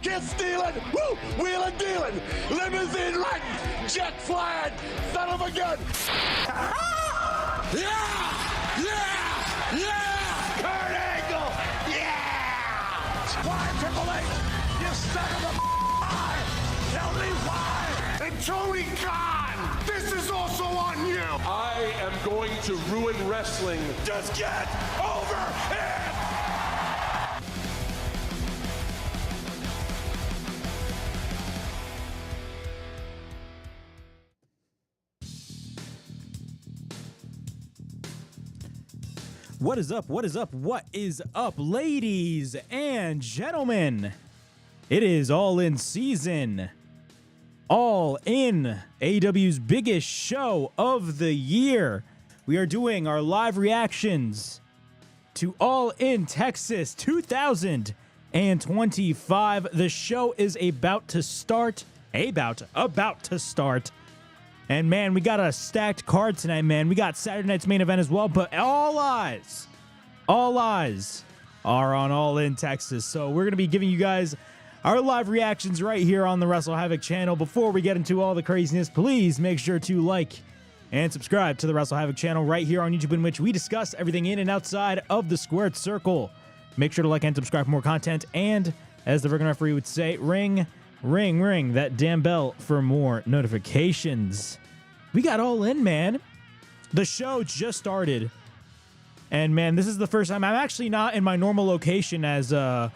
Get stealing, woo, wheeling, dealing, limousine riding, jet flying, son of a gun. Yeah! Yeah! Yeah! Kurt Angle! Yeah! Why, Triple H? You son of a why? Tell me why! And Tony Khan! This is also on you! I am going to ruin wrestling. Just get over it! What is up? What is up? What is up, ladies and gentlemen? It is All In season. All In, AEW's biggest show of the year. We are doing our live reactions to All In Texas 2025. The show is about to start. About to start. And, man, we got a stacked card tonight, man. We got Saturday night's main event as well, but all eyes are on All In Texas. So we're going to be giving you guys our live reactions right here on the Wrestle Havoc channel. Before we get into all the craziness, please make sure to like and subscribe to the Wrestle Havoc channel right here on YouTube, in which we discuss everything in and outside of the squared circle. Make sure to like and subscribe for more content. And, as the Virgin referee would say, ring that damn bell for more notifications. We got All In, man. The show just started. And, man, this is the first time. I'm actually not in my normal location as I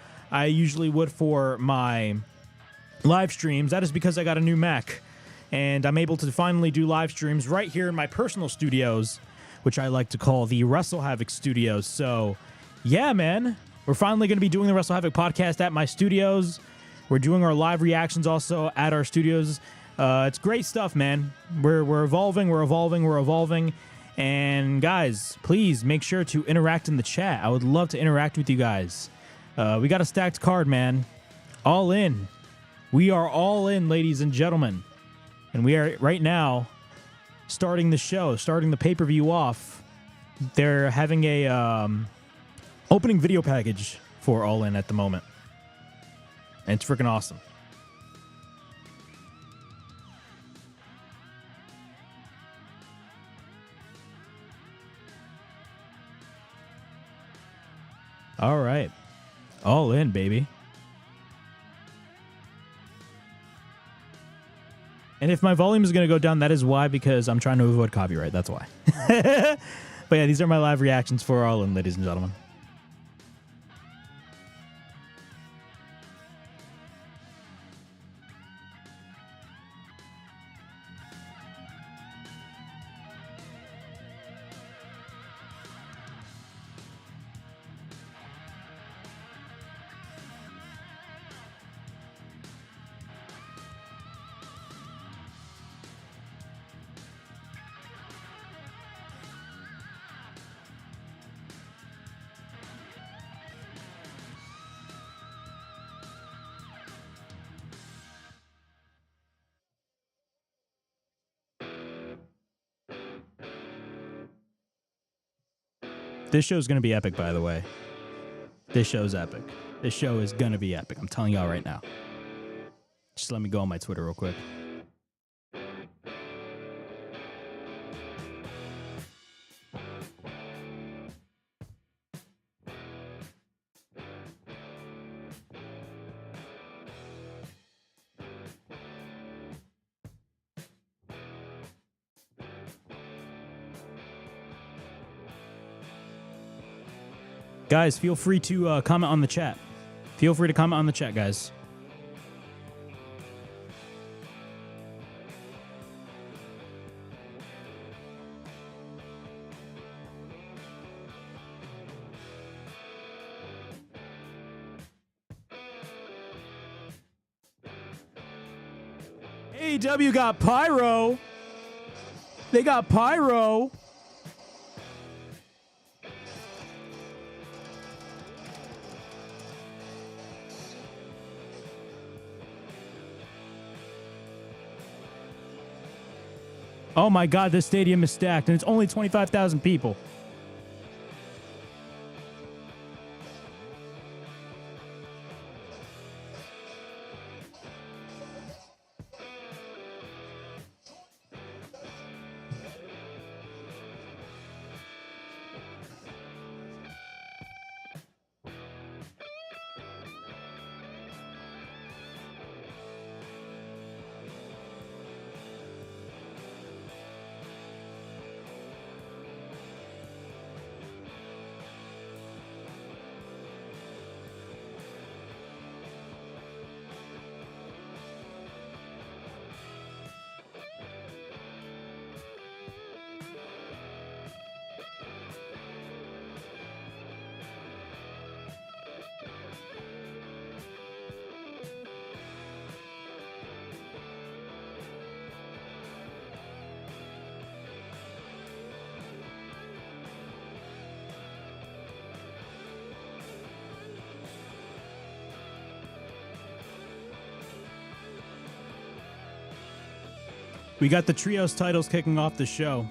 usually would for my live streams. That is because I got a new Mac. And I'm able to finally do live streams right here in my personal studios, which I like to call the Wrestle Havoc Studios. So, yeah, man. We're finally going to be doing the Wrestle Havoc podcast at my studios. We're doing our live reactions also at our studios. It's great stuff, man. We're evolving. And, guys, please make sure to interact in the chat. I would love to interact with you guys. We got a stacked card, man. All In. We are all in, ladies and gentlemen. And we are, right now, starting the show, starting the pay-per-view off. They're having a opening video package for All In at the moment. And it's freaking awesome. All right. All In, baby. And if my volume is going to go down, that is why, because I'm trying to avoid copyright. That's why. But yeah, these are my live reactions for All In, ladies and gentlemen. This show's going to be epic, by the way. This show's epic. This show is going to be epic. I'm telling y'all right now. Just let me go on my Twitter real quick. Guys, feel free to comment on the chat. Feel free to comment on the chat, guys. AEW got pyro. They got pyro. Oh my God, this stadium is stacked, and it's only 25,000 people. We got the trios titles kicking off the show.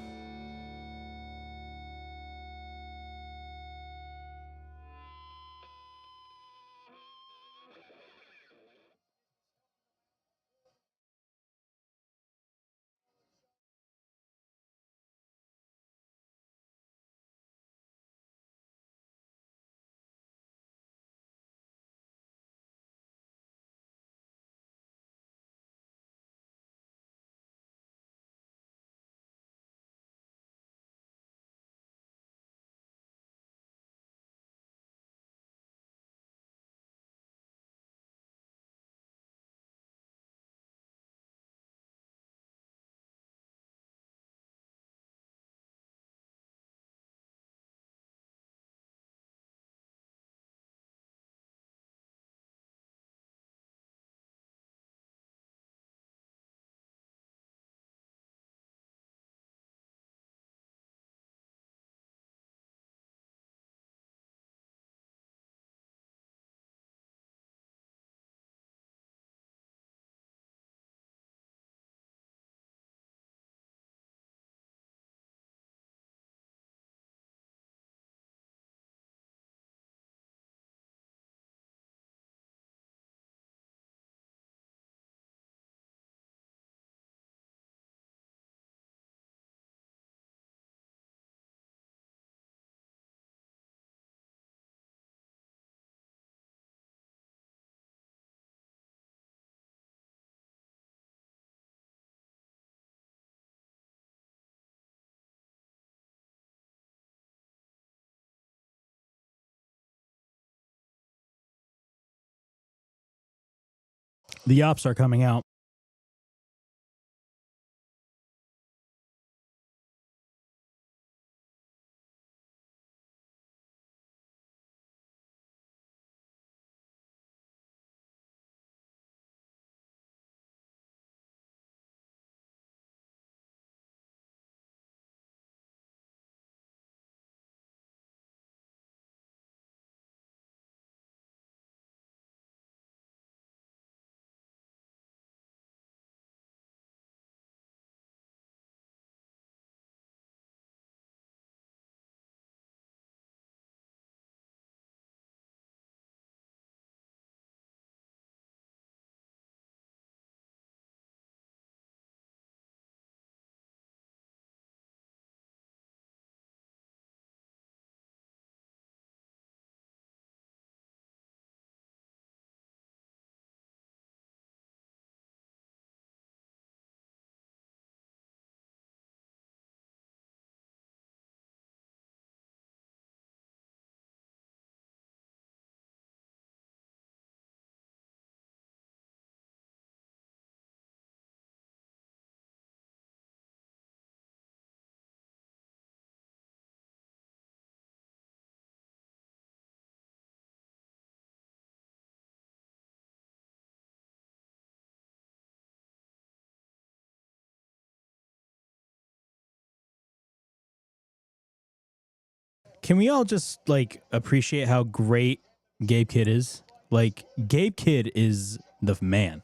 The ops are coming out. Can we all just like appreciate how great Gabe Kidd is? Like, Gabe Kidd is the man.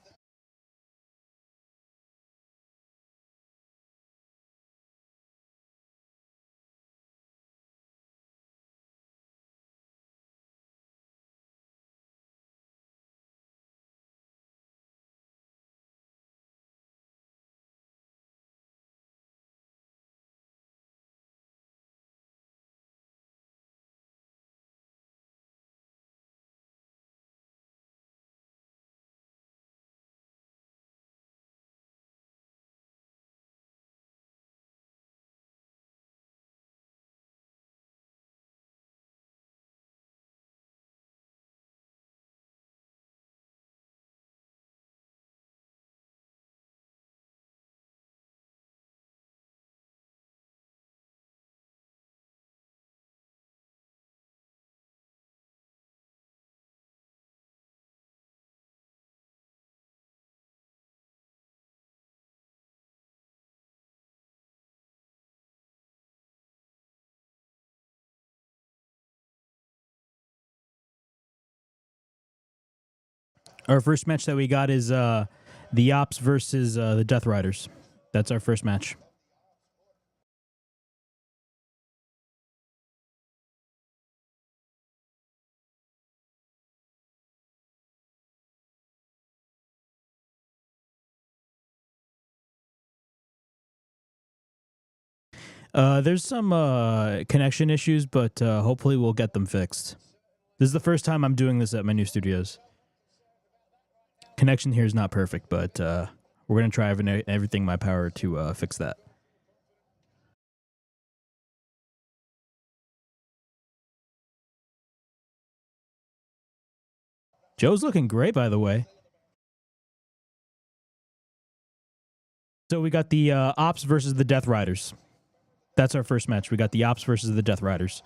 Our first match that we got is the Ops versus the Death Riders. That's our first match. There's some connection issues, but hopefully we'll get them fixed. This is the first time I'm doing this at my new studios. Connection here is not perfect, but we're going to try everything in my power to fix that. Joe's looking great, by the way. So we got the Ops versus the Death Riders. That's our first match. We got the Ops versus the Death Riders.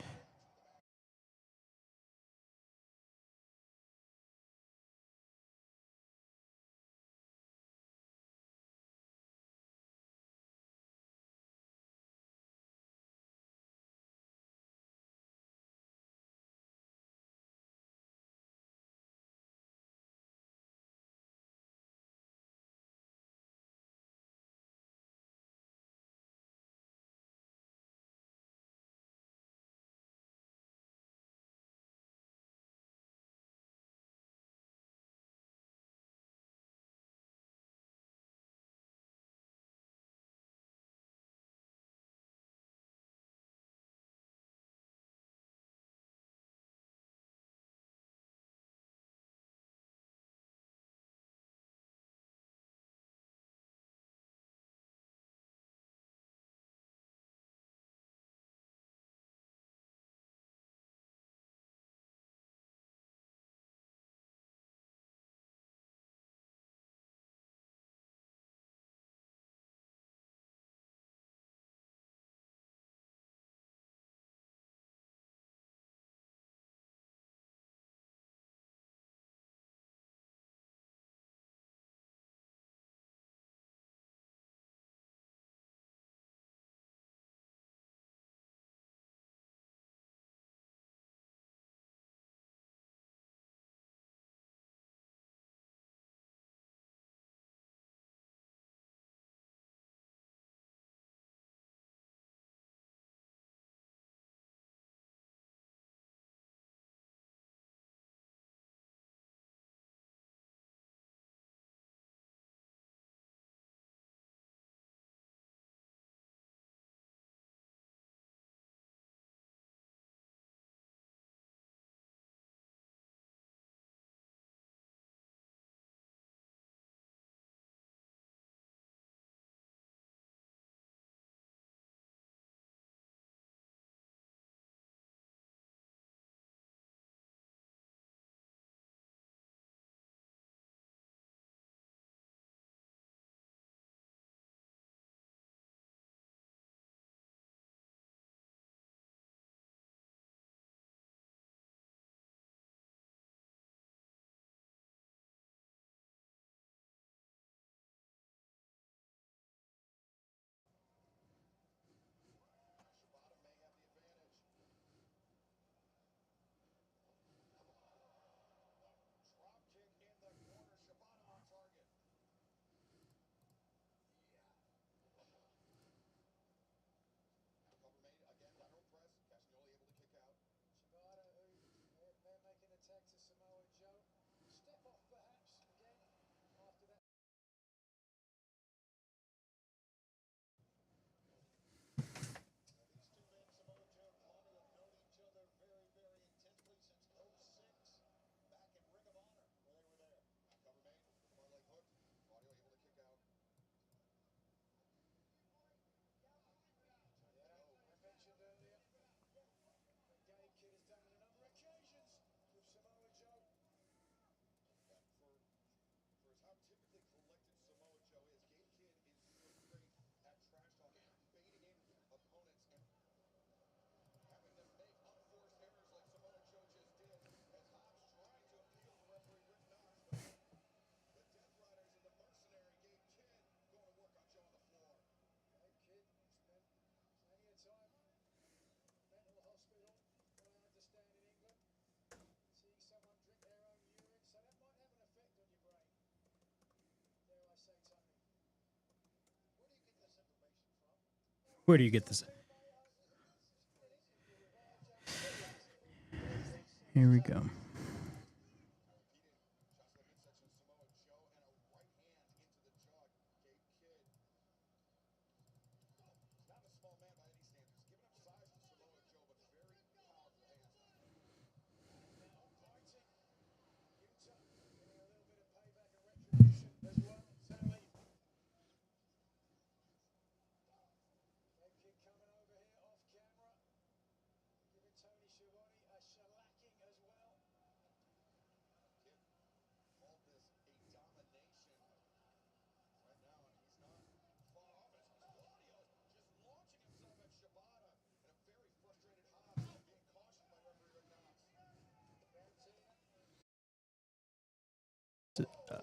Where do you get this? Here we go.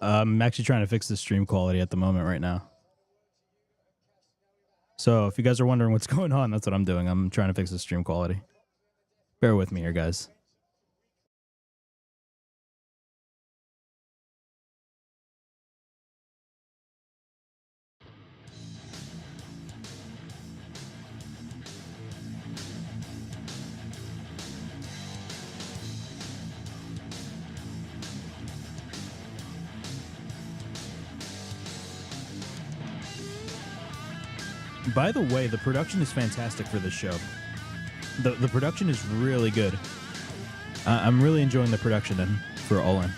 I'm actually trying to fix the stream quality at the moment right now. So if you guys are wondering what's going on, that's what I'm doing. I'm trying to fix the stream quality. Bear with me here, guys. By the way, the production is fantastic for this show. The production is really good. I'm really enjoying the production for All In.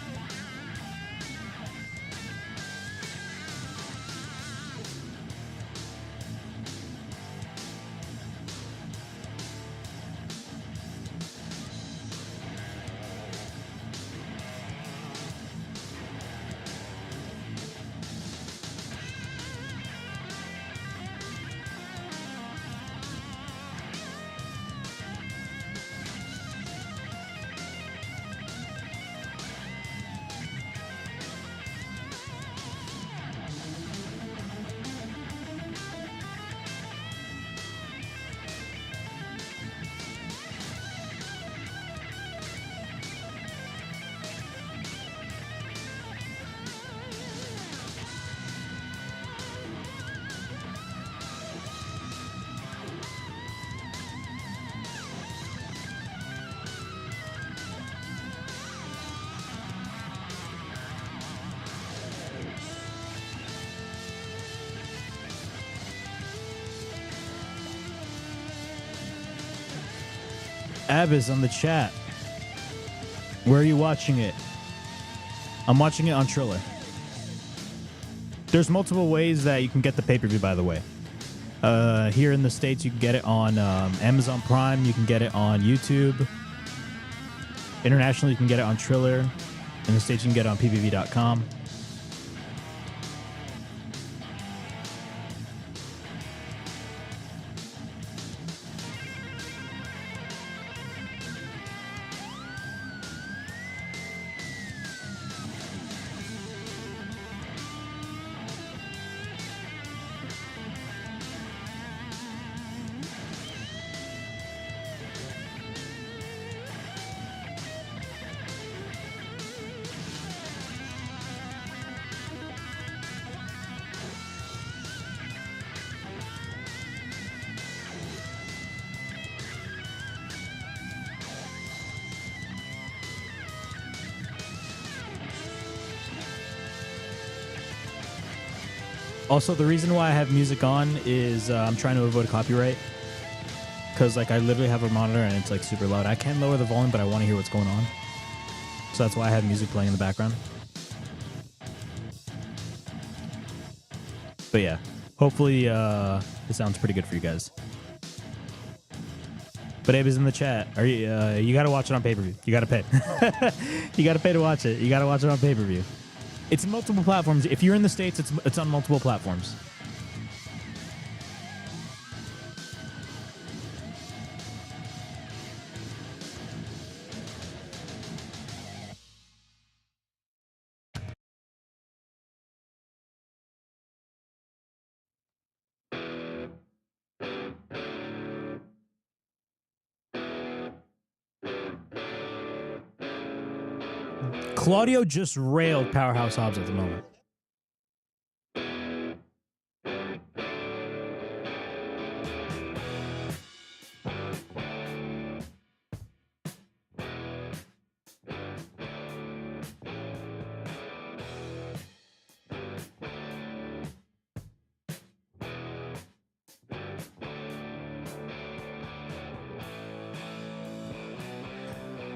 Abbas on the chat. Where are you watching it? I'm watching it on Triller. There's multiple ways that you can get the pay-per-view, by the way. Here in the States, you can get it on Amazon Prime. You can get it on YouTube. Internationally, you can get it on Triller. In the States, you can get it on PPV.com. Also, the reason why I have music on is I'm trying to avoid copyright. Because, like, I literally have a monitor and it's, like, super loud. I can lower the volume, but I want to hear what's going on. So that's why I have music playing in the background. But, yeah. Hopefully, it sounds pretty good for you guys. But Abe is in the chat. Are you? You got to watch it on pay-per-view. You got to pay. You got to pay to watch it. You got to watch it on pay-per-view. It's multiple platforms. If you're in the States, it's on multiple platforms. Claudio just railed Powerhouse Hobbs at the moment.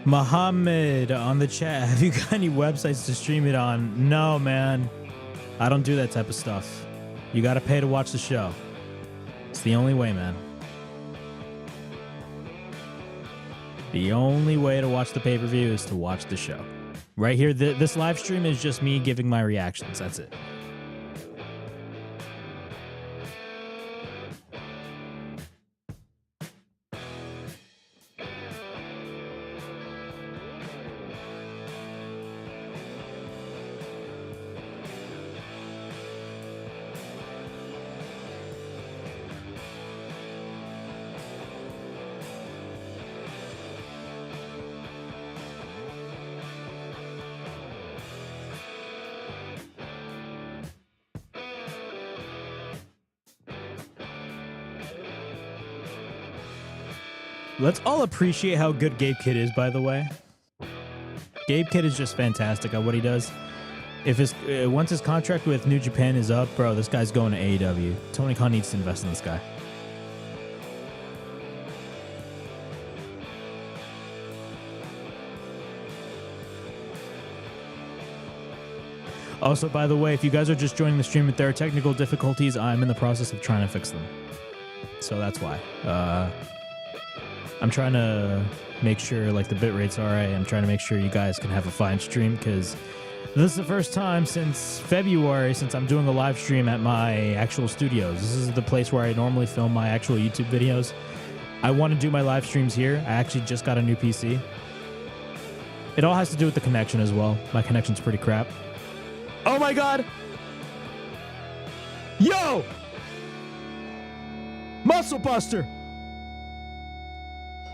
Muhammad on the chat. Have you got any websites to stream it on? No, man. I don't do that type of stuff. You got to pay to watch the show. It's the only way, man. The only way to watch the pay-per-view is to watch the show. Right here, this live stream is just me giving my reactions. That's it. Let's all appreciate how good Gabe Kidd is, by the way. Gabe Kidd is just fantastic at what he does. If once his contract with New Japan is up, bro, this guy's going to AEW. Tony Khan needs to invest in this guy. Also, by the way, if you guys are just joining the stream, if there are technical difficulties, I'm in the process of trying to fix them. So that's why. I'm trying to make sure like the bitrate's alright. I'm trying to make sure you guys can have a fine stream because this is the first time since February since I'm doing a live stream at my actual studios. This is the place where I normally film my actual YouTube videos. I want to do my live streams here. I actually just got a new PC. It all has to do with the connection as well. My connection's pretty crap. Oh my god! Yo! Muscle Buster!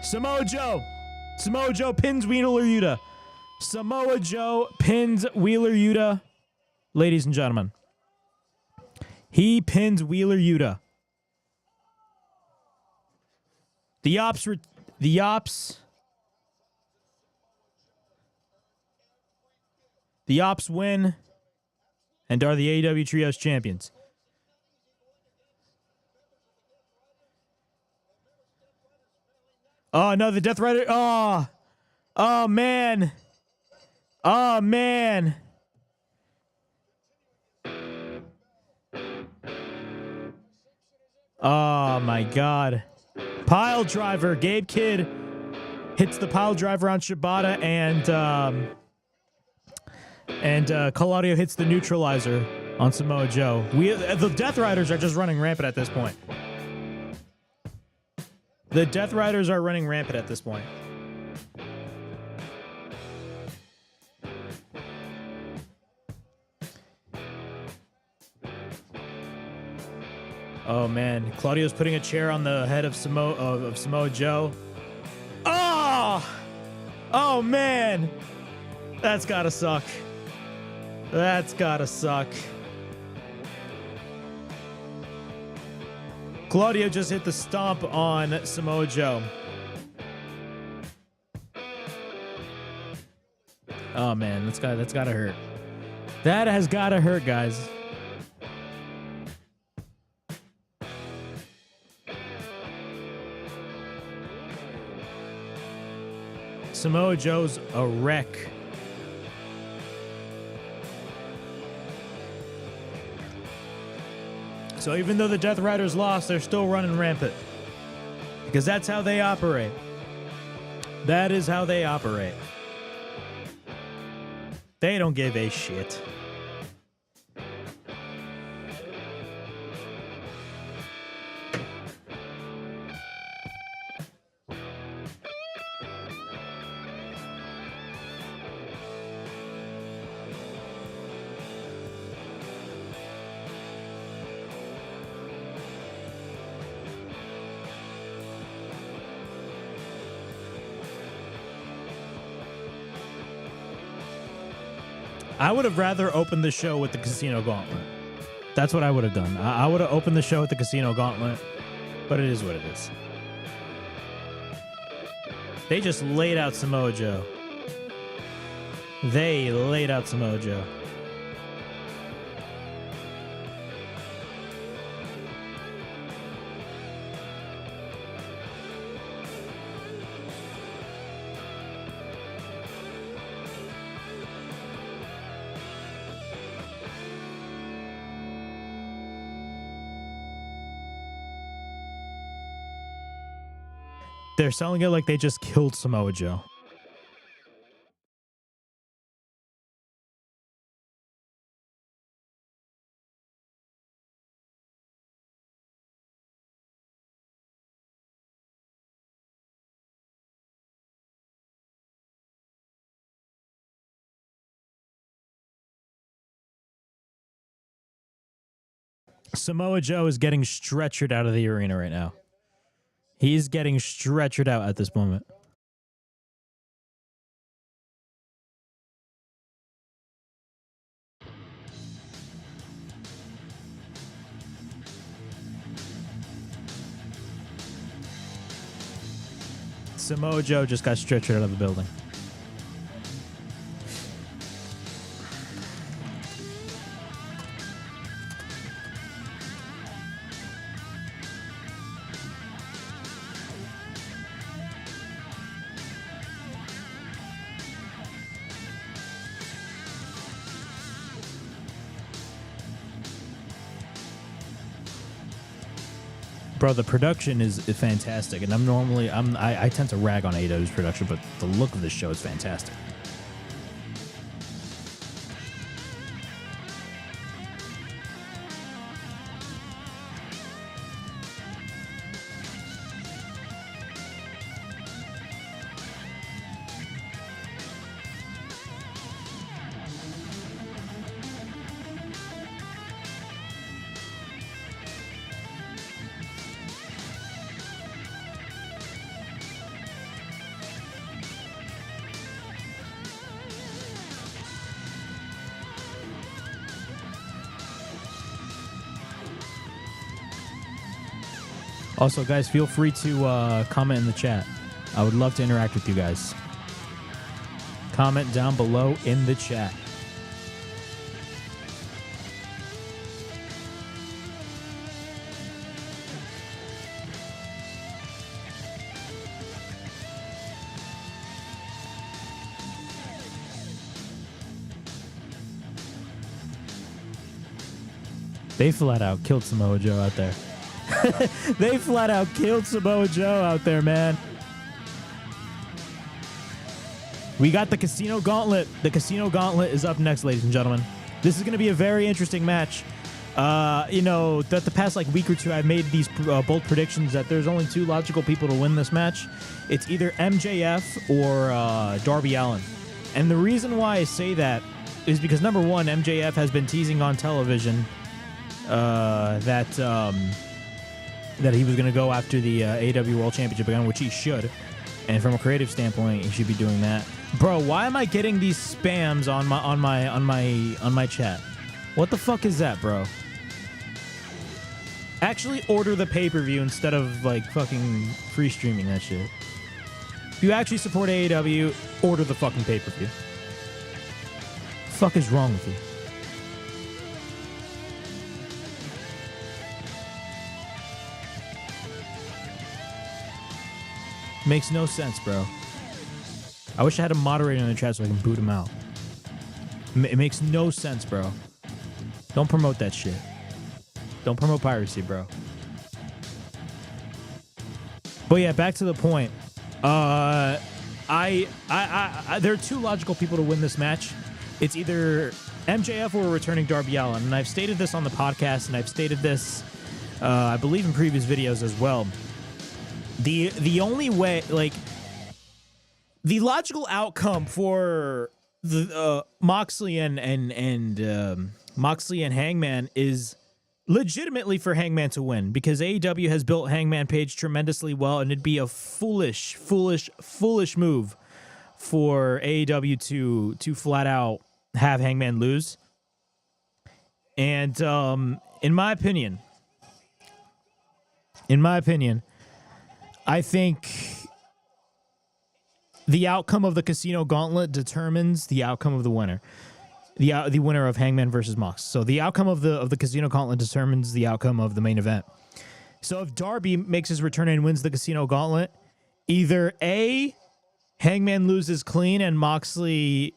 Samoa Joe. Samoa Joe pins Wheeler Yuta. Samoa Joe pins Wheeler Yuta. Ladies and gentlemen. He pins Wheeler Yuta. The Ops win and are the AEW Trios champions. Oh, no, the Death Rider. Oh. Oh, man. Oh, man. Oh, my God. Pile driver. Gabe Kidd hits the pile driver on Shibata, and Claudio hits the neutralizer on Samoa Joe. The Death Riders are just running rampant at this point. The Death Riders are running rampant at this point. Oh man, Claudio's putting a chair on the head of Samoa Joe. Oh! Oh man! That's gotta suck. That's gotta suck. Claudio just hit the stomp on Samoa Joe. Oh man, that's gotta hurt. That has gotta hurt, guys. Samoa Joe's a wreck. So even though the Death Riders lost, they're still running rampant. Because that's how they operate. That is how they operate. They don't give a shit. I would have rather opened the show with the Casino Gauntlet. That's what I would have done. I would have opened the show with the Casino Gauntlet, but it is what it is. They just laid out Samoa Joe. They laid out Samoa Joe. they're selling it like they just killed Samoa Joe. Samoa Joe is getting stretchered out of the arena right now. He's getting stretchered out at this moment. Samoa Joe just got stretchered out of the building. Bro, the production is fantastic, and I tend to rag on AEW's production, but the look of this show is fantastic. Also, guys, feel free to comment in the chat. I would love to interact with you guys. Comment down below in the chat. They flat out killed Samoa Joe out there. They flat out killed Samoa Joe out there, man. We got the Casino Gauntlet. The Casino Gauntlet is up next, ladies and gentlemen. This is going to be a very interesting match. You know, that the past week or two, I've made these bold predictions that there's only two logical people to win this match. It's either MJF or Darby Allin. And the reason why I say that is because, number one, MJF has been teasing on television that he was going to go after the AEW World Championship again, which he should. And from a creative standpoint, he should be doing that. Bro, why am I getting these spams on my chat? What the fuck is that, bro? Actually order the pay-per-view instead of fucking free streaming that shit. If you actually support AEW, order the fucking pay-per-view. Fuck is wrong with you? Makes no sense, bro. I wish I had a moderator in the chat so I can boot him out. It makes no sense, bro. Don't promote that shit. Don't promote piracy, bro. But yeah, back to the point. There are two logical people to win this match. It's either MJF or returning Darby Allin. And I've stated this on the podcast, and I've stated this, I believe, in previous videos as well. The only way, the logical outcome for the Moxley and Moxley and Hangman is legitimately for Hangman to win, because AEW has built Hangman Page tremendously well, and it'd be a foolish move for AEW to flat out have Hangman lose. And in my opinion, I think the outcome of the Casino Gauntlet determines the outcome of the winner. The winner of Hangman versus Mox. So the outcome of the Casino Gauntlet determines the outcome of the main event. So if Darby makes his return and wins the Casino Gauntlet, either A, Hangman loses clean and Moxley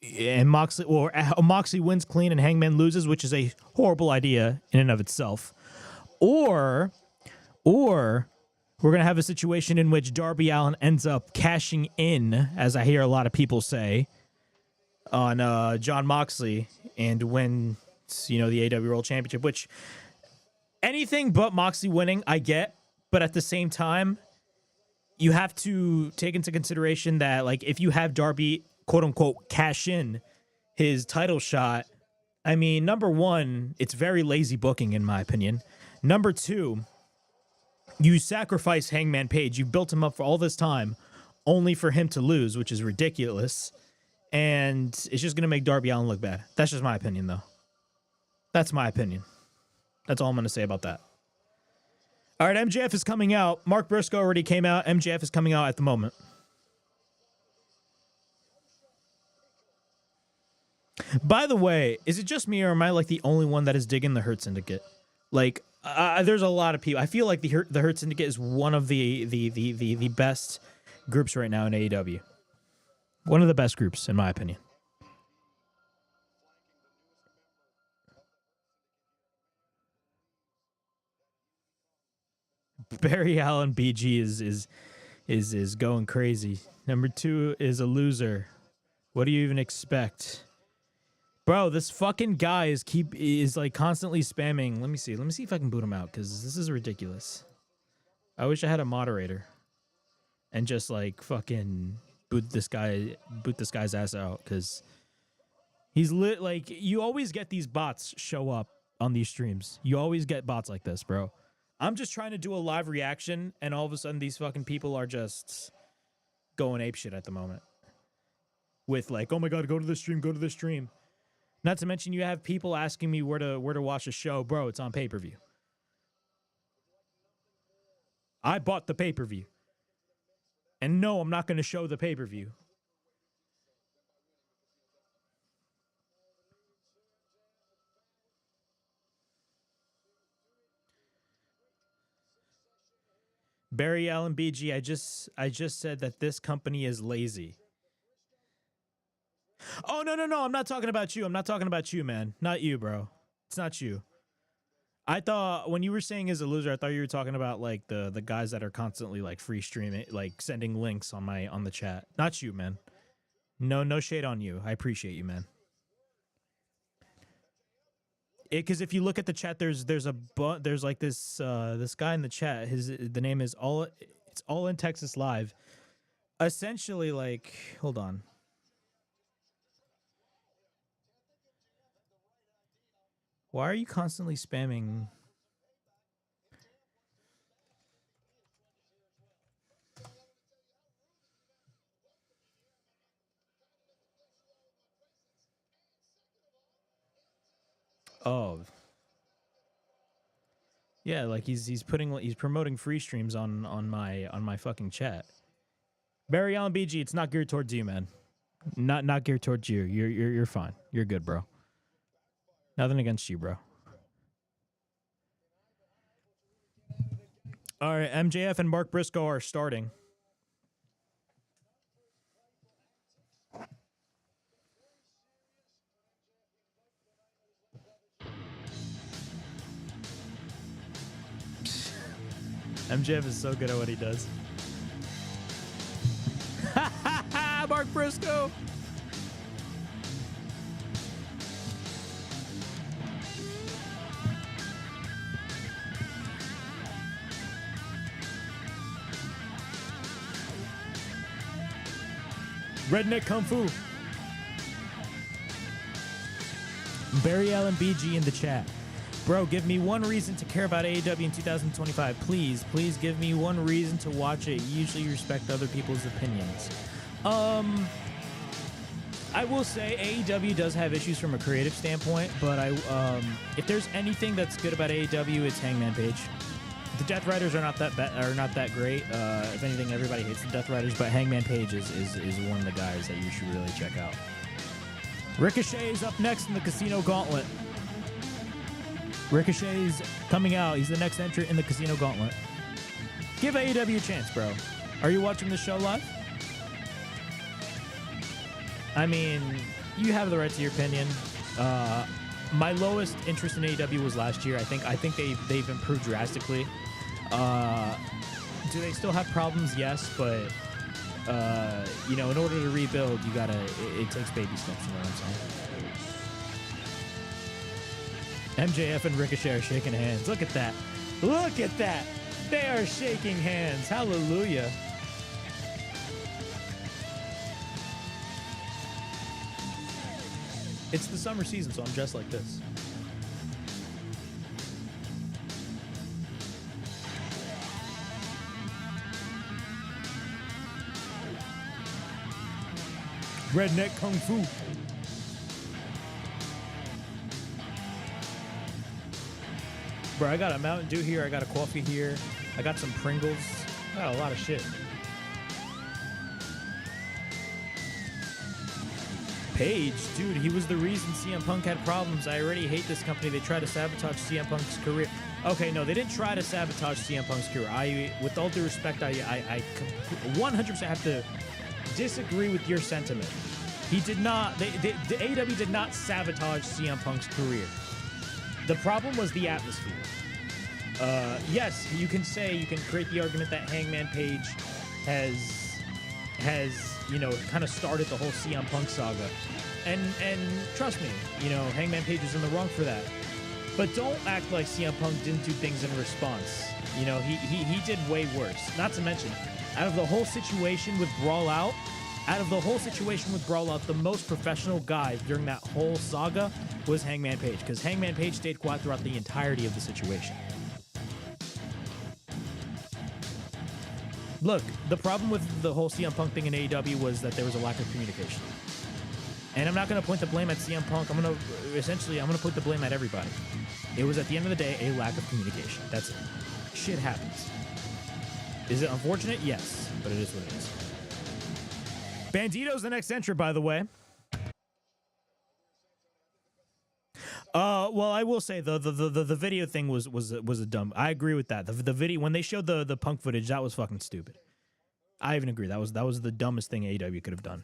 wins clean and Hangman loses, which is a horrible idea in and of itself, or We're going to have a situation in which Darby Allin ends up cashing in, as I hear a lot of people say, on Jon Moxley and wins, the AEW World Championship, which anything but Moxley winning, I get. But at the same time, you have to take into consideration that, like, if you have Darby, quote unquote, cash in his title shot, I mean, number one, it's very lazy booking, in my opinion. Number two, you sacrifice Hangman Page. You've built him up for all this time only for him to lose, which is ridiculous. And it's just going to make Darby Allin look bad. That's just my opinion, though. That's my opinion. That's all I'm going to say about that. All right, MJF is coming out. Mark Briscoe already came out. MJF is coming out at the moment. By the way, is it just me or am I like the only one that is digging the Hurt Syndicate? Like, there's a lot of people. I feel like the Hurt Syndicate is one of the best groups right now in AEW. One of the best groups, in my opinion. Barry Allen BG is going crazy. Number 2 is a loser. What do you even expect? Bro, this fucking guy is like constantly spamming. Let me see if I can boot him out, because this is ridiculous. I wish I had a moderator and just like fucking boot this guy's ass out, because he's lit. Like, you always get these bots show up on these streams. You always get bots like this, bro. I'm just trying to do a live reaction, and all of a sudden these fucking people are just going apeshit at the moment. With like, oh my god, go to the stream, go to the stream. Not to mention you have people asking me where to watch a show. Bro, it's on pay-per-view. I bought the pay-per-view. And no, I'm not going to show the pay-per-view. Barry Allen BG, I just said that this company is lazy. Oh, no, I'm not talking about you. I'm not talking about you, man. Not you, bro. It's not you. I thought when you were saying is a loser, I thought you were talking about like the guys that are constantly like free streaming, like sending links on the chat. Not you, man. No shade on you. I appreciate you, man. Because if you look at the chat, there's like this guy in the chat. The name is it's all in Texas Live. Essentially, like, hold on. Why are you constantly spamming? Oh. Yeah, like he's promoting free streams on my fucking chat. Barry Allen BG, it's not geared towards you, man. Not geared towards you. You're fine. You're good, bro. Nothing against you, bro. All right, MJF and Mark Briscoe are starting. MJF is so good at what he does. Mark Briscoe. Redneck Kung Fu. Barry Allen BG in the chat. Bro, give me one reason to care about AEW in 2025. Please give me one reason to watch it. Usually respect other people's opinions. I will say AEW does have issues from a creative standpoint, but if there's anything that's good about AEW, it's Hangman Page. The Death Riders are not that great. If anything, everybody hates the Death Riders, but Hangman Page is one of the guys that you should really check out. Ricochet is up next in the Casino Gauntlet. Ricochet's coming out. He's the next entrant in the Casino Gauntlet. Give AEW a chance, bro. Are you watching the show live? I mean, you have the right to your opinion. My lowest interest in AEW was last year. I think they've improved drastically. Do they still have problems? Yes, but you know, in order to rebuild, you gotta. It takes baby steps. You know what I'm saying? MJF and Ricochet are shaking hands. Look at that. Look at that. They are shaking hands. Hallelujah. It's the summer season, so I'm dressed like this. Redneck Kung Fu. Bro, I got a Mountain Dew here. I got a coffee here. I got some Pringles. I got a lot of shit. Page, dude, he was the reason CM Punk had problems. I already hate this company. They tried to sabotage CM Punk's career. Okay, no, they didn't try to sabotage CM Punk's career. With all due respect, I 100% have to disagree with your sentiment. He did not. The AEW did not sabotage CM Punk's career. The problem was the atmosphere. Yes, you can create the argument that Hangman Page has you know, kind of started the whole CM Punk saga. And trust me, you know, Hangman Page is in the wrong for that. But don't act like CM Punk didn't do things in response. You know, he did way worse. Not to mention, out of the whole situation with Brawl Out, the most professional guy during that whole saga was Hangman Page, because Hangman Page stayed quiet throughout the entirety of the situation. Look, the problem with the whole CM Punk thing in AEW was that there was a lack of communication. And I'm not going to point the blame at CM Punk. I'm going to put the blame at everybody. It was, at the end of the day, a lack of communication. That's it. Shit happens. Is it unfortunate? Yes, but it is what it is. Bandito's the next entrant, by the way. Well, I will say the video thing was a dumb. I agree with that. The video, when they showed the Punk footage, that was fucking stupid. I even agree. That was the dumbest thing AEW could have done.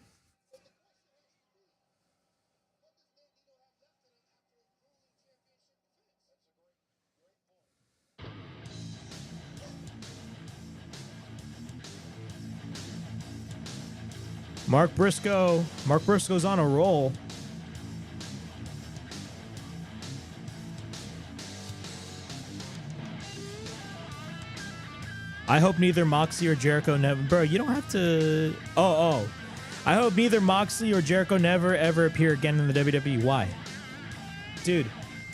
Mark Briscoe's on a roll. I hope neither Moxley or Jericho never... Bro, you don't have to... Oh. I hope neither Moxley or Jericho never, ever appear again in the WWE. Why? Dude,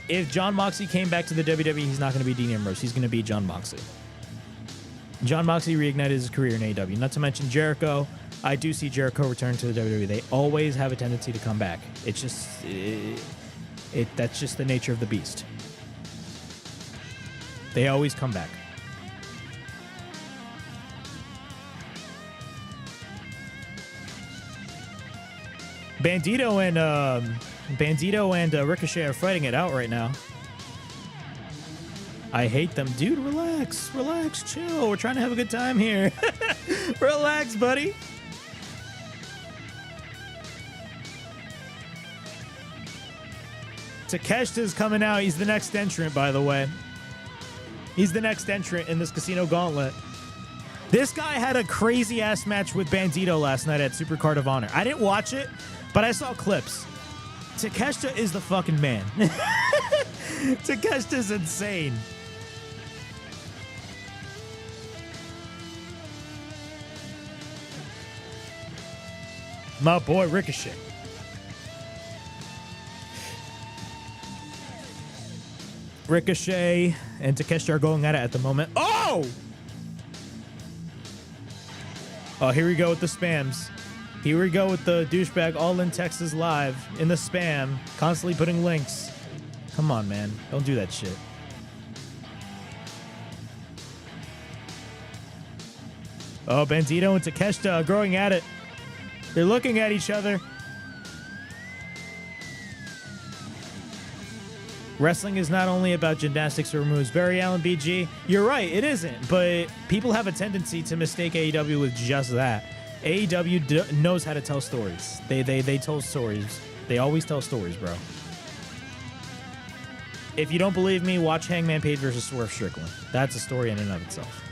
if Jon Moxley came back to the WWE, he's not going to be Dean Ambrose. He's going to be Jon Moxley. Jon Moxley reignited his career in AEW. Not to mention Jericho. I do see Jericho return to the WWE. They always have a tendency to come back. It's just... that's just the nature of the beast. They always come back. Bandito and Ricochet are fighting it out right now. I hate them. Dude, relax, chill. We're trying to have a good time here. Relax, buddy. Takeshita's coming out. He's the next entrant, by the way. He's the next entrant in this Casino Gauntlet. This guy had a crazy-ass match with Bandito last night at Supercard of Honor. I didn't watch it, but I saw clips. Takeshita is the fucking man. Takeshita's insane. My boy Ricochet. Ricochet and Takeshita are going at it at the moment. Oh! Oh, here we go with the spams. Here we go with the douchebag all in Texas live in the spam, constantly putting links. Come on, man. Don't do that shit. Oh, Bandito and Takeshita are going at it. They're looking at each other. Wrestling is not only about gymnastics or moves. Barry Allen, BG, you're right, it isn't. But people have a tendency to mistake AEW with just that. AEW knows how to tell stories. They tell stories. They always tell stories, bro. If you don't believe me, watch Hangman Page versus Swerve Strickland. That's a story in and of itself.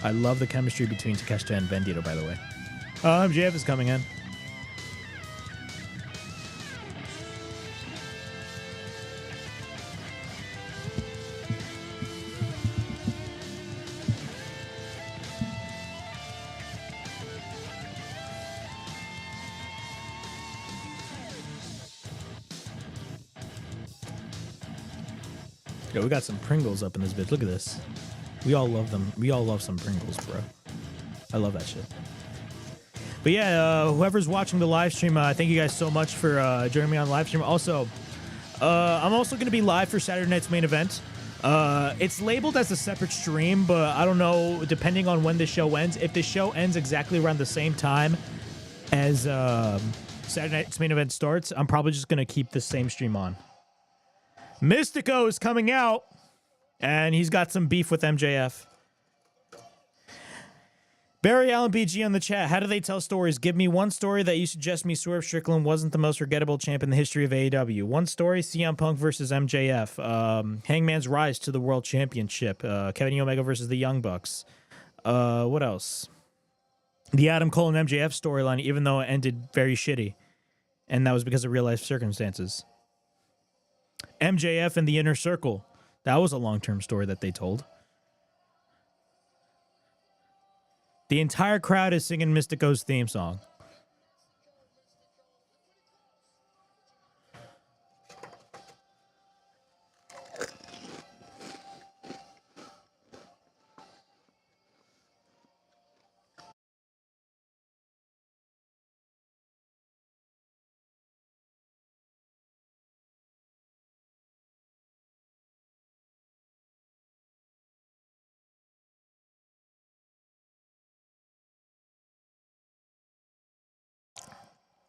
I love the chemistry between Takeshita and Bandito, by the way. MJF is coming in. Yo, we got some Pringles up in this bitch. Look at this. We all love them. We all love some Pringles, bro. I love that shit. But yeah, whoever's watching the live stream, thank you guys so much for joining me on the live stream. Also, I'm also going to be live for Saturday night's main event. It's labeled as a separate stream, but I don't know, depending on when the show ends. If the show ends exactly around the same time as Saturday night's main event starts, I'm probably just going to keep the same stream on. Mystico is coming out, and he's got some beef with MJF. Barry Allen BG on the chat. How do they tell stories? Give me one story that you suggest me Swerve Strickland wasn't the most forgettable champ in the history of AEW. One story, CM Punk versus MJF. Hangman's rise to the World Championship. Kenny Omega versus the Young Bucks. What else? The Adam Cole and MJF storyline, even though it ended very shitty. And that was because of real-life circumstances. MJF and the Inner Circle. That was a long-term story that they told. The entire crowd is singing Mystico's theme song.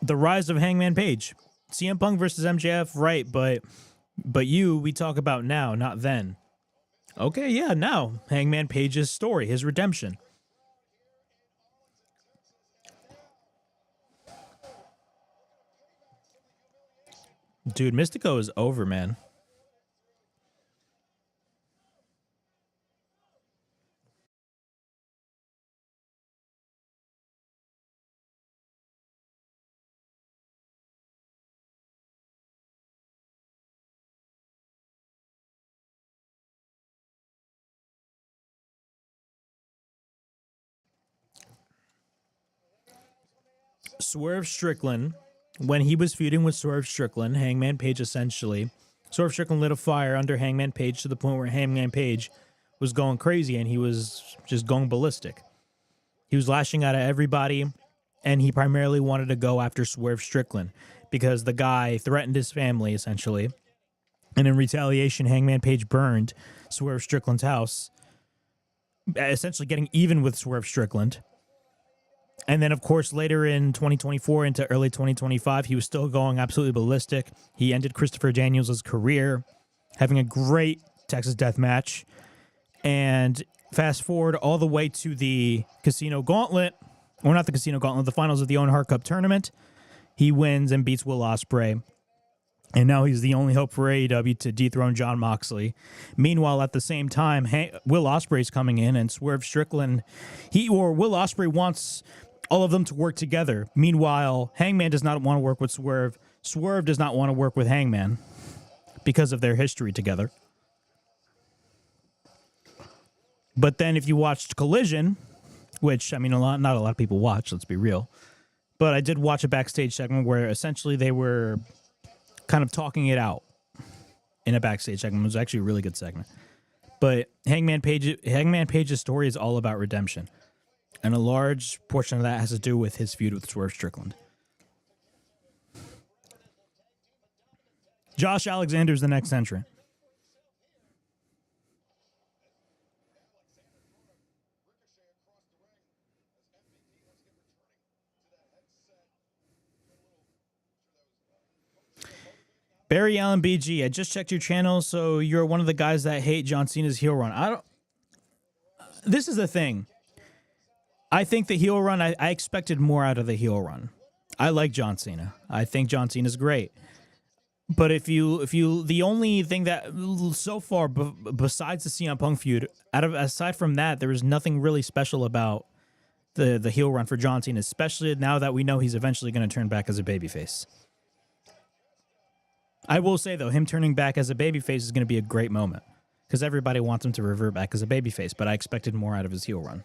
The rise of Hangman Page. CM Punk versus MJF, right, but we talk about now, not then. Okay, yeah, now. Hangman Page's story, his redemption. Dude, Mystico is over, man. Swerve Strickland, when he was feuding with Swerve Strickland, Hangman Page essentially, Swerve Strickland lit a fire under Hangman Page to the point where Hangman Page was going crazy and he was just going ballistic. He was lashing out at everybody, and he primarily wanted to go after Swerve Strickland because the guy threatened his family essentially. And in retaliation, Hangman Page burned Swerve Strickland's house, essentially getting even with Swerve Strickland. And then, of course, later in 2024 into early 2025, he was still going absolutely ballistic. He ended Christopher Daniels' career, having a great Texas Death Match. And fast forward all the way to the Casino Gauntlet, or not the Casino Gauntlet, the finals of the Owen Hart Cup tournament. He wins and beats Will Ospreay. And now he's the only hope for AEW to dethrone Jon Moxley. Meanwhile, at the same time, Will Ospreay's coming in, and Swerve Strickland, Will Ospreay wants all of them to work together. Meanwhile, Hangman does not want to work with Swerve. Swerve does not want to work with Hangman because of their history together. But then if you watched Collision, which, I mean, not a lot of people watch, let's be real. But I did watch a backstage segment where essentially they were kind of talking it out in a backstage segment. It was actually a really good segment. But Hangman Page's story is all about redemption. And a large portion of that has to do with his feud with Swerve Strickland. Josh Alexander's the next entrant. Barry Allen BG, I just checked your channel, so you're one of the guys that hate John Cena's heel run. This is the thing. I think the heel run, I expected more out of the heel run. I like John Cena. I think John Cena's great. But if you, the only thing that so far, besides the CM Punk feud, aside from that, there was nothing really special about the heel run for John Cena, especially now that we know he's eventually going to turn back as a babyface. I will say, though, him turning back as a babyface is going to be a great moment because everybody wants him to revert back as a babyface, but I expected more out of his heel run.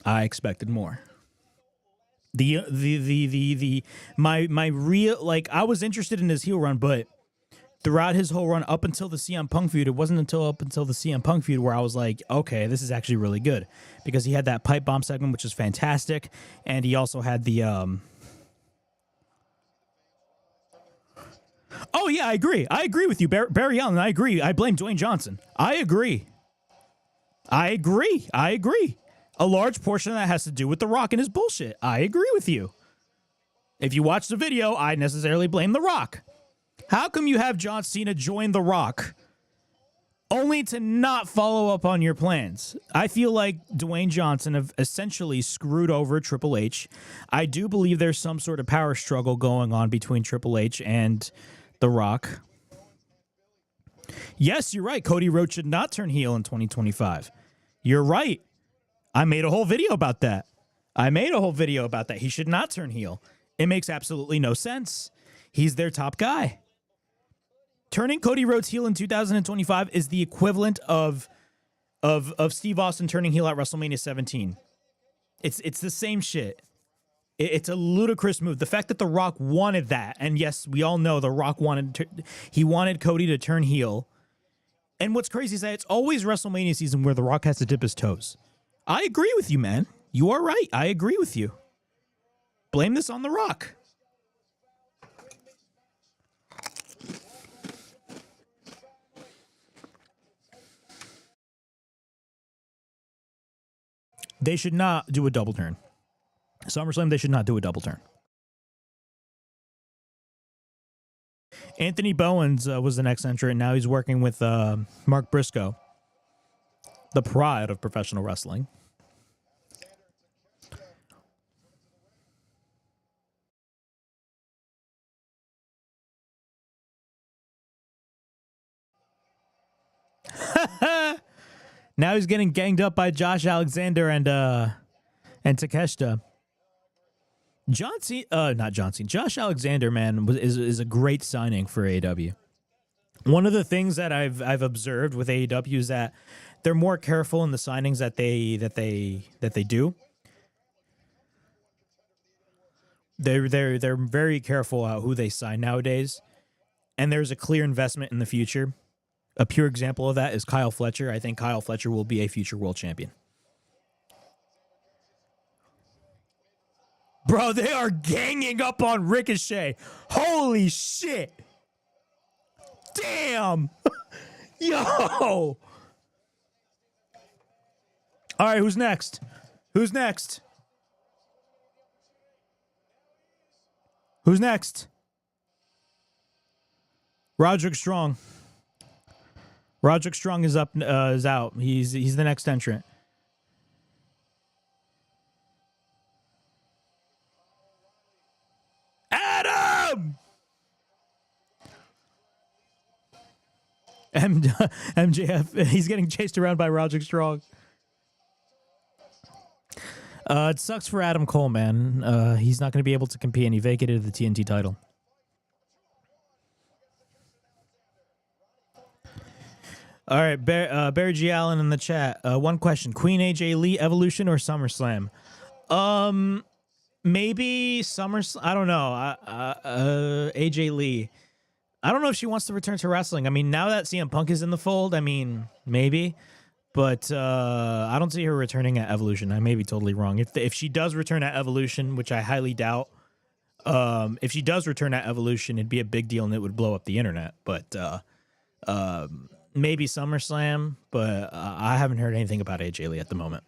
I expected more. My real, like, I was interested in his heel run, but throughout his whole run up until the CM Punk feud, it wasn't up until the CM Punk feud where I was like, okay, this is actually really good, because he had that pipe bomb segment, which is fantastic, and he also had the oh yeah, I agree with you, Barry Allen. I agree. I blame Dwayne Johnson. I agree. A large portion of that has to do with The Rock and his bullshit. I agree with you. If you watch the video, I necessarily blame The Rock. How come you have John Cena join The Rock only to not follow up on your plans? I feel like Dwayne Johnson have essentially screwed over Triple H. I do believe there's some sort of power struggle going on between Triple H and The Rock. Yes, you're right. Cody Rhodes should not turn heel in 2025. You're right. I made a whole video about that. He should not turn heel. It makes absolutely no sense. He's their top guy. Turning Cody Rhodes heel in 2025 is the equivalent of Steve Austin turning heel at WrestleMania 17. It's the same shit. It's a ludicrous move. The fact that The Rock wanted that, and yes, we all know The Rock wanted Cody to turn heel. And what's crazy is that it's always WrestleMania season where The Rock has to dip his toes. I agree with you, man. You are right. I agree with you. Blame this on The Rock. They should not do a double turn. SummerSlam, they should not do a double turn. Anthony Bowens was the next entrant. Now he's working with Mark Briscoe, the pride of professional wrestling. Now he's getting ganged up by Josh Alexander and Takeshita. Josh Alexander, man, is a great signing for AEW. One of the things that I've observed with AEW is that they're more careful in the signings that they do. They're very careful who they sign nowadays, and there's a clear investment in the future. A pure example of that is Kyle Fletcher. I think Kyle Fletcher will be a future world champion. Bro, they are ganging up on Ricochet. Holy shit. Damn. Yo. All right, who's next? Who's next? Roderick Strong. Roderick Strong is out. He's the next entrant. Adam! MJF, he's getting chased around by Roderick Strong. It sucks for Adam Cole, man. He's not going to be able to compete, and he vacated the TNT title. All right, Barry G. Allen in the chat. One question: Queen AJ Lee, Evolution or SummerSlam? Maybe SummerSlam. I don't know. AJ Lee. I don't know if she wants to return to wrestling. I mean, now that CM Punk is in the fold, I mean, maybe. But I don't see her returning at Evolution. I may be totally wrong. If she does return at Evolution, which I highly doubt, if she does return at Evolution, it'd be a big deal and it would blow up the internet. But maybe SummerSlam, but I haven't heard anything about AJ Lee at the moment.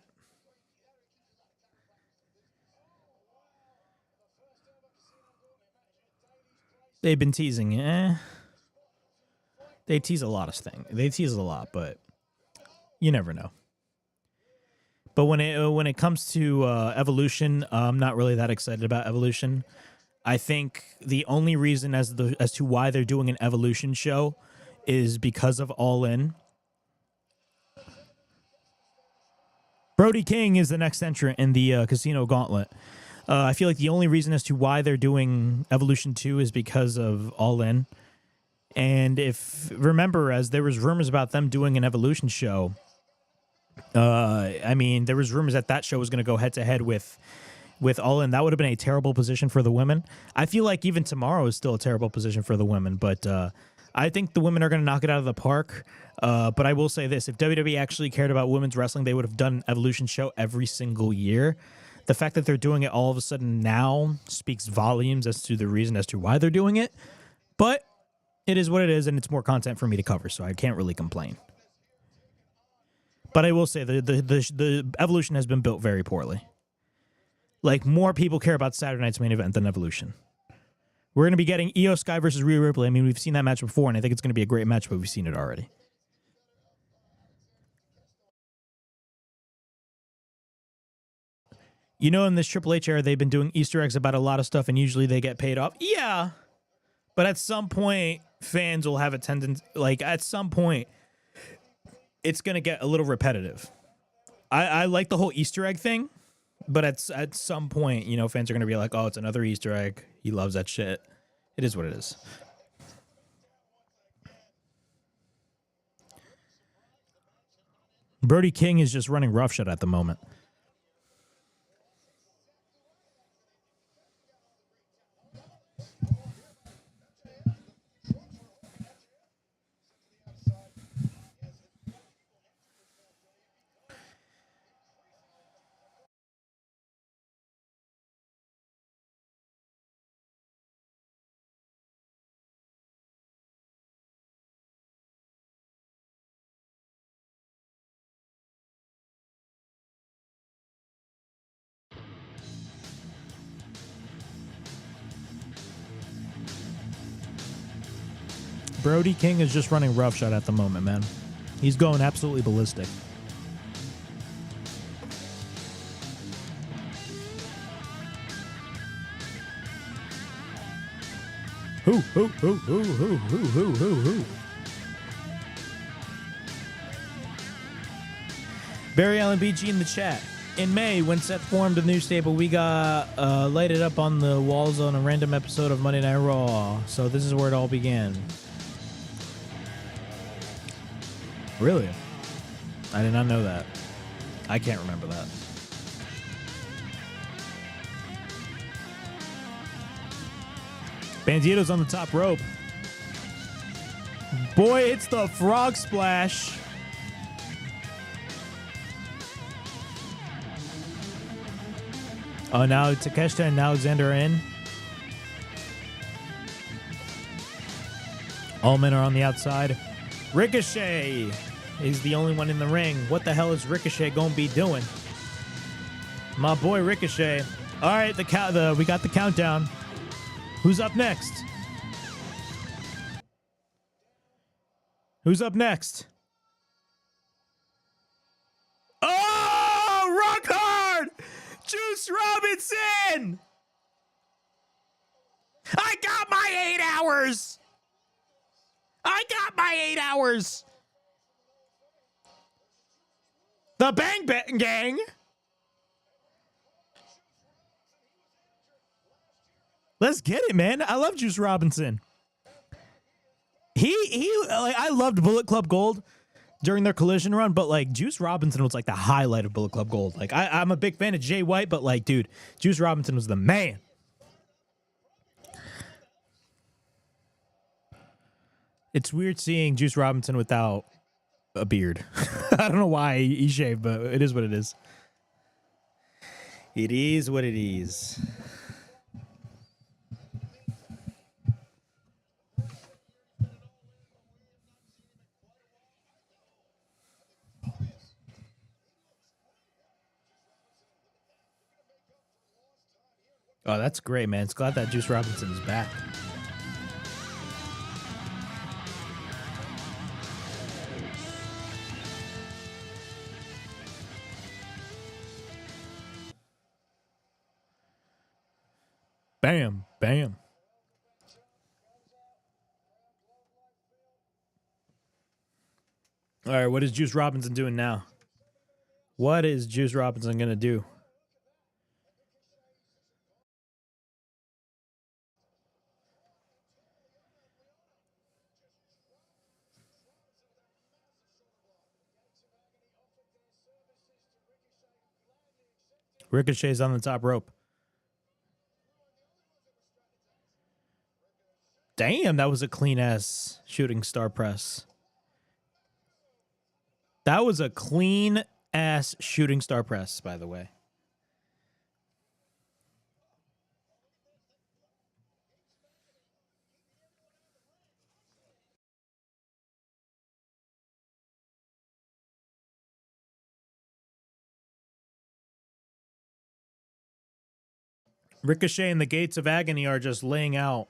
They've been teasing. They tease a lot of things. They tease a lot, but you never know. But when it comes to Evolution, I'm not really that excited about Evolution. I think the only reason as to why they're doing an Evolution show is because of All In. Brody King is the next entrant in the Casino Gauntlet. I feel like the only reason as to why they're doing Evolution 2 is because of All In. And if remember, as there was rumors about them doing an Evolution show, I mean, there was rumors that show was going to go head to head with All In. That would have been a terrible position for the women. I feel like even tomorrow is still a terrible position for the women, but I think the women are going to knock it out of the park. But I will say this, if WWE actually cared about women's wrestling, they would have done an Evolution show every single year. The fact that they're doing it all of a sudden now speaks volumes as to the reason as to why they're doing it. But it is what it is, and it's more content for me to cover, so I can't really complain. But I will say the Evolution has been built very poorly. Like, more people care about Saturday night's main event than Evolution. We're going to be getting Io Sky versus Rhea Ripley. I mean, we've seen that match before, and I think it's going to be a great match, but we've seen it already. You know, in this Triple H era, they've been doing Easter eggs about a lot of stuff, and usually they get paid off. Yeah, but at some point, fans will have a tendency, like, at some point, it's going to get a little repetitive. I like the whole Easter egg thing, but at some point, you know, fans are going to be like, oh, it's another Easter egg. He loves that shit. It is what it is. Brody King is just running roughshod at the moment. Brody King is just running roughshod at the moment, man. He's going absolutely ballistic. Who? Barry Allen BG in the chat. In May, when Seth formed a new stable, we got lighted up on the walls on a random episode of Monday Night Raw. So this is where it all began. Really? I did not know that. I can't remember that. Bandito's on the top rope. Boy, it's the frog splash. Oh, now Takeshita and Alexander are in. All men are on the outside. Ricochet is the only one in the ring. What the hell is Ricochet gonna be doing? My boy Ricochet. All right, we got the countdown. Who's up next? Who's up next? Oh, rock hard! Juice Robinson! I got my 8 hours! I got my 8 hours! The Bang Bang Gang! Let's get it, man. I love Juice Robinson. I loved Bullet Club Gold during their Collision run, but like Juice Robinson was like the highlight of Bullet Club Gold. Like I'm a big fan of Jay White, but like, dude, Juice Robinson was the man. It's weird seeing Juice Robinson without a beard. I don't know why he shaved, but it is what it is. It is what it is. Oh, that's great, man. It's glad that Juice Robinson is back. Bam, bam. All right, what is Juice Robinson doing now? What is Juice Robinson going to do? Ricochet's on the top rope. Damn, that was a clean-ass shooting star press. That was a clean-ass shooting star press, by the way. Ricochet and the Gates of Agony are just laying out.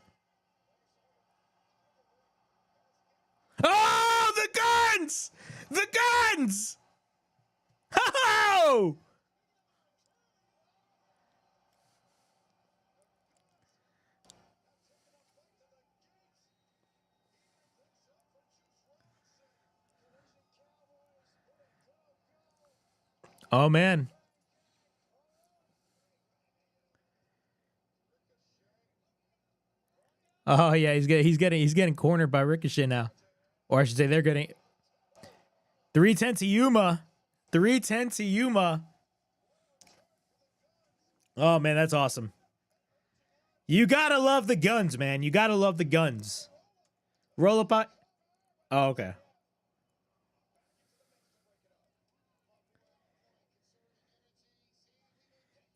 Oh, the guns! The guns! Oh! Oh man. Oh yeah, he's getting cornered by Ricochet now. Or I should say they're getting 310 to Yuma. 310 to Yuma. Oh man, that's awesome. You gotta love the guns, man. You gotta love the guns. Roll up. Oh, okay.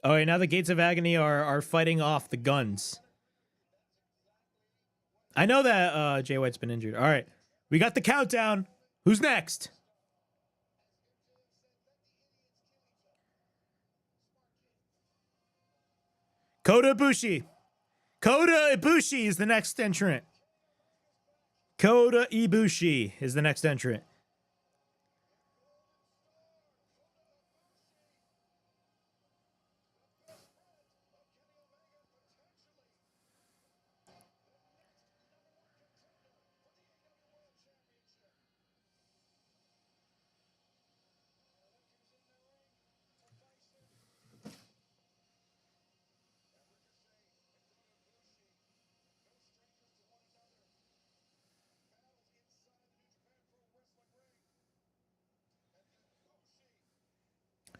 Oh, wait, now the Gates of Agony are fighting off the guns. I know that Jay White's been injured. All right. We got the countdown. Who's next? Kota Ibushi. Kota Ibushi is the next entrant. Kota Ibushi is the next entrant.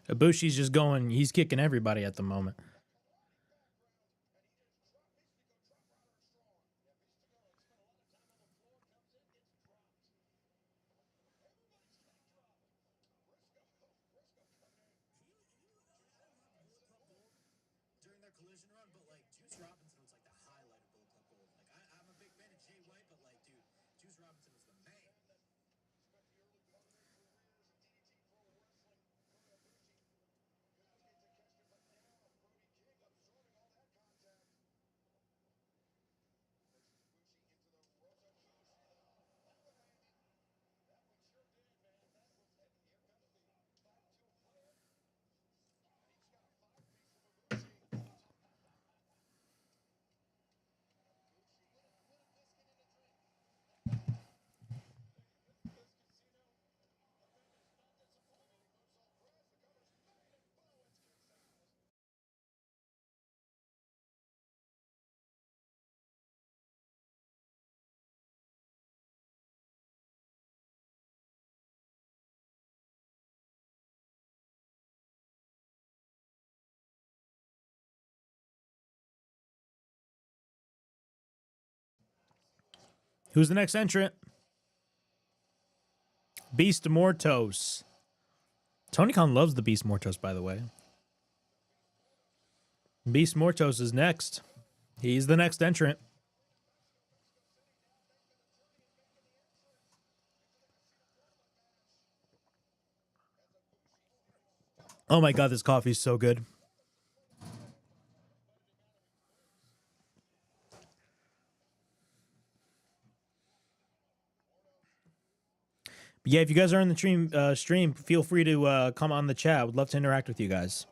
Ibushi's just going, he's kicking everybody at the moment. During their collision run, but like Juice Robinson was like the highlight of Bullet Club Gold. Like I'm a big fan of Jay White, but like, dude, Juice Robinson was the man. Who's the next entrant? Beast Mortos. Tony Khan loves the Beast Mortos, by the way. Beast Mortos is next. He's the next entrant. Oh my god, this coffee is so good. But yeah, if you guys are in the stream, feel free to come on the chat. I would love to interact with you guys.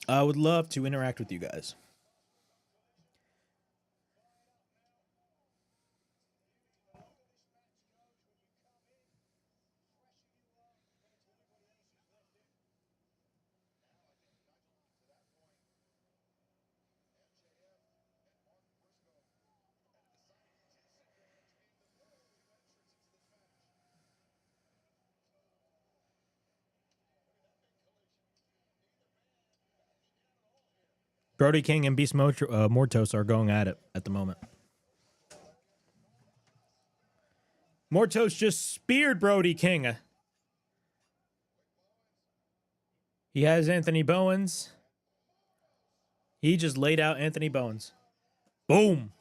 I would love to interact with you guys. Brody King and Beast Mortos are going at it at the moment. Mortos just speared Brody King. He has Anthony Bowens. He just laid out Anthony Bowens. Boom.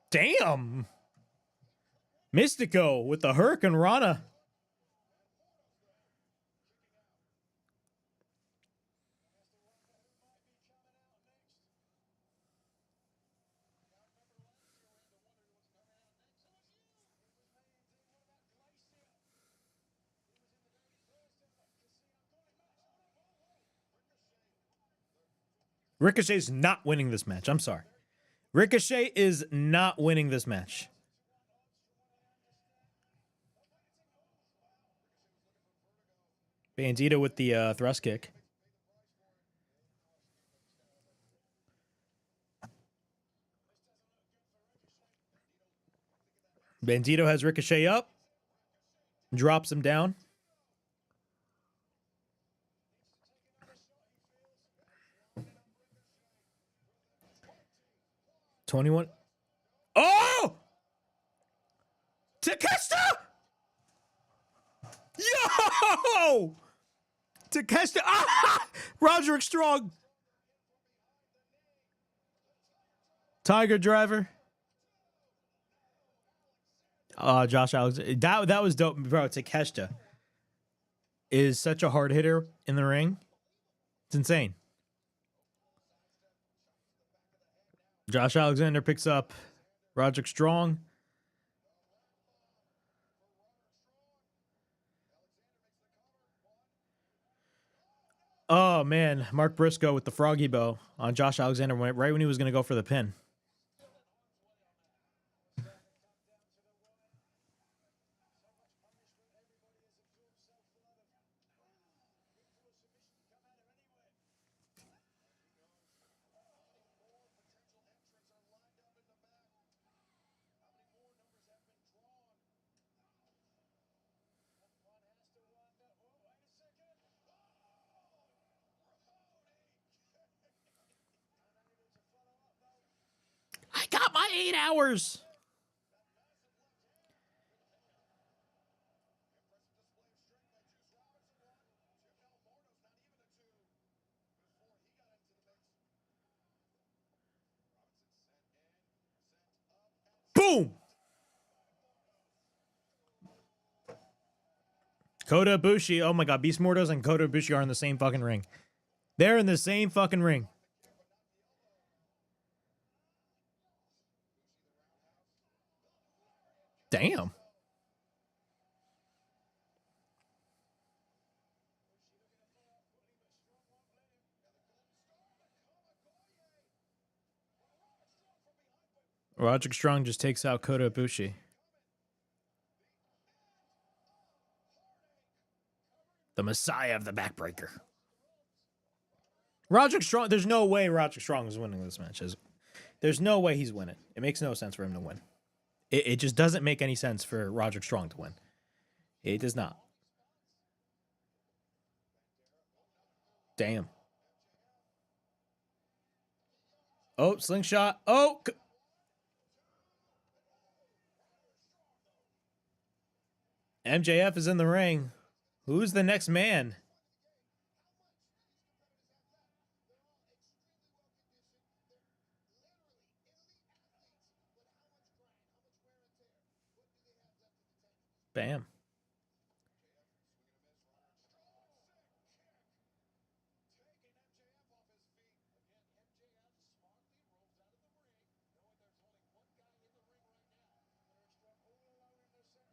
Damn. Mystico with the Hurricane Rana. Ricochet's not winning this match. I'm sorry. Ricochet is not winning this match. Bandito with the thrust kick. Bandito has Ricochet up. Drops him down. $21. Oh! Takeshita! Yo! Takeshita. Ah! Roderick Strong. Tiger Driver. Josh Alexander. That was dope, bro. Takeshita is such a hard hitter in the ring. It's insane. Josh Alexander picks up Roderick Strong. Oh, man. Mark Briscoe with the froggy bow on Josh Alexander right when he was going to go for the pin. I got my 8 hours. Boom. Kota Ibushi. Oh my God. Beast Mortos and Kota Ibushi are in the same fucking ring. They're in the same fucking ring. Damn. Roderick Strong just takes out Kota Ibushi. The Messiah of the Backbreaker. Roderick Strong, there's no way Roderick Strong is winning this match. There's no way he's winning. It makes no sense for him to win. It just doesn't make any sense for Roderick Strong to win. It does not. Damn. Oh, slingshot. Oh. MJF is in the ring. Who's the next man? Bam.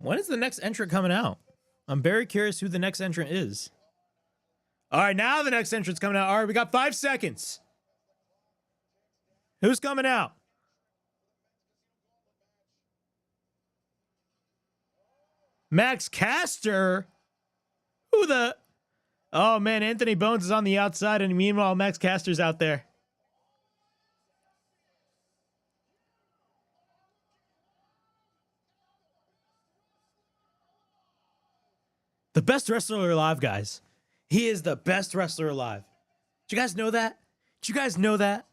When is the next entrant coming out? I'm very curious who the next entrant is. All right, now the next entrant's coming out. All right, we got 5 seconds. Who's coming out? Max Caster? Who the... Oh, man, Anthony Bones is on the outside, and meanwhile, Max Caster's out there. The best wrestler alive, guys. He is the best wrestler alive. Did you guys know that? Did you guys know that?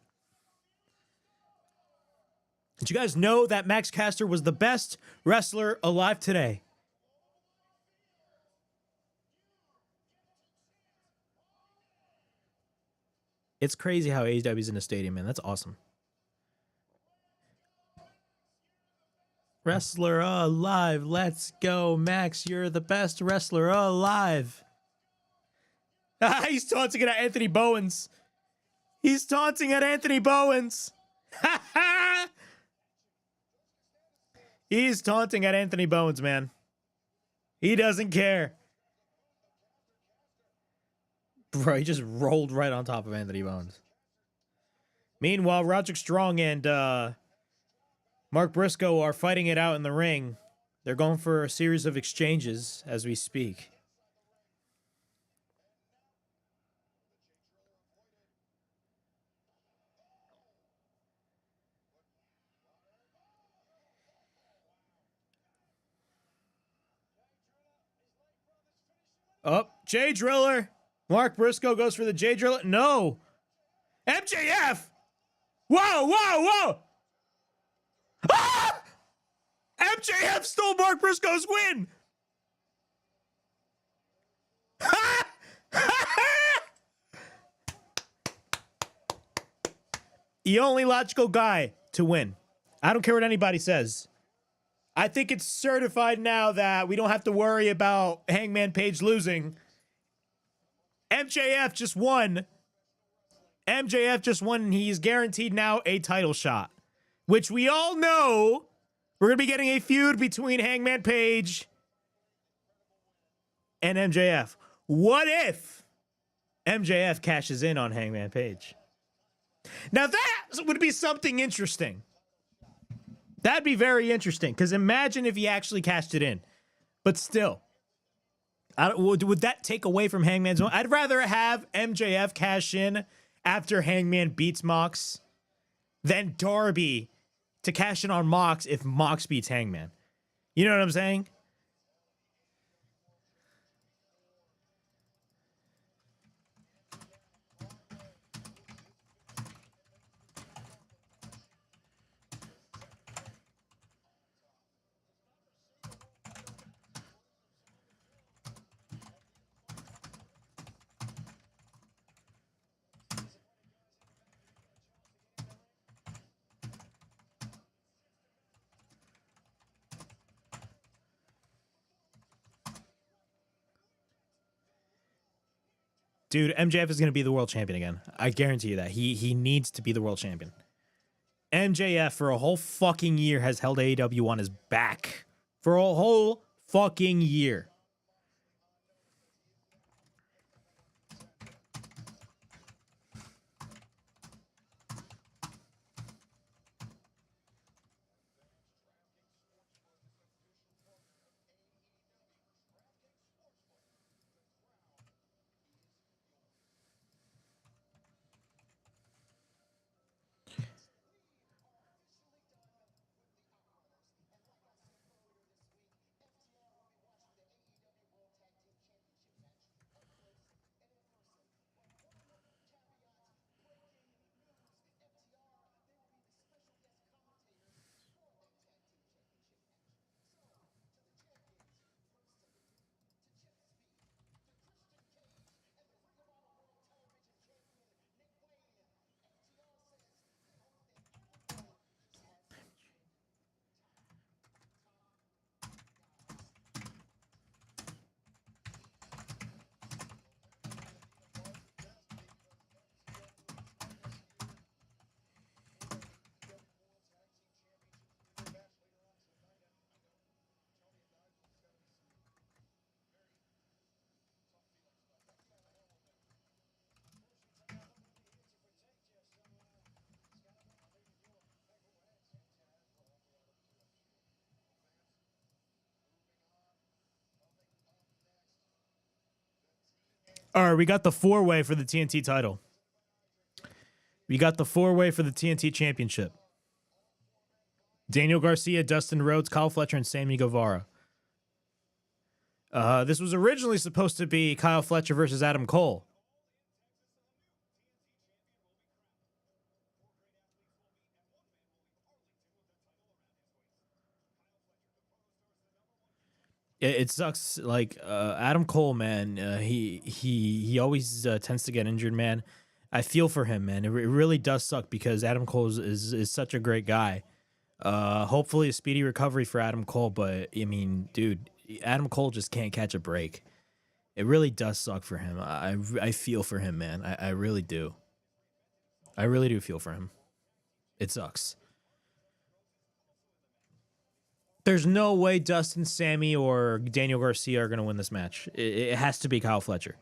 Did you guys know that Max Caster was the best wrestler alive today? It's crazy how AEW's in a stadium, man. That's awesome. Wrestler alive. Let's go, Max. You're the best wrestler alive. He's taunting at Anthony Bowens. He's taunting at Anthony Bowens. He's taunting at Anthony Bowens, man. He doesn't care. Bro, he just rolled right on top of Anthony Bowens. Meanwhile, Roderick Strong and Mark Briscoe are fighting it out in the ring. They're going for a series of exchanges as we speak. Oh, Jay Driller. Mark Briscoe goes for the Jay Driller. No. MJF. Whoa, whoa, whoa. Ah! MJF stole Mark Briscoe's win. The only logical guy to win. I don't care what anybody says. I think it's certified now that we don't have to worry about Hangman Page losing. MJF just won. MJF just won, and he's guaranteed now a title shot, which we all know we're going to be getting a feud between Hangman Page and MJF. What if MJF cashes in on Hangman Page? Now that would be something interesting. That'd be very interesting, because imagine if he actually cashed it in. But still, would that take away from Hangman's own? I'd rather have MJF cash in after Hangman beats Mox than Darby to cash in on Mox if Mox beats Hangman. You know what I'm saying? Dude, MJF is going to be the world champion again. I guarantee you that. He needs to be the world champion. MJF for a whole fucking year has held AEW on his back. For a whole fucking year. All right, we got the four-way for the TNT title. We got the four-way for the TNT Championship. Daniel Garcia, Dustin Rhodes, Kyle Fletcher, and Sammy Guevara. This was originally supposed to be Kyle Fletcher versus Adam Cole. It sucks. Like Adam Cole, man. He always tends to get injured, man. I feel for him, man. It really does suck because Adam Cole is such a great guy. Hopefully a speedy recovery for Adam Cole, but I mean, dude, Adam Cole just can't catch a break. It really does suck for him. I feel for him, man. I really do. I really do feel for him. It sucks. There's no way Dustin, Sammy, or Daniel Garcia are going to win this match. It has to be Kyle Fletcher.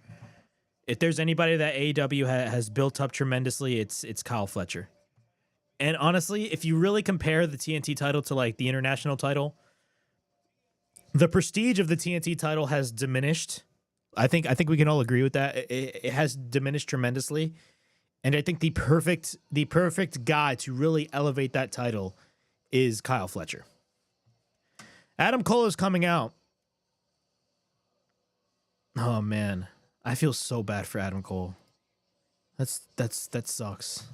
If there's anybody that AEW has built up tremendously, it's Kyle Fletcher. And honestly, if you really compare the TNT title to like the international title, the prestige of the TNT title has diminished. I think we can all agree with that. It has diminished tremendously. And I think the perfect guy to really elevate that title is Kyle Fletcher. Adam Cole is coming out. Oh man, I feel so bad for Adam Cole. That sucks.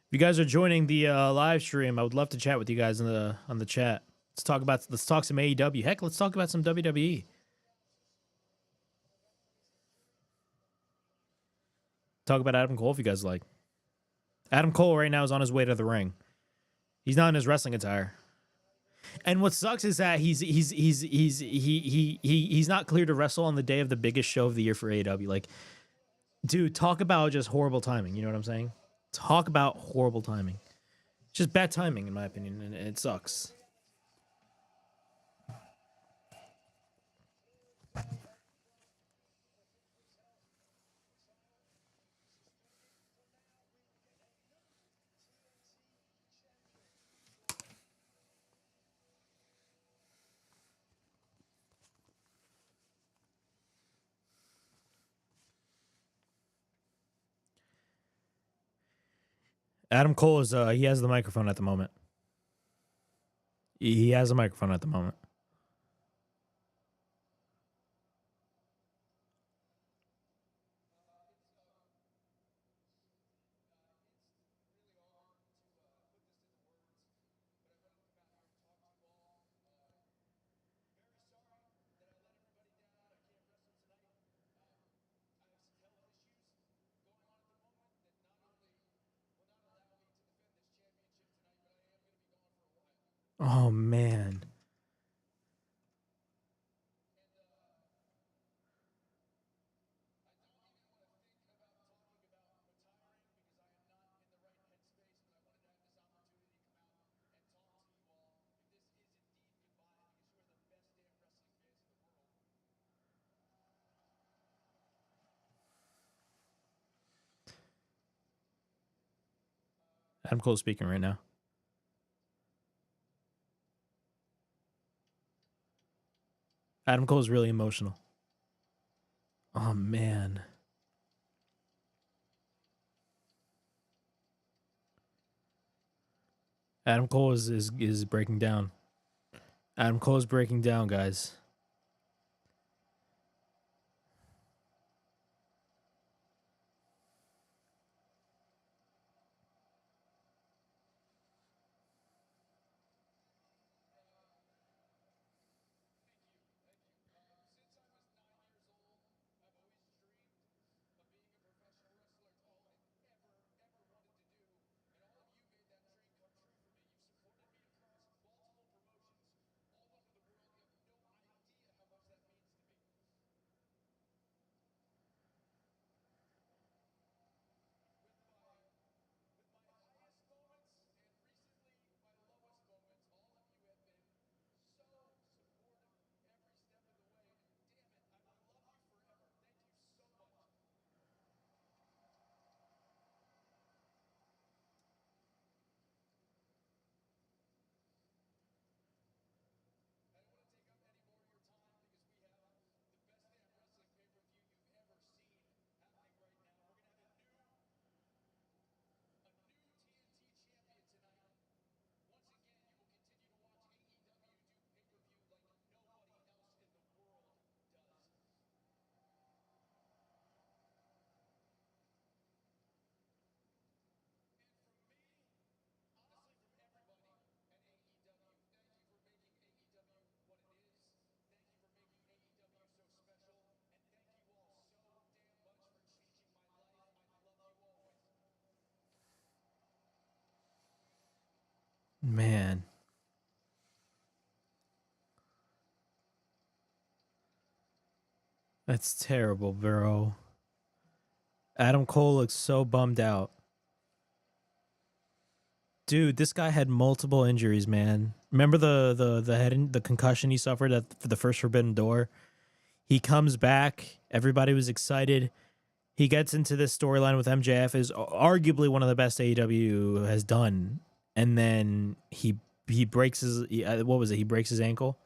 If you guys are joining the live stream, I would love to chat with you guys on the chat. Let's talk some AEW. Heck, let's talk about some WWE. Talk about Adam Cole if you guys like. Adam Cole right now is on his way to the ring. He's not in his wrestling attire. And what sucks is that he's not clear to wrestle on the day of the biggest show of the year for AEW. Like, dude, talk about just horrible timing. You know what I'm saying? Talk about horrible timing. Just bad timing, in my opinion, and it sucks. Adam Cole is he has the microphone at the moment. He has a microphone at the moment. Oh man. Adam Cole's speaking right now. Adam Cole is really emotional. Oh man. Adam Cole is breaking down. Adam Cole is breaking down, guys. Man. That's terrible, bro. Adam Cole looks so bummed out. Dude, this guy had multiple injuries, man. Remember the concussion he suffered for the first Forbidden Door? He comes back. Everybody was excited. He gets into this storyline with MJF, is arguably one of the best AEW has done. And then he breaks his, what was it? He breaks his ankle.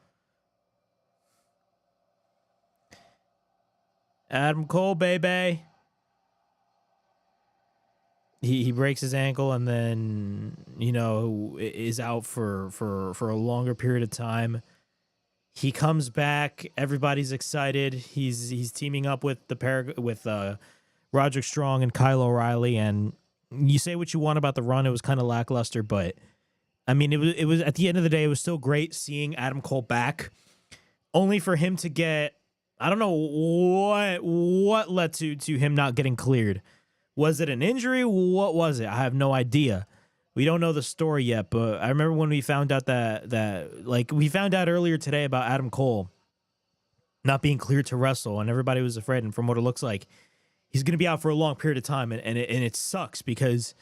Adam Cole, baby. He breaks his ankle and then, you know, is out for a longer period of time. He comes back. Everybody's excited. He's teaming up with Roderick Strong and Kyle O'Reilly. And you say what you want about the run. It was kind of lackluster, but I mean, it was at the end of the day, it was still great seeing Adam Cole back, only for him to get, I don't know what led to him not getting cleared. Was it an injury? What was it? I have no idea. We don't know the story yet, but I remember when we found out that we found out earlier today about Adam Cole not being cleared to wrestle, and everybody was afraid. And from what it looks like, he's going to be out for a long period of time, and it sucks because,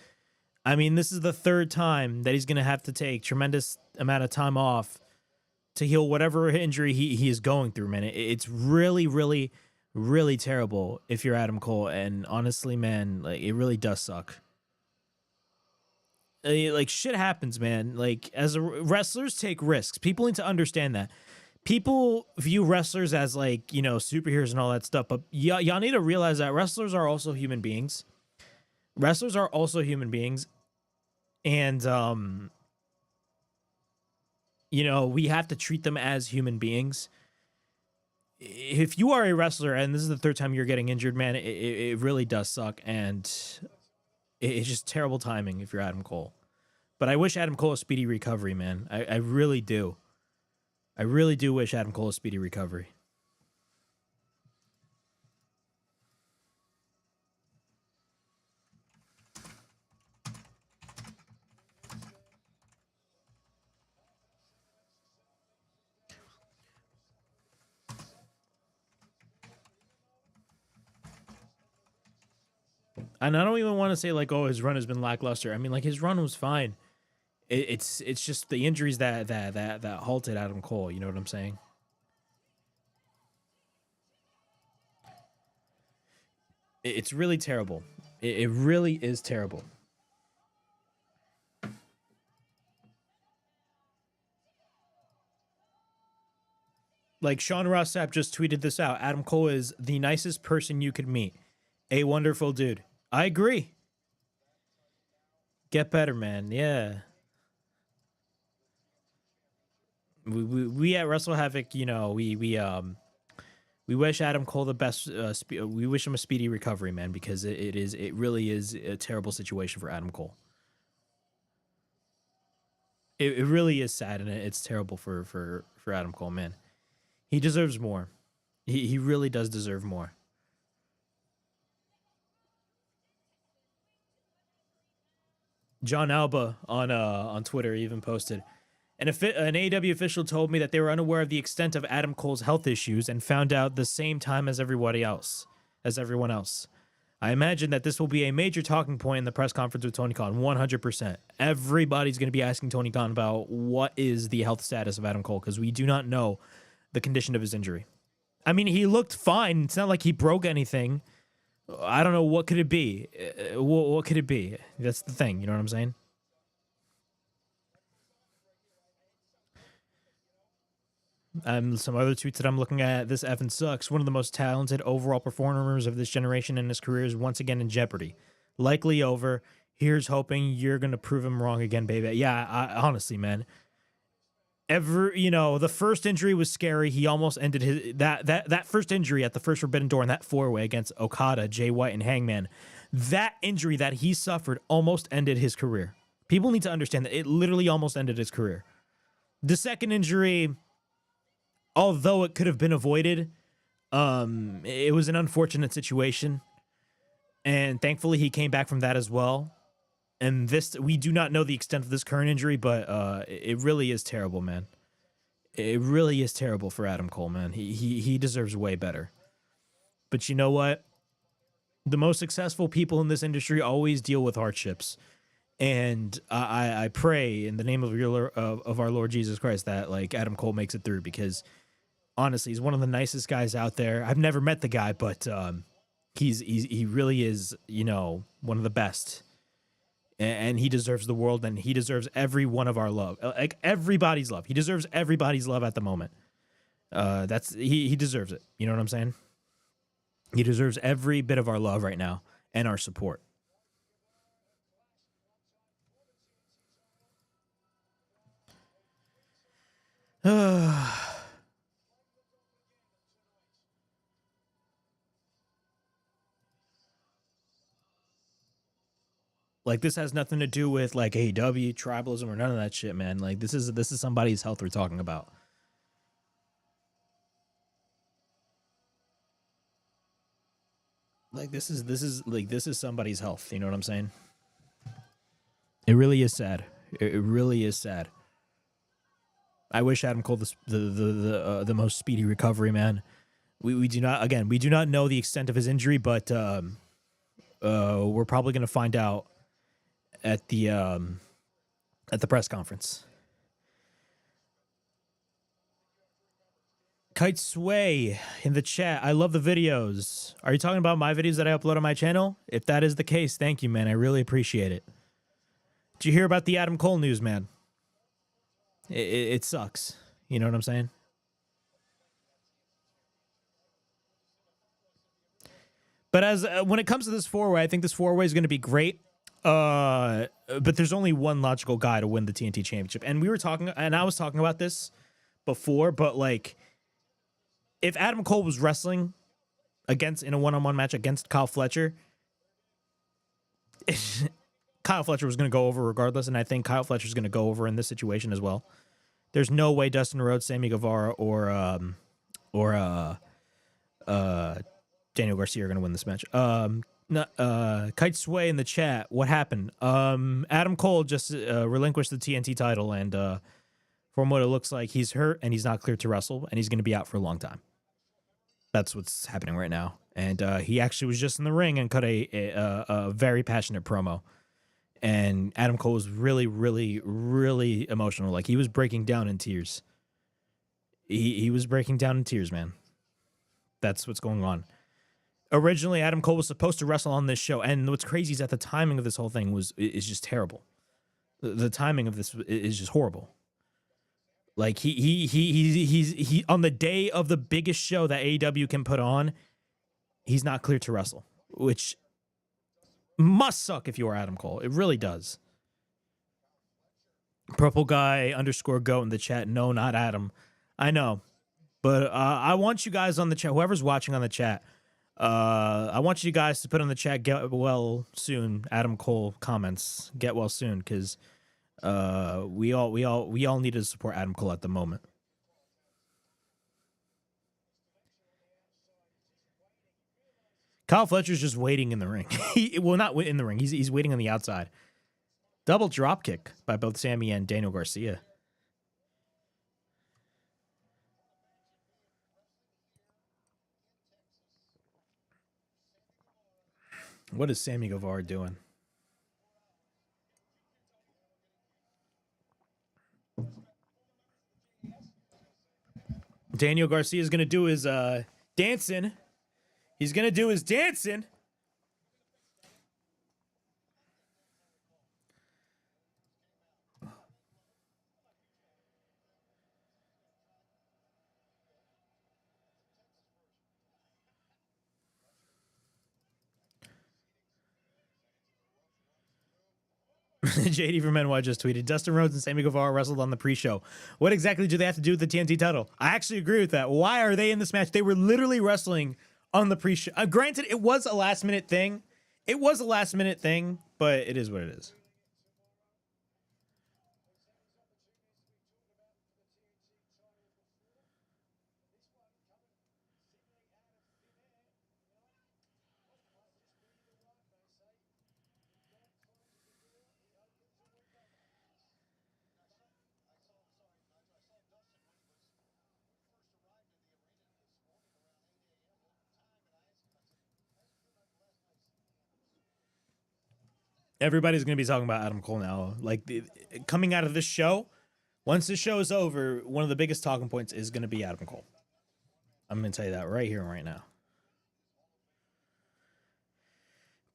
I mean, this is the third time that he's going to have to take tremendous amount of time off to heal whatever injury he is going through, man. It's really, really, really terrible if you're Adam Cole, and honestly, man, like, it really does suck. Like, shit happens, man. Like, as wrestlers take risks. People need to understand that. People view wrestlers as, like, you know, superheroes and all that stuff, but y'all need to realize that wrestlers are also human beings. Wrestlers are also human beings, and you know, we have to treat them as human beings. If you are a wrestler and this is the third time you're getting injured, man, it really does suck, and it's just terrible timing if you're Adam Cole. But I wish Adam Cole a speedy recovery, man. I really do. I really do wish Adam Cole a speedy recovery. And I don't even want to say, like, oh, his run has been lackluster. I mean, like, his run was fine. It's just the injuries that halted Adam Cole. You know what I'm saying? It's really terrible. It really is terrible. Like, Sean Ross Sapp just tweeted this out. Adam Cole is the nicest person you could meet. A wonderful dude. I agree. Get better, man. Yeah. We at Wrestle Havoc, you know, we wish Adam Cole the best. We wish him a speedy recovery, man, because it really is a terrible situation for Adam Cole. It really is sad, and it's terrible for Adam Cole, man. He deserves more. He really does deserve more. John Alba on Twitter even posted, an AEW official told me that they were unaware of the extent of Adam Cole's health issues and found out the same time as everyone else. I imagine that this will be a major talking point in the press conference with Tony Khan. 100%. Everybody's going to be asking Tony Khan about what is the health status of Adam Cole, because we do not know the condition of his injury. I mean, he looked fine. It's not like he broke anything. I don't know. What could it be? What could it be? That's the thing. You know what I'm saying? Some other tweets that I'm looking at. This effing sucks. One of the most talented overall performers of this generation in his career is once again in jeopardy. Likely over. Here's hoping you're going to prove him wrong again, baby. Yeah, honestly, man. The first injury was scary. He almost ended his that first injury at the first Forbidden Door in that four-way against Okada, Jay White, and Hangman. That injury that he suffered almost ended his career. People need to understand that it literally almost ended his career. The second injury, although it could have been avoided, it was an unfortunate situation, and thankfully he came back from that as well. And this, we do not know the extent of this current injury, but it really is terrible, man. It really is terrible for Adam Cole, man. He deserves way better. But you know what? The most successful people in this industry always deal with hardships. And I pray in the name of of our Lord Jesus Christ that like Adam Cole makes it through, because honestly, he's one of the nicest guys out there. I've never met the guy, but he really is, you know, one of the best. And he deserves the world, and he deserves every one of our love, like everybody's love. He deserves everybody's love at the moment. He deserves it. You know what I'm saying? He deserves every bit of our love right now and our support. Like, this has nothing to do with like AEW, tribalism, or none of that shit, man. Like, this is somebody's health we're talking about. Like, this is somebody's health. You know what I'm saying? It really is sad. It really is sad. I wish Adam Cole the most speedy recovery, man. We do not know the extent of his injury, but we're probably gonna find out at the press conference. Kite Sway in the chat. I love the videos. Are you talking about my videos that I upload on my channel? If that is the case, thank you, man. I really appreciate it. Did you hear about the Adam Cole news, man? It sucks. You know what I'm saying? But as when it comes to this four-way, I think this four-way is going to be great. But there's only one logical guy to win the TNT Championship. And I was talking about this before, but like, if Adam Cole was wrestling in a one-on-one match against Kyle Fletcher, Kyle Fletcher was going to go over regardless, and I think Kyle Fletcher's going to go over in this situation as well. There's no way Dustin Rhodes, Sammy Guevara, or Daniel Garcia are going to win this match. Kite Sway in the chat. What happened? Adam Cole just relinquished the TNT title, and from what it looks like, he's hurt and he's not cleared to wrestle, and he's going to be out for a long time. That's what's happening right now. And he actually was just in the ring and cut a very passionate promo. And Adam Cole was really, really, really emotional. Like, he was breaking down in tears. He was breaking down in tears, man. That's what's going on. Originally, Adam Cole was supposed to wrestle on this show, and what's crazy is that the timing of this whole thing is just terrible. The timing of this is just horrible. Like, he's on the day of the biggest show that AEW can put on, he's not cleared to wrestle, which must suck if you are Adam Cole. It really does. Purple guy _goat in the chat. No, not Adam. I know, but I want you guys on the chat, whoever's watching on the chat, I want you guys to put on the chat, get well soon. Adam Cole comments, get well soon, because we all need to support Adam Cole at the moment. Kyle Fletcher's just waiting in the ring. Well, not in the ring. He's waiting on the outside. Double drop kick by both Sammy and Daniel Garcia. What is Sammy Guevara doing? Daniel Garcia is going to do his dancing. He's going to do his dancing. JD from NY just tweeted, Dustin Rhodes and Sammy Guevara wrestled on the pre-show. What exactly do they have to do with the TNT title? I actually agree with that. Why are they in this match? They were literally wrestling on the pre-show. Granted, it was a last-minute thing. But it is what it is. Everybody's going to be talking about Adam Cole now. Like, coming out of this show, once this show is over, one of the biggest talking points is going to be Adam Cole. I'm going to tell you that right here and right now.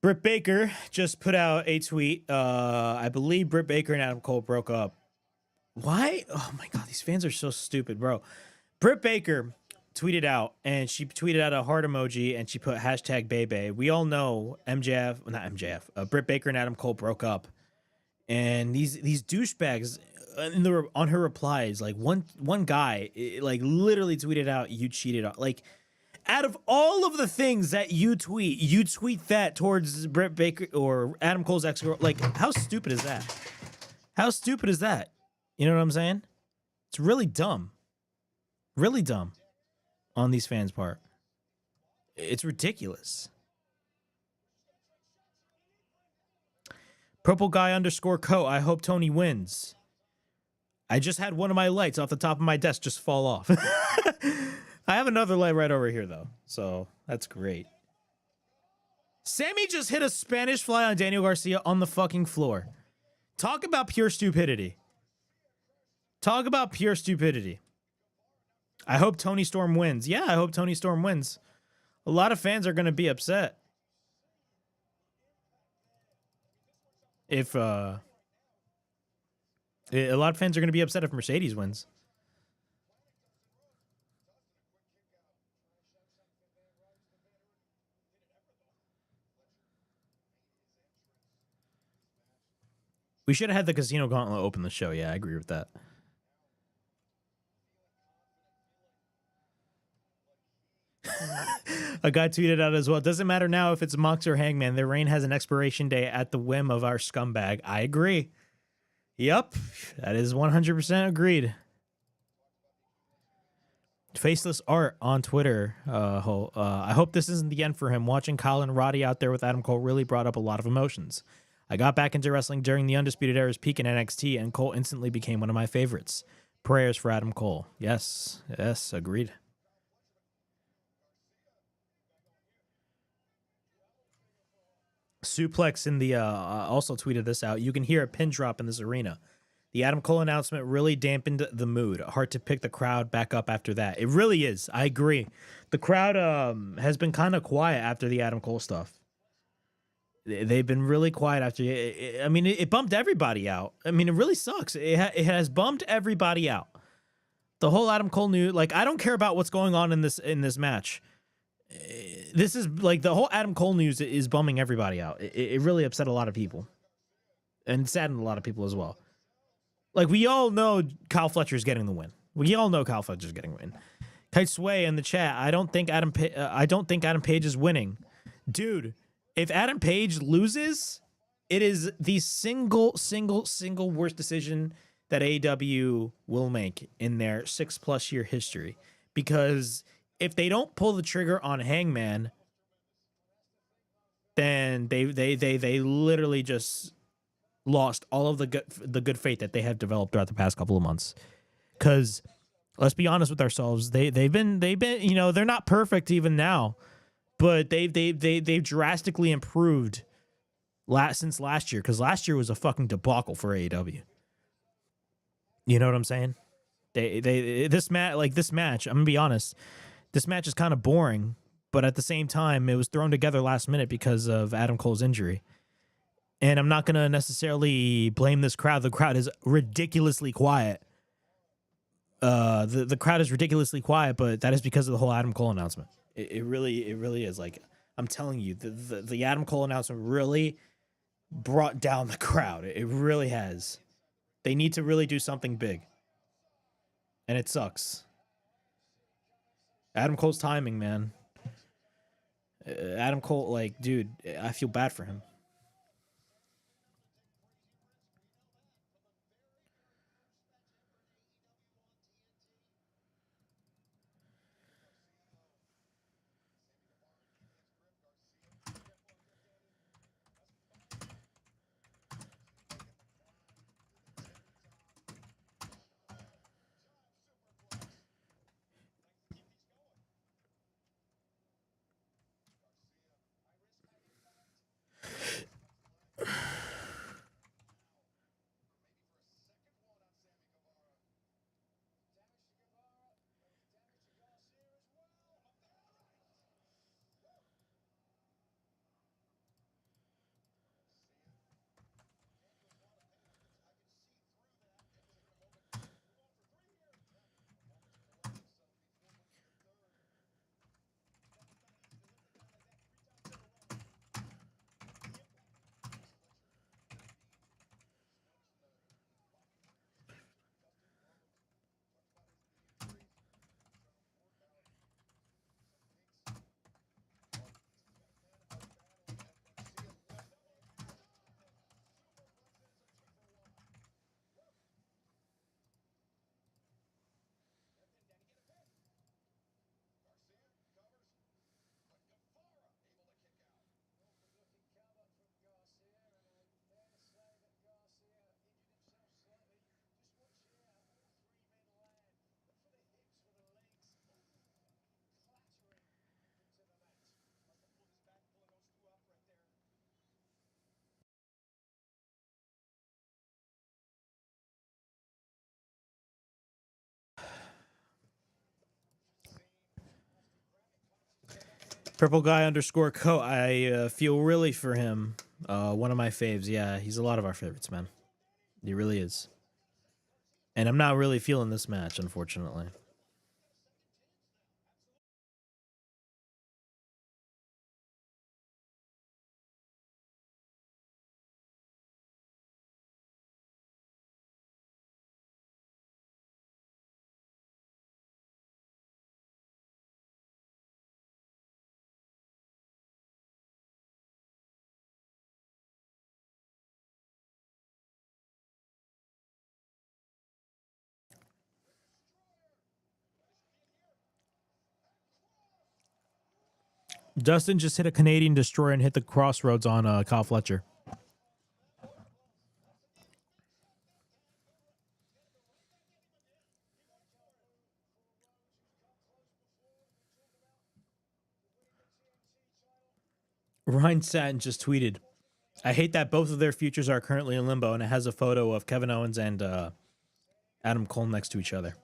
Britt Baker just put out a tweet. I believe Britt Baker and Adam Cole broke up. Why? Oh my God, these fans are so stupid, bro. Britt Baker tweeted out, and she tweeted out a heart emoji, and she put hashtag Bebe. We all know Britt Baker and Adam Cole broke up. And these douchebags on her replies, like one guy, like literally tweeted out, "You cheated on," like, out of all of the things that you tweet that towards Britt Baker or Adam Cole's ex-girl. Like, how stupid is that? How stupid is that? You know what I'm saying? It's really dumb. Really dumb on these fans' part. It's ridiculous. Purple guy _ I hope Tony wins. I just had one of my lights off the top of my desk just fall off. I have another light right over here, though, so that's great. Sammy just hit a Spanish fly on Daniel Garcia on the fucking floor. Talk about pure stupidity. Talk about pure stupidity. I hope Toni Storm wins. Yeah, I hope Toni Storm wins. A lot of fans are going to be upset if a lot of fans are going to be upset if Mercedes wins. We should have had the Casino Gauntlet open the show. Yeah, I agree with that. A guy tweeted out as well, doesn't matter now if it's Mox or Hangman. Their reign has an expiration date at the whim of our scumbag. I agree. Yep, that is 100% agreed. Faceless Art on Twitter. I hope this isn't the end for him. Watching Kyle and Roddy out there with Adam Cole really brought up a lot of emotions. I got back into wrestling during the Undisputed Era's peak in NXT, and Cole instantly became one of my favorites. Prayers for Adam Cole. Yes, agreed. Suplex in the also tweeted this out. You can hear a pin drop in this arena. The Adam Cole announcement really dampened the mood. Hard to pick the crowd back up after that. It really is. I agree. The crowd has been kind of quiet after the Adam Cole stuff. They've been really quiet after. I mean, it bumped everybody out. I mean, it really sucks. It has bumped everybody out. The whole Adam Cole news. Like, I don't care about what's going on in this match. This is like the whole Adam Cole news is bumming everybody out. It really upset a lot of people, and saddened a lot of people as well. Like, we all know Kyle Fletcher's getting the win. We all know Kyle Fletcher's getting the win. Kite Sway in the chat. I don't think Adam Page is winning, dude. If Adam Page loses, it is the single worst decision that AEW will make in their 6+ year history. Because if they don't pull the trigger on Hangman, then they literally just lost all of the good faith that they have developed throughout the past couple of months. Because let's be honest with ourselves, they've been they're not perfect even now, but they've drastically improved since last year. Because last year was a fucking debacle for AEW. You know what I'm saying? This match, I'm gonna be honest. This match is kind of boring, but at the same time, it was thrown together last minute because of Adam Cole's injury. And I'm not going to necessarily blame this crowd. The crowd is ridiculously quiet. The crowd is ridiculously quiet, but that is because of the whole Adam Cole announcement. It really is. Like, I'm telling you, the Adam Cole announcement really brought down the crowd. It really has. They need to really do something big. And it sucks. Adam Cole's timing, man. Adam Cole, like, dude, I feel bad for him. Purple guy underscore co. I feel really for him. One of my faves. Yeah, he's a lot of our favorites, man. He really is. And I'm not really feeling this match, unfortunately. Dustin just hit a Canadian destroyer and hit the crossroads on Kyle Fletcher. Ryan Satin just tweeted, I hate that both of their futures are currently in limbo, and it has a photo of Kevin Owens and Adam Cole next to each other.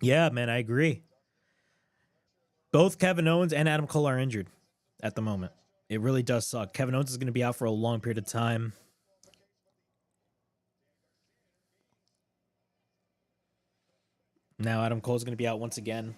Yeah, man, I agree. Both Kevin Owens and Adam Cole are injured at the moment. It really does suck. Kevin Owens is going to be out for a long period of time. Now Adam Cole is going to be out once again.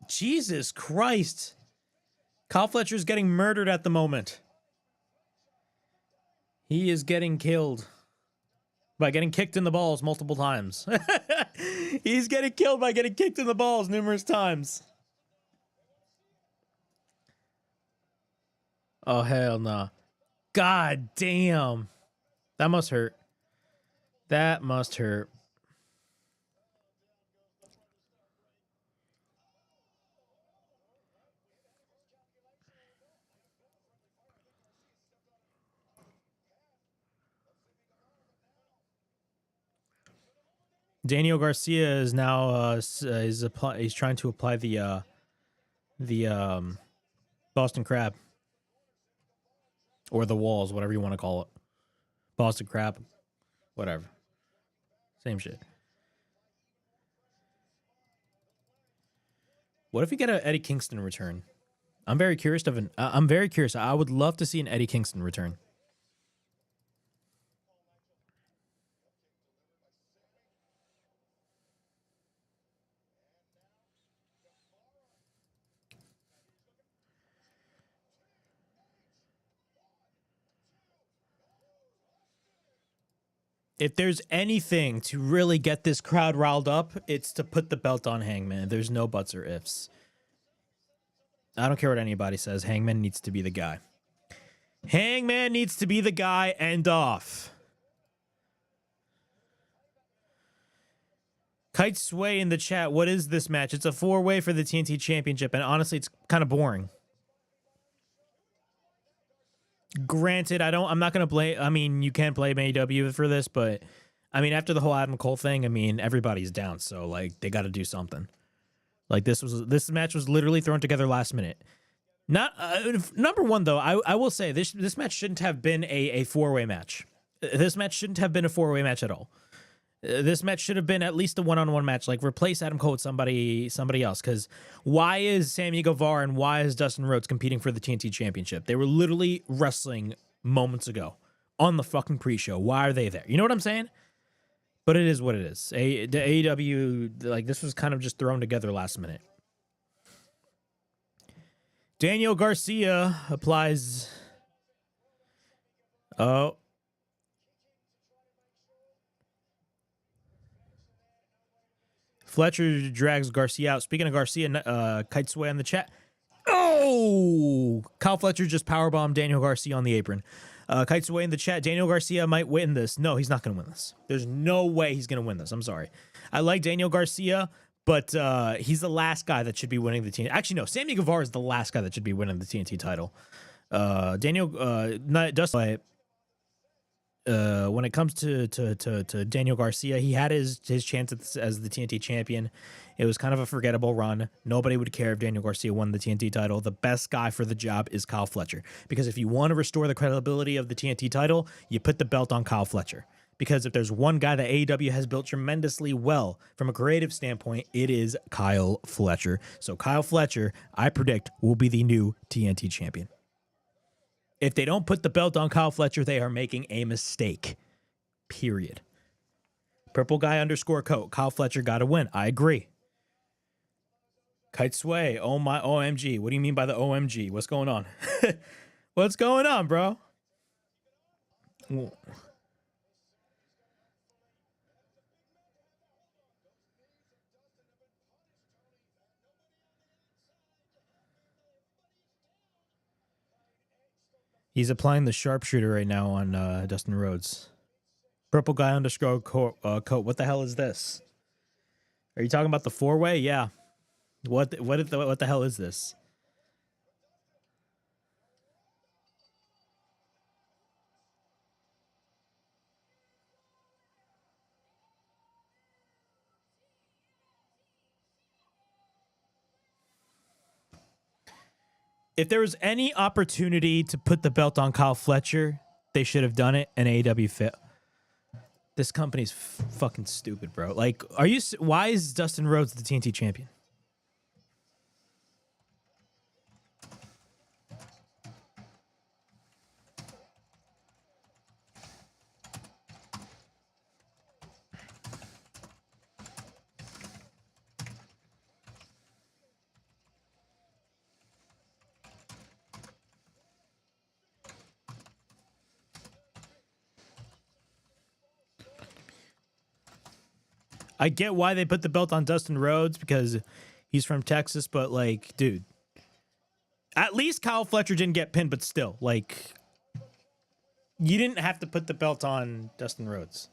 Jesus Christ. Kyle Fletcher is getting murdered at the moment. He is getting killed by getting kicked in the balls multiple times. He's getting killed by getting kicked in the balls numerous times. Oh, hell no. God damn. That must hurt. That must hurt. Daniel Garcia is now he's trying to apply the Boston Crab or the walls, whatever you want to call it. Boston Crab, whatever. Same shit. What if we get an Eddie Kingston return? I'm very curious I'm very curious. I would love to see an Eddie Kingston return. If there's anything to really get this crowd riled up, it's to put the belt on Hangman. There's no buts or ifs. I don't care what anybody says. Hangman needs to be the guy. Hangman needs to be the guy, end off. Kite Sway in the chat. What is this match? It's a 4-way for the TNT Championship, and honestly, it's kind of boring. Granted, I'm not going to blame, I mean, you can't blame AEW for this, but I mean, after the whole Adam Cole thing, I mean, everybody's down, so like they got to do something. Like this match was literally thrown together last minute. Not number one though, I will say this match shouldn't have been a 4-way match. This match shouldn't have been a 4-way match at all. This match should have been at least a one-on-one match. Like replace Adam Cole with somebody else. Because why is Sammy Guevara and why is Dustin Rhodes competing for the TNT Championship? They were literally wrestling moments ago on the fucking pre-show. Why are they there? You know what I'm saying? But it is what it is. The AEW, like this was kind of just thrown together last minute. Daniel Garcia applies. Oh. Fletcher drags Garcia out. Speaking of Garcia, Kite Sway on the chat. Oh! Kyle Fletcher just powerbombed Daniel Garcia on the apron. Kite Sway in the chat. Daniel Garcia might win this. No, he's not going to win this. There's no way he's going to win this. I'm sorry. I like Daniel Garcia, But he's the last guy that should be winning the TNT. Actually, no, Sammy Guevara is the last guy that should be winning the TNT title. When it comes to Daniel Garcia, he had his chance as the TNT champion. It was kind of a forgettable run. Nobody would care if Daniel Garcia won the TNT title. The best guy for the job is Kyle Fletcher, because if you want to restore the credibility of the TNT title, you put the belt on Kyle Fletcher. Because if there's one guy that AEW has built tremendously well from a creative standpoint, it is Kyle Fletcher. So Kyle Fletcher, I predict, will be the new TNT champion. If they don't put the belt on Kyle Fletcher, they are making a mistake. Period. Purple guy _ coat. Kyle Fletcher got to win. I agree. Kite Sway. Oh my OMG. What do you mean by the OMG? What's going on? What's going on, bro? He's applying the sharpshooter right now on Dustin Rhodes. Purple guy _ coat. What the hell is this? Are you talking about the 4-way? Yeah. What the hell is this? If there was any opportunity to put the belt on Kyle Fletcher, they should have done it, and AEW fit. This company's fucking stupid, bro. Like, why is Dustin Rhodes the TNT champion? I get why they put the belt on Dustin Rhodes because he's from Texas, but like, dude, at least Kyle Fletcher didn't get pinned, but still, like, you didn't have to put the belt on Dustin Rhodes.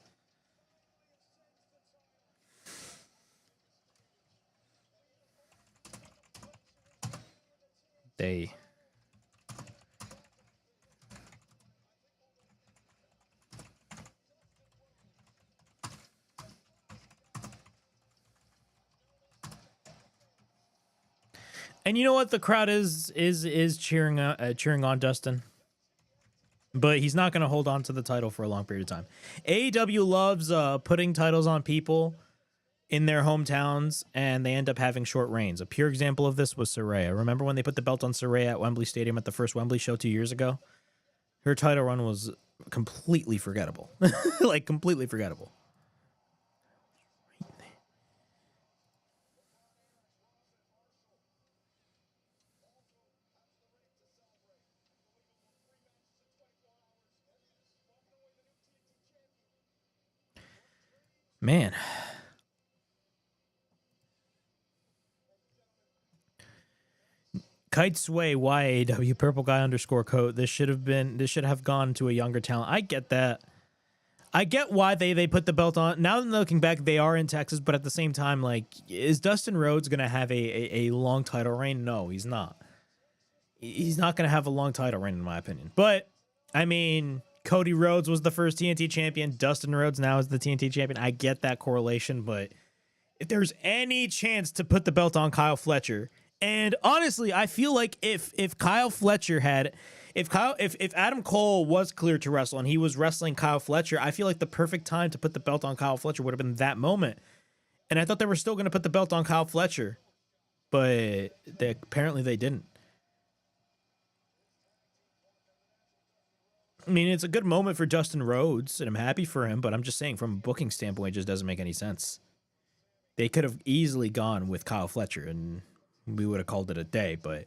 And you know what? The crowd is cheering on Dustin, but he's not going to hold on to the title for a long period of time. AEW loves putting titles on people in their hometowns, and they end up having short reigns. A pure example of this was Saraya. Remember when they put the belt on Saraya at Wembley Stadium at the first Wembley show 2 years ago? Her title run was completely forgettable. Like, completely forgettable. Man. Kite Sway, YAW, purple guy _ coat. This should have gone to a younger talent. I get that. I get why they put the belt on. Now that looking back, they are in Texas, but at the same time, like, is Dustin Rhodes gonna have a long title reign? No, he's not. He's not gonna have a long title reign, in my opinion. But I mean, Cody Rhodes was the first TNT champion. Dustin Rhodes now is the TNT champion. I get that correlation, but if there's any chance to put the belt on Kyle Fletcher, and honestly, I feel like if Kyle Fletcher had, if Adam Cole was cleared to wrestle and he was wrestling Kyle Fletcher, I feel like the perfect time to put the belt on Kyle Fletcher would have been that moment. And I thought they were still going to put the belt on Kyle Fletcher, but apparently they didn't. I mean, it's a good moment for Dustin Rhodes, and I'm happy for him, but I'm just saying from a booking standpoint, it just doesn't make any sense. They could have easily gone with Kyle Fletcher, and we would have called it a day, but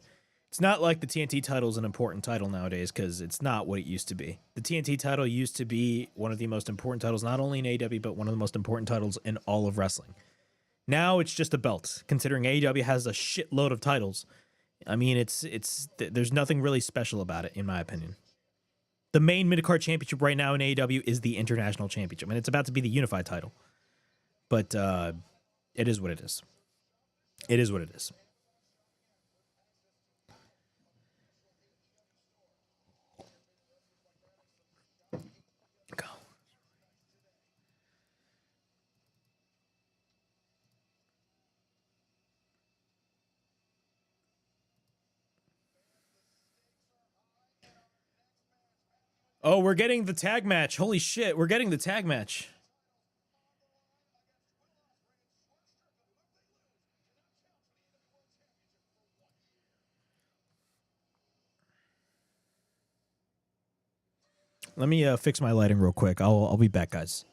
it's not like the TNT title is an important title nowadays, because it's not what it used to be. The TNT title used to be one of the most important titles, not only in AEW, but one of the most important titles in all of wrestling. Now it's just a belt, considering AEW has a shitload of titles. I mean, there's nothing really special about it, in my opinion. The main mid-card championship right now in AEW is the International Championship, and it's about to be the unified title. But it is what it is. It is what it is. Go. Oh, we're getting the tag match. Holy shit, we're getting the tag match. Let me fix my lighting real quick. I'll be back, guys.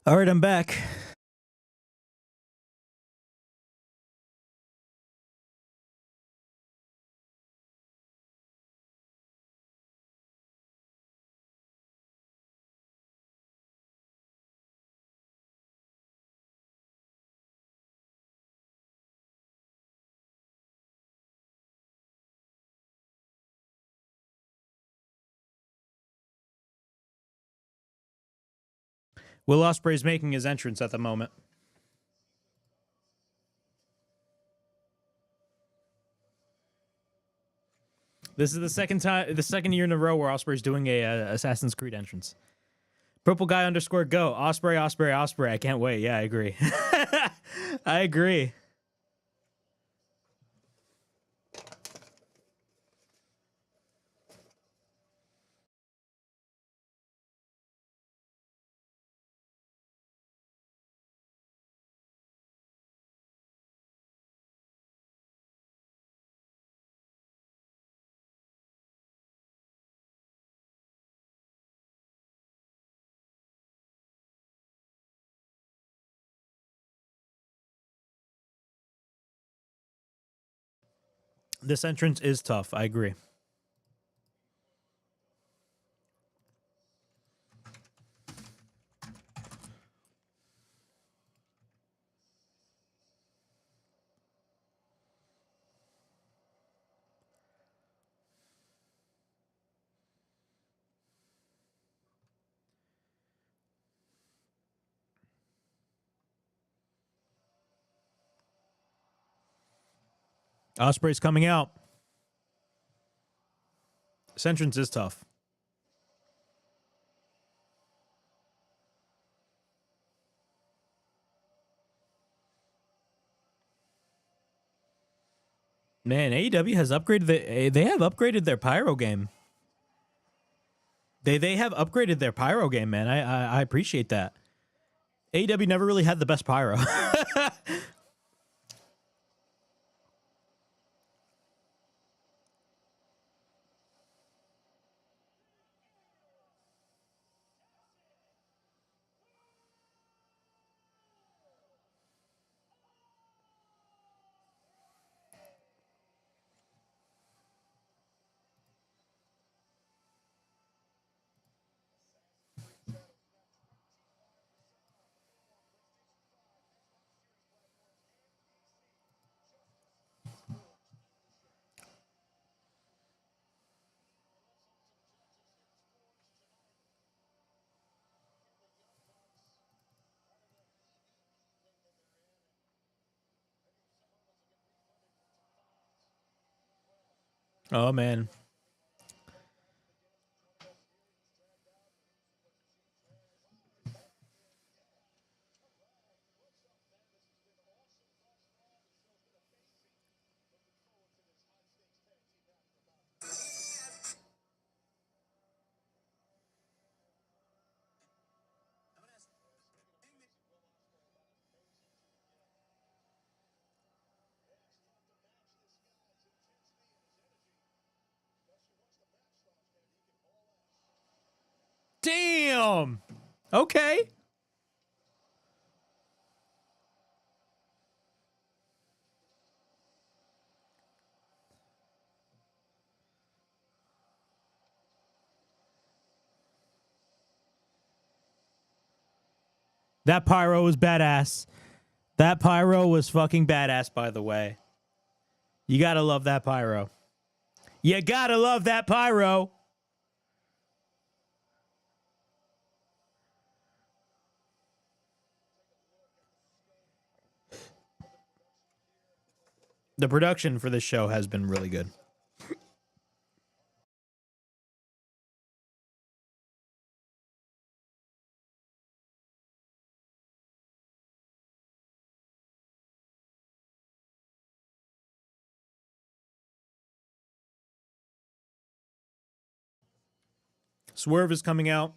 All right, I'm back. Will Ospreay's making his entrance at the moment. This is the second year in a row where Ospreay's doing a Assassin's Creed entrance. Purple guy _ go. Ospreay. I can't wait. Yeah, I agree. I agree. This entrance is tough. I agree. Ospreay's coming out. This entrance is tough. Man, AEW has upgraded they have upgraded their pyro game. They have upgraded their pyro game, man. I appreciate that. AEW never really had the best pyro. Oh, man. Damn. Okay. That pyro was badass. That pyro was fucking badass, by the way. You gotta love that pyro. You gotta love that pyro. The production for this show has been really good. Swerve is coming out.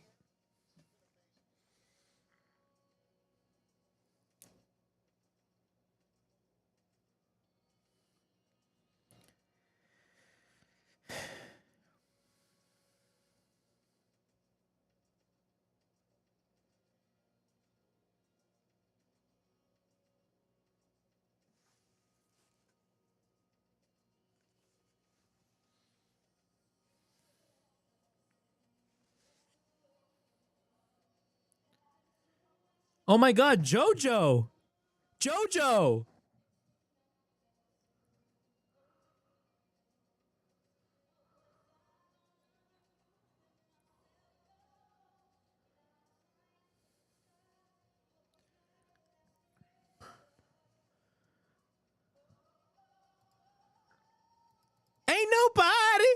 Oh my God, JoJo. JoJo. Ain't nobody.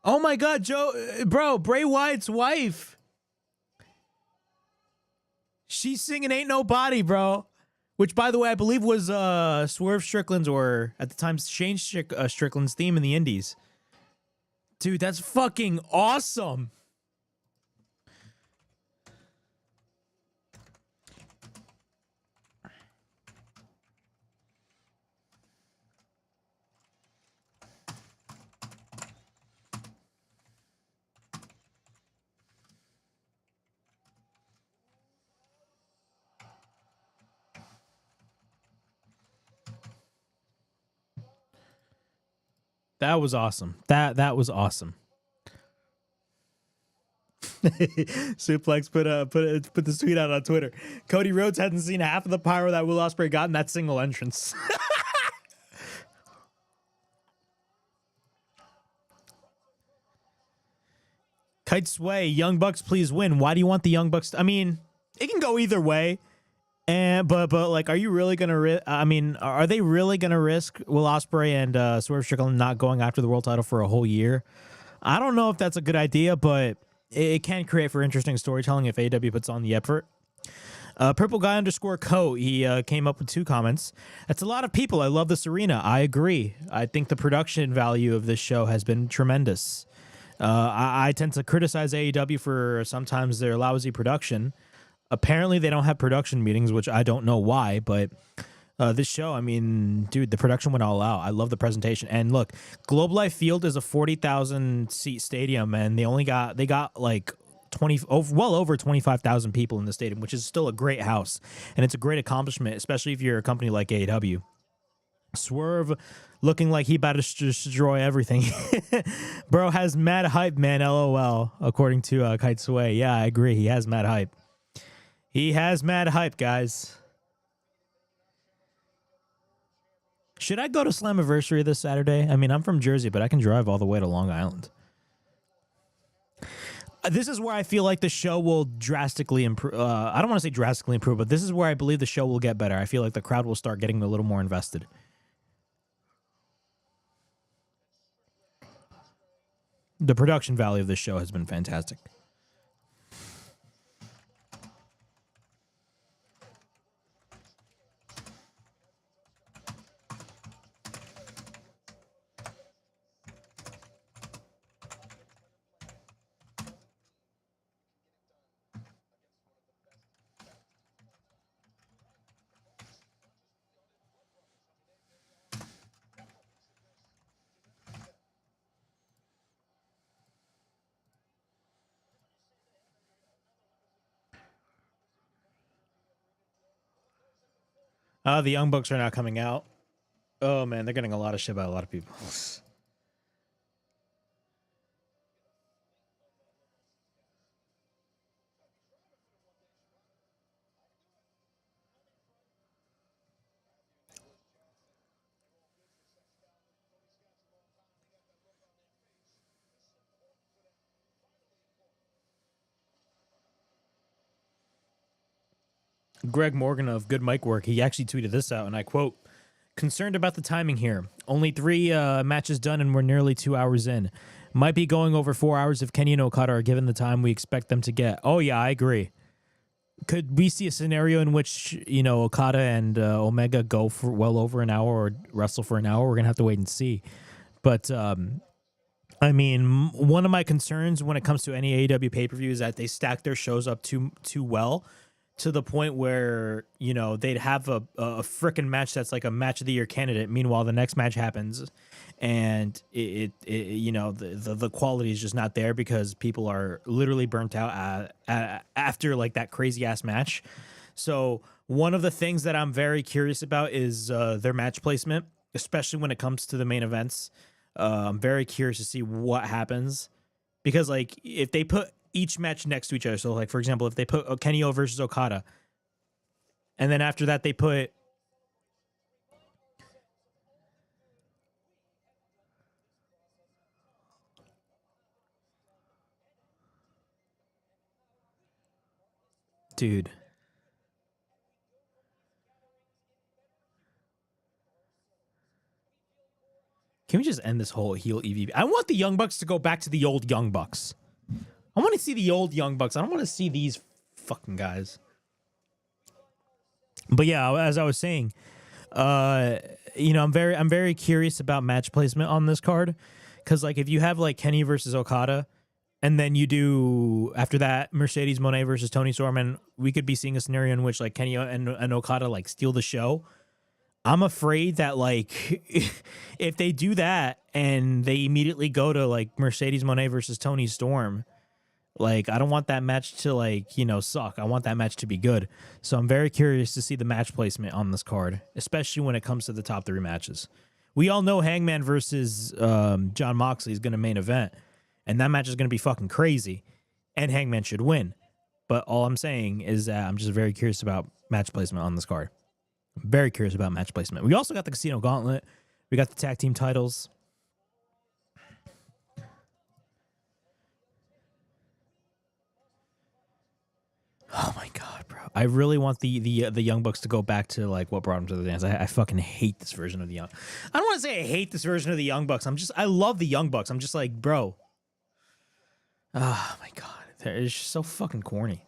Oh my God, bro, Bray Wyatt's wife. She's singing Ain't Nobody, bro. Which, by the way, I believe was Swerve Strickland's, or at the time, Shane Strickland's theme in the Indies. Dude, that's fucking awesome. That was awesome. That was awesome. Suplex put this tweet out on Twitter. Cody Rhodes hadn't seen half of the pyro that Will Ospreay got in that single entrance. Kite Sway, Young Bucks, please win. Why do you want the Young Bucks? I mean, it can go either way. And but like, are you really gonna? Are they really gonna risk Will Ospreay and Swerve Strickland not going after the world title for a whole year? I don't know if that's a good idea, but it can create for interesting storytelling if AEW puts on the effort. Purple Guy _ Co. He came up with 2 comments. That's a lot of people. I love this arena. I agree. I think the production value of this show has been tremendous. I tend to criticize AEW for sometimes their lousy production. Apparently, they don't have production meetings, which I don't know why, but this show, I mean, dude, the production went all out. I love the presentation. And look, Globe Life Field is a 40,000 seat stadium, and they got like well over 25,000 people in the stadium, which is still a great house, and it's a great accomplishment, especially if you're a company like AEW. Swerve looking like he about to destroy everything. Bro has mad hype, man. LOL. According to Kite Sway. Yeah, I agree. He has mad hype. He has mad hype, guys. Should I go to Slammiversary this Saturday? I mean, I'm from Jersey, but I can drive all the way to Long Island. This is where I feel like the show will drastically improve. I don't want to say drastically improve, but this is where I believe the show will get better. I feel like the crowd will start getting a little more invested. The production value of this show has been fantastic. The Young Bucks are now coming out. Oh, man, they're getting a lot of shit by a lot of people. Greg Morgan of Good Mic Work, he actually tweeted this out, and I quote, "Concerned about the timing here. Only 3 matches done, and we're nearly 2 hours in. Might be going over 4 hours if Kenny and Okada are given the time we expect them to get." Oh, yeah, I agree. Could we see a scenario in which, you know, Okada and Omega go for well over an hour or wrestle for an hour? We're going to have to wait and see. But, I mean, one of my concerns when it comes to any AEW pay-per-view is that they stack their shows up too well, to the point where, you know, they'd have a frickin' match that's like a match of the year candidate. Meanwhile, the next match happens and it you know, the quality is just not there because people are literally burnt out after like that crazy ass match. So one of the things that I'm very curious about is their match placement, especially when it comes to the main events. I'm very curious to see what happens because, like, if they put each match next to each other. So, like, for example, if they put Kenny O versus Okada, and then after that they put dude. Can we just end this whole heel EVP? I want the Young Bucks to go back to the old Young Bucks. I want to see the old Young Bucks. I don't want to see these fucking guys. But yeah, as I was saying, you know, I'm very curious about match placement on this card, because like if you have like Kenny versus Okada, and then you do after that Mercedes Moné versus Toni Storm, and we could be seeing a scenario in which like Kenny and Okada like steal the show. I'm afraid that like if they do that and they immediately go to like Mercedes Moné versus Toni Storm, like, I don't want that match to, like, you know, suck. I want that match to be good. So I'm very curious to see the match placement on this card, especially when it comes to the top 3 matches. We all know Hangman versus Jon Moxley is going to main event, and that match is going to be fucking crazy, and Hangman should win. But all I'm saying is that I'm just very curious about match placement on this card. I'm very curious about match placement. We also got the Casino Gauntlet. We got the tag team titles. Oh my god, bro! I really want the Young Bucks to go back to like what brought them to the dance. I fucking hate this version of the Young. I don't want to say I hate this version of the Young Bucks. I love the Young Bucks. I'm just like, bro. Oh my god, It's just so fucking corny.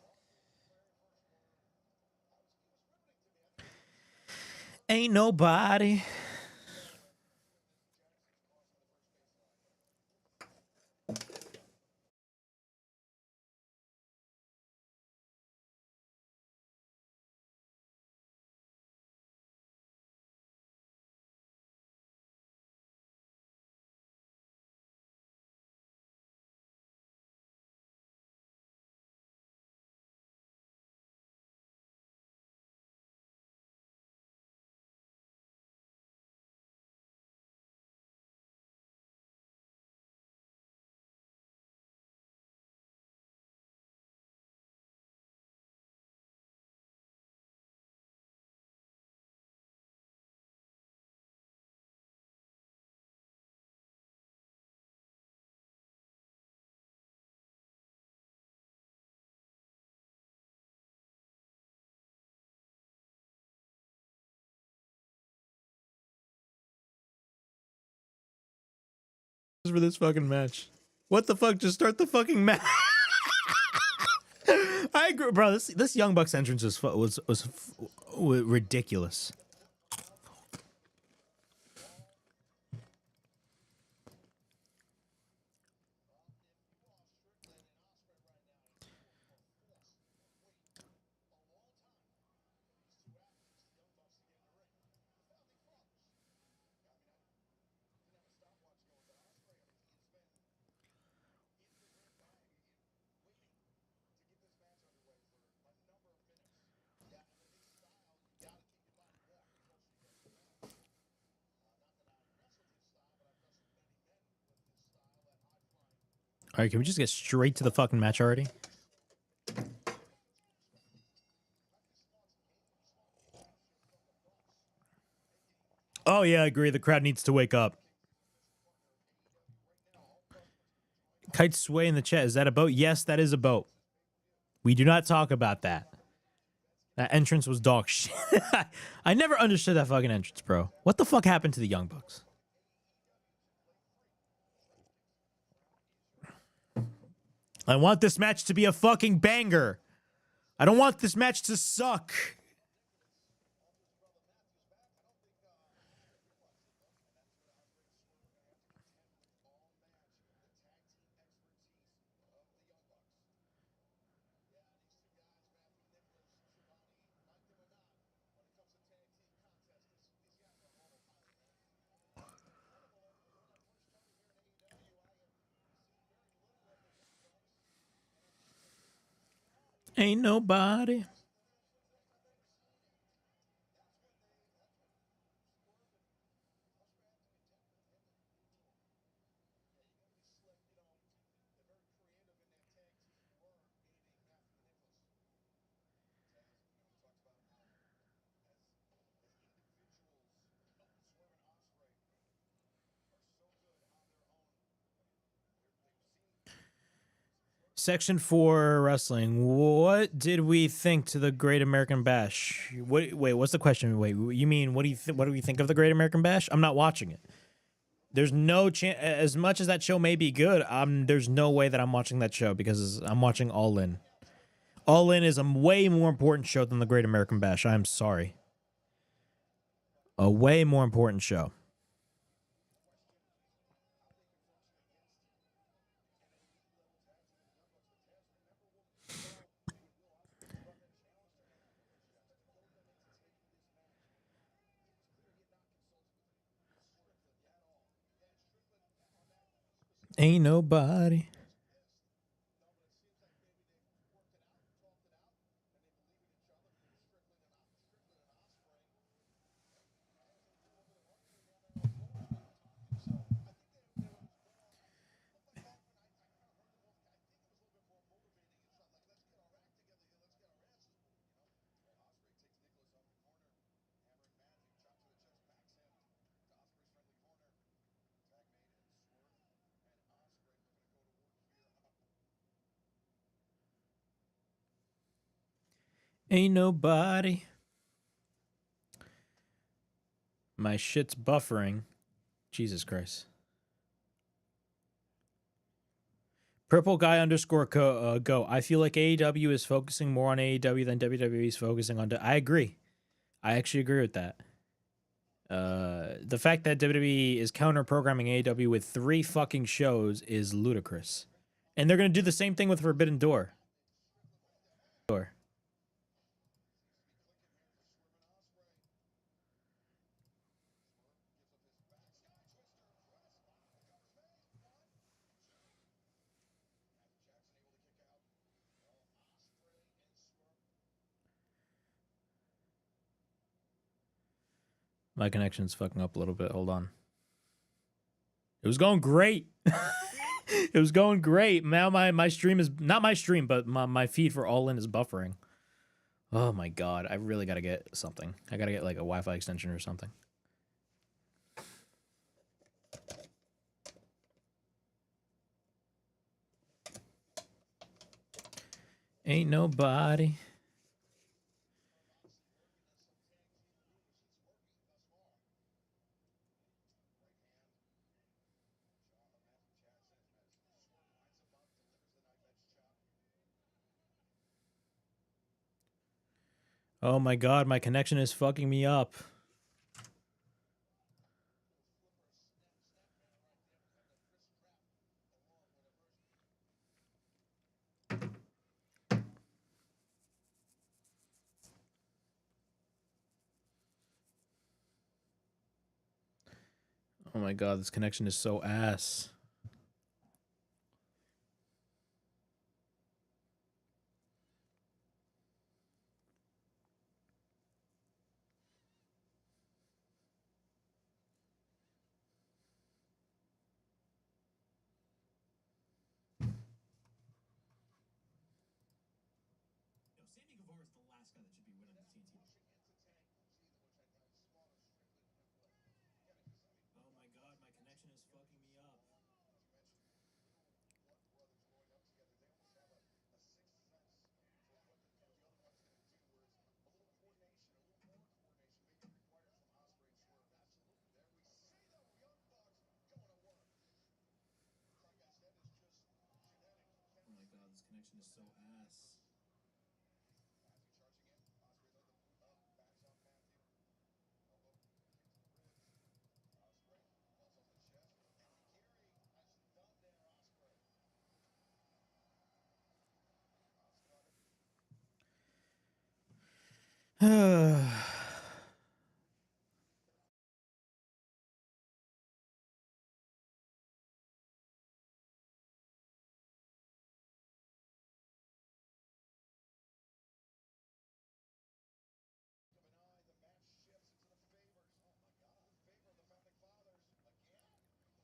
Ain't nobody. For this fucking match. What the fuck? Just start the fucking match. I agree, bro. This Young Bucks entrance was ridiculous. All right, can we just get straight to the fucking match already? Oh yeah, I agree. The crowd needs to wake up. Kite sway in the chat. Is that a boat? Yes, that is a boat. We do not talk about that. That entrance was dog shit. I never understood that fucking entrance, bro. What the fuck happened to the Young Bucks? I want this match to be a fucking banger. I don't want this match to suck. Ain't nobody. Section 4 wrestling. What did we think to the Great American Bash? Wait, what's the question? Wait, you mean what do we think of the Great American Bash? I'm not watching it. There's no chance. As much as that show may be good, there's no way that I'm watching that show because I'm watching All In. All In is a way more important show than the Great American Bash. I'm sorry. A way more important show. Ain't nobody. Ain't nobody. My shit's buffering. Jesus Christ. Purple guy underscore go. I feel like AEW is focusing more on AEW than WWE is focusing on. I agree. I actually agree with that. The fact that WWE is counter programming AEW with 3 fucking shows is ludicrous, and they're gonna do the same thing with Forbidden Door. My connection's fucking up a little bit. Hold on. It was going great. It was going great. Now my stream is not my stream, but my feed for All In is buffering. Oh my god, I really gotta get something. I gotta get like a Wi-Fi extension or something. Ain't nobody. Oh my god, my connection is fucking me up. Oh my god, this connection is so ass. Yo, Sammy Guevara is the last guy that should be winning the TNT. Oh my god, my connection is fucking me up. Oh my god, this connection is so ass.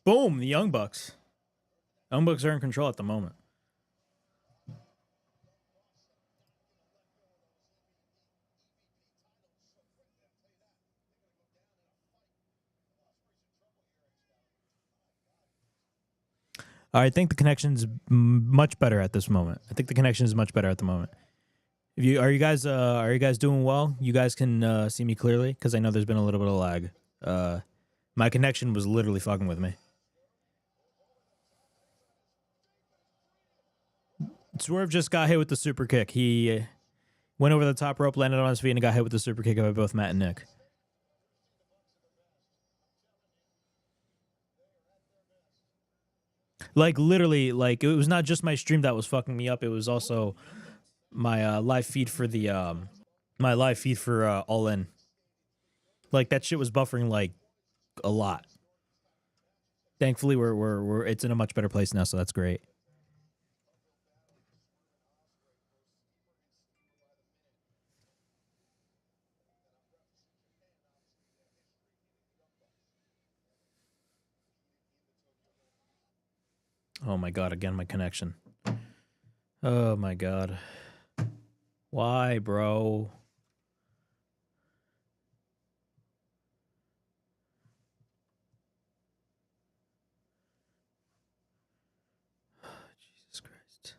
Boom, the Young Bucks. Young Bucks are in control at the moment. I think the connection's much better at this moment. I think the connection is much better at the moment. If you are you guys doing well? You guys can see me clearly because I know there's been a little bit of lag. My connection was literally fucking with me. Swerve just got hit with the super kick. He went over the top rope, landed on his feet, and got hit with the super kick by both Matt and Nick. Like literally, like it was not just my stream that was fucking me up. It was also my live feed for the All In. Like that shit was buffering like a lot. Thankfully, we're it's in a much better place now, so that's great. Oh my god, again my connection. Oh my god. Why, bro? Jesus Christ.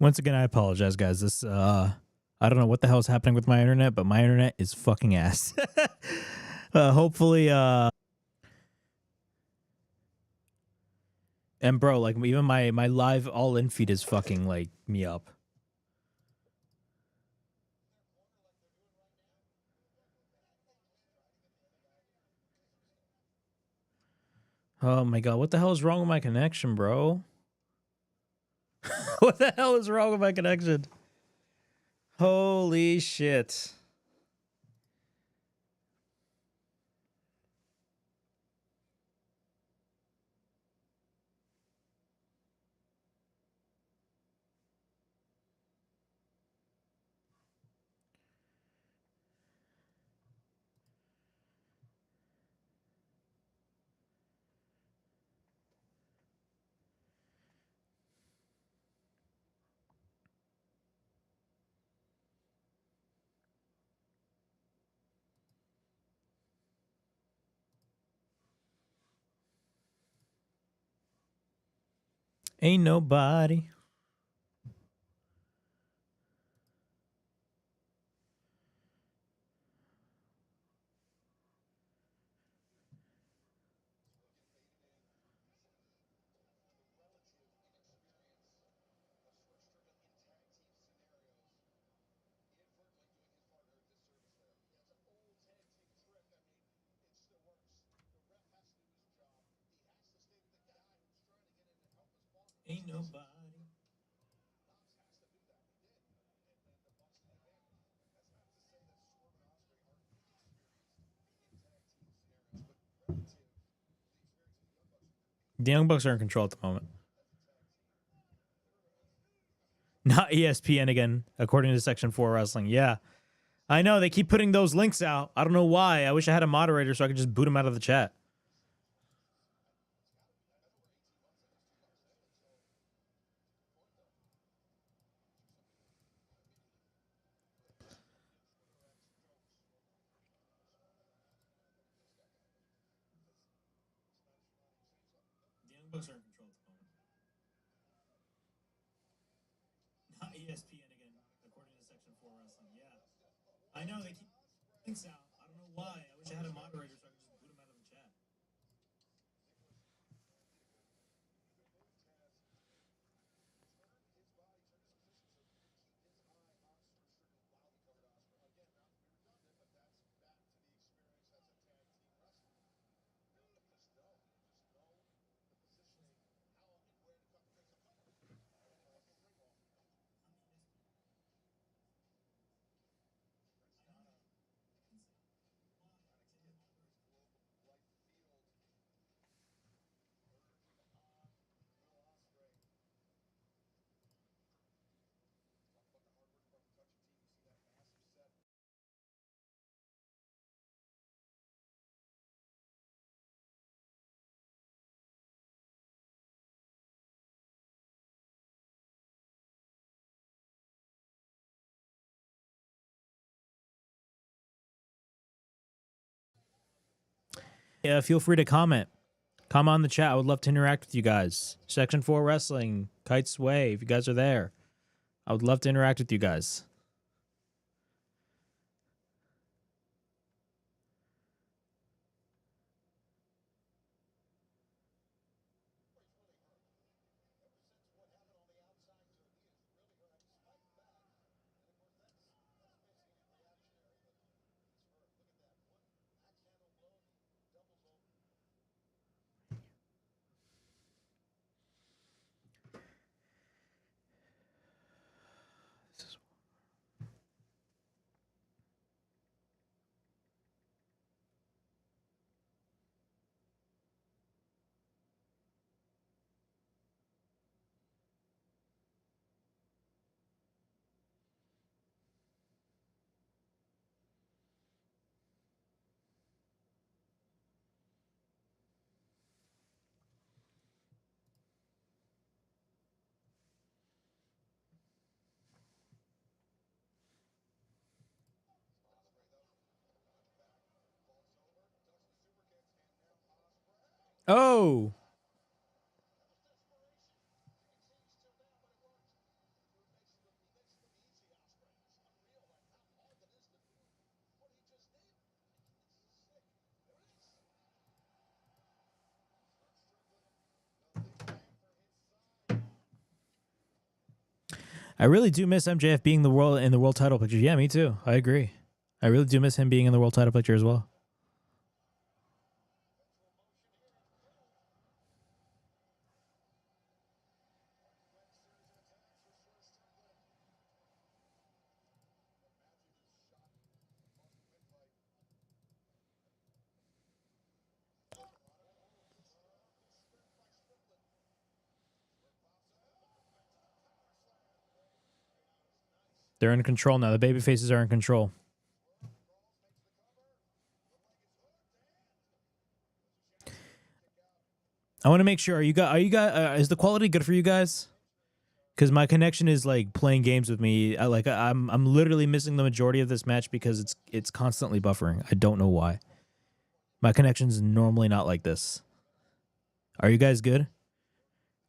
Once again, I apologize, guys. This I don't know what the hell is happening with my internet, but my internet is fucking ass. Hopefully, and bro, like even my live all in feed is fucking like me up. Oh my god, what the hell is wrong with my connection, bro? What the hell is wrong with my connection? Holy shit. Ain't nobody. Ain't nobody. The Young Bucks are in control at the moment. Not ESPN again, according to Section 4 Wrestling. Yeah. I know, they keep putting those links out. I don't know why. I wish I had a moderator so I could just boot them out of the chat. The Young Bucks are in control at the moment. Not ESPN again, according to Section 4 Wrestling. Yeah. I know, they keep links out. I don't know why. I wish I had a moderator so I could just boot them out of the chat. Yeah, feel free to comment. Comment on the chat. I would love to interact with you guys. Section 4 Wrestling, Kites Way, if you guys are there. I would love to interact with you guys. Oh! I really do miss MJF being in the world title picture. Yeah, me too. I agree. I really do miss him being in the world title picture as well. They're in control now. The baby faces are in control. I want to make sure. Are you guys? Is the quality good for you guys? Because my connection is like playing games with me. I'm literally missing the majority of this match because it's constantly buffering. I don't know why. My connection's normally not like this. Are you guys good?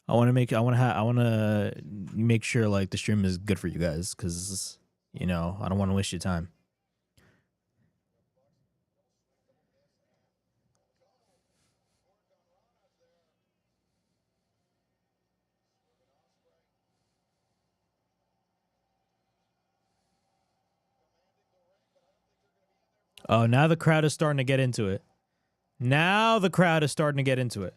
I want to make sure like the stream is good for you guys because I don't want to waste your time. Oh, now the crowd is starting to get into it. Now the crowd is starting to get into it.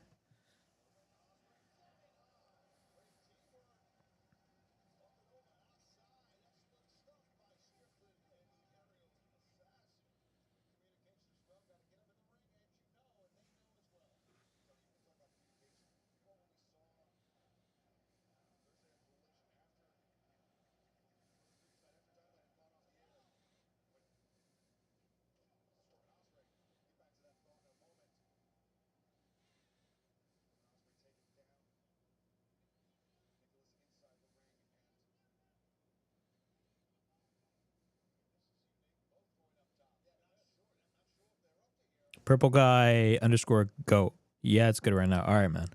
Purple guy _GOAT. Yeah, it's good right now. All right, man.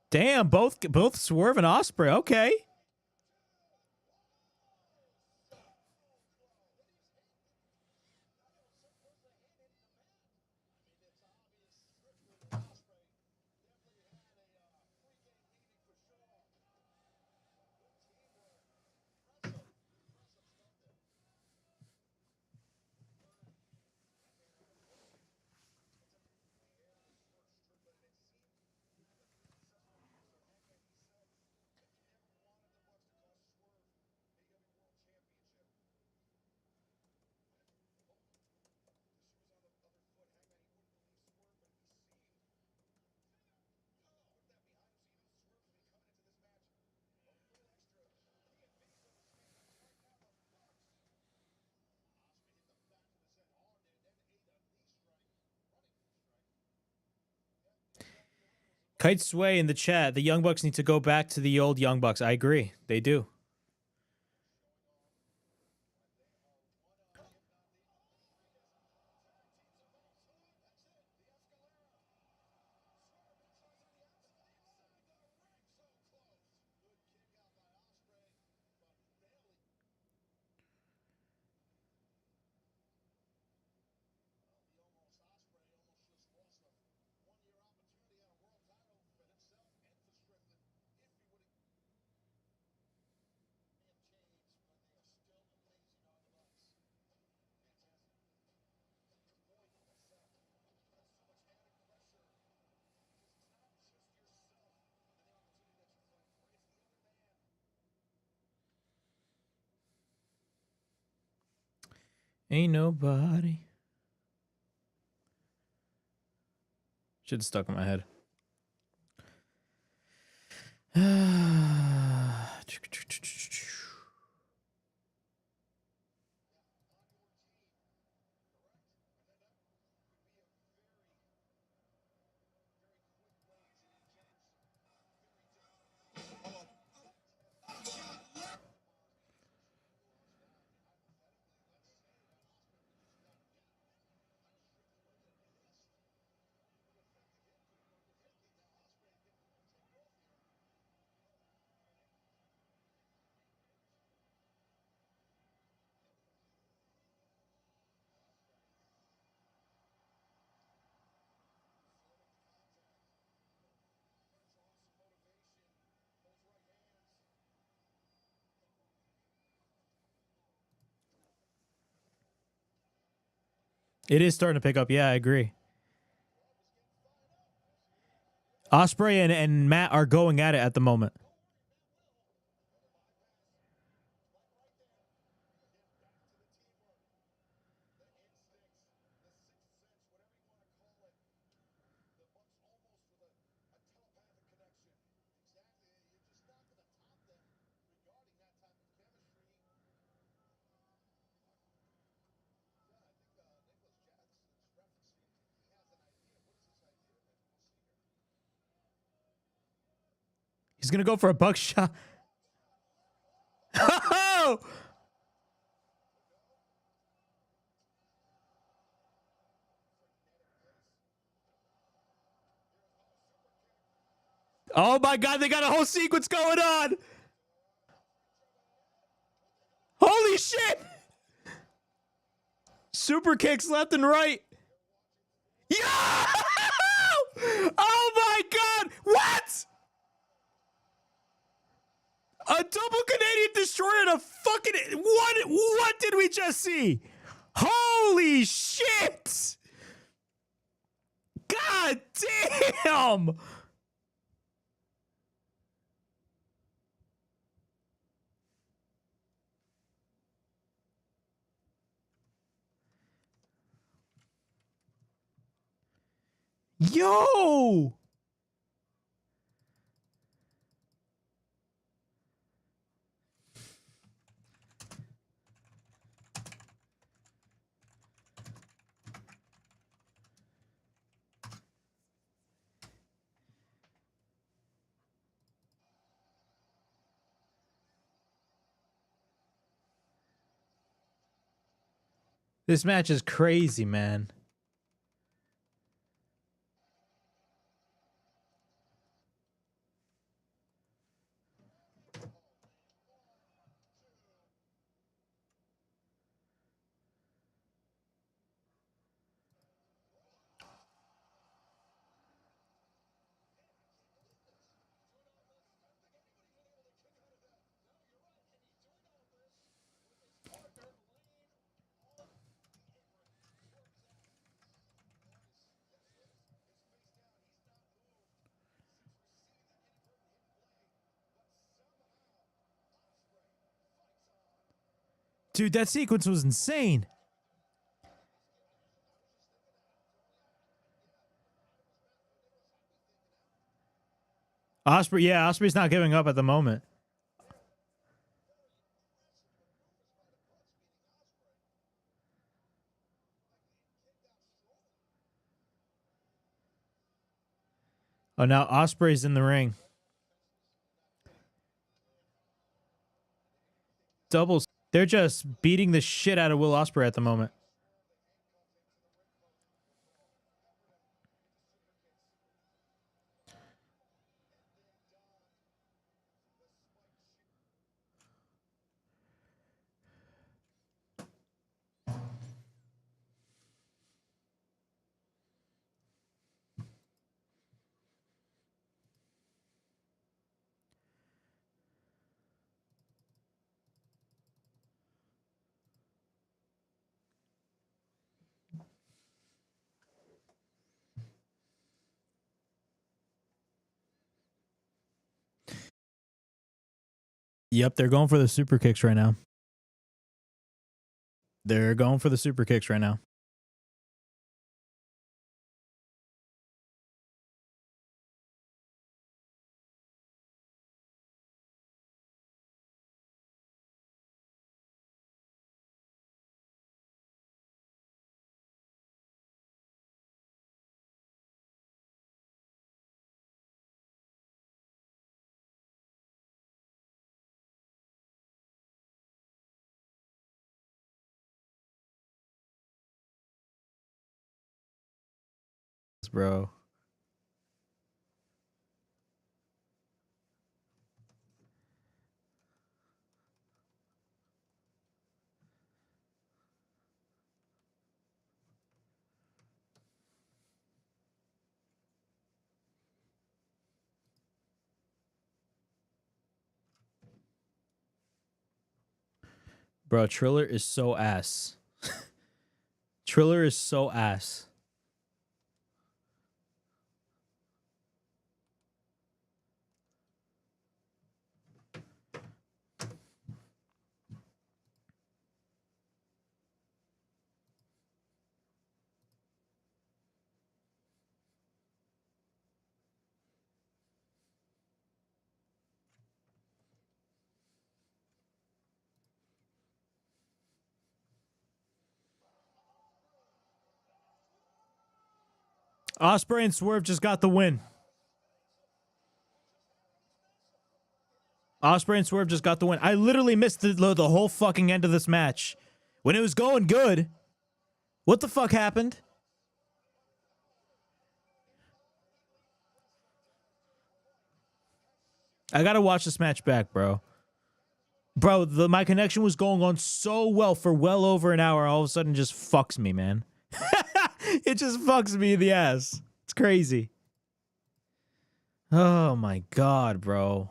Damn, both Swerve and Osprey. Okay. Kite Sway in the chat. The Young Bucks need to go back to the old Young Bucks. I agree. They do. Ain't nobody. Should have stuck in my head. It is starting to pick up. Yeah, I agree. Osprey and Matt are going at it at the moment. He's going to go for a buckshot. Oh! Oh my God, they got a whole sequence going on. Holy shit! Super kicks left and right. Yeah! Oh my God! What? A double Canadian destroyer and a fucking what did we just see? Holy shit! God damn! Yo! This match is crazy, man. Dude, that sequence was insane. Osprey, yeah, Osprey's not giving up at the moment. Oh, now Osprey's in the ring. Doubles. They're just beating the shit out of Will Ospreay at the moment. Yep, they're going for the super kicks right now. They're going for the super kicks right now. Bro. Bro, Triller is so ass. Triller is so ass. Ospreay and Swerve just got the win. Ospreay and Swerve just got the win. I literally missed the whole fucking end of this match. When it was going good. What the fuck happened? I gotta watch this match back, bro. Bro, my connection was going on so well for well over an hour. All of a sudden just fucks me, man. It just fucks me in the ass. It's crazy. Oh my God, bro.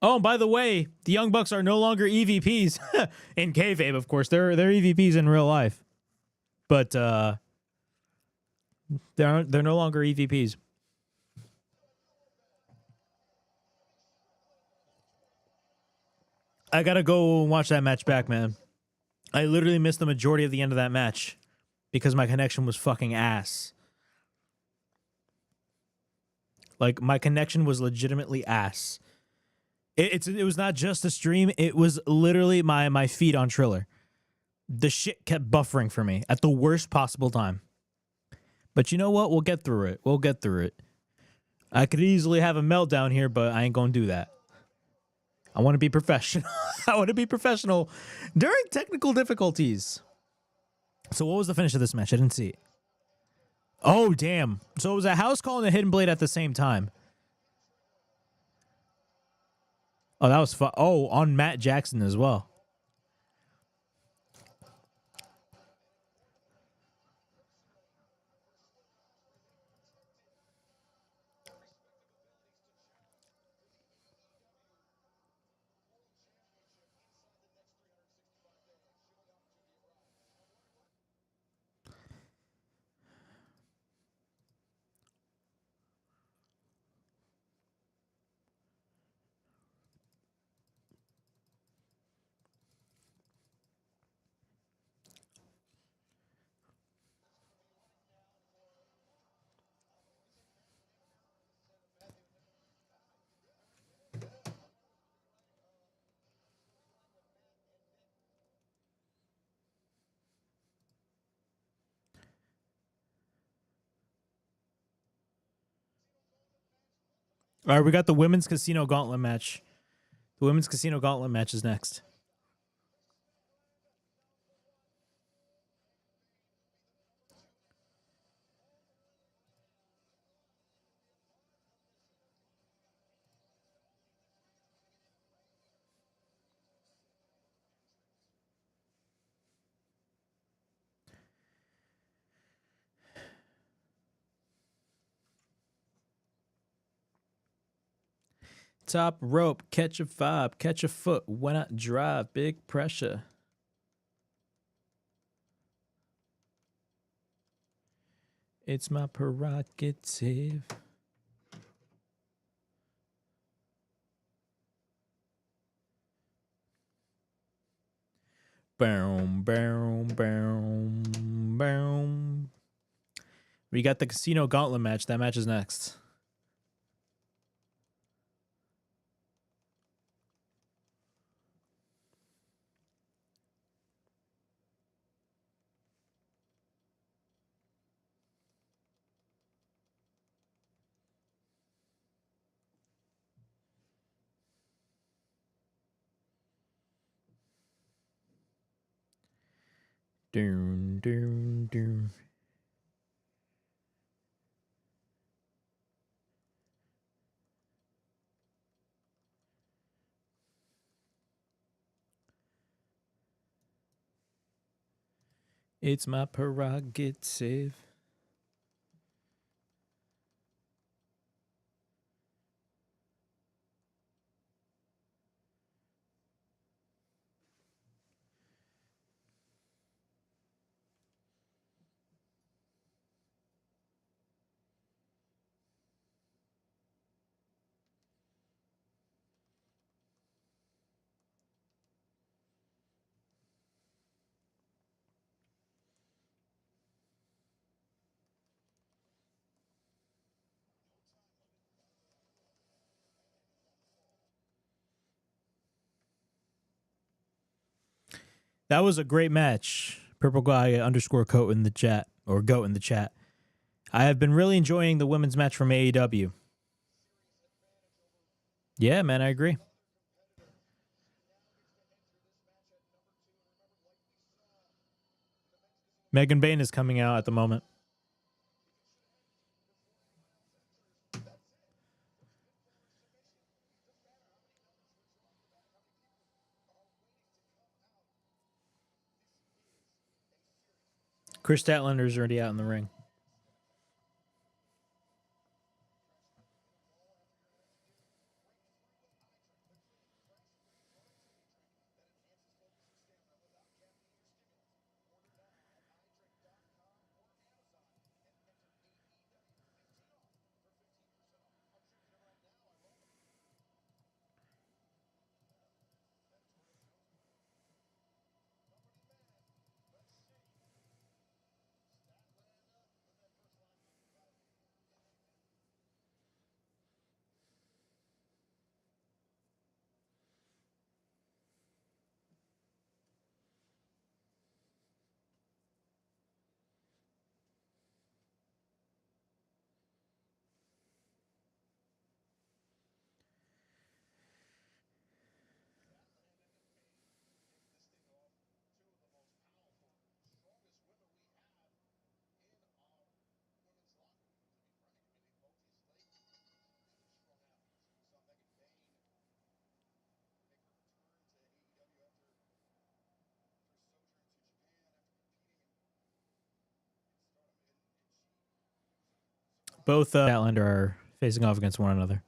Oh, and by the way, the Young Bucks are no longer EVPs in kayfabe. Of course, they're EVPs in real life, but they're no longer EVPs. I gotta go watch that match back, man. I literally missed the majority of the end of that match because my connection was fucking ass. Like, my connection was legitimately ass. It was not just a stream. It was literally my feed on Triller. The shit kept buffering for me at the worst possible time. But you know what? We'll get through it. We'll get through it. I could easily have a meltdown here, but I ain't gonna do that. I want to be professional. I want to be professional during technical difficulties. So what was the finish of this match? I didn't see it. Oh, damn. So it was a house call and a hidden blade at the same time. Oh, that was fun. Oh, on Matt Jackson as well. All right, we got the Women's Casino Gauntlet match. The Women's Casino Gauntlet match is next. Top rope, catch a vibe, catch a foot, when I drive, big pressure. It's my prerogative. Boom, boom, boom, boom. We got the Casino Gauntlet match. That match is next. Doom, doom, doom. It's my prerogative. That was a great match. Purple guy underscore coat in the chat, or goat in the chat. I have been really enjoying the women's match from AEW. Yeah, man, I agree. Megan Bayne is coming out at the moment. Chris Statlander's already out in the ring. Both Statlander are facing off against one another.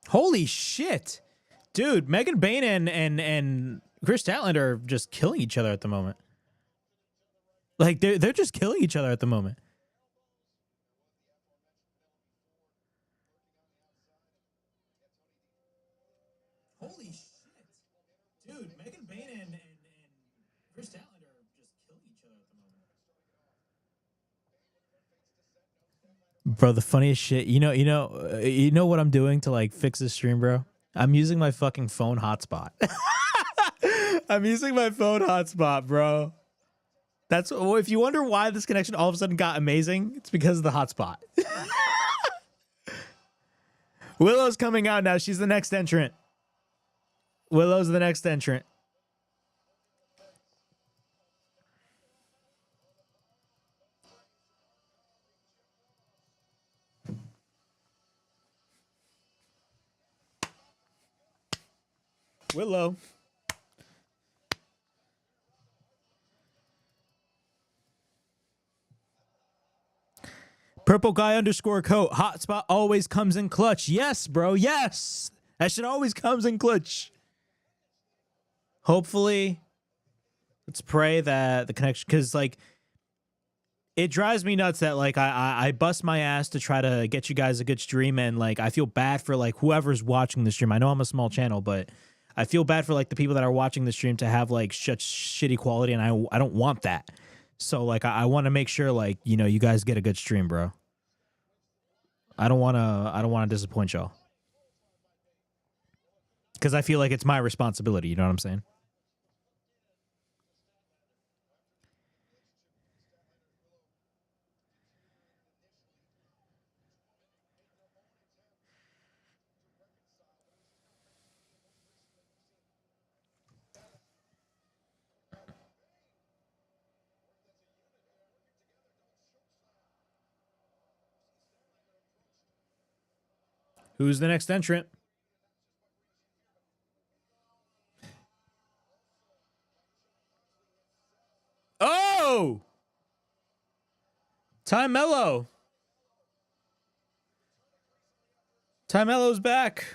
Holy shit. Dude, Megan Bayne and Chris Statlander are just killing each other at the moment. Like they're just killing each other at the moment. Holy shit. Dude, Megan Bayne and Chris Statlander are just killing each other at the moment. Bro, the funniest shit. You know what I'm doing to like fix this stream, bro? I'm using my fucking phone hotspot. I'm using my phone hotspot, bro. That's if you wonder why this connection all of a sudden got amazing, it's because of the hotspot. Willow's coming out now. She's the next entrant. Willow's the next entrant. Willow. Purple guy underscore coat. Hotspot always comes in clutch. Yes, bro. Yes. That shit always comes in clutch. Hopefully, let's pray that the connection, because like it drives me nuts that like I bust my ass to try to get you guys a good stream, and like I feel bad for like whoever's watching the stream. I know I'm a small channel, but I feel bad for like the people that are watching the stream to have like such shitty quality, and I don't want that. So like I want to make sure like, you know, you guys get a good stream, bro. I don't want to disappoint y'all. Cuz I feel like it's my responsibility, you know what I'm saying? Who's the next entrant? Oh! Ty Mello. Ty Mello's back.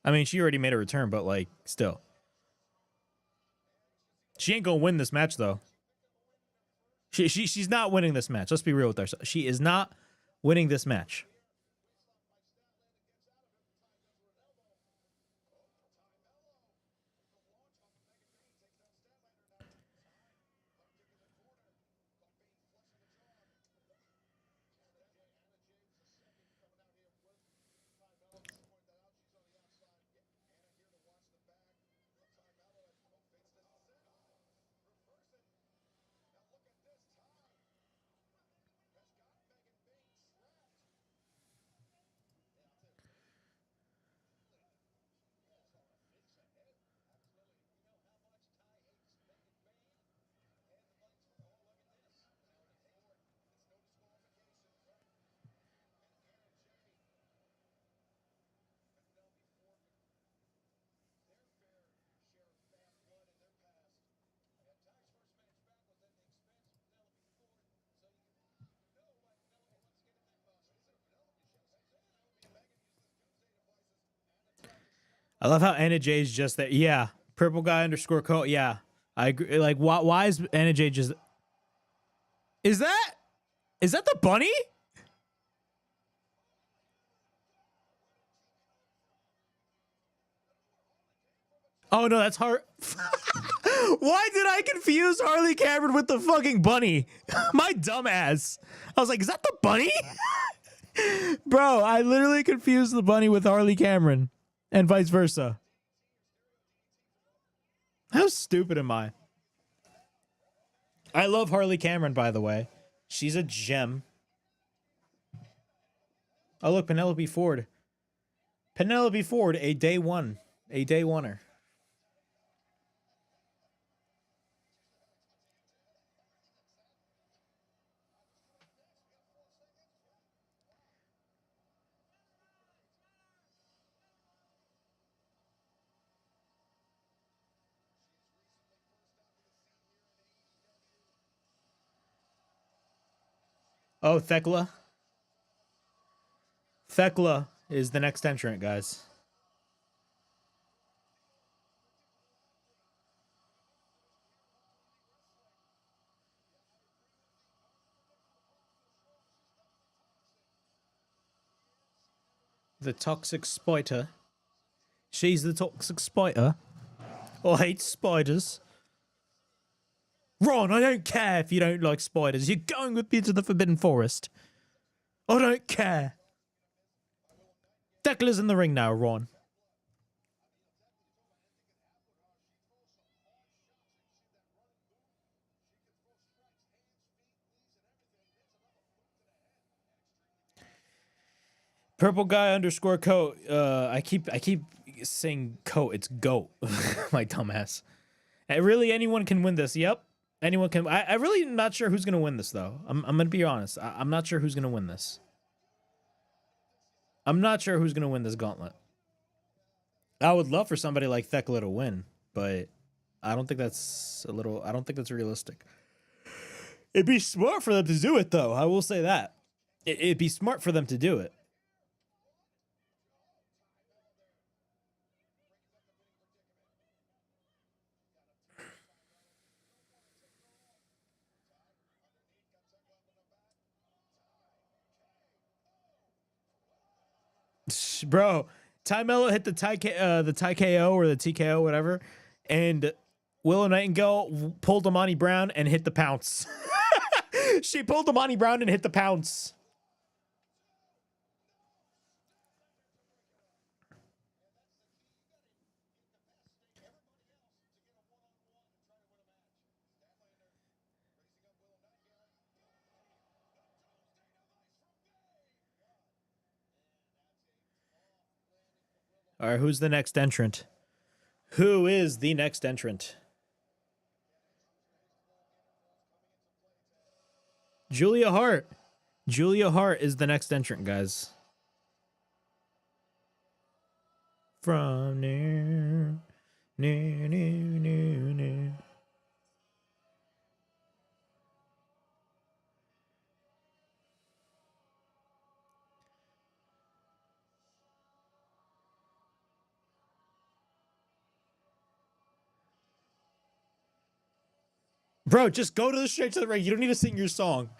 I mean, she already made a return, but like, still. She ain't gonna win this match, though. She's not winning this match. Let's be real with ourselves. She is not winning this match. I love how Anna J's just there. Yeah. Purple guy underscore coat. Yeah. I agree. Like, why is Anna J just... Is that the bunny? Oh, no, that's Why did I confuse Harley Cameron with the fucking bunny? My dumbass. I was like, is that the bunny? Bro, I literally confused the bunny with Harley Cameron. And vice versa. How stupid am I? I love Harley Cameron, by the way. She's a gem. Oh, look, Penelope Ford. Penelope Ford, a day one. A day oneer. Oh, Thekla. Thekla is the next entrant, guys. The toxic spider. She's the toxic spider. I hate spiders. Ron, I don't care if you don't like spiders. You're going with me to the Forbidden Forest. I don't care. Thekla's in the ring now, Ron. Purple guy underscore coat. I keep saying coat. It's goat. My dumbass. Really, anyone can win this. Yep. Anyone can. I really am not sure who's going to win this, though. I'm going to be honest. I'm not sure who's going to win this. I'm not sure who's going to win this gauntlet. I would love for somebody like Thekla to win, but I don't think that's realistic. It'd be smart for them to do it, though. I will say that. It'd be smart for them to do it. Bro, Ty Mello hit the Ty KO or the TKO, whatever, and Willow Nightingale pulled Amani Brown and hit the pounce. She pulled Amani Brown and hit the pounce. All right, who's the next entrant? Who is the next entrant? Julia Hart. Julia Hart is the next entrant, guys. From near. Bro, just go straight to the ring. You don't need to sing your song.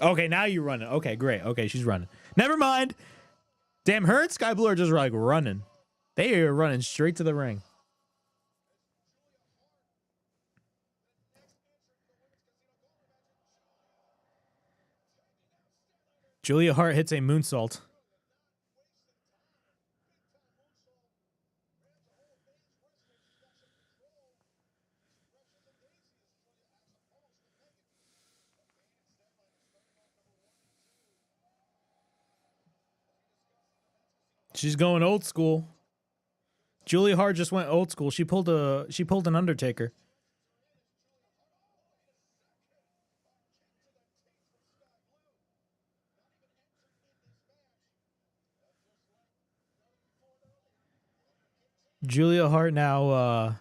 Okay, now you're running. Okay, great. Okay, she's running. Never mind. Damn, her and Sky Blue are just like running. They are running straight to the ring. Julia Hart hits a moonsault. She's going old school. Julia Hart just went old school. She pulled an Undertaker. Julia Hart now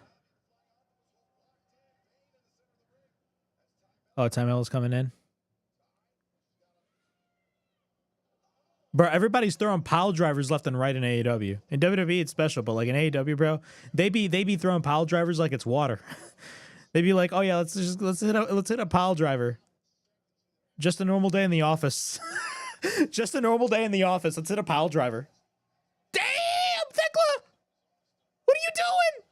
oh, Time L's coming in. Bro, everybody's throwing pile drivers left and right in AEW. In WWE, it's special, but like in AEW, bro, they be throwing pile drivers like it's water. They be like, oh yeah, let's hit a pile driver. Just a normal day in the office. Just a normal day in the office. Let's hit a pile driver. Damn, Thekla! What are you doing?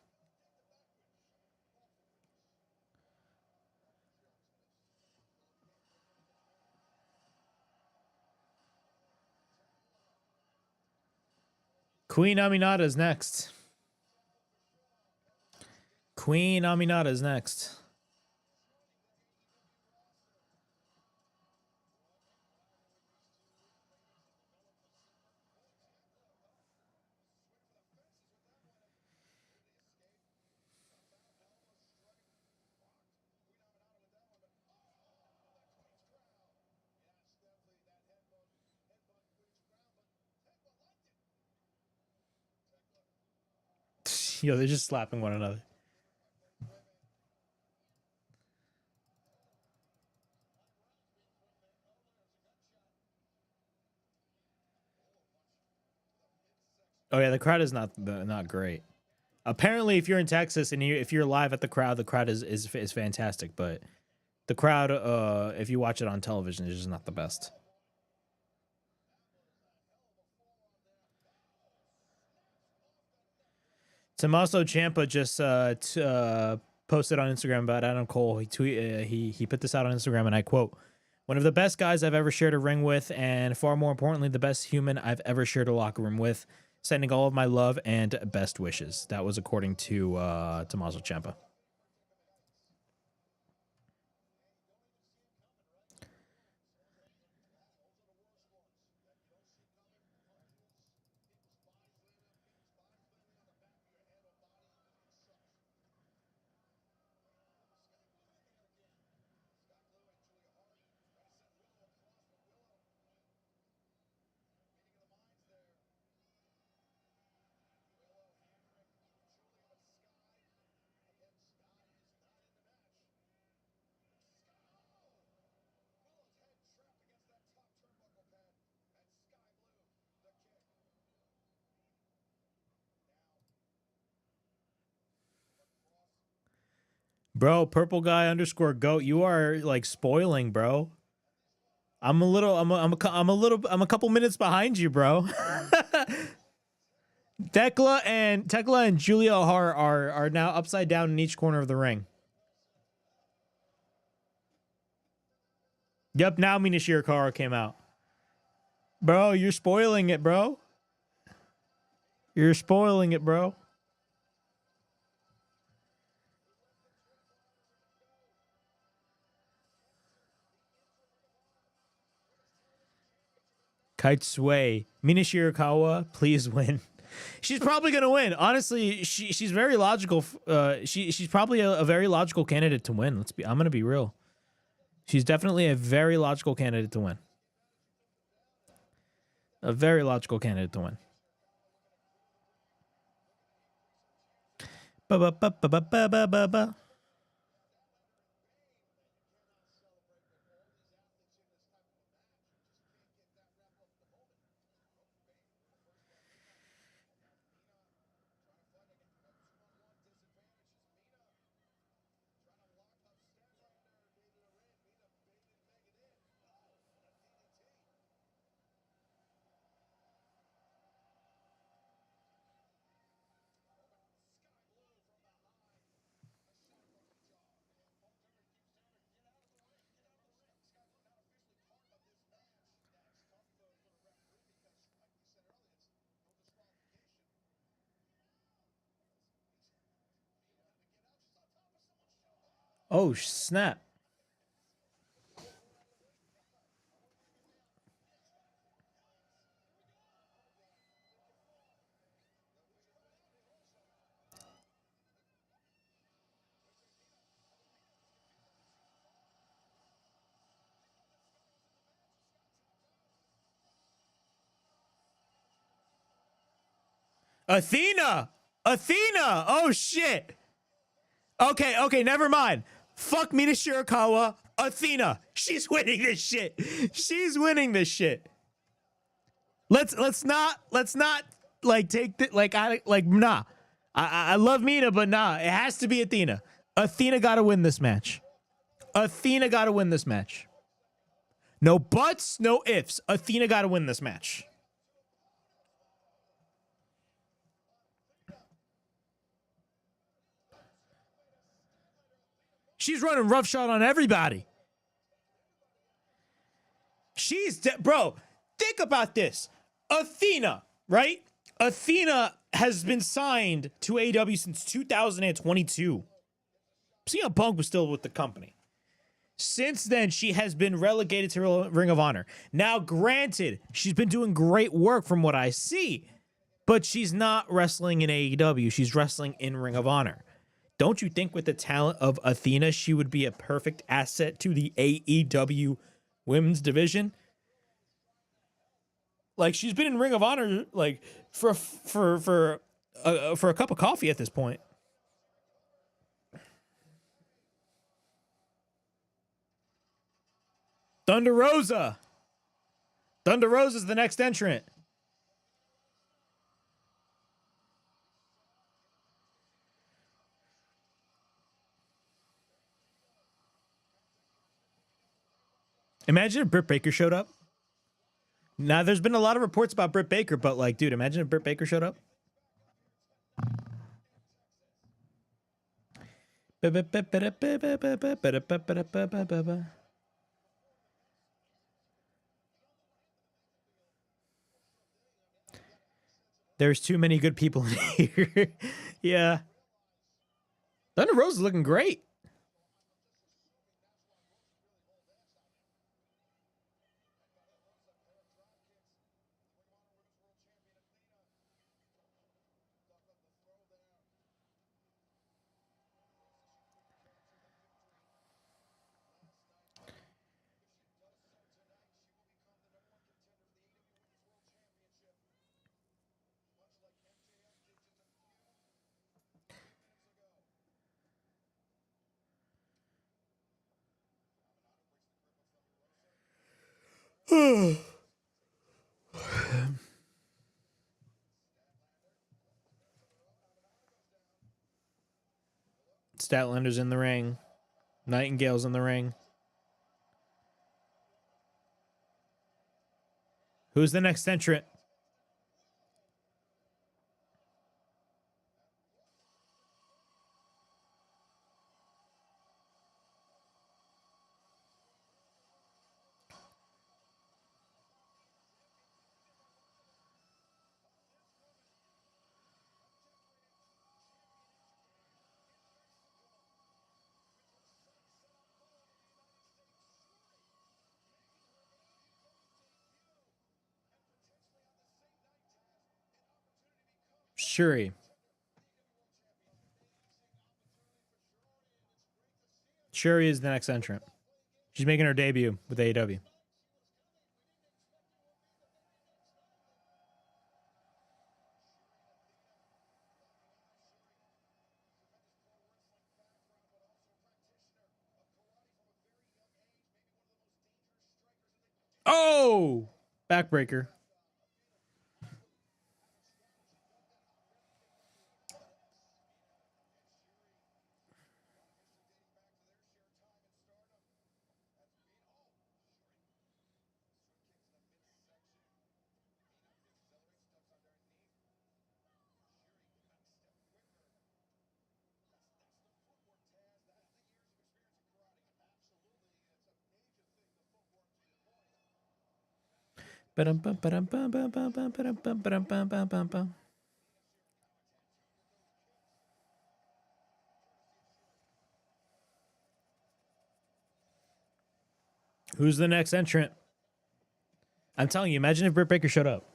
Queen Aminata is next. Queen Aminata is next. Yo, they're just slapping one another. Oh yeah, the crowd is not great. Apparently, if you're in Texas and if you're live at the crowd is fantastic. But the crowd, if you watch it on television, is just not the best. Tommaso Ciampa just posted on Instagram about Adam Cole. He put this out on Instagram, and I quote, "One of the best guys I've ever shared a ring with, and far more importantly, the best human I've ever shared a locker room with. Sending all of my love and best wishes." That was according to Tommaso Ciampa. Bro, purple guy underscore goat. You are like spoiling, bro. I'm a couple minutes behind you, bro. Tekla and Julia are now upside down in each corner of the ring. Yep, now Mina Shirakawa came out. Bro, you're spoiling it, bro. You're spoiling it, bro. Kite Sway. Mina Shirakawa, please win. She's probably gonna win. Honestly, she's very logical. She's probably a very logical candidate to win. I'm gonna be real. She's definitely a very logical candidate to win. A very logical candidate to win. Ba ba ba ba ba ba ba ba. Oh, snap. Athena! Athena! Oh, shit. Okay, never mind. Fuck Mina Shirakawa. Athena. She's winning this shit. She's winning this shit. Let's not like take the nah. I love Mina, but nah, it has to be Athena. Athena gotta win this match. Athena gotta win this match. No buts, no ifs. Athena gotta win this match. She's running roughshod on everybody. Bro, think about this. Athena, right? Athena has been signed to AEW since 2022. CM Punk was still with the company. Since then, she has been relegated to Ring of Honor. Now, granted, she's been doing great work from what I see, but she's not wrestling in AEW. She's wrestling in Ring of Honor. Don't you think with the talent of Athena, she would be a perfect asset to the AEW women's division? Like, she's been in Ring of Honor like for a cup of coffee at this point. Thunder Rosa. Thunder Rosa's the next entrant. Imagine if Britt Baker showed up. Now, there's been a lot of reports about Britt Baker, but like, dude, imagine if Britt Baker showed up. There's too many good people in here. Yeah. Thunder Rose is looking great. It's Statlander's in the ring. Nightingale's in the ring. Who's the next entrant? Shuri. Shuri is the next entrant. She's making her debut with AEW. Oh! Backbreaker. Who's the next entrant? I'm telling you, imagine if Britt Baker showed up.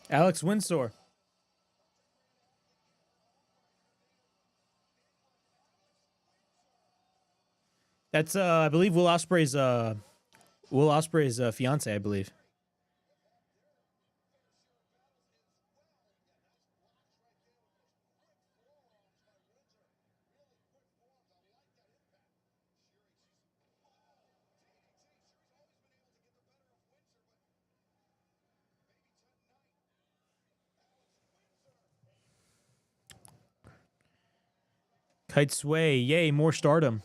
Alex Windsor. That's I believe Will Ospreay's fiance, I believe. Kite Sway, yay, more stardom.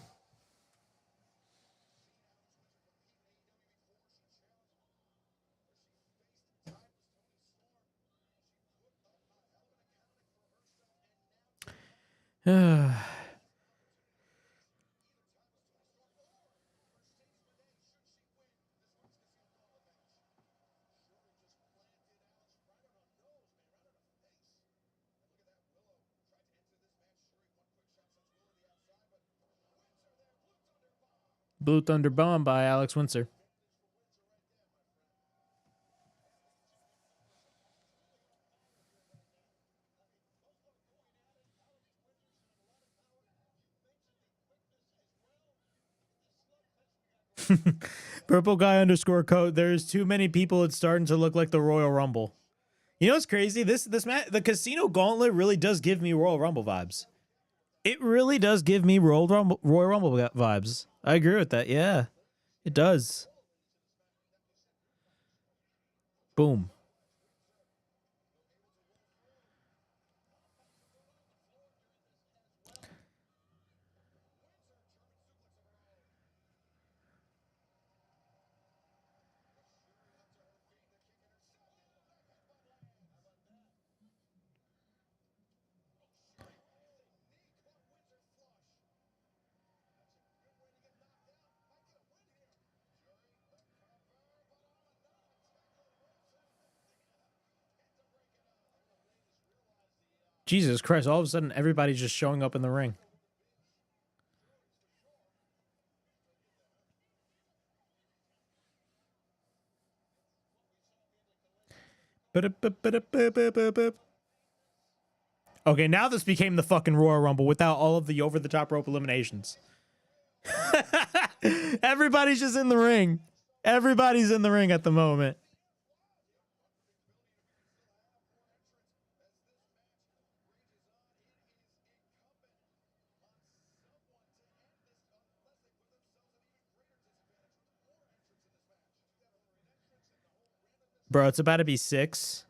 Blue Thunder Bomb by Alex Windsor. Purple guy underscore code. There's too many people. It's starting to look like the Royal Rumble. You know what's crazy? This match, the Casino Gauntlet really does give me Royal Rumble vibes. It really does give me Royal Rumble vibes. I agree with that. Yeah, it does. Boom. Jesus Christ, all of a sudden everybody's just showing up in the ring. Okay, now this became the fucking Royal Rumble without all of the over-the-top rope eliminations. Everybody's just in the ring. Everybody's in the ring at the moment. Bro, it's about to be 6.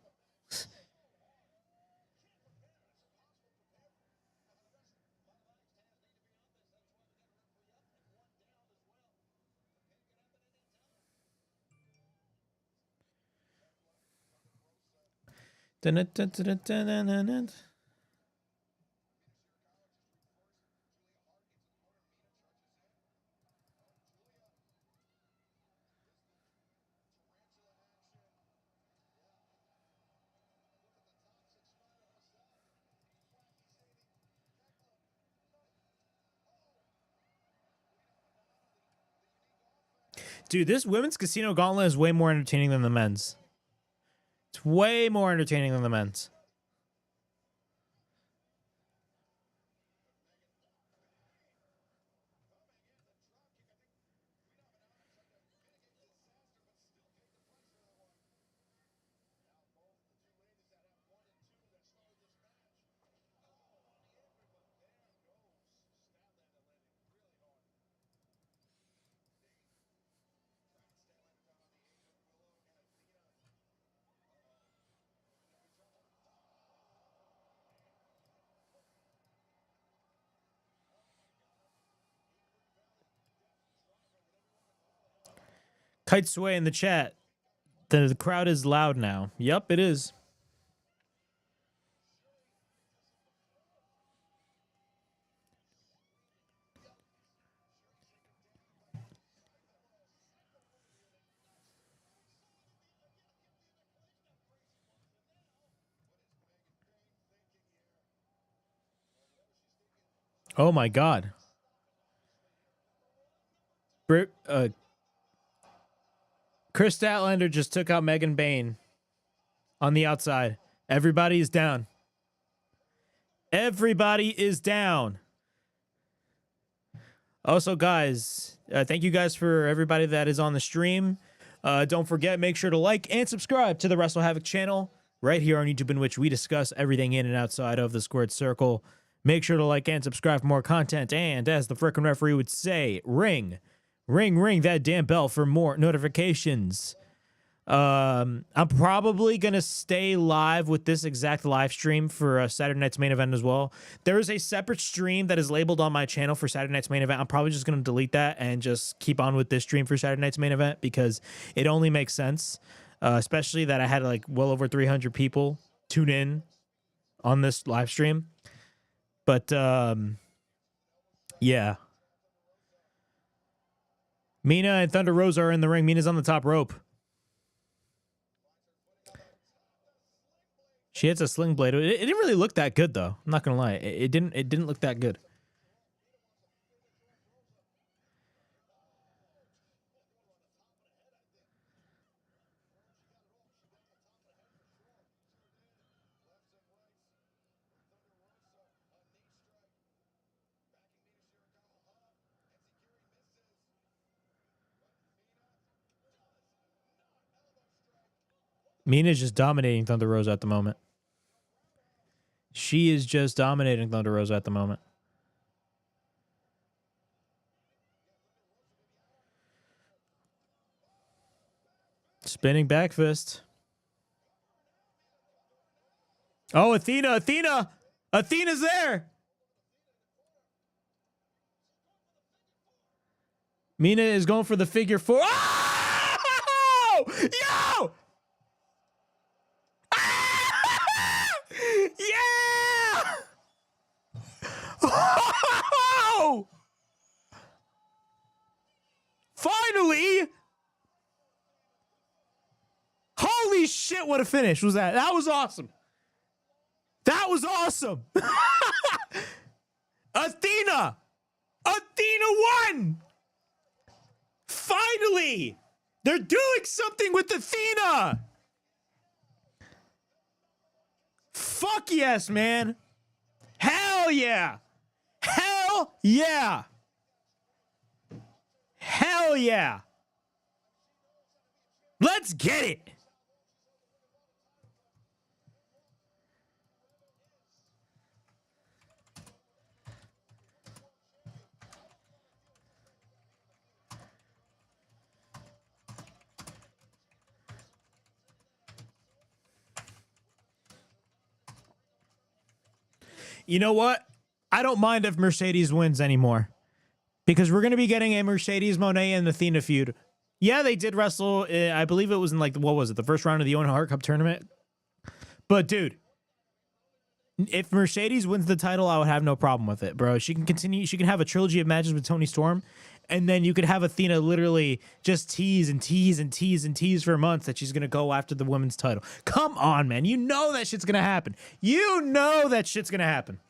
Dude, this women's casino gauntlet is way more entertaining than the men's. It's way more entertaining than the men's. Kite Sway in the chat. The crowd is loud now. Yep, it is. Oh my God. Chris Statlander just took out Megan Bain on the outside. Everybody is down. Everybody is down. Also, guys, thank you guys for everybody that is on the stream. Don't forget, make sure to like and subscribe to the Wrestle Havoc channel right here on YouTube, in which we discuss everything in and outside of the squared circle. Make sure to like and subscribe for more content. And as the frickin' referee would say, ring that damn bell for more notifications. I'm probably going to stay live with this exact live stream for Saturday night's main event as well. There is a separate stream that is labeled on my channel for Saturday night's main event. I'm probably just going to delete that and just keep on with this stream for Saturday night's main event because it only makes sense, especially that I had like well over 300 people tune in on this live stream. But, yeah. Mina and Thunder Rosa are in the ring. Mina's on the top rope. She hits a sling blade. It didn't really look that good, though. I'm not gonna lie. It didn't look that good. Mina's just dominating Thunder Rosa at the moment. She is just dominating Thunder Rosa at the moment. Spinning back fist. Oh, Athena! Athena's there! Mina is going for the figure 4. Oh! Yo! Yeah! Oh! Finally! Holy shit, what a finish was that. That was awesome. That was awesome. Athena won! Finally! They're doing something with Athena! Fuck yes, man. Hell yeah. Hell yeah. Hell yeah. Let's get it. You know what? I don't mind if Mercedes wins anymore because we're going to be getting a Mercedes Moné and Athena feud. Yeah, they did wrestle. I believe it was in like, what was it? The first round of the Owen Hart Cup tournament. But dude, if Mercedes wins the title, I would have no problem with it, bro. She can continue. She can have a trilogy of matches with Toni Storm. And then you could have Athena literally just tease and tease and tease and tease for months that she's going to go after the women's title. Come on, man. You know that shit's going to happen. You know that shit's going to happen.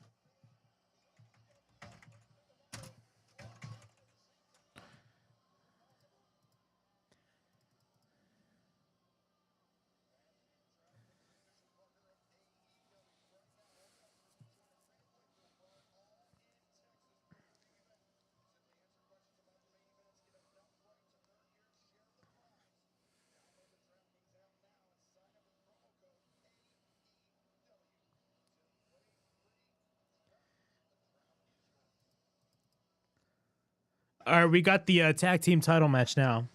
All right, we got the tag team title match now.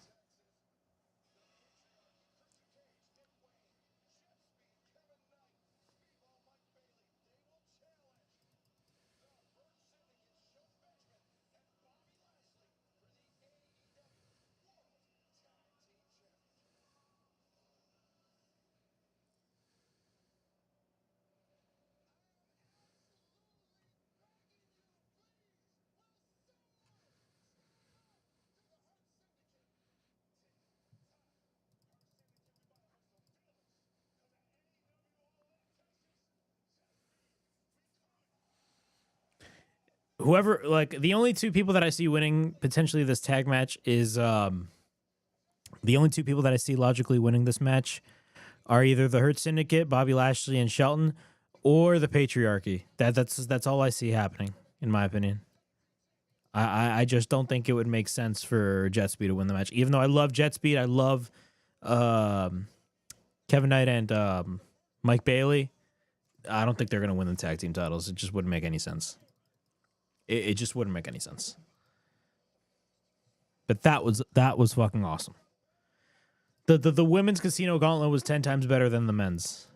Whoever, like, the only two people that I see winning potentially this tag match is the only two people that I see logically winning this match are either the Hurt Syndicate, Bobby Lashley and Shelton, or the Patriarchy. That's all I see happening, in my opinion. I just don't think it would make sense for Jet Speed to win the match. Even though I love Jet Speed, I love Kevin Knight and Mike Bailey. I don't think they're going to win the tag team titles. It just wouldn't make any sense. It just wouldn't make any sense. But that was fucking awesome. The women's casino gauntlet was 10 times better than the men's.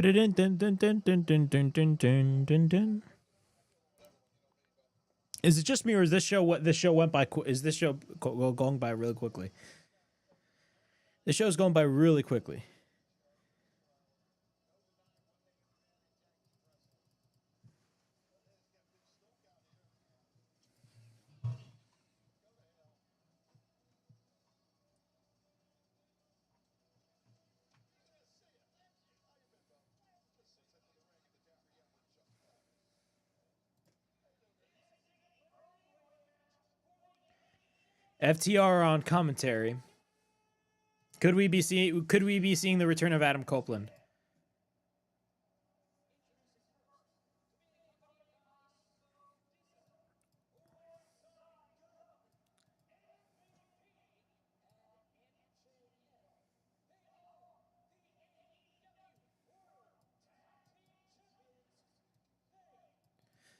Is it just me, or is this show went by? Is this show going by really quickly? The show's going by really quickly. FTR on commentary. Could we be seeing the return of Adam Copeland?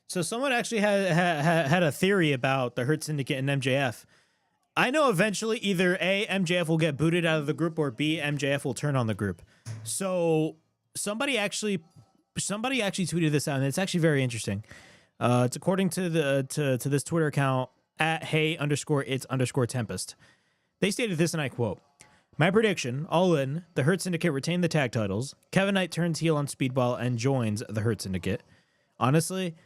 So someone actually had a theory about the Hurt Syndicate and MJF. I know eventually either A, MJF will get booted out of the group, or B, MJF will turn on the group. So somebody actually tweeted this out, and it's actually very interesting. It's according to the to this Twitter account at hey_it's_tempest. They stated this, and I quote, "My prediction, all in, the Hurt Syndicate retain the tag titles. Kevin Knight turns heel on Speedball and joins the Hurt Syndicate." Honestly,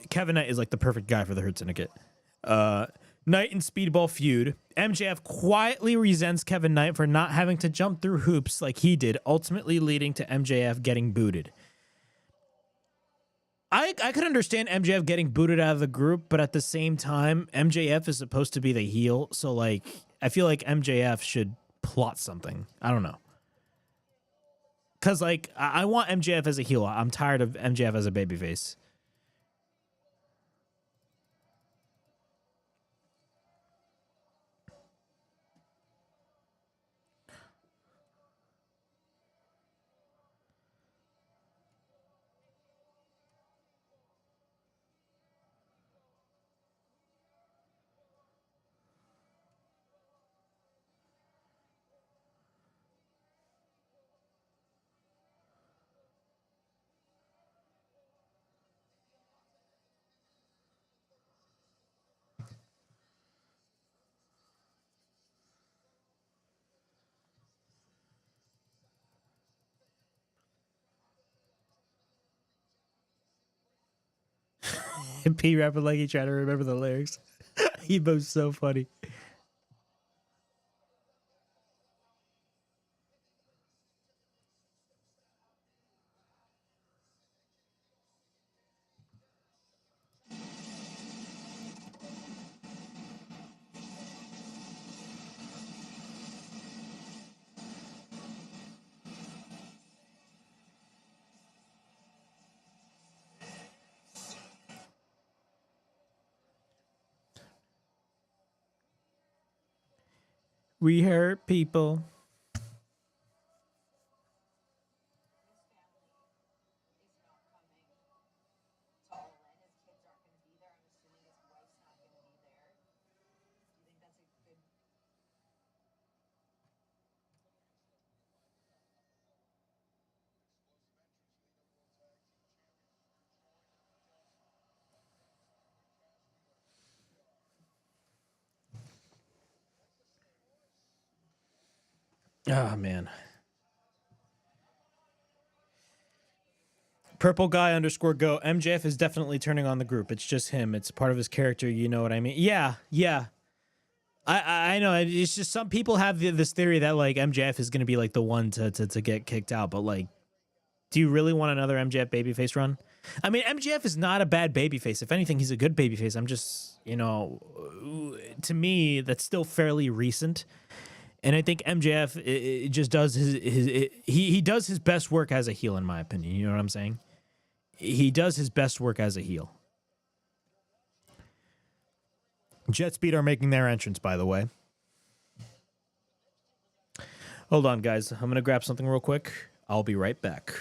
Kevin Knight is like the perfect guy for the Hurt Syndicate. Knight and Speedball feud. MJF quietly resents Kevin Knight for not having to jump through hoops like he did, ultimately leading to MJF getting booted. I could understand MJF getting booted out of the group, but at the same time, MJF is supposed to be the heel, so like I feel like MJF should plot something. I don't know. Cause like I want MJF as a heel. I'm tired of MJF as a babyface. And P rapping like he tried to remember the lyrics. He was so funny. We hurt people. Oh man. Purple guy underscore go. MJF is definitely turning on the group. It's just him. It's part of his character. You know what I mean? Yeah, yeah. I know. It's just some people have this theory that like MJF is going to be like the one to get kicked out. But like, do you really want another MJF babyface run? I mean, MJF is not a bad babyface. If anything, he's a good babyface. I'm just, you know, to me, that's still fairly recent. And I think MJF it just does he does his best work as a heel, in my opinion. You know what I'm saying? He does his best work as a heel. Jet Speed are making their entrance, by the way. Hold on, guys. I'm going to grab something real quick. I'll be right back.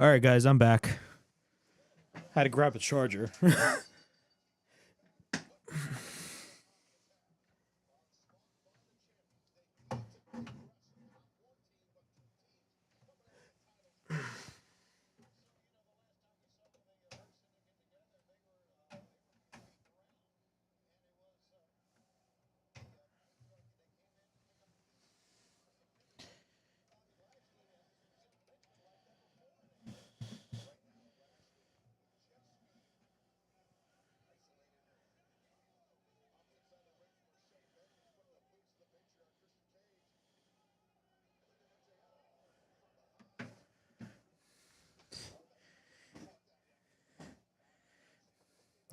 All right, guys, I'm back. Had to grab a charger.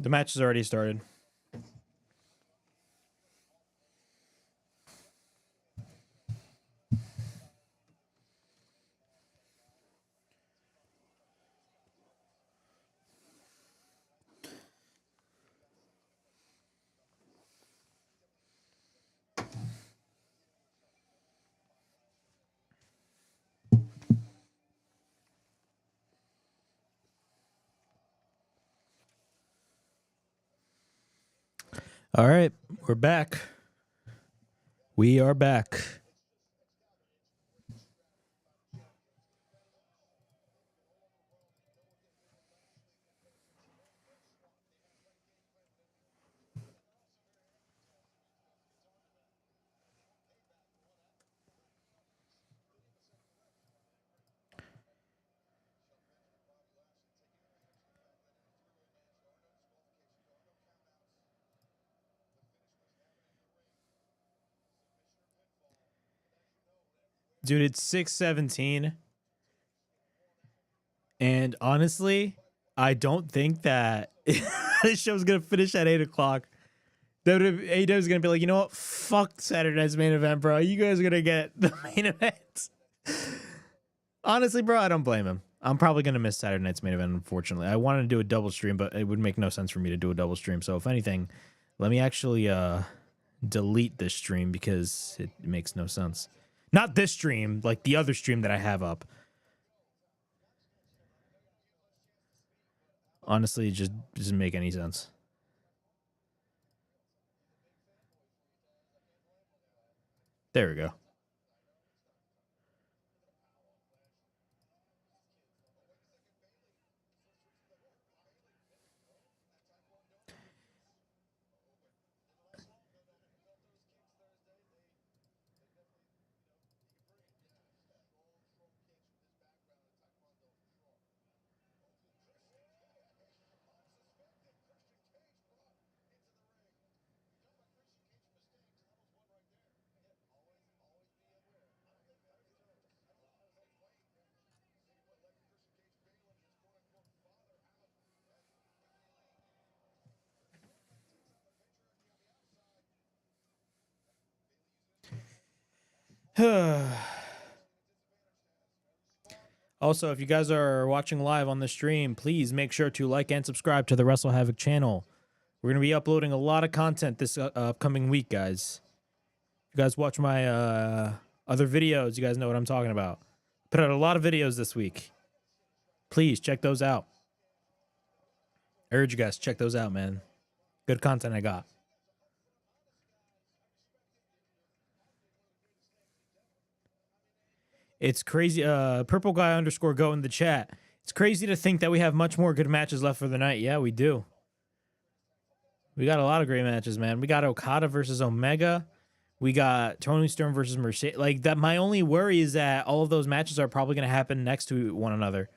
The match has already started. All right, we're back. We are back. Dude, it's 6:17. And honestly, I don't think that this show's going to finish at 8 o'clock. AEW is going to be like, you know what? Fuck Saturday night's main event, bro. You guys are going to get the main event. Honestly, bro, I don't blame him. I'm probably going to miss Saturday night's main event, unfortunately. I wanted to do a double stream, but it would make no sense for me to do a double stream. So if anything, let me actually delete this stream because it makes no sense. Not this stream, like the other stream that I have up. Honestly, it just doesn't make any sense. There we go. Also, if you guys are watching live on the stream, please make sure to like and subscribe to the Wrestle Havoc channel. We're going to be uploading a lot of content this upcoming week, guys. If you guys watch my other videos, you guys know what I'm talking about. Put out a lot of videos this week. Please check those out. I urge you guys to check those out, man. Good content I got. It's crazy. Purple guy _ go in the chat. It's crazy to think that we have much more good matches left for the night. Yeah, we do. We got a lot of great matches, man. We got Okada versus Omega. We got Toni Storm versus Mercedes. Like that. My only worry is that all of those matches are probably going to happen next to one another.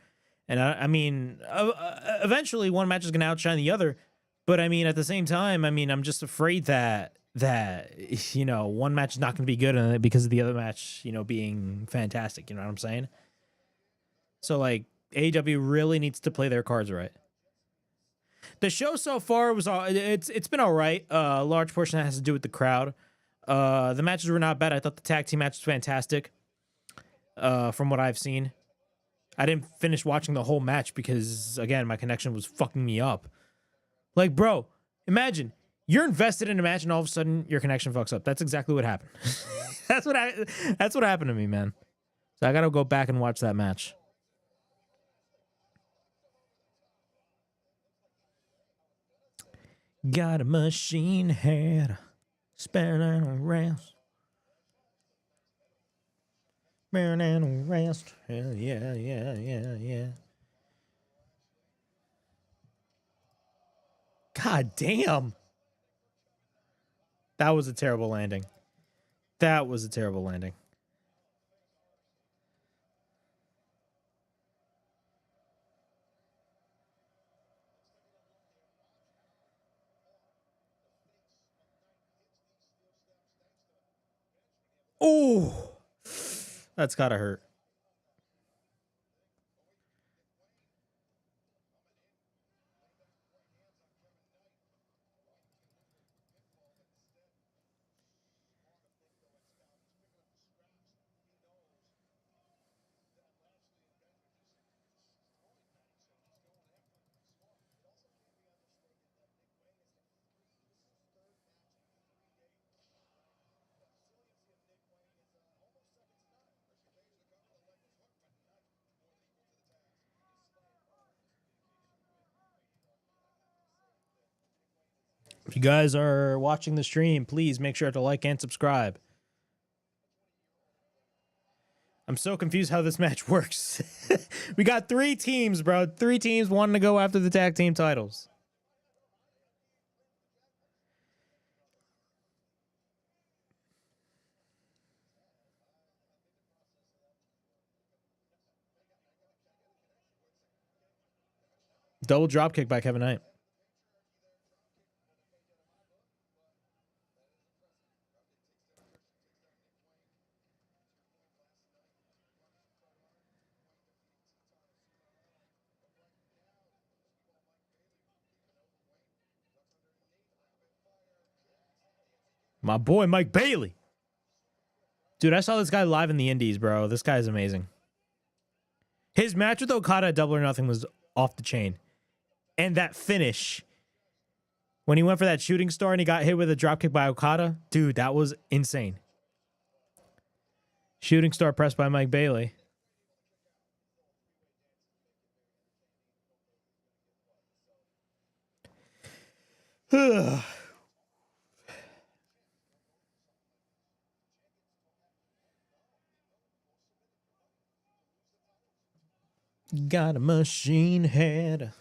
And I mean, eventually one match is going to outshine the other. But I mean, at the same time, I mean, I'm just afraid that you know, one match is not going to be good because of the other match, you know, being fantastic. You know what I'm saying? So like AEW really needs to play their cards right. The show so far was it's been all right. A large portion that has to do with the crowd. The matches were not bad. I thought the tag team match was fantastic. From what I've seen, I didn't finish watching the whole match because again, my connection was fucking me up. Like, bro, imagine you're invested in a match and all of a sudden your connection fucks up. That's exactly what happened. That's what happened to me, man. So I got to go back and watch that match. Got a machine head, spinning around. Spinning around. Hell yeah, yeah, yeah, yeah. God damn. That was a terrible landing. That was a terrible landing. Oh, that's gotta hurt. If you guys are watching the stream, please make sure to like and subscribe. I'm so confused how this match works. We got 3 teams, bro. 3 teams wanting to go after the tag team titles. Double dropkick by Kevin Knight. My boy, Mike Bailey. Dude, I saw this guy live in the Indies, bro. This guy is amazing. His match with Okada at Double or Nothing was off the chain. And that finish, when he went for that shooting star and he got hit with a dropkick by Okada, dude, that was insane. Shooting star pressed by Mike Bailey. Got a machine head.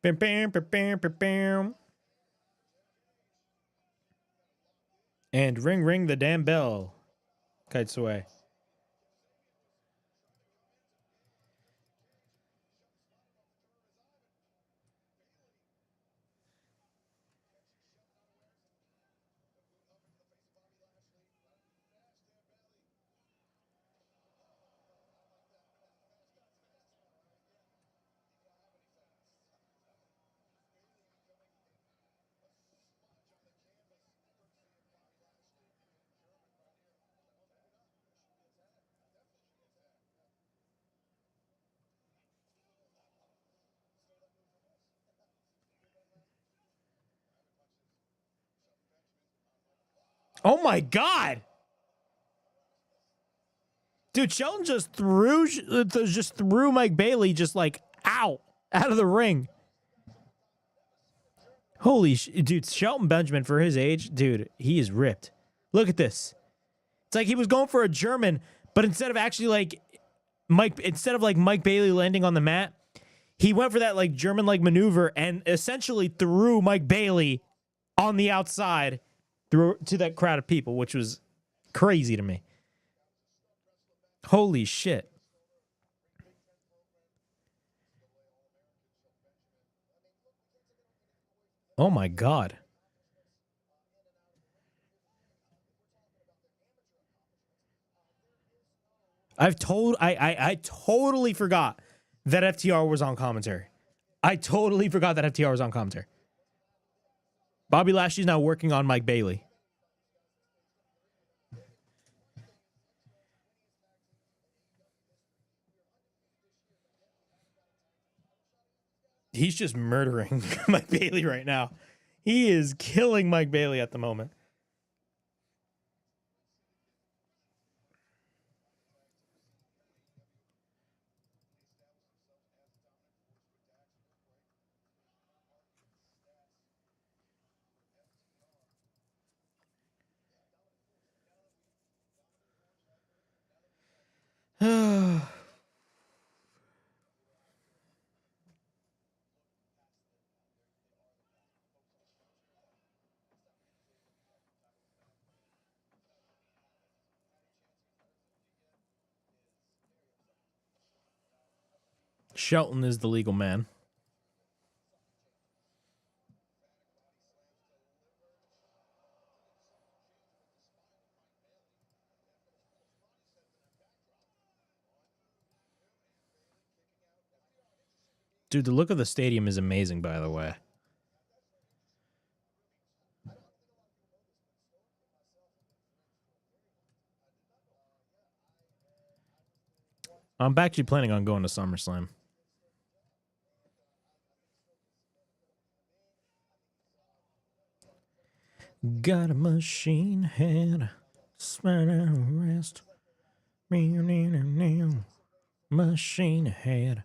Bam, bam, bam, bam, bam, bam. And ring, ring the damn bell. Kites away. Oh my God. Dude, Shelton just threw Mike Bailey just like out of the ring. Holy dude, Shelton Benjamin for his age, dude, he is ripped. Look at this. It's like he was going for a German, but instead of Mike Bailey landing on the mat, he went for that like German like maneuver and essentially threw Mike Bailey on the outside through to that crowd of people, which was crazy to me. Holy shit. Oh my God. I totally forgot that FTR was on commentary. I totally forgot that FTR was on commentary. Bobby Lashley's now working on Mike Bailey. He's just murdering Mike Bailey right now. He is killing Mike Bailey at the moment. Shelton is the legal man. Dude, the look of the stadium is amazing, by the way. I'm actually planning on going to SummerSlam. Got a machine head, spine and rest. Machine head.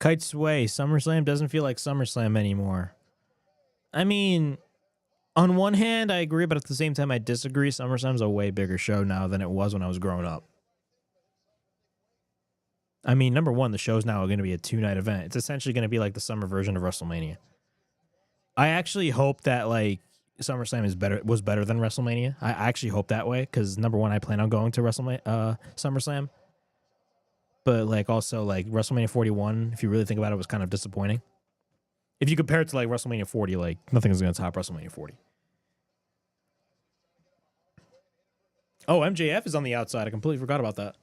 Kite Sway, SummerSlam doesn't feel like SummerSlam anymore. I mean, on one hand, I agree, but at the same time, I disagree. SummerSlam's a way bigger show now than it was when I was growing up. I mean, number one, the show's now going to be a 2-night event. It's essentially going to be like the summer version of WrestleMania. I actually hope that like SummerSlam was better than WrestleMania. I actually hope that way because number one, I plan on going to SummerSlam. But like also like WrestleMania 41, if you really think about it, was kind of disappointing. If you compare it to like WrestleMania 40, like nothing is going to top WrestleMania 40. Oh, MJF is on the outside. I completely forgot about that.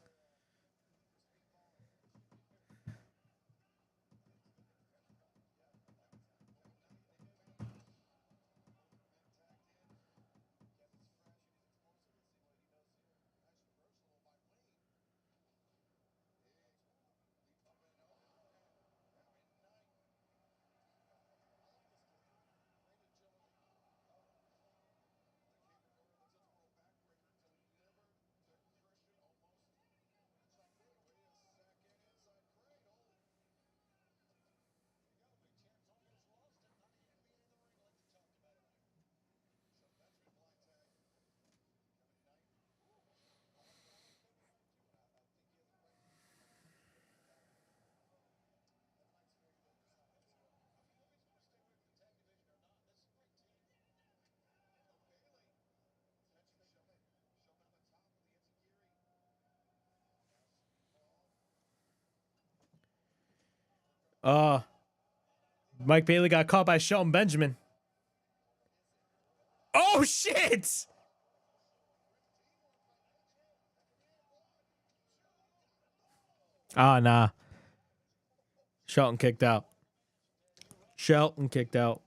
Mike Bailey got caught by Shelton Benjamin. Oh, shit! Ah, nah. Shelton kicked out. Shelton kicked out.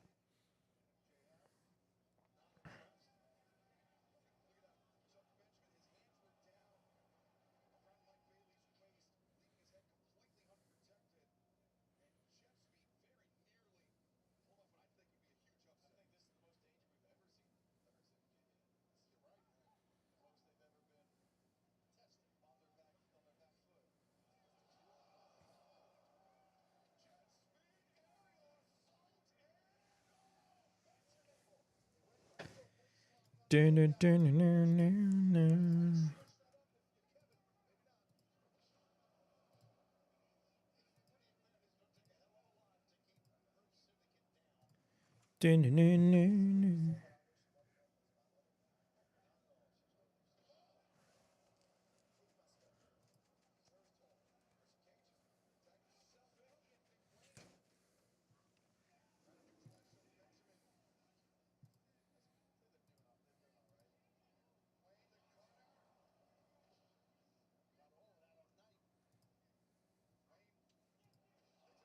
Dun, dun, dun, dun, dun, dun, dun. Dun, dun, dun, dun, dun.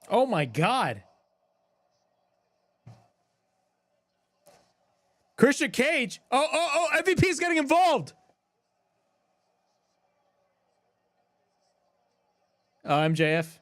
Oh my God. Christian Cage. Oh, MVP is getting involved. MJF.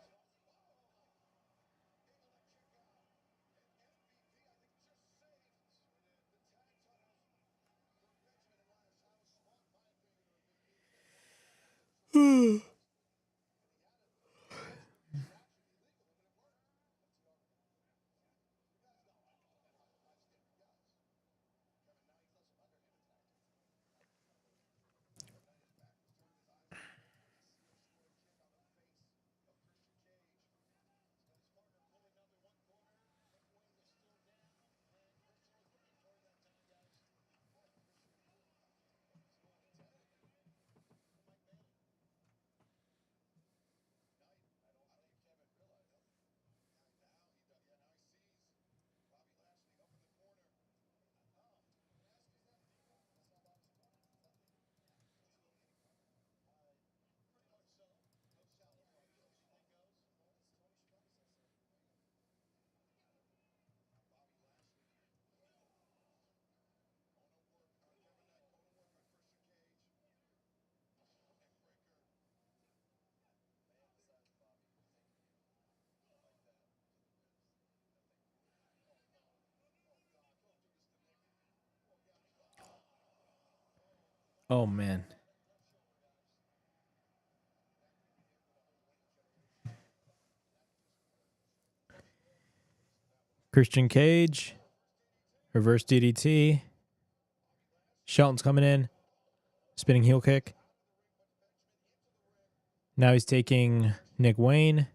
Oh man. Christian Cage. Reverse DDT. Shelton's coming in. Spinning heel kick. Now he's taking Nick Wayne.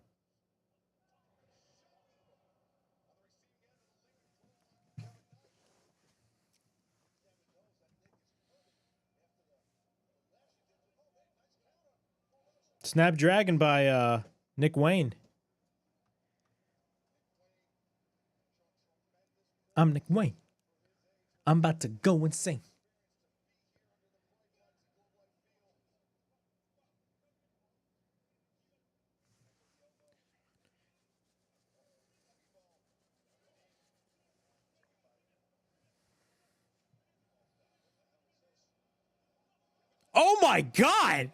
Snapdragon by Nick Wayne. I'm Nick Wayne. I'm about to go insane. Oh my God!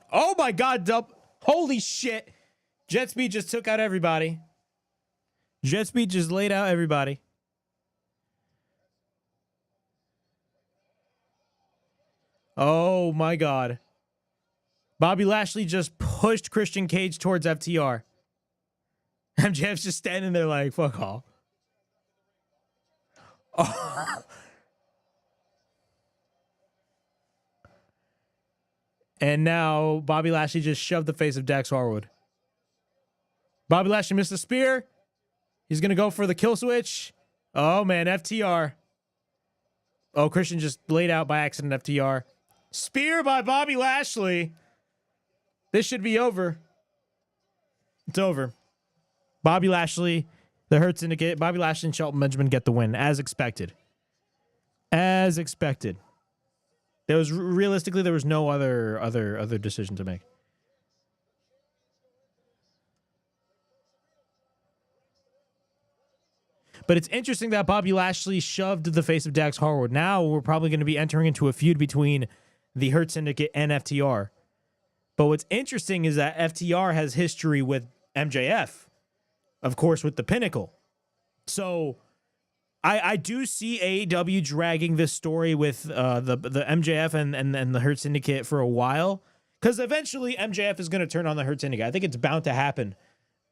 Oh my God, holy shit. Jet Speed just took out everybody. Jet Speed just laid out everybody. Oh my God. Bobby Lashley just pushed Christian Cage towards FTR. MJF's just standing there like, fuck all. Oh. And now Bobby Lashley just shoved the face of Dax Harwood. Bobby Lashley missed the spear. He's going to go for the kill switch. Oh, man, FTR. Oh, Christian just laid out by accident FTR. Spear by Bobby Lashley. This should be over. It's over. Bobby Lashley, the Hurt Syndicate, Bobby Lashley and Shelton Benjamin get the win, as expected. As expected. There was realistically there was no other decision to make. But it's interesting that Bobby Lashley shoved the face of Dax Harwood. Now we're probably going to be entering into a feud between the Hurt Syndicate and FTR. But what's interesting is that FTR has history with MJF, of course, with the Pinnacle. So I do see AEW dragging this story with the MJF and the Hurt Syndicate for a while, because eventually MJF is going to turn on the Hurt Syndicate. I think it's bound to happen,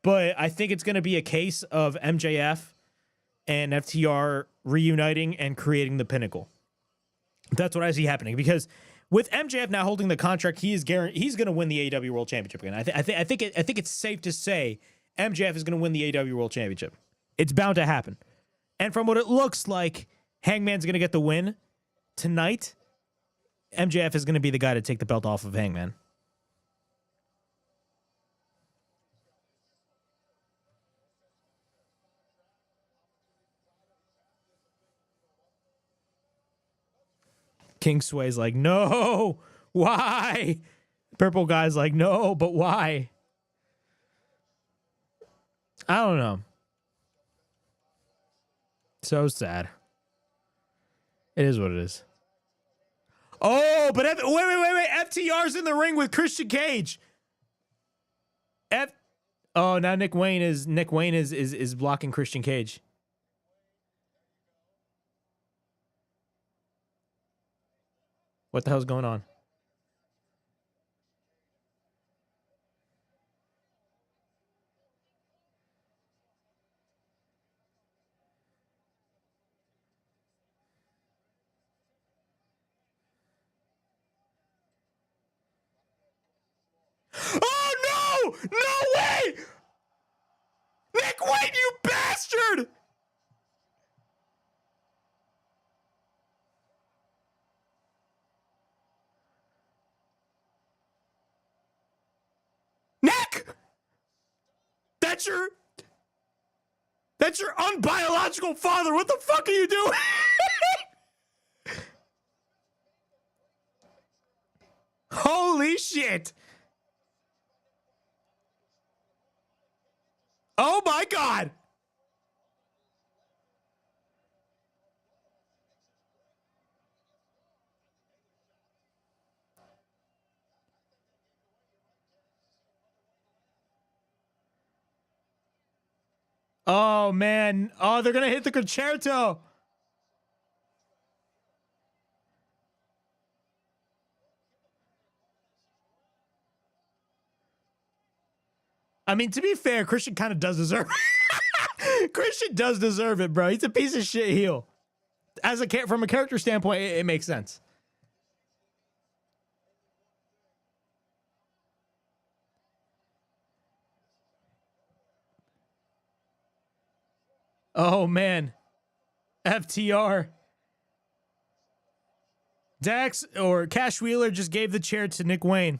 but I think it's going to be a case of MJF and FTR reuniting and creating the Pinnacle. That's what I see happening, because with MJF now holding the contract, he's going to win the AEW World Championship again. I think it's safe to say MJF is going to win the AEW World Championship. It's bound to happen. And from what it looks like, Hangman's going to get the win tonight. MJF is going to be the guy to take the belt off of Hangman. King Sway's like, no, why? Purple guy's like, no, but why? I don't know. So sad. It is what it is. Oh, but wait. FTR's in the ring with Christian Cage. Oh, now Nick Wayne is blocking Christian Cage. What the hell's going on? Oh no! No way! Nick Wayne, you bastard! Nick! That's your unbiological father. What the fuck are you doing? Holy shit. Oh my God. Oh man. Oh, they're going to hit the concerto. I mean, to be fair, Christian kind of does deserve it. Christian does deserve it, bro. He's a piece of shit heel. From a character standpoint, it makes sense. Oh man. FTR. Dax or Cash Wheeler just gave the chair to Nick Wayne.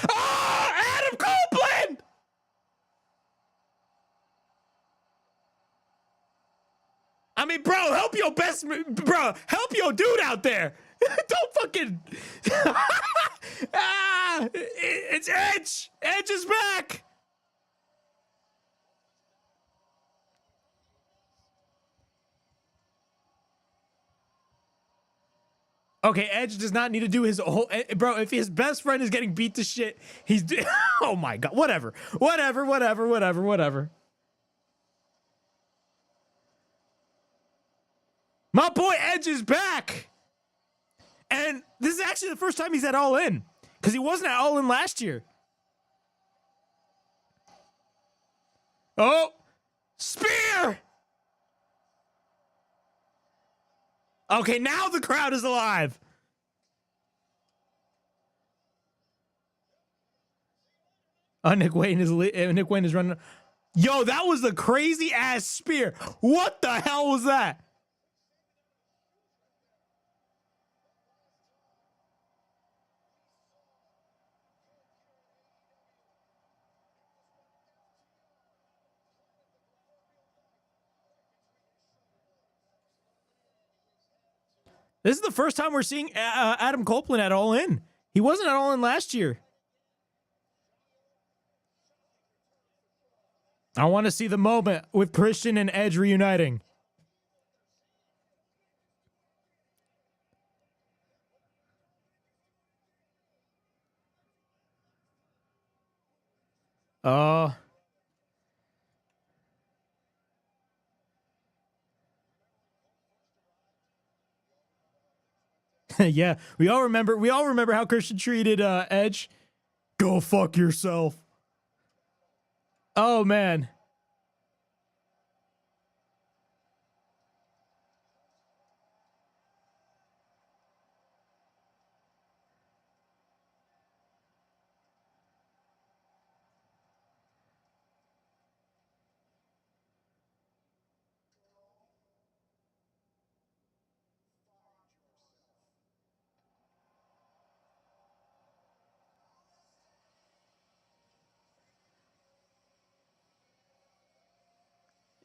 Oh, Adam Copeland! I mean, bro, help your help your dude out there. Don't fucking. It's Edge. Edge is back. Okay, Edge does not need to do his whole... Bro, if his best friend is getting beat to shit, he's... Oh my God. Whatever. My boy Edge is back. And this is actually the first time he's at All In. Because he wasn't at All In last year. Oh. Spear. Okay, now the crowd is alive. Oh, Nick Wayne is running. Yo, that was the crazy ass spear. What the hell was that? This is the first time we're seeing Adam Copeland at All In. He wasn't at All In last year. I want to see the moment with Christian and Edge reuniting. Oh. Yeah, we all remember how Christian treated Edge. Go fuck yourself. Oh man.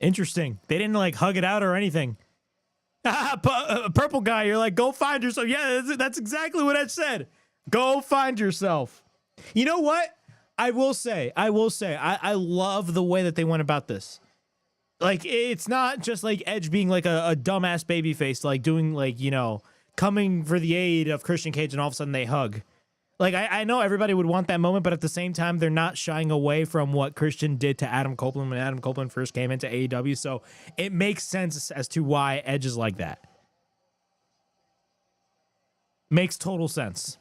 Interesting. They didn't like hug it out or anything. Purple guy, you're like, go find yourself. Yeah, that's exactly what I said. Go find yourself. You know what? I will say, I love the way that they went about this. Like, it's not just like Edge being like a dumbass babyface, like doing like, you know, coming for the aid of Christian Cage and all of a sudden they hug. Like, I know everybody would want that moment, but at the same time, they're not shying away from what Christian did to Adam Copeland when Adam Copeland first came into AEW. So it makes sense as to why Edge is like that. Makes total sense.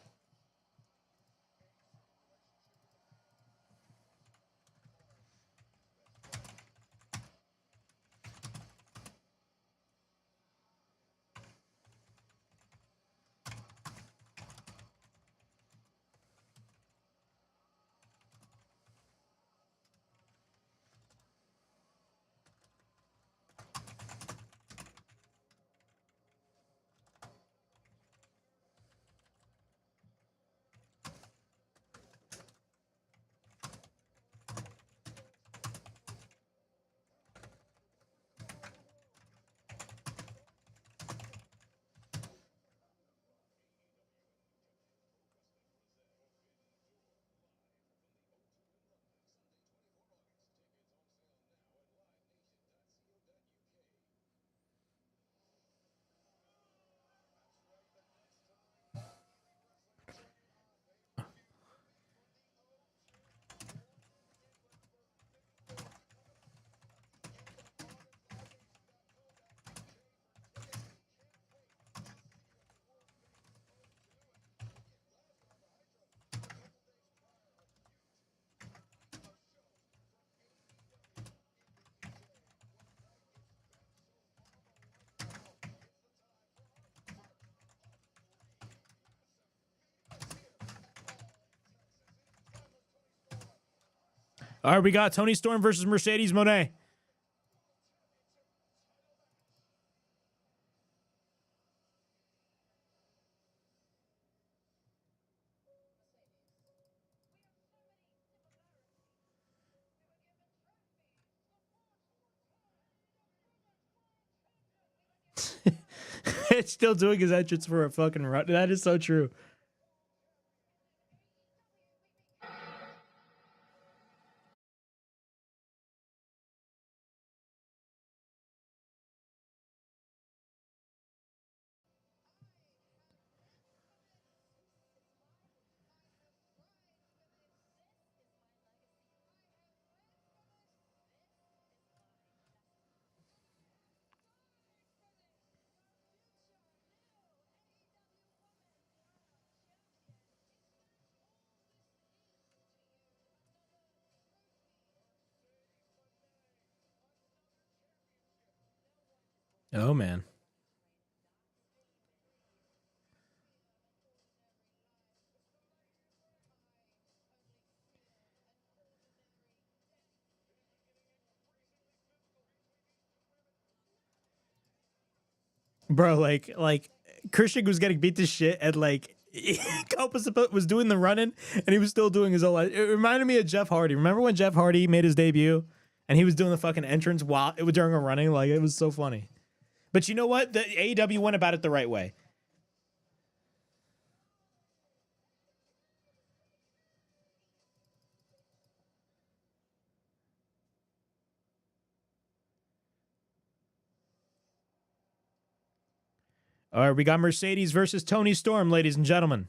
All right, we got Toni Storm versus Mercedes Moné. It's still doing his entrance for a fucking run. That is so true. Oh, man. Bro, like Christian was getting beat to shit and like Cope was doing the running and he was still doing his own. It reminded me of Jeff Hardy. Remember when Jeff Hardy made his debut and he was doing the fucking entrance while it was during a running? Like, it was so funny. But you know what? The AEW went about it the right way. All right, we got Mercedes versus Toni Storm, ladies and gentlemen.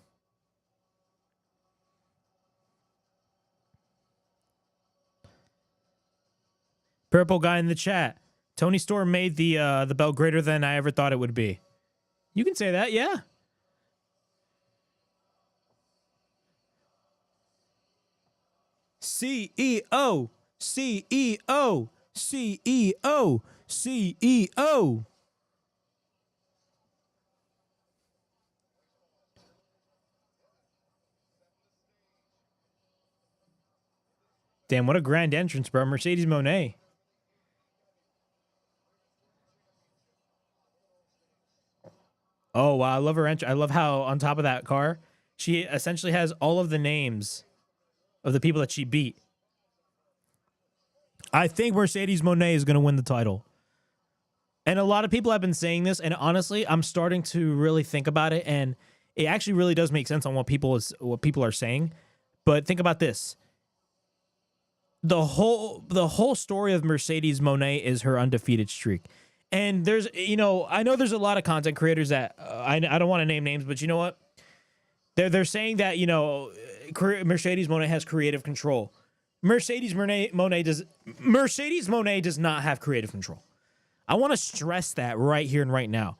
Purple guy in the chat. Toni Storm made the belt greater than I ever thought it would be. You can say that, yeah. CEO, CEO, CEO, CEO. Damn, what a grand entrance, bro. Mercedes Moné. Oh, wow. I love her entrance. I love how on top of that car, she essentially has all of the names of the people that she beat. I think Mercedes Moné is going to win the title. And a lot of people have been saying this, and honestly, I'm starting to really think about it, and it actually really does make sense on what people are saying. But think about this. The whole story of Mercedes Moné is her undefeated streak. And there's, I know there's a lot of content creators that I don't want to name names, but you know what? They're saying that, Mercedes Moné has creative control. Mercedes Moné does not have creative control. I want to stress that right here and right now.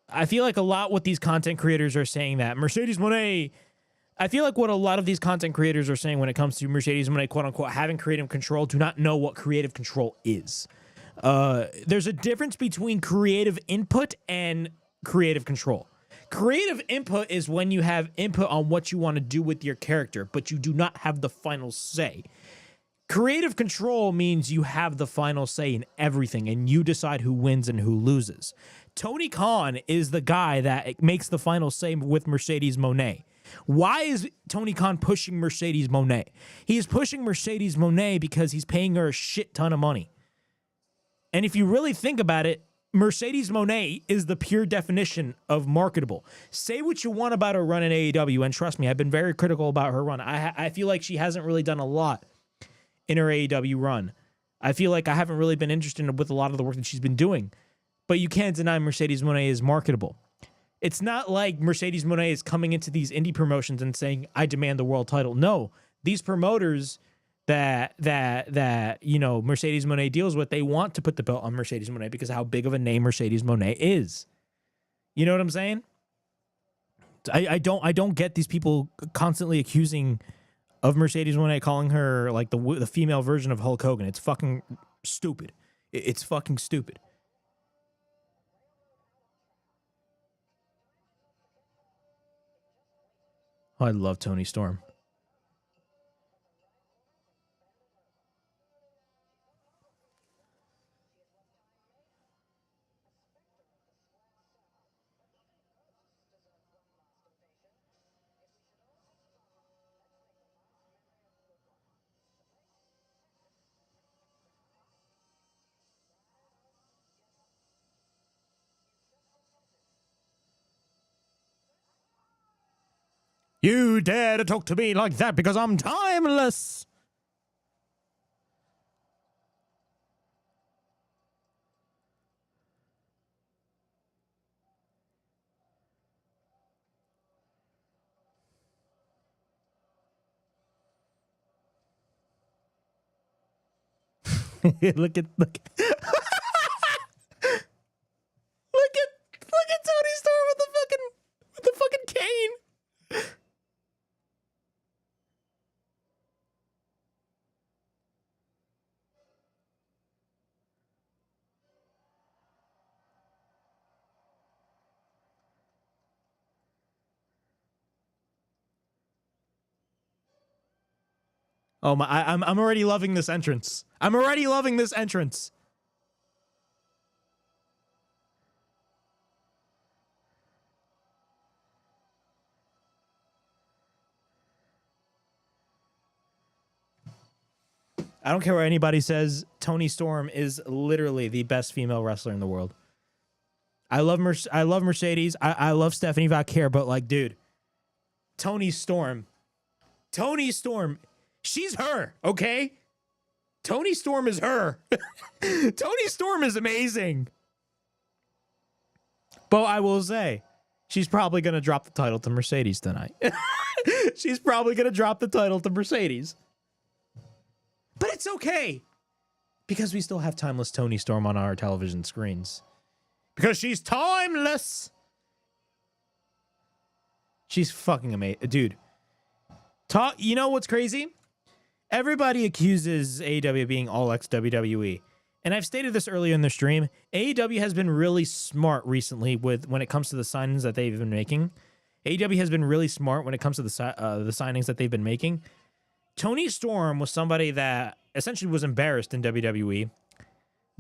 I feel like a lot what these content creators are saying that Mercedes Moné, I feel like what a lot of these content creators are saying when it comes to Mercedes Moné, quote unquote, having creative control, do not know what creative control is. There's a difference between creative input and creative control. Creative input is when you have input on what you want to do with your character, but you do not have the final say. Creative control means you have the final say in everything, and you decide who wins and who loses. Tony Khan is the guy that makes the final say with Mercedes Moné. Why is Tony Khan pushing Mercedes Moné? He is pushing Mercedes Moné because he's paying her a shit ton of money. And if you really think about it, Mercedes Moné is the pure definition of marketable. Say what you want about her run in AEW, and trust me, I've been very critical about her run. I feel like she hasn't really done a lot in her AEW run. I feel like I haven't really been interested with a lot of the work that she's been doing. But you can't deny Mercedes Moné is marketable. It's not like Mercedes Moné is coming into these indie promotions and saying, I demand the world title. No, these promoters that Mercedes Moné deals with, they want to put the belt on Mercedes Moné because of how big of a name Mercedes Moné is. You know what I'm saying? I don't get these people constantly accusing of Mercedes Moné, calling her like the female version of Hulk Hogan. It's fucking stupid. It's fucking stupid. Oh, I love Toni Storm. You dare to talk to me like that because I'm timeless. look at look at Toni Storm with the fucking cane. Oh my! I'm already loving this entrance. I'm already loving this entrance. I don't care what anybody says. Toni Storm is literally the best female wrestler in the world. I love Mercedes. I love Stephanie Valkyrie, but like, dude, Toni Storm, she's her, okay? Toni Storm is her. Toni Storm is amazing. But I will say, she's probably going to drop the title to Mercedes tonight. She's probably going to drop the title to Mercedes. But it's okay. Because we still have timeless Toni Storm on our television screens. Because she's timeless. She's fucking amazing. Dude. You know what's crazy? Everybody accuses AEW of being all ex-WWE. And I've stated this earlier in the stream. AEW has been really smart recently when it comes to the signings that they've been making. AEW has been really smart when it comes to the signings that they've been making. Toni Storm was somebody that essentially was embarrassed in WWE,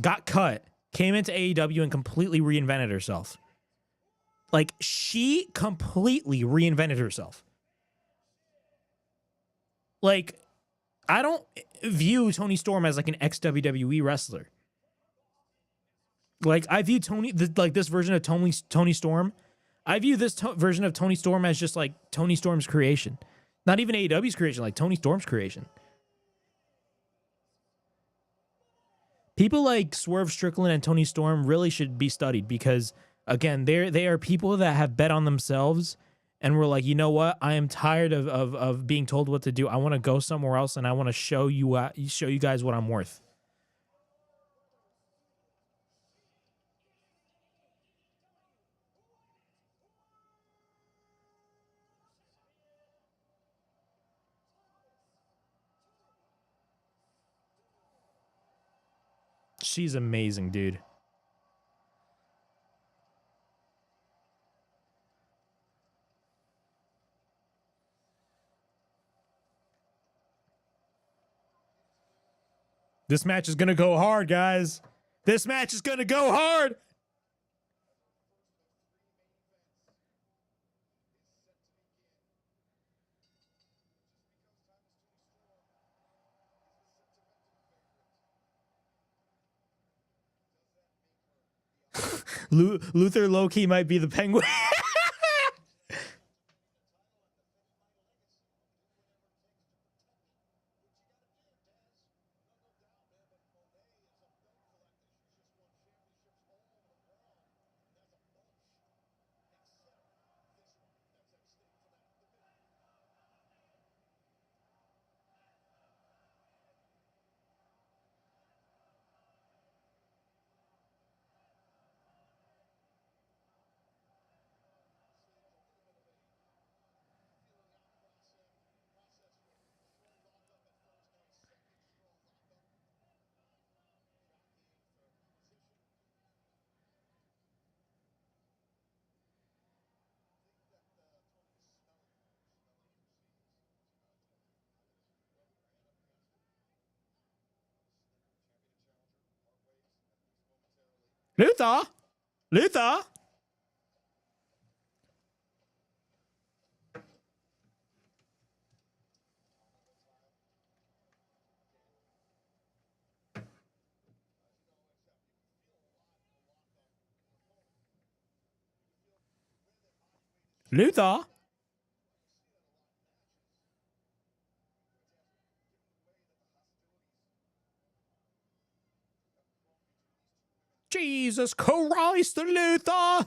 got cut, came into AEW and completely reinvented herself. Like, she completely reinvented herself. Like, I don't view Toni Storm as like an ex-WWE wrestler. Like, I view this version of Toni Storm, I view this version of Toni Storm as just like Toni Storm's creation. Not even AEW's creation, like Toni Storm's creation. People like Swerve Strickland and Toni Storm really should be studied because, again, they are people that have bet on themselves and were like, you know what? I am tired of being told what to do. I want to go somewhere else and I want to show you guys what I'm worth. She's amazing, dude. This match is going to go hard, guys. This match is going to go hard. Luther low-key might be the Penguin. Luther. Jesus Christ, Luther.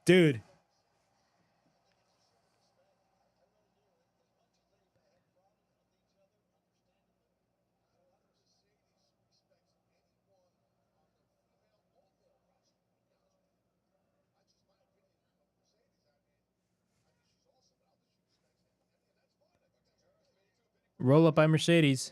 Dude. Roll up by Mercedes.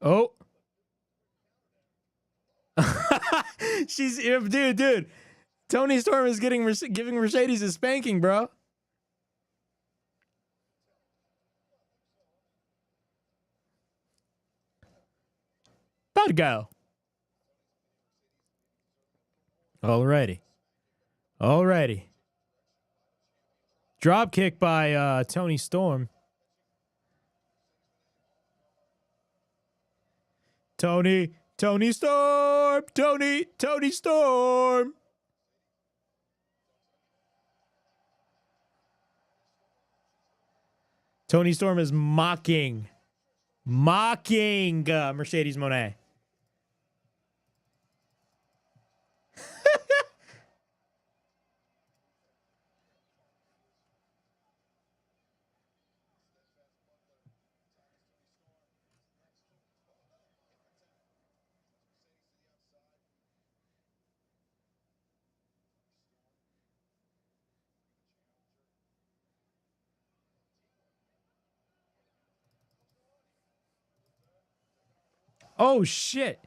Oh. She's dude. Toni Storm is giving Mercedes a spanking, bro. About to go. Alrighty. Drop kick by Toni Storm. Toni Storm. Toni Storm. Toni Storm is mocking Mercedes Moné. Oh, shit.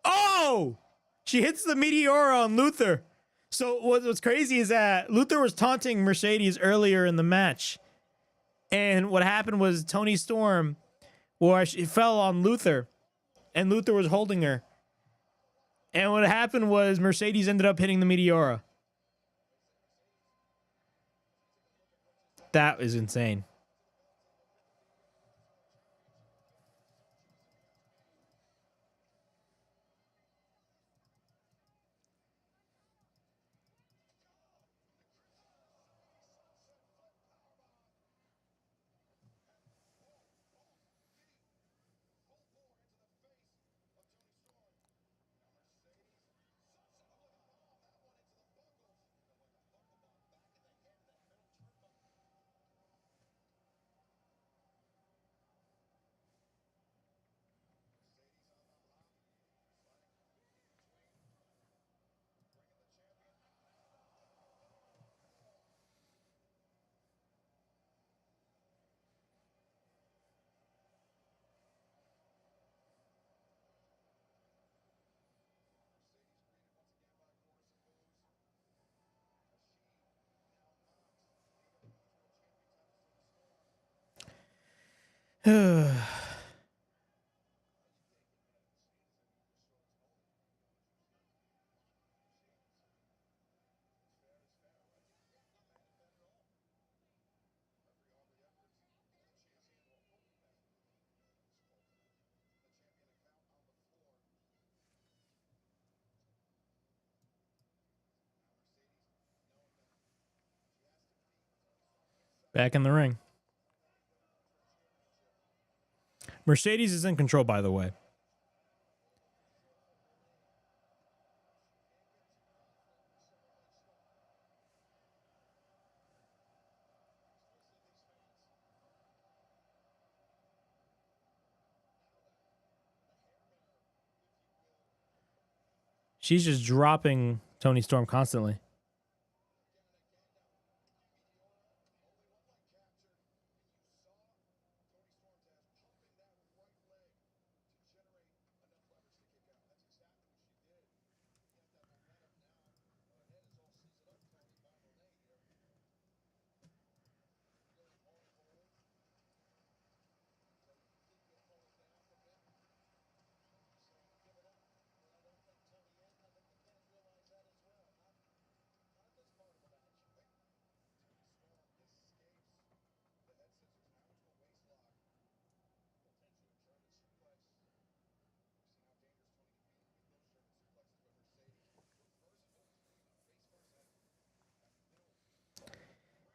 Oh! She hits the Meteora on Luther. So what's crazy is that Luther was taunting Mercedes earlier in the match. And what happened was Toni Storm, she fell on Luther. And Luther was holding her. And what happened was Mercedes ended up hitting the Meteora. That is insane. Back in the ring. Mercedes is in control, by the way. She's just dropping Toni Storm constantly.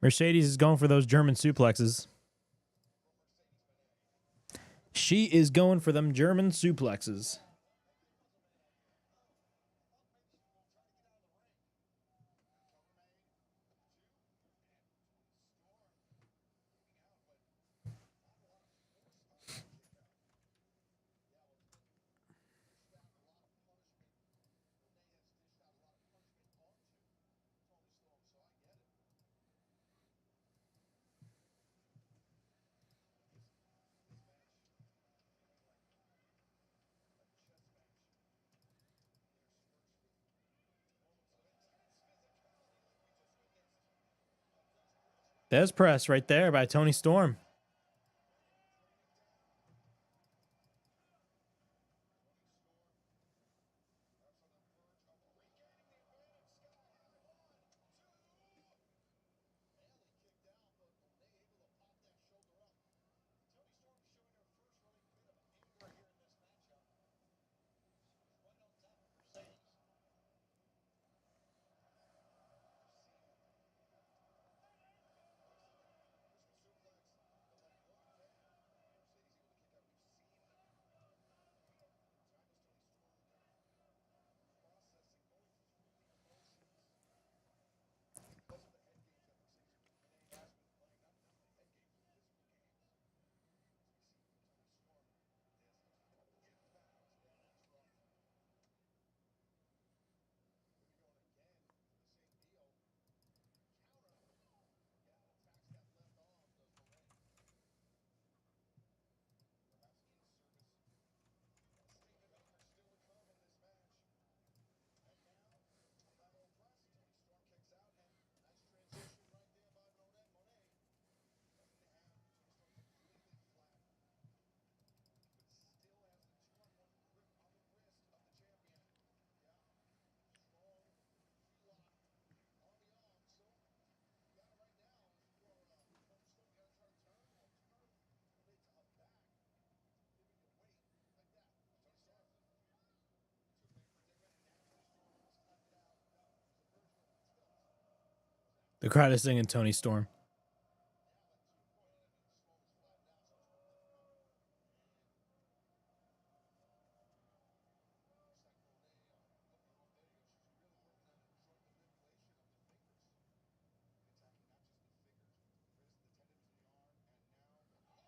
Mercedes is going for those German suplexes. She is going for them German suplexes. There's press right there by Toni Storm. The crowd is singing Toni Storm.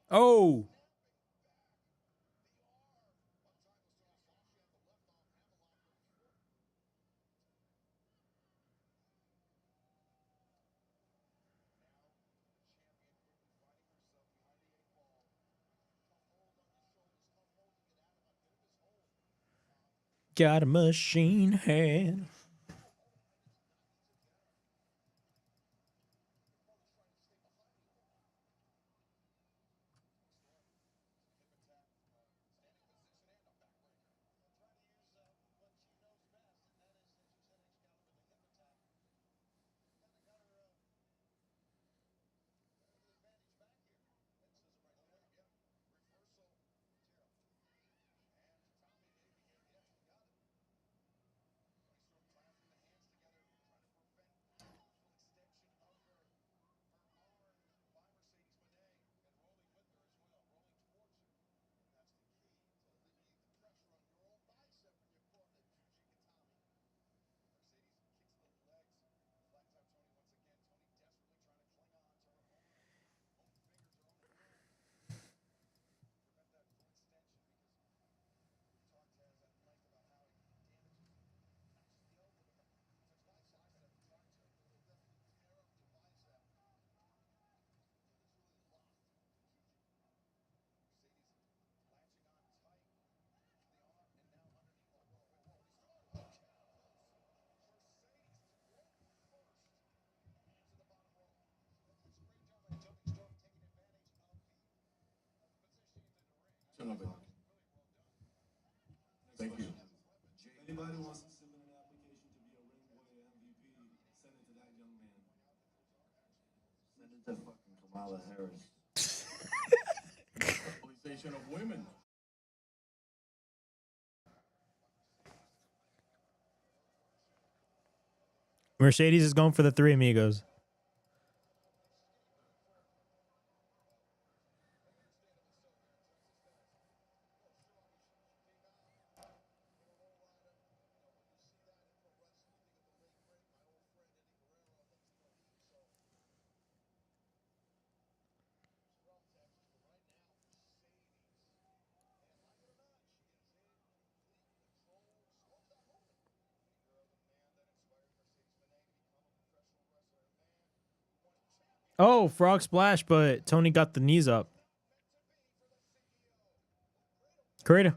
Oh! Got a machine head. Thank you. Anybody wants to submit an application to be a Ring Boy MVP, send it to that young man. Send it to fucking Kamala Harris. Representation of women. Mercedes is going for the three amigos. Oh, frog splash, but Tony got the knees up. Creator.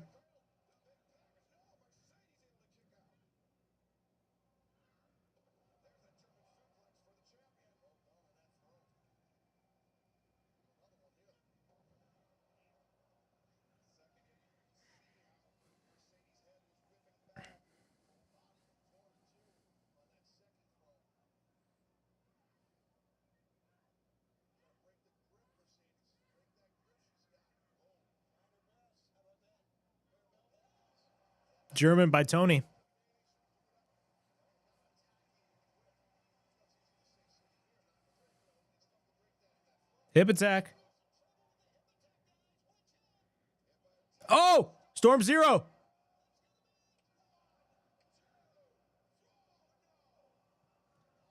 German by Tony. Hip attack. Oh! Storm Zero.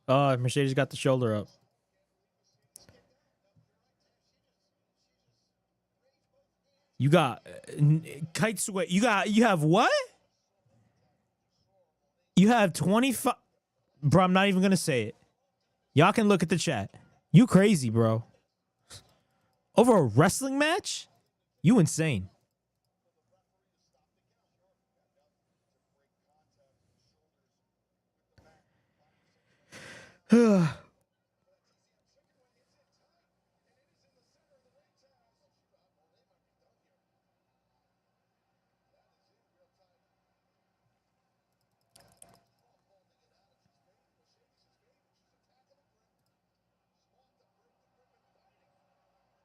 Mercedes got the shoulder up. You got kite sway. You have what? You have 25. Bro, I'm not even going to say it. Y'all can look at the chat. You crazy, bro. Over a wrestling match? You insane.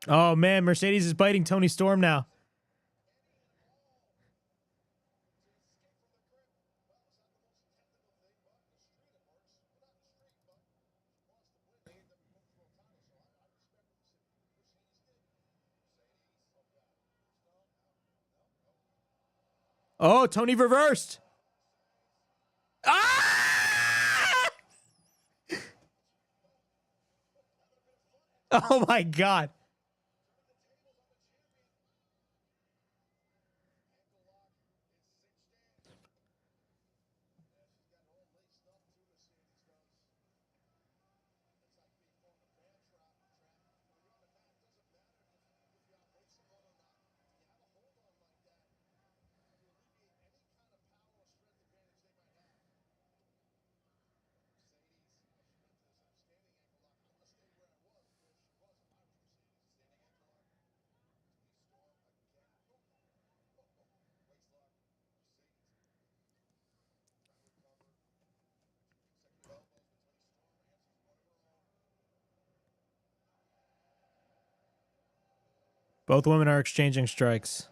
Oh, man. Mercedes is biting Toni Storm now. Oh, Tony reversed. Ah! Oh my God. Both women are exchanging strikes.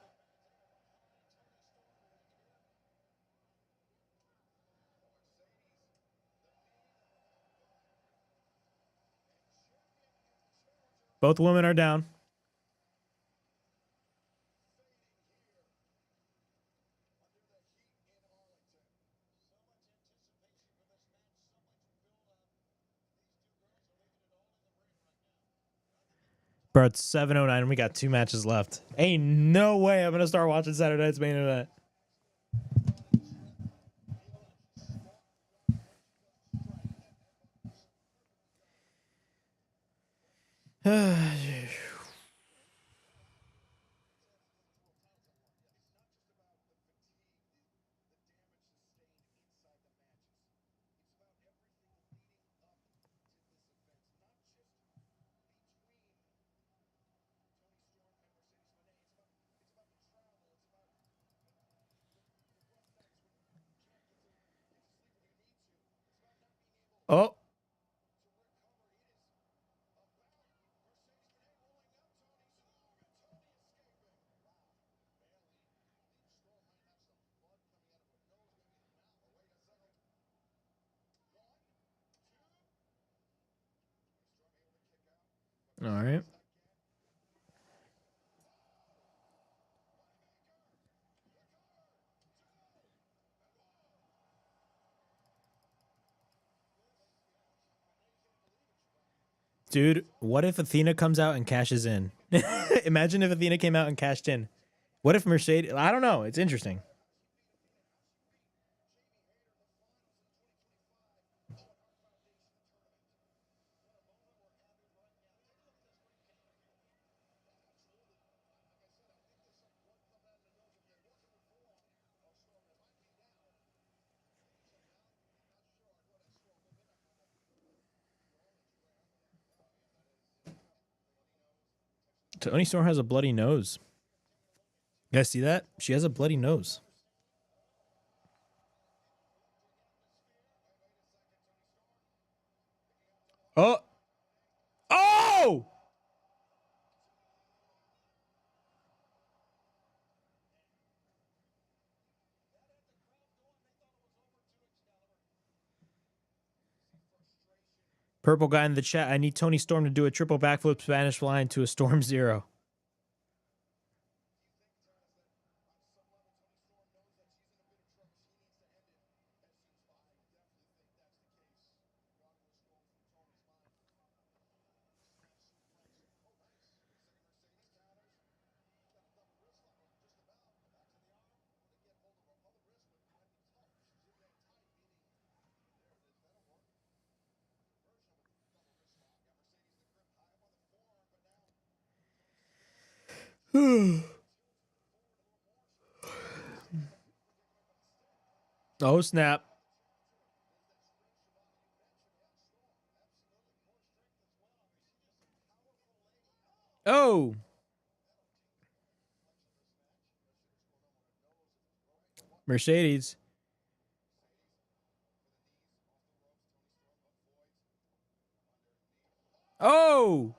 Both women are down. Bro, it's 7:09 and we got 2 matches left. Ain't no way I'm going to start watching Saturday Night's Main Event. Oh. All right. Dude, what if Athena comes out and cashes in? Imagine if Athena came out and cashed in. What if Mercedes? I don't know. It's interesting. Toni Storm has a bloody nose. You guys see that? She has a bloody nose. Oh. Oh! Purple guy in the chat. I need Toni Storm to do a triple backflip Spanish fly into a Storm Zero. Oh, snap. Oh. Mercedes. Oh.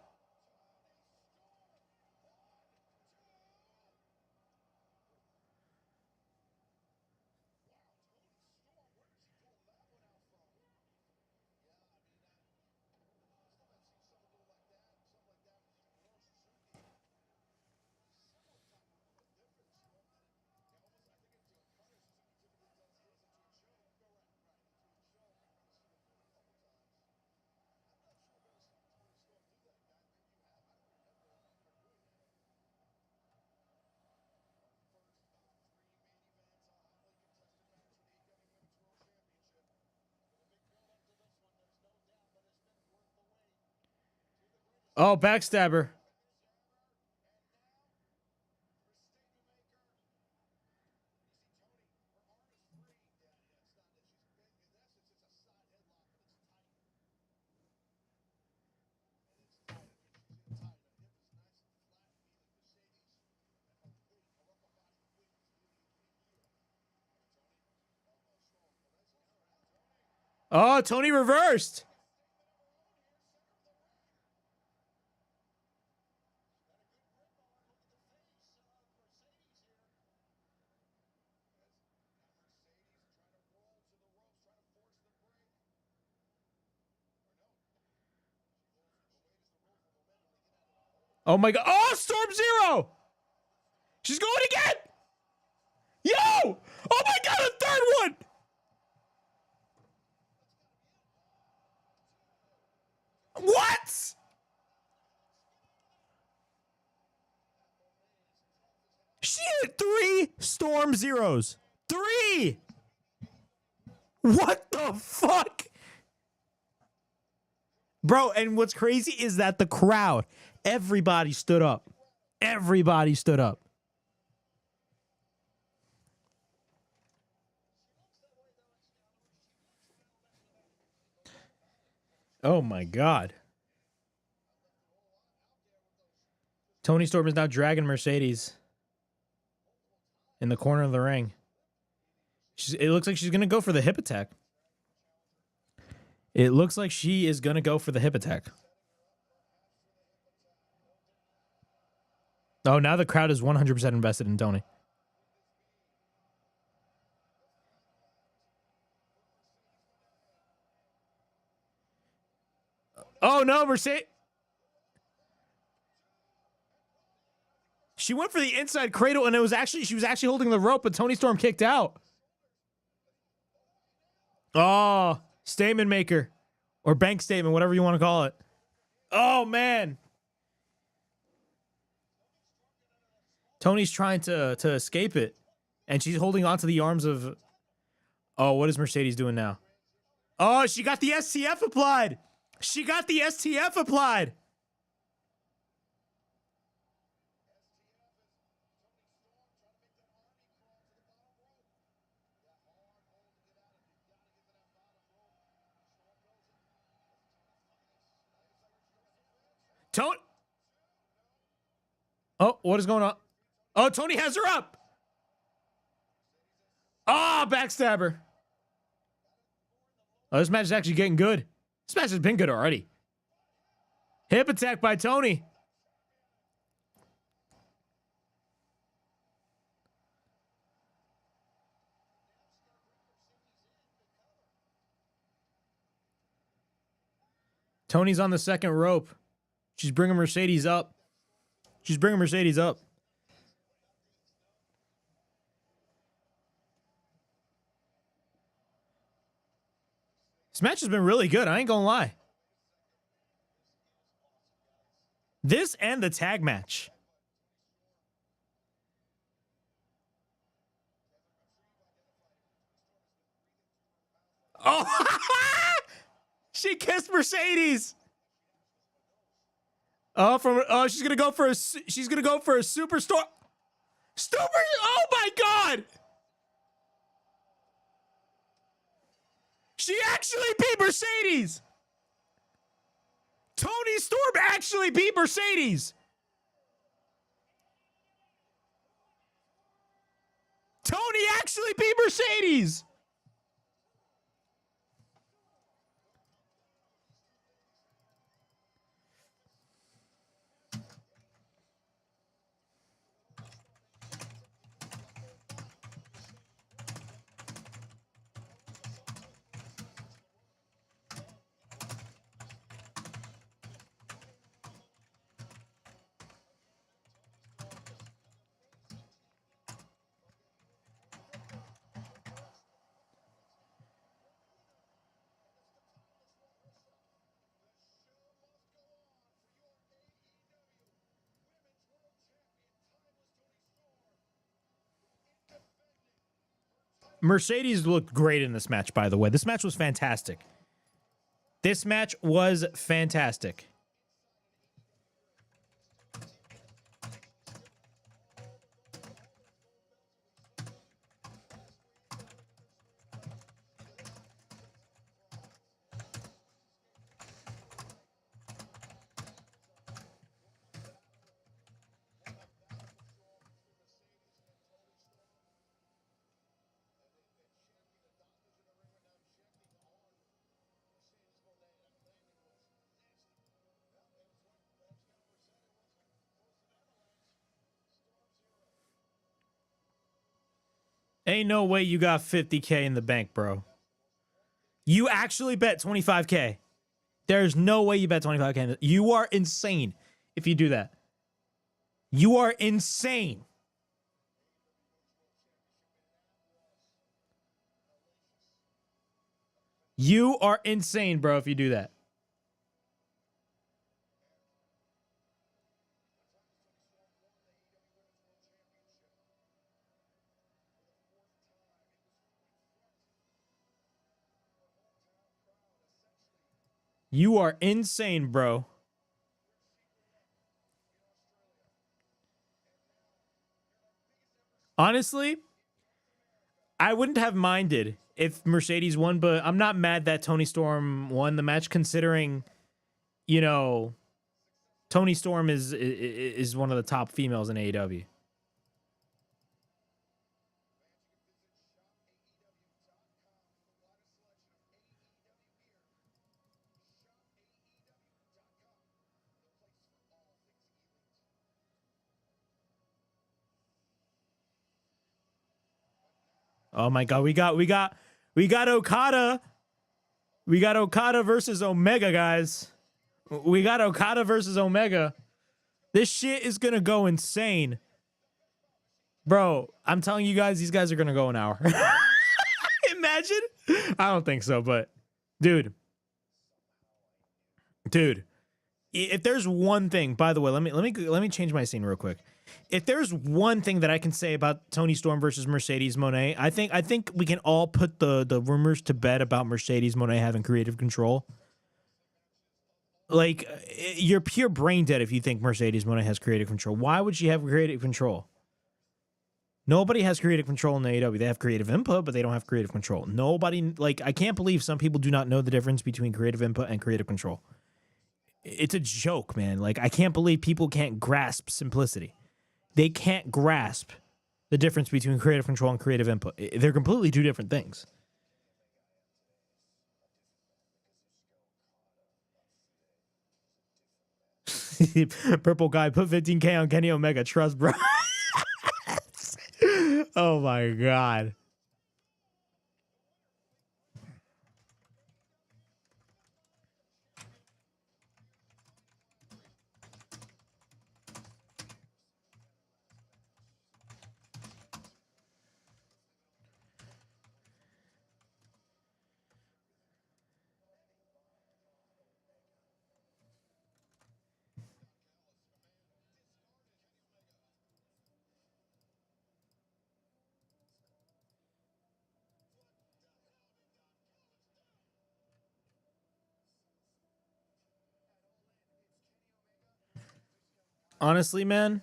Oh, backstabber. Oh, Toni reversed. Oh my God. Oh, Storm Zero. She's going again. Yo. Oh my God, a third one. What? She hit 3 Storm Zeros. 3. What the fuck? Bro, and what's crazy is that the crowd, everybody stood up. Everybody stood up. Oh my God. Toni Storm is now dragging Mercedes in the corner of the ring. It looks like she's going to go for the hip attack. It looks like she is going to go for the hip attack. Oh, now the crowd is 100% invested in Toni. Oh no, Mercedes. She went for the inside cradle, and she was actually holding the rope, but Toni Storm kicked out. Oh, statement maker or bank statement, whatever you want to call it. Oh man. Toni's trying to escape it, and she's holding onto the arms of. Oh, what is Mercedes doing now? Oh, she got the STF applied. She got the STF applied. Toni. Oh, what is going on? Oh, Toni has her up. Ah, oh, backstabber. Oh, this match is actually getting good. This match has been good already. Hip attack by Toni. Toni's on the second rope. She's bringing Mercedes up. She's bringing Mercedes up. This match has been really good. I ain't gonna lie. This and the tag match. Oh, she kissed Mercedes. Oh, she's gonna go for a superstar. Oh my God. She actually beat Mercedes. Toni Storm actually beat Mercedes. Toni actually beat Mercedes. Mercedes looked great in this match, by the way. This match was fantastic. This match was fantastic. Ain't no way you got 50K in the bank, bro. You actually bet 25K. There's no way you bet 25K. You are insane if you do that. You are insane. You are insane, bro, if you do that. You are insane, bro. Honestly, I wouldn't have minded if Mercedes won, but I'm not mad that Toni Storm won the match, considering, you know, Toni Storm is one of the top females in AEW. Oh my god, we got Okada. We got Okada versus Omega, guys. We got Okada versus Omega. This shit is gonna go insane. Bro, I'm telling you guys, these guys are gonna go an hour. Imagine. I don't think so, but dude. If there's one thing, by the way, let me change my scene real quick. If there's one thing that I can say about Toni Storm versus Mercedes Moné, I think we can all put the rumors to bed about Mercedes Moné having creative control. Like, you're pure brain dead if you think Mercedes Moné has creative control. Why would she have creative control? Nobody has creative control in the AEW. They have creative input, but they don't have creative control. Nobody, like, I can't believe some people do not know the difference between creative input and creative control. It's a joke, man. Like, I can't believe people can't grasp simplicity. They can't grasp the difference between creative control and creative input. They're completely two different things. Purple guy, put 15K on Kenny Omega. Trust, bro. Oh my god. Honestly, man,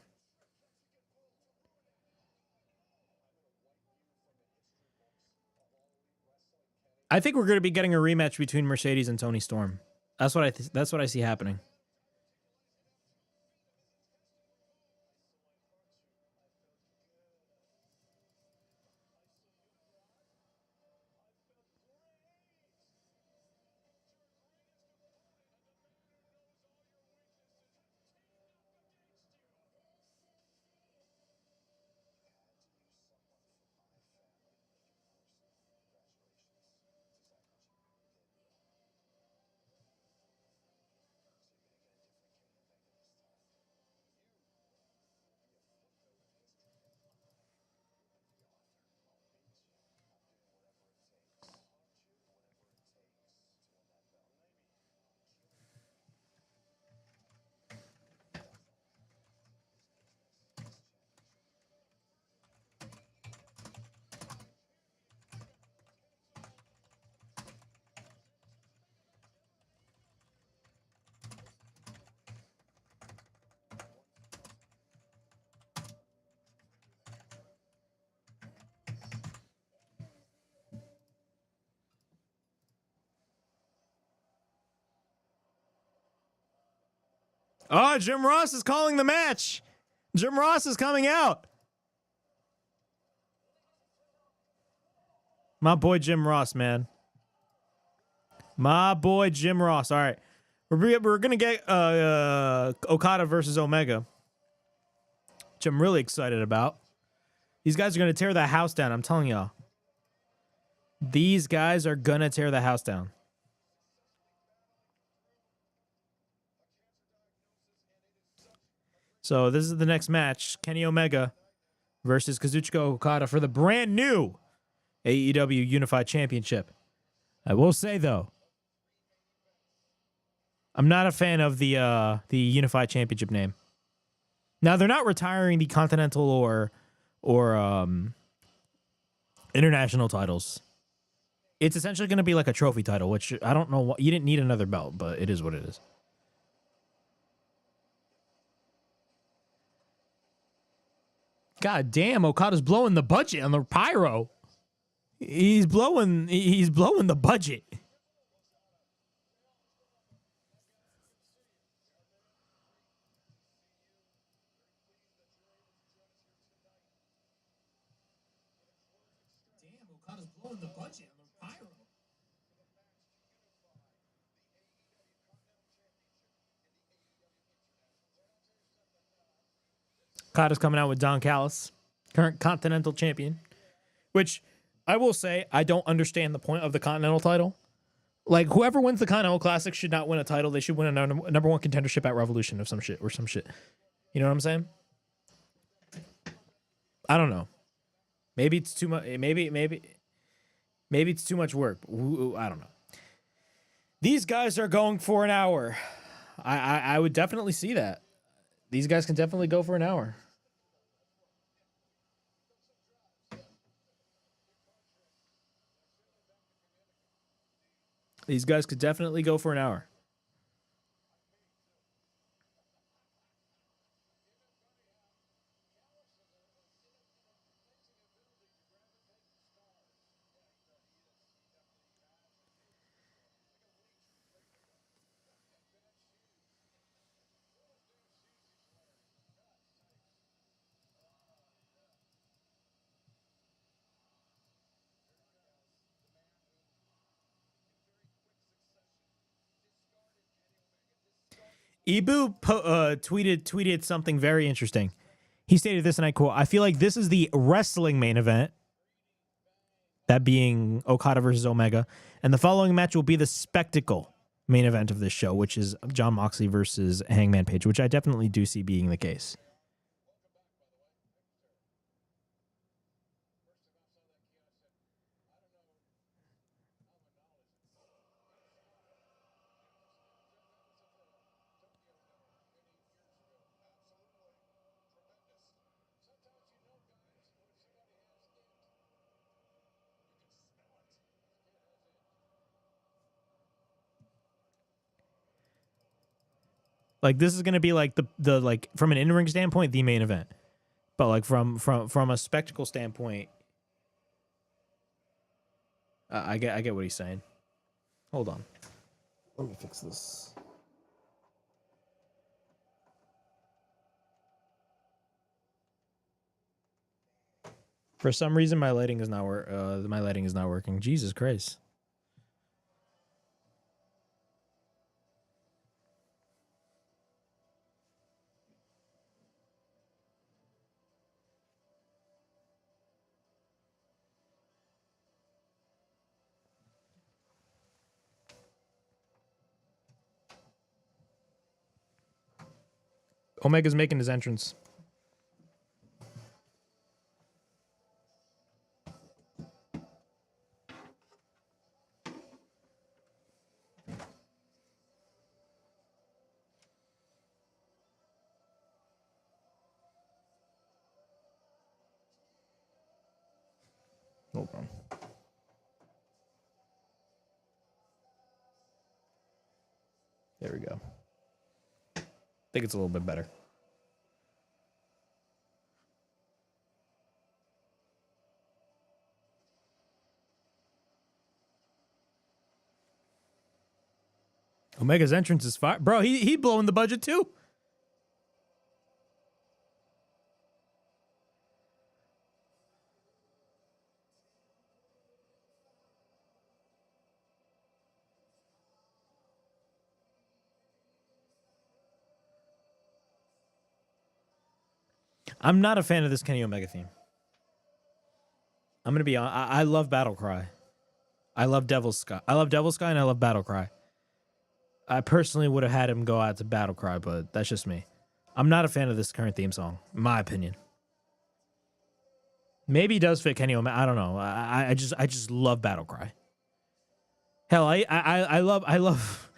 I think we're going to be getting a rematch between Mercedes and Toni Storm. That's what I see happening. Oh, Jim Ross is calling the match. Jim Ross is coming out. My boy Jim Ross, man. My boy Jim Ross. All right. We're going to get Okada versus Omega, which I'm really excited about. These guys are going to tear the house down. I'm telling y'all. These guys are going to tear the house down. So this is the next match. Kenny Omega versus Kazuchika Okada for the brand new AEW Unified Championship. I will say, though, I'm not a fan of the Unified Championship name. Now, they're not retiring the Continental or international titles. It's essentially going to be like a trophy title, which I don't know. You didn't need another belt, but it is what it is. God damn, Okada's blowing the budget on the pyro. He's blowing the budget. Okada's blowing the budget on the pyro. Okada's coming out with Don Callis, current Continental Champion, which I will say I don't understand the point of the Continental title. Like, whoever wins the Continental Classic should not win a title. They should win a number one contendership at Revolution or some shit. You know what I'm saying? I don't know. Maybe it's too much. Maybe it's too much work. I don't know. These guys are going for an hour. I would definitely see that. These guys can definitely go for an hour. These guys could definitely go for an hour. Ibu tweeted something very interesting. He stated this, and I quote, "I feel like this is the wrestling main event, that being Okada versus Omega, and the following match will be the spectacle main event of this show, which is Jon Moxley versus Hangman Page," which I definitely do see being the case. Like, this is going to be like the like, from an in-ring standpoint, the main event. But like from a spectacle standpoint, I get what he's saying. Hold on. Let me fix this. For some reason my lighting is not working. Jesus Christ. Omega's making his entrance. Hold on. There we go. I think it's a little bit better. Omega's entrance is fire. Bro, he blowing the budget too. I'm not a fan of this Kenny Omega theme. I'm gonna be on. I love Battle Cry. I love Devil's Sky. I love Devil's Sky and I love Battle Cry. I personally would have had him go out to Battle Cry, but that's just me. I'm not a fan of this current theme song, in my opinion. Maybe he does fit Kenny Omega. I don't know. I just love Battle Cry. Hell, I love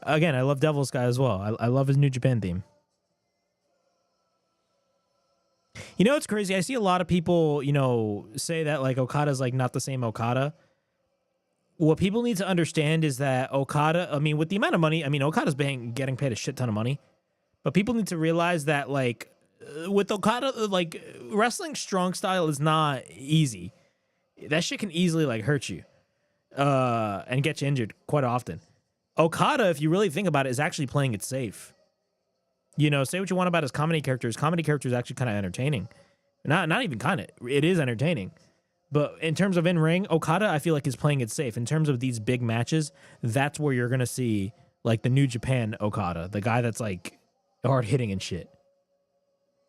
again, I love Devil's Sky as well. I love his New Japan theme. You know, it's crazy. I see a lot of people, you know, say that like Okada's like not the same Okada. What people need to understand is that Okada, I mean, with the amount of money, I mean, Okada's getting paid a shit ton of money, but people need to realize that like with Okada, like wrestling strong style is not easy. That shit can easily like hurt you, and get you injured quite often. Okada, if you really think about it, is actually playing it safe. You know, say what you want about his comedy character. His comedy character is actually kind of entertaining. Not even kind of. It is entertaining. But in terms of in-ring, Okada, I feel like is playing it safe. In terms of these big matches, that's where you're going to see like the New Japan Okada, the guy that's like hard hitting and shit.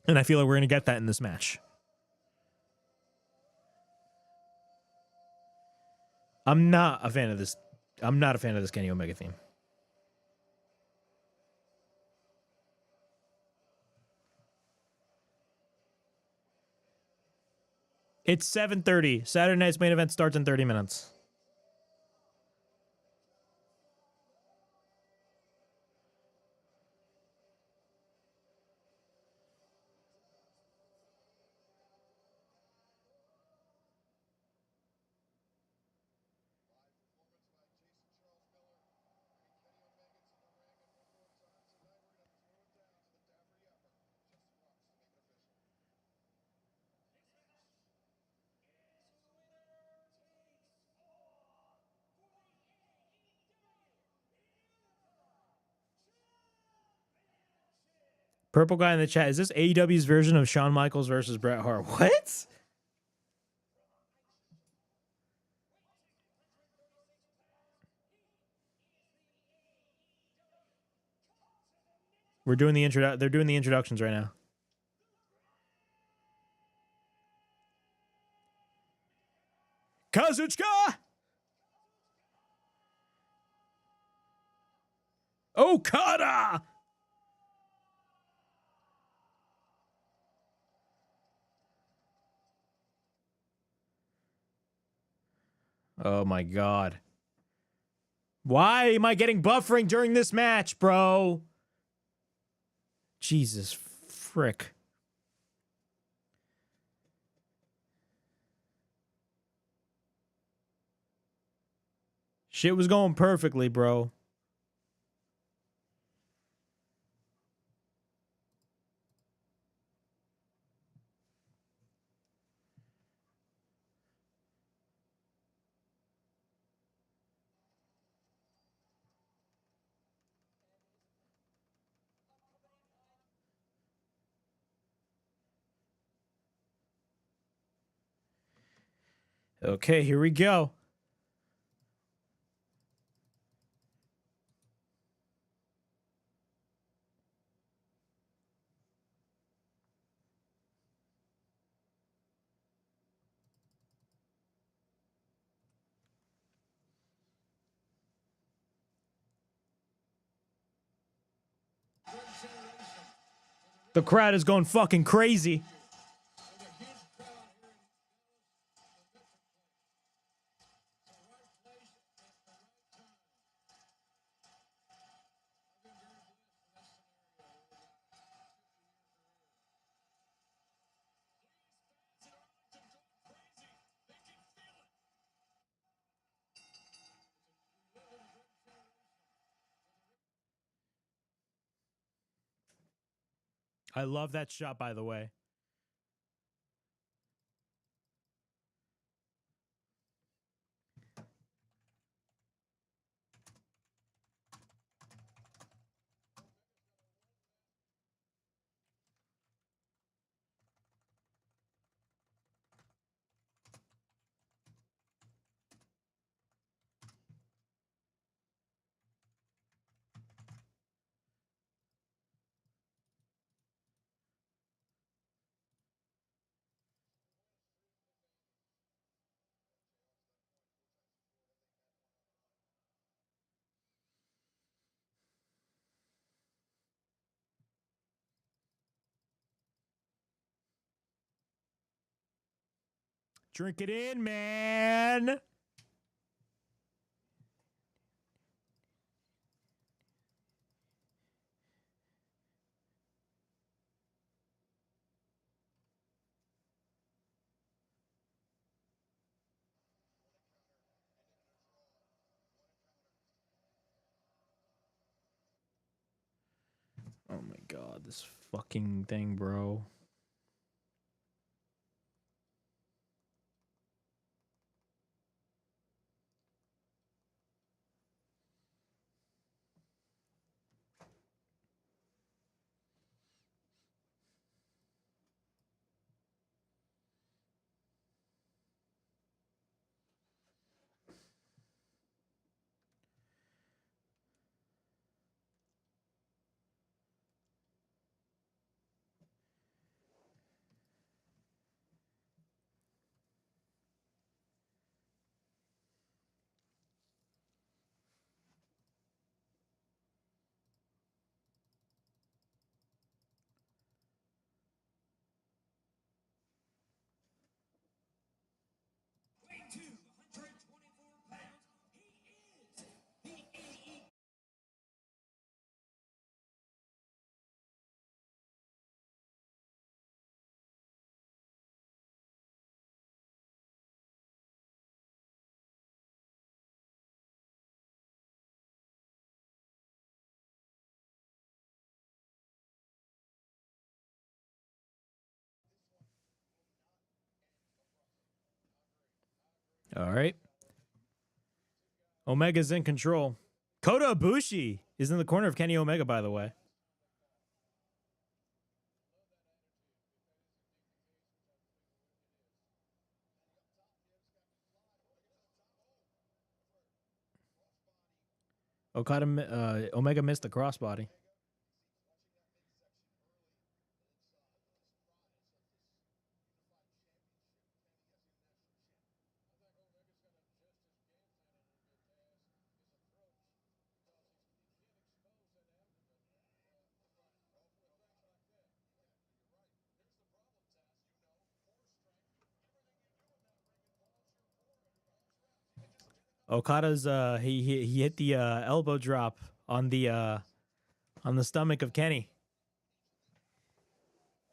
And I feel like we're going to get that in this match. I'm not a fan of this Kenny Omega theme. It's 7:30. Saturday night's main event starts in 30 minutes. Purple guy in the chat. Is this AEW's version of Shawn Michaels versus Bret Hart? What? We're doing the they're doing the introductions right now. Kazuchika Okada. Oh my god. Why am I getting buffering during this match, bro? Jesus frick. Shit was going perfectly, bro. Okay, here we go. The crowd is going fucking crazy. I love that shot, by the way. Drink it in, man. Oh my god, this fucking thing, bro. All right. Omega's in control. Kota Ibushi is in the corner of Kenny Omega, by the way. Omega missed the crossbody. Okada's he hit the elbow drop on the stomach of Kenny.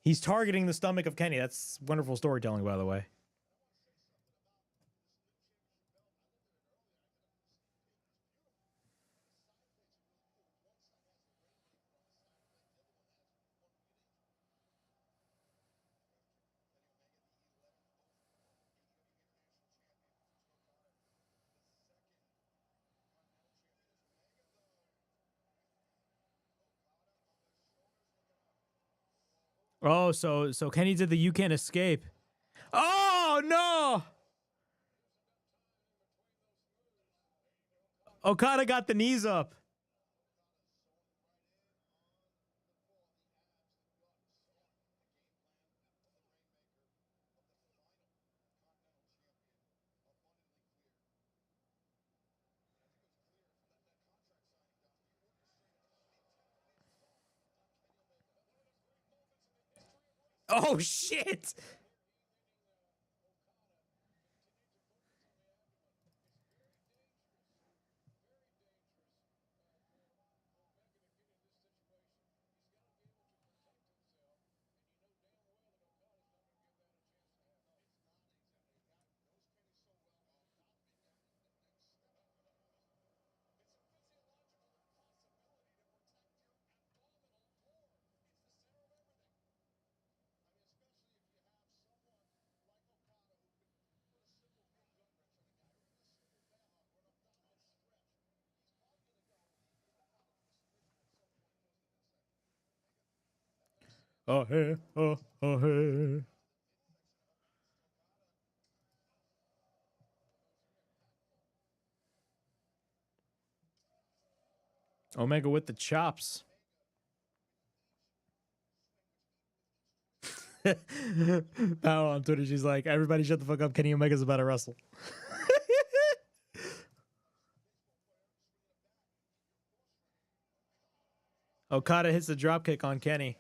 He's targeting the stomach of Kenny. That's wonderful storytelling, by the way. Oh, so Kenny did the "you can't escape." Oh no! Okada got the knees up. Oh shit! Oh hey, oh hey. Omega with the chops. Now on Twitter, she's like, "Everybody, shut the fuck up. Kenny Omega's about to wrestle." Okada hits the dropkick on Kenny.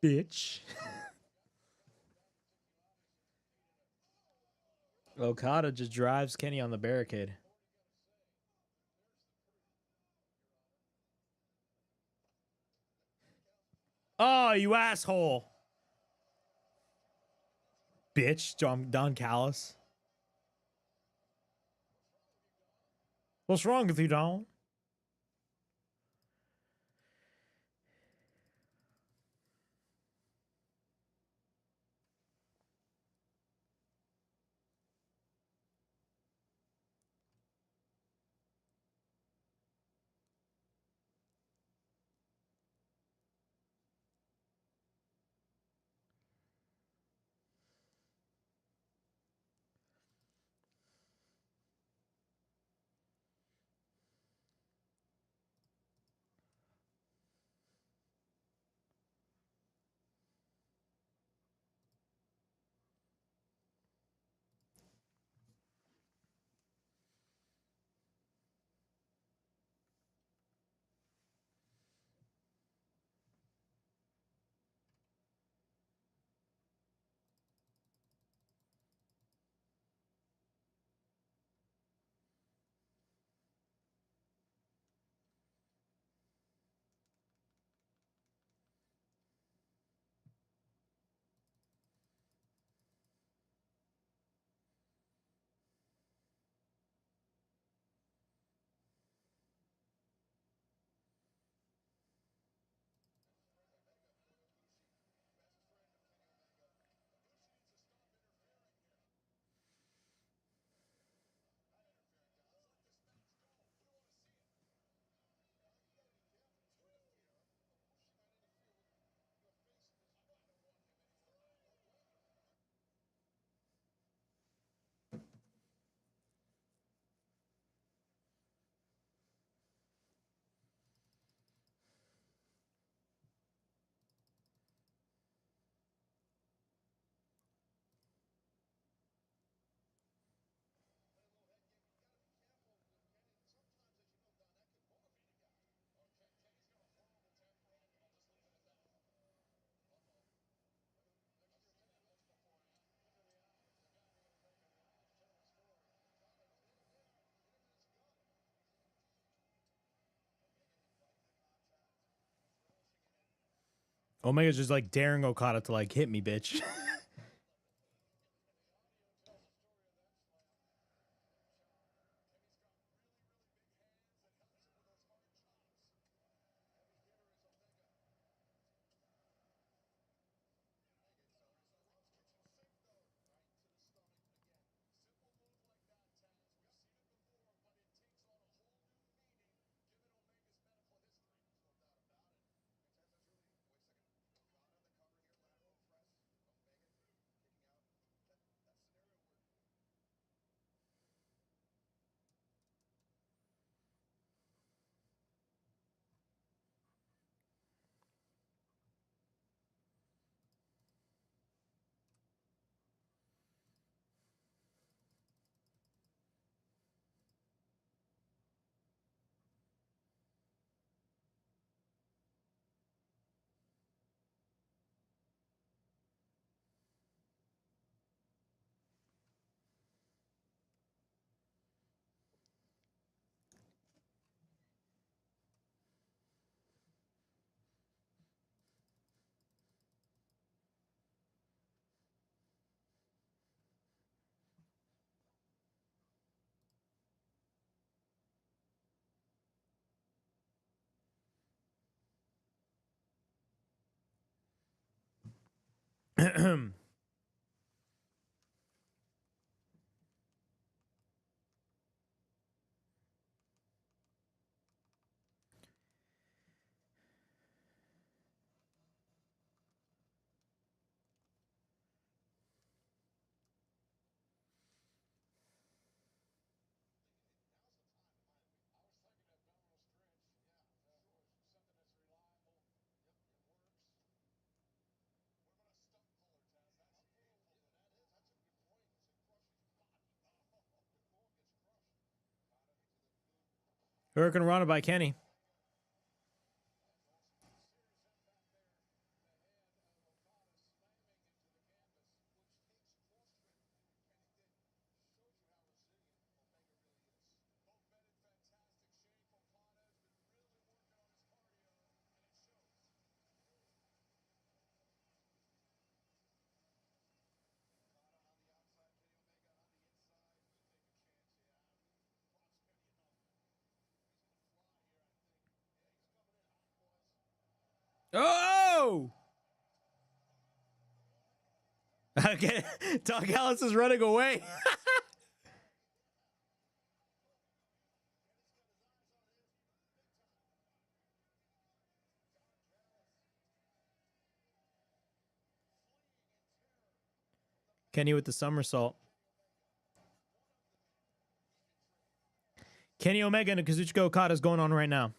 bitch. Okada just drives Kenny on the barricade. Oh, you asshole. Bitch, Don Callis. What's wrong with you, Don? Omega's just like daring Okada to like hit me, bitch. Hurricane Rana by Kenny. Oh! Okay, Doc Alice is running away. Kenny with the somersault. Kenny Omega and Kazuchika Okada is going on right now.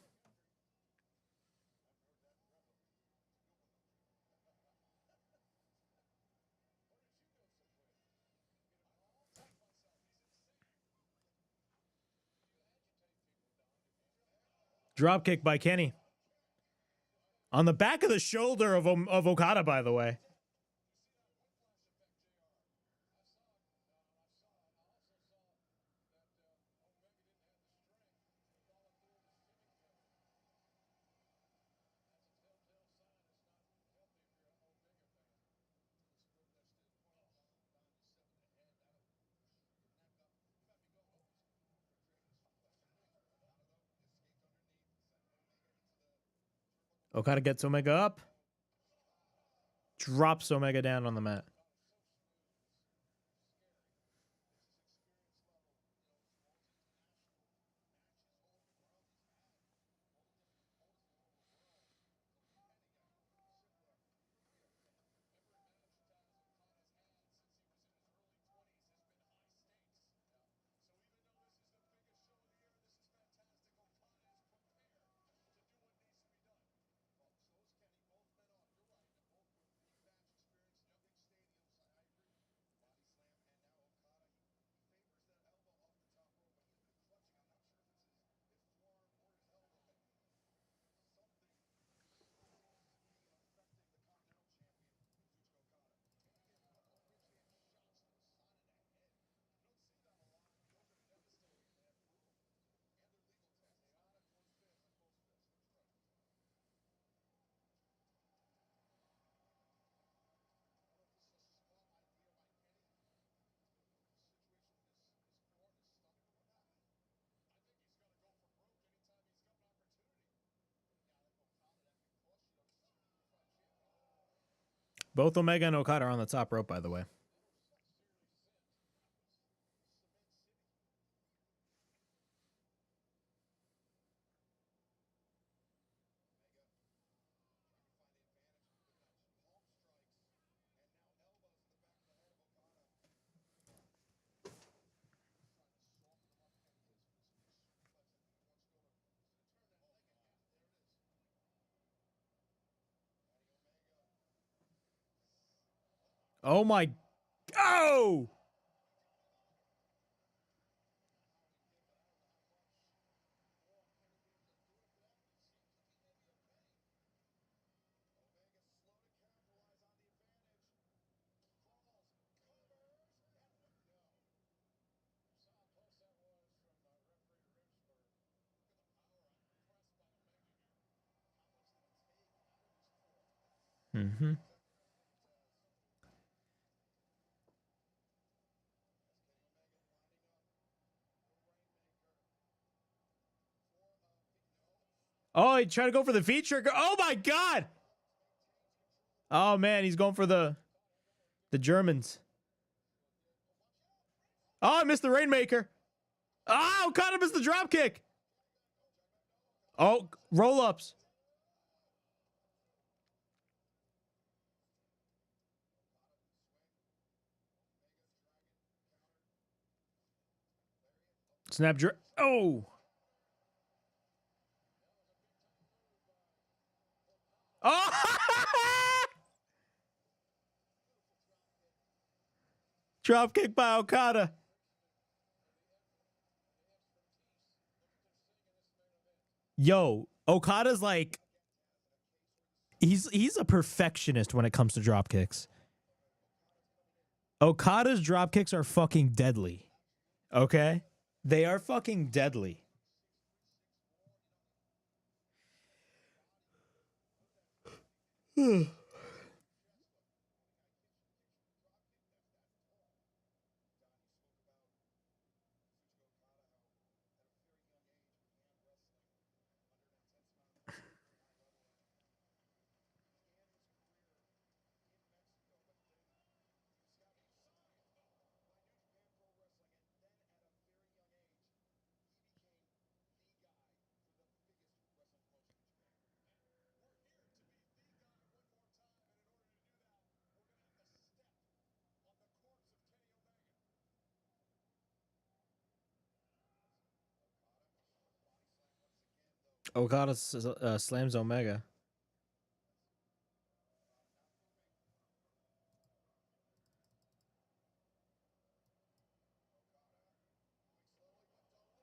Drop kick by Kenny. On the back of the shoulder of Okada, by the way. Okada gets Omega up. Drops Omega down on the mat. Both Omega and Okada are on the top rope, by the way. Oh my. Oh! Mm-hmm. Oh, he tried to go for the feature. Oh my God! Oh man, he's going for the Germans. Oh, I missed the Rainmaker. Oh, Okada missed the drop kick. Oh, roll ups. Snap. Oh. Oh! Drop kick by Okada. Yo, Okada's like he's a perfectionist when it comes to drop kicks. Okada's drop kicks are fucking deadly. Okay? They are fucking deadly. Okada slams Omega.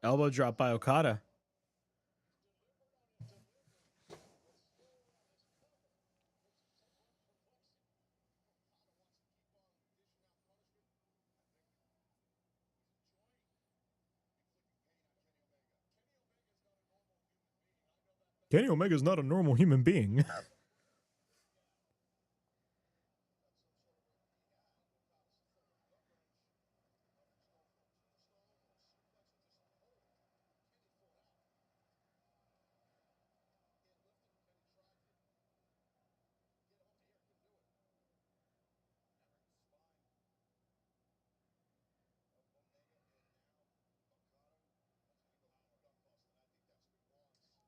Elbow drop by Okada. Kenny Omega's not a normal human being.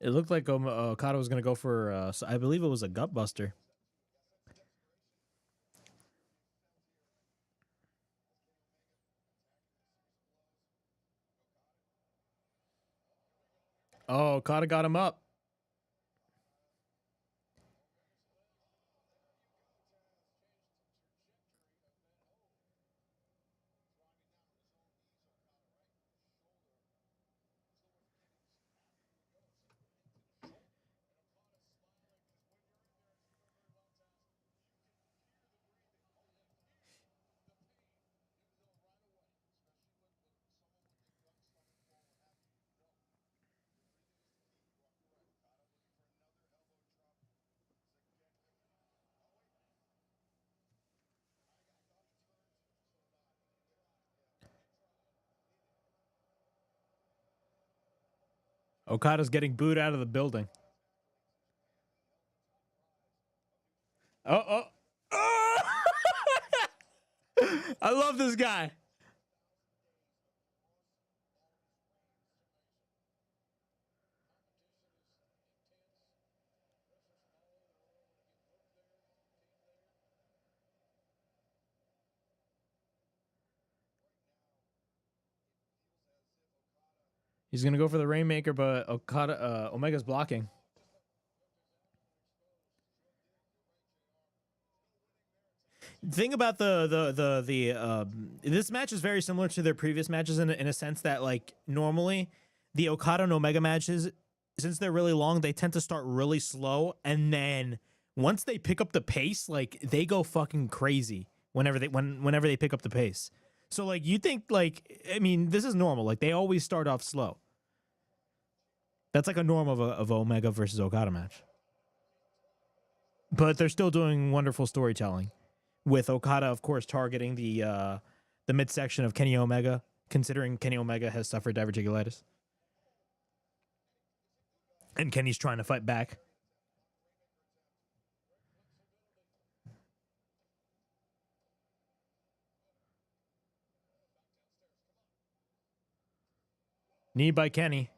It looked like Okada was going to go for, I believe it was a gut buster. Oh, Okada got him up. Okada's getting booed out of the building. Oh. I love this guy. He's going to go for the Rainmaker, but Omega's blocking. Thing about this match is very similar to their previous matches in a sense that, like, normally the Okada and Omega matches, since they're really long, they tend to start really slow, and then once they pick up the pace, like, they go fucking crazy whenever they pick up the pace. So, like, you think, like, I mean, this is normal. Like, they always start off slow. That's like a norm of Omega versus Okada match. But they're still doing wonderful storytelling, with Okada, of course, targeting the midsection of Kenny Omega, considering Kenny Omega has suffered diverticulitis. And Kenny's trying to fight back. Knee by Kenny.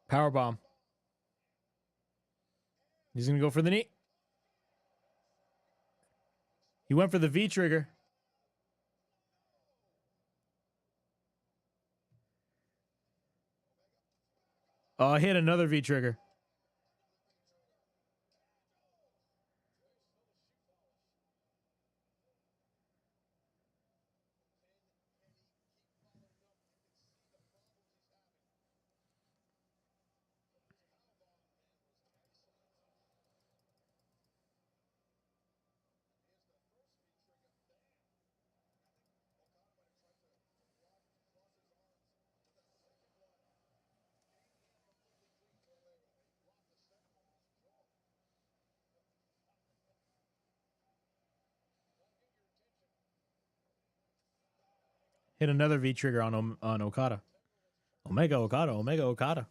Powerbomb. He's going to go for the knee. He went for the V trigger. Oh, hit another V trigger. Hit another V trigger on Okada. Omega Okada. Omega Okada.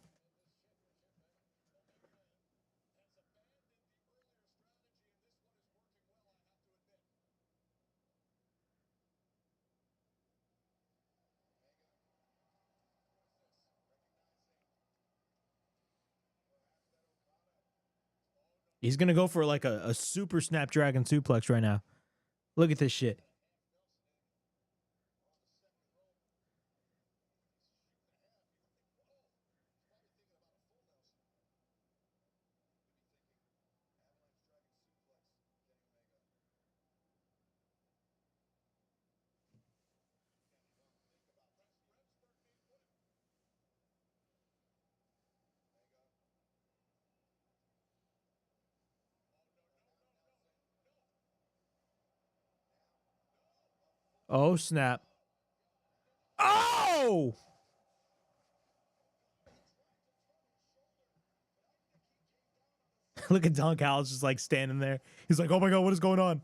He's going to go for like a super Snapdragon suplex right now. Look at this shit. Oh, snap. Oh! Look at Don Callis just like standing there. He's like, oh my God, what is going on?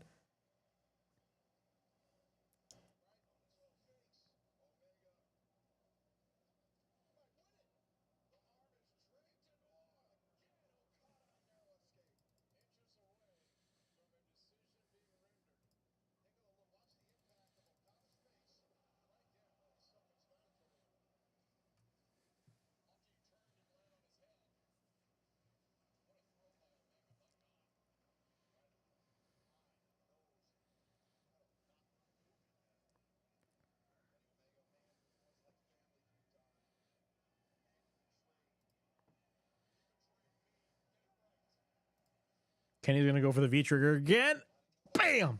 Kenny's going to go for the V trigger again. Bam!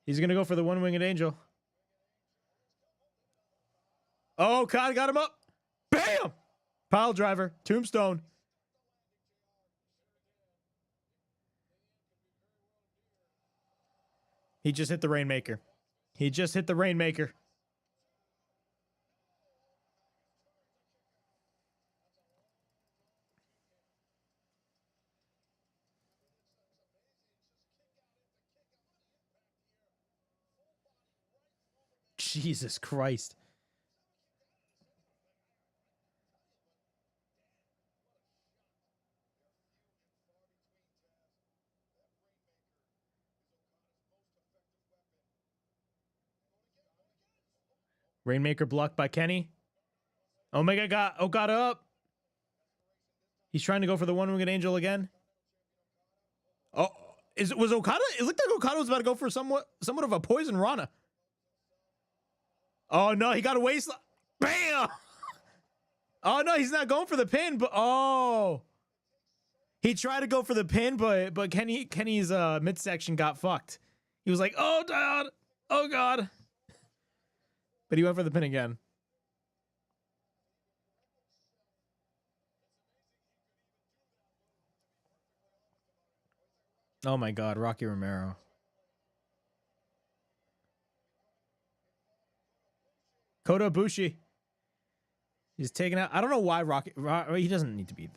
He's going to go for the one-winged angel. Oh, God got him up. Bam! Pile driver. Tombstone. He just hit the Rainmaker. He just hit the Rainmaker. Jesus Christ. Rainmaker blocked by Kenny. Omega got Okada up. He's trying to go for the one-winged angel again. Oh, was Okada? It looked like Okada was about to go for somewhat of a poison Rana. Oh no, he got a waistline. Bam! Oh no, he's not going for the pin, but oh, he tried to go for the pin, but Kenny's midsection got fucked. He was like, oh God, oh God, but he went for the pin again. Oh my God, Rocky Romero. Kota Ibushi. He's taken out. I don't know why he doesn't need to be.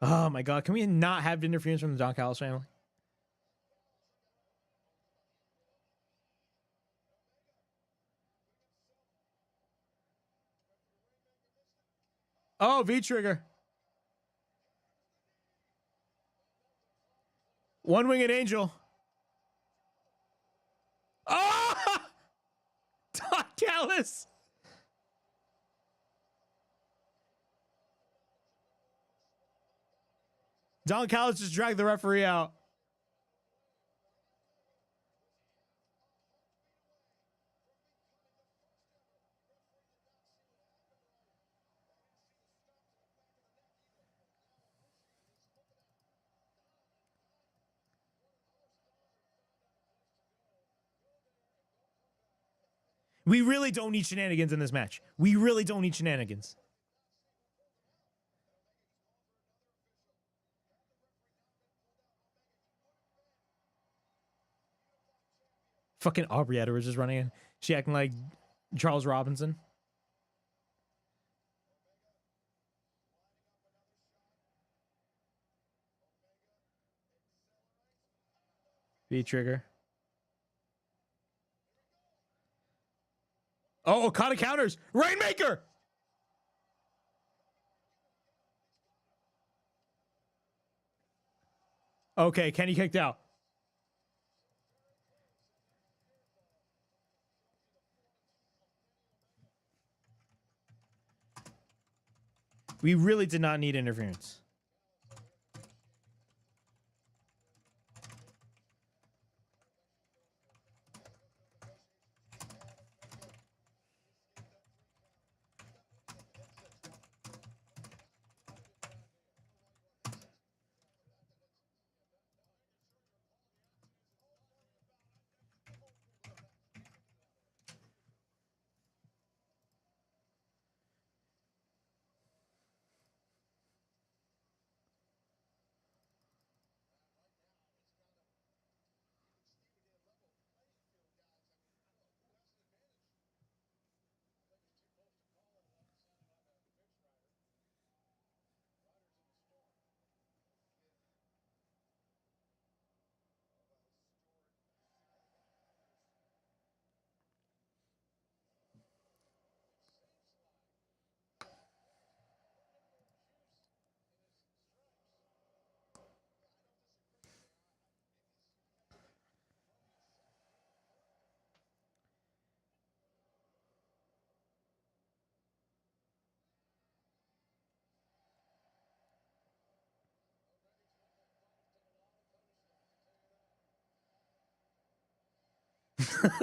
Oh my God, can we not have interference from the Don Callis family? Oh, V-trigger. One-winged angel. Oh! Don Callis. Don Callis just dragged the referee out. We really don't need shenanigans in this match. We really don't need shenanigans. Fucking Aubrietta was just running in. She acting like Charles Robinson. V-trigger. Oh, Okada counters. Rainmaker! Okay, Kenny kicked out. We really did not need interference.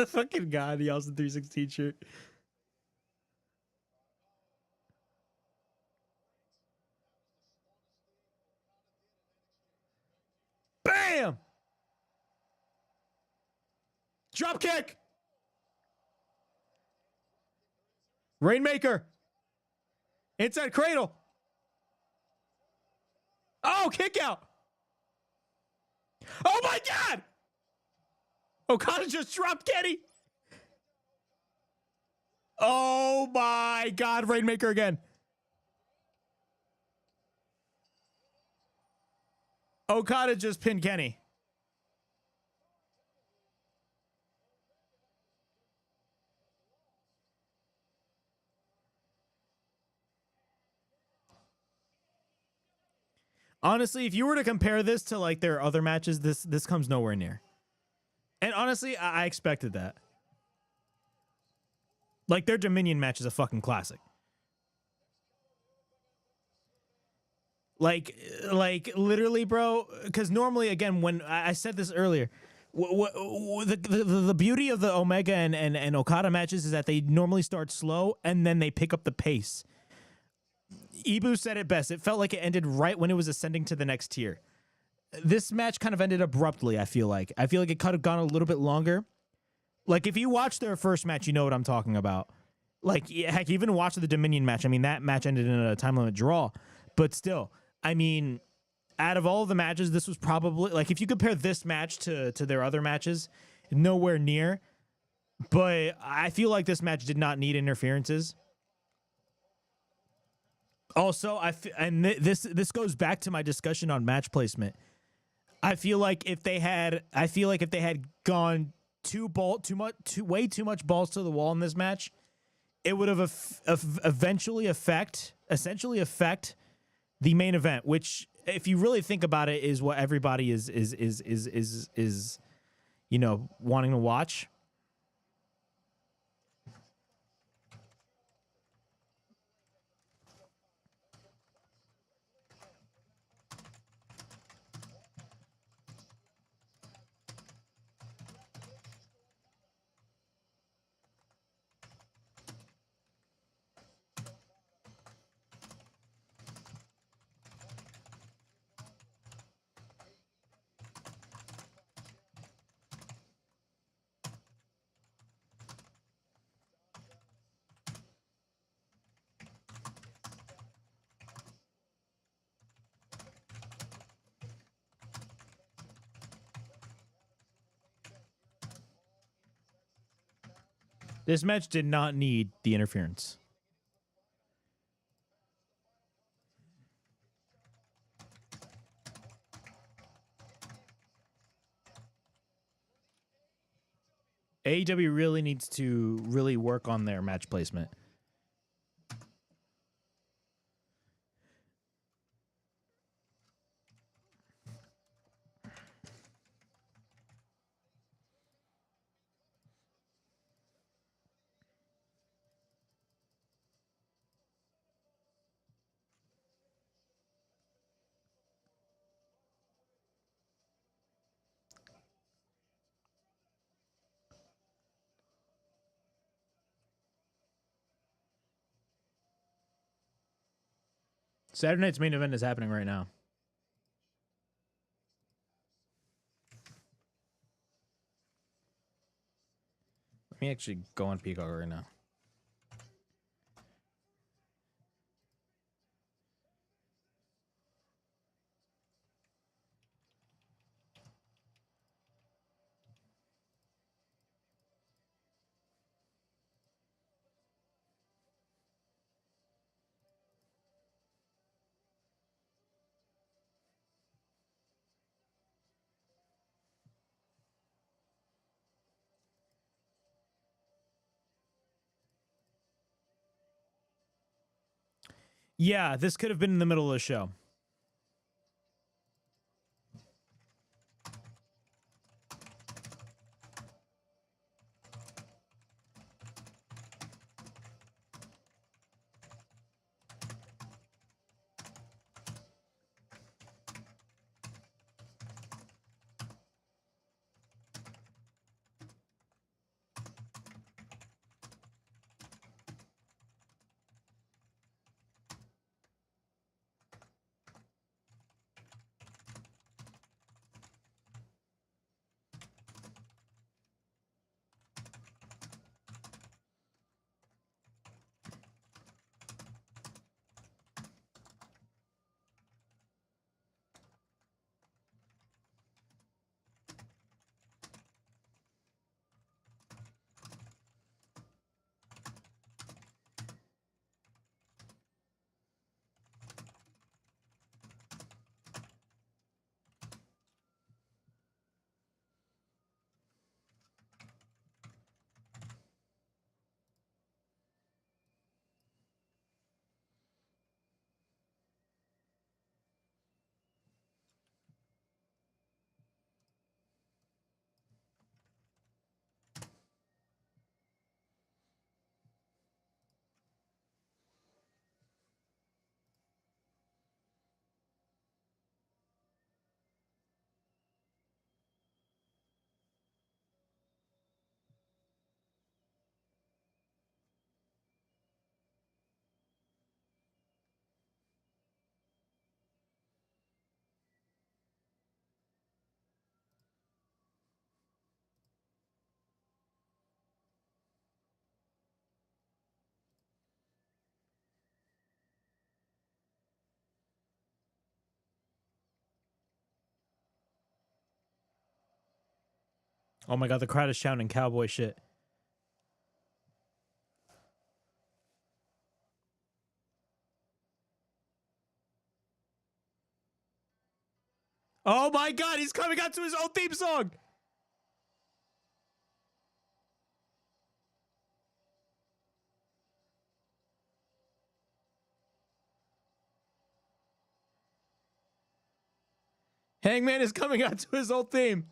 Fucking God, the Austin 316 shirt. Bam! Drop kick! Rainmaker! Inside cradle! Oh, kick out! Oh my God! Okada just dropped Kenny! Oh my God, Rainmaker again. Okada just pinned Kenny. Honestly, if you were to compare this to like their other matches, this comes nowhere near. And honestly, I expected that. Like their Dominion match is a fucking classic. Like literally, bro. Because normally, again, when I said this earlier, the beauty of the Omega and Okada matches is that they normally start slow and then they pick up the pace. Ibu said it best. It felt like it ended right when it was ascending to the next tier. This match kind of ended abruptly, I feel like. I feel like it could have gone a little bit longer. Like, if you watch their first match, you know what I'm talking about. Like, heck, even watch the Dominion match. I mean, that match ended in a time limit draw. But still, I mean, out of all the matches, this was probably... Like, if you compare this match to their other matches, nowhere near. But I feel like this match did not need interferences. Also, this goes back to my discussion on match placement. I feel like if they had gone way too much balls to the wall in this match, it would have essentially affect the main event, which, if you really think about it, is what everybody is wanting to watch. This match did not need the interference. AEW really needs to really work on their match placement. Saturday night's main event is happening right now. Let me actually go on Peacock right now. Yeah, this could have been in the middle of the show. Oh my god, the crowd is shouting cowboy shit. Oh my god, he's coming out to his own theme song. Hangman is coming out to his old theme.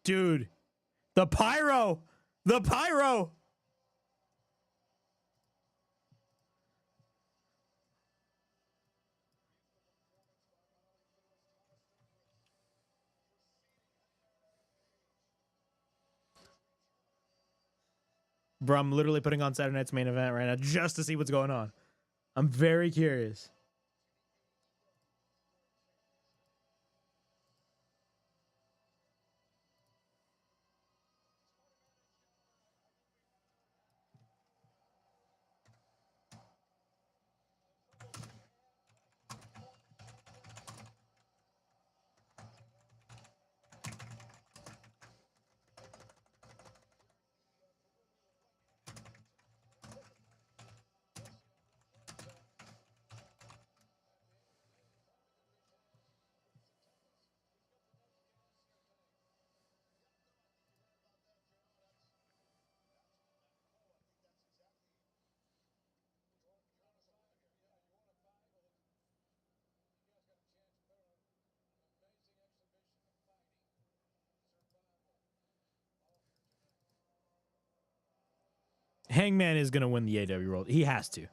Dude, the pyro. The pyro. Bro, I'm literally putting on Saturday night's main event right now just to see what's going on. I'm very curious. Hangman is going to win the AEW World. He has to.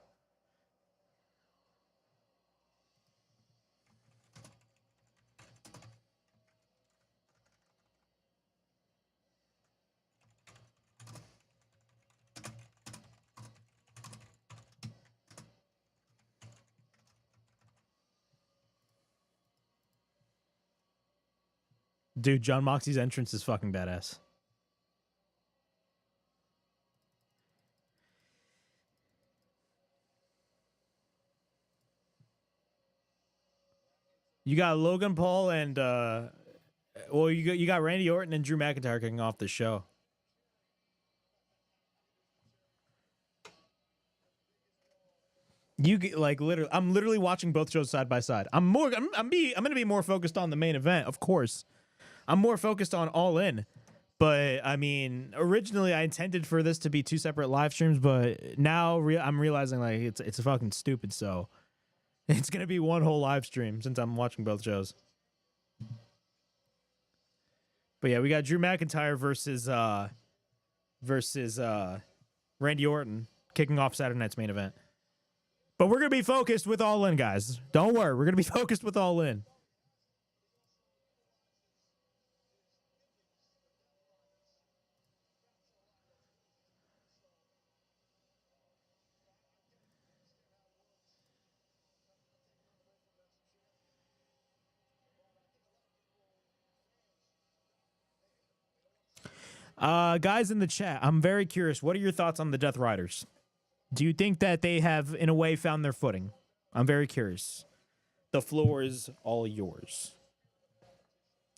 Dude, Jon Moxley's entrance is fucking badass. You got Logan Paul and you got Randy Orton and Drew McIntyre kicking off the show. You get, like, literally, I'm literally watching both shows side by side. I'm gonna be more focused on the main event, of course. I'm more focused on All In. But I mean, originally I intended for this to be 2 separate live streams, but now I'm realizing like it's fucking stupid. So it's gonna be one whole live stream since I'm watching both shows. But yeah, we got Drew McIntyre versus Randy Orton kicking off Saturday night's main event. But we're gonna be focused with All In, guys. Don't worry, we're gonna be focused with All In. Guys in the chat, I'm very curious. What are your thoughts on the Death Riders? Do you think that they have, in a way, found their footing? I'm very curious. The floor is all yours.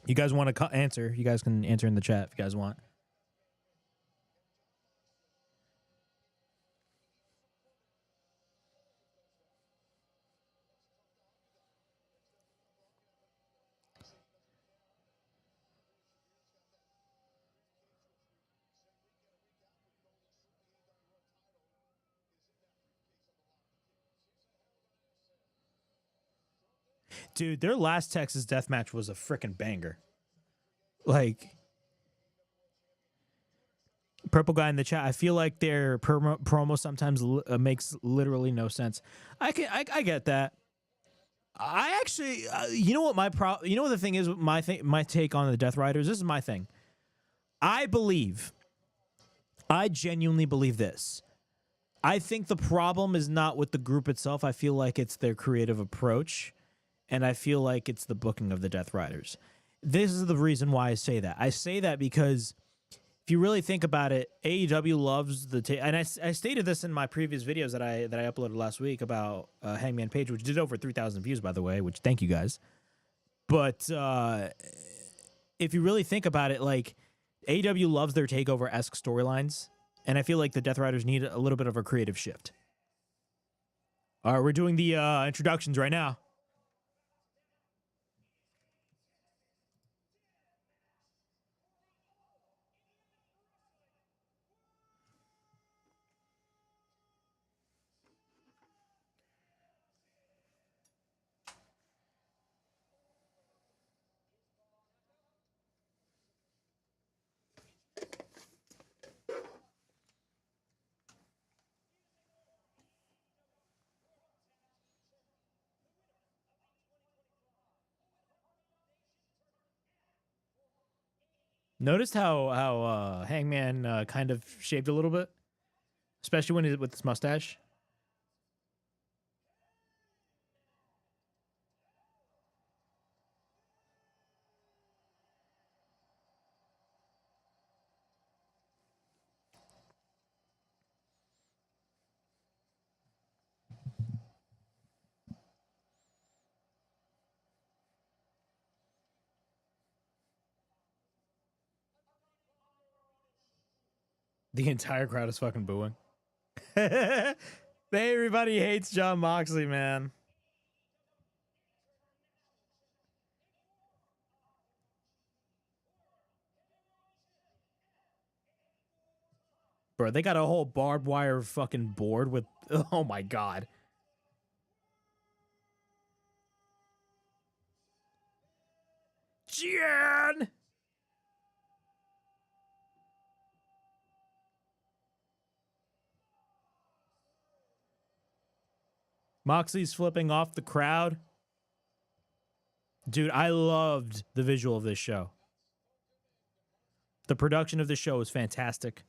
You guys want to answer? You guys can answer in the chat if you guys want. Dude, their last Texas death match was a freaking banger. Like, Purple Guy in the chat, I feel like their promo sometimes makes literally no sense. I get that. I actually, you know what the thing is, my take on the Death Riders, this is my thing. I genuinely believe this. I think the problem is not with the group itself. I feel like it's their creative approach. And I feel like it's the booking of the Death Riders. This is the reason why I say that. I say that because if you really think about it, AEW loves and I stated this in my previous videos that I uploaded last week about Hangman Page, which did over 3,000 views, by the way, which thank you guys. But if you really think about it, like, AEW loves their takeover-esque storylines, and I feel like the Death Riders need a little bit of a creative shift. All right, we're doing the introductions right now. Noticed how Hangman kind of shaved a little bit, especially when with his mustache. The entire crowd is fucking booing. Everybody hates Jon Moxley, man. Bro, they got a whole barbed wire fucking board with... Oh, my God. Jan! Moxley's flipping off the crowd. Dude, I loved the visual of this show. The production of this show is fantastic.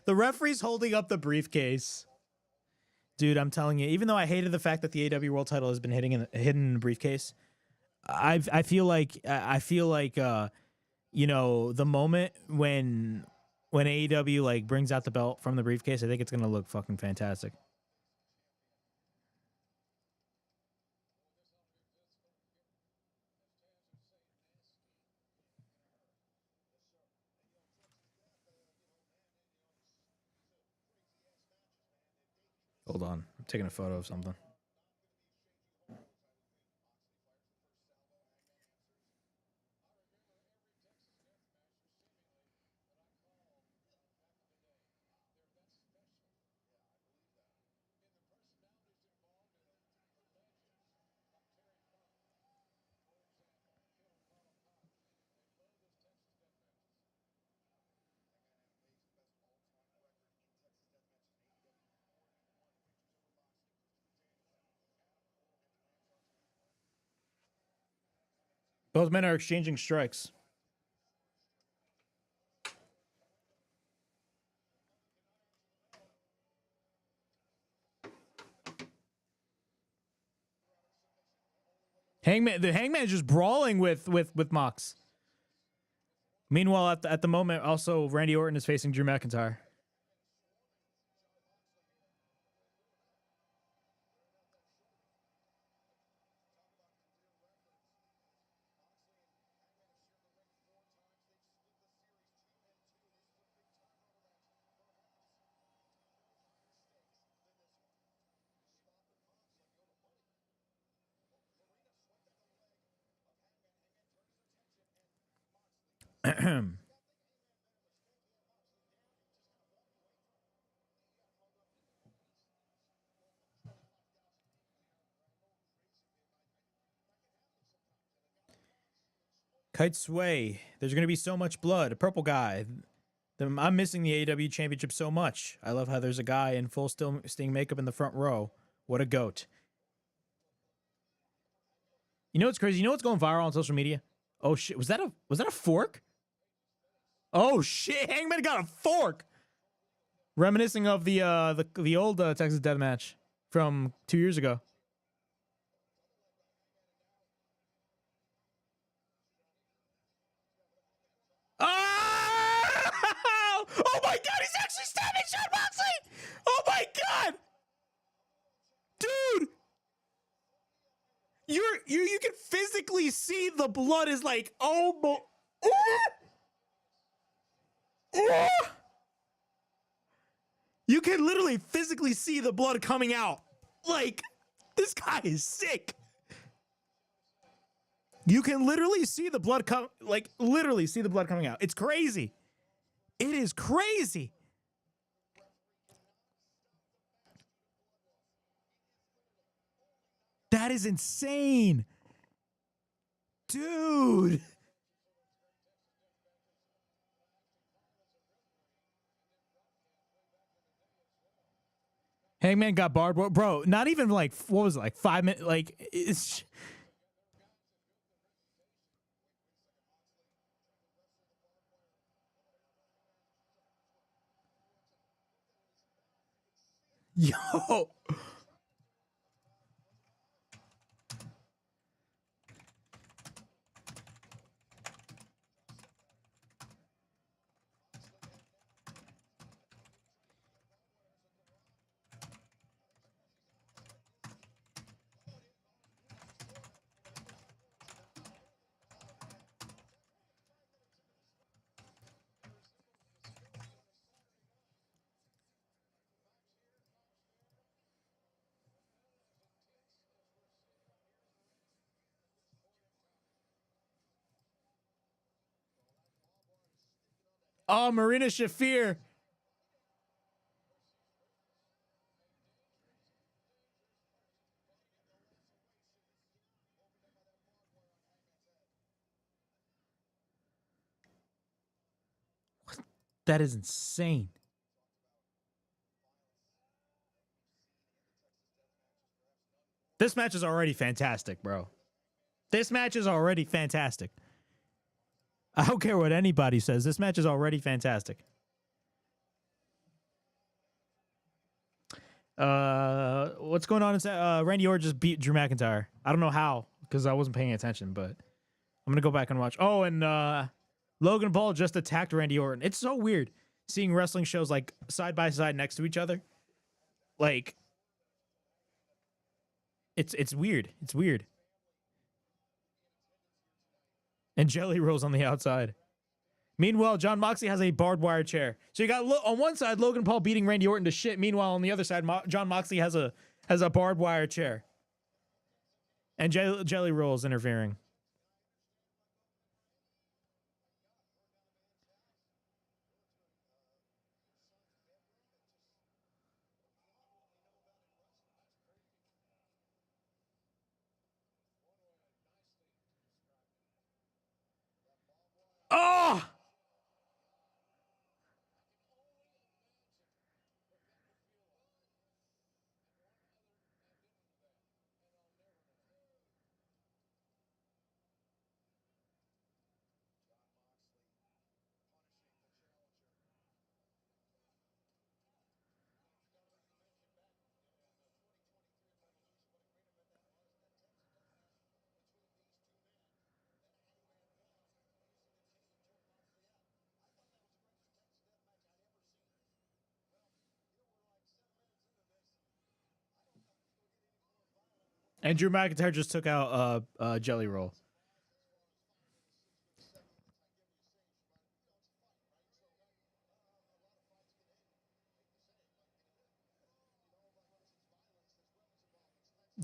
The referee's holding up the briefcase. Dude, I'm telling you, even though I hated the fact that the AEW World Title has been hidden in the briefcase, I feel like you know, the moment when AEW like brings out the belt from the briefcase, I think it's gonna look fucking fantastic. Hold on, I'm taking a photo of something. Both men are exchanging strikes. The Hangman is just brawling with Mox. Meanwhile, at the moment, also Randy Orton is facing Drew McIntyre. Kite sway. There's going to be so much blood. A purple guy. I'm missing the AEW Championship so much. I love how there's a guy in full Sting makeup in the front row. What a goat. You know what's crazy? You know what's going viral on social media? Oh shit! Was that a fork? Oh shit! Hangman got a fork. Reminiscing of the old Texas Death Match from 2 years ago. Oh! Oh my god, he's actually stabbing Jon Moxley! Oh my god! Dude! You can physically see the blood is like, oh my. You can literally physically see the blood coming out. Like, this guy is sick. You can literally see the blood literally see the blood coming out. It's crazy. It is crazy. That is insane. Dude. Hangman got barred. Bro, not even like, what was it, like 5 minutes? Like, it's... Yo. Oh, Marina Shafir. That is insane. This match is already fantastic, bro. This match is already fantastic. I don't care what anybody says. This match is already fantastic. What's going on? Randy Orton just beat Drew McIntyre. I don't know how, because I wasn't paying attention, but I'm gonna go back and watch. Oh, and Logan Paul just attacked Randy Orton. It's so weird seeing wrestling shows like side by side next to each other. Like, it's weird. It's weird. And Jelly Rolls on the outside. Meanwhile, Jon Moxley has a barbed wire chair. So you got on one side Logan Paul beating Randy Orton to shit. Meanwhile, on the other side, Jon Moxley has a barbed wire chair. And Jelly Rolls interfering. Oh! And Drew McIntyre just took out Jelly Roll.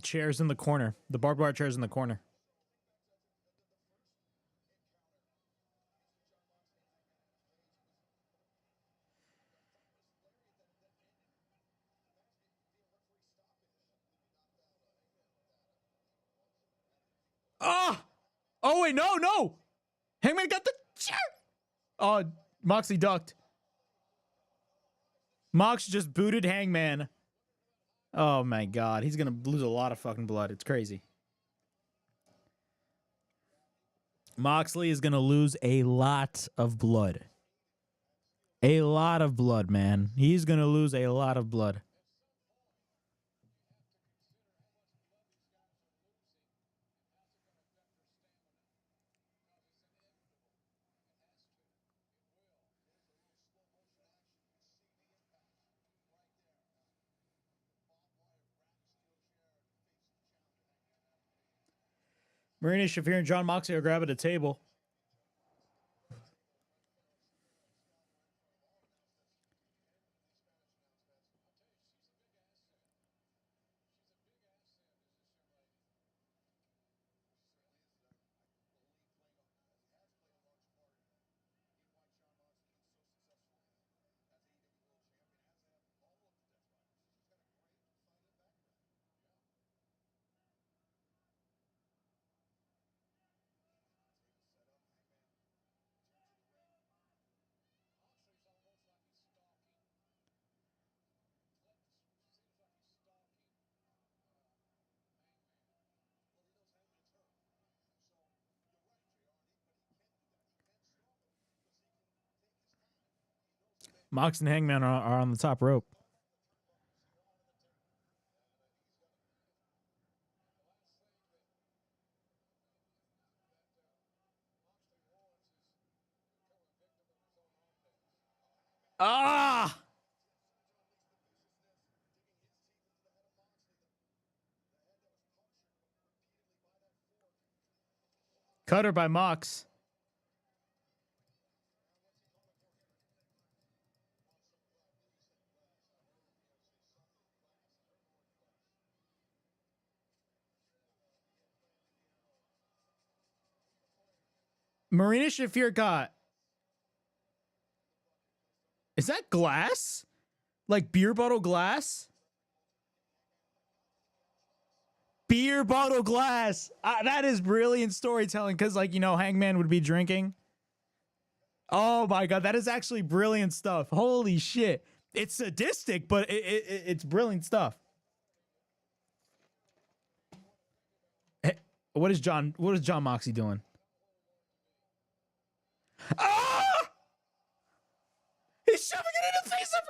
Chairs in the corner. The barbed wire chairs in the corner. Ah! Oh, wait, no! Hangman got the chair! Oh, Moxley ducked. Mox just booted Hangman. Oh, my God. He's going to lose a lot of fucking blood. It's crazy. Moxley is going to lose a lot of blood. A lot of blood, man. He's going to lose a lot of blood. Marina Shafir and Jon Moxley are grabbing a table. Mox and Hangman are on the top rope. Ah! Cutter by Mox. Marina Shafir got... Is that glass? Like beer bottle glass? Beer bottle glass. That is brilliant storytelling because, like, you know, Hangman would be drinking. Oh my God, that is actually brilliant stuff. Holy shit. It's sadistic, but it's brilliant stuff. Hey, what is Jon Moxley doing? Ah! He's shoving it in the face of...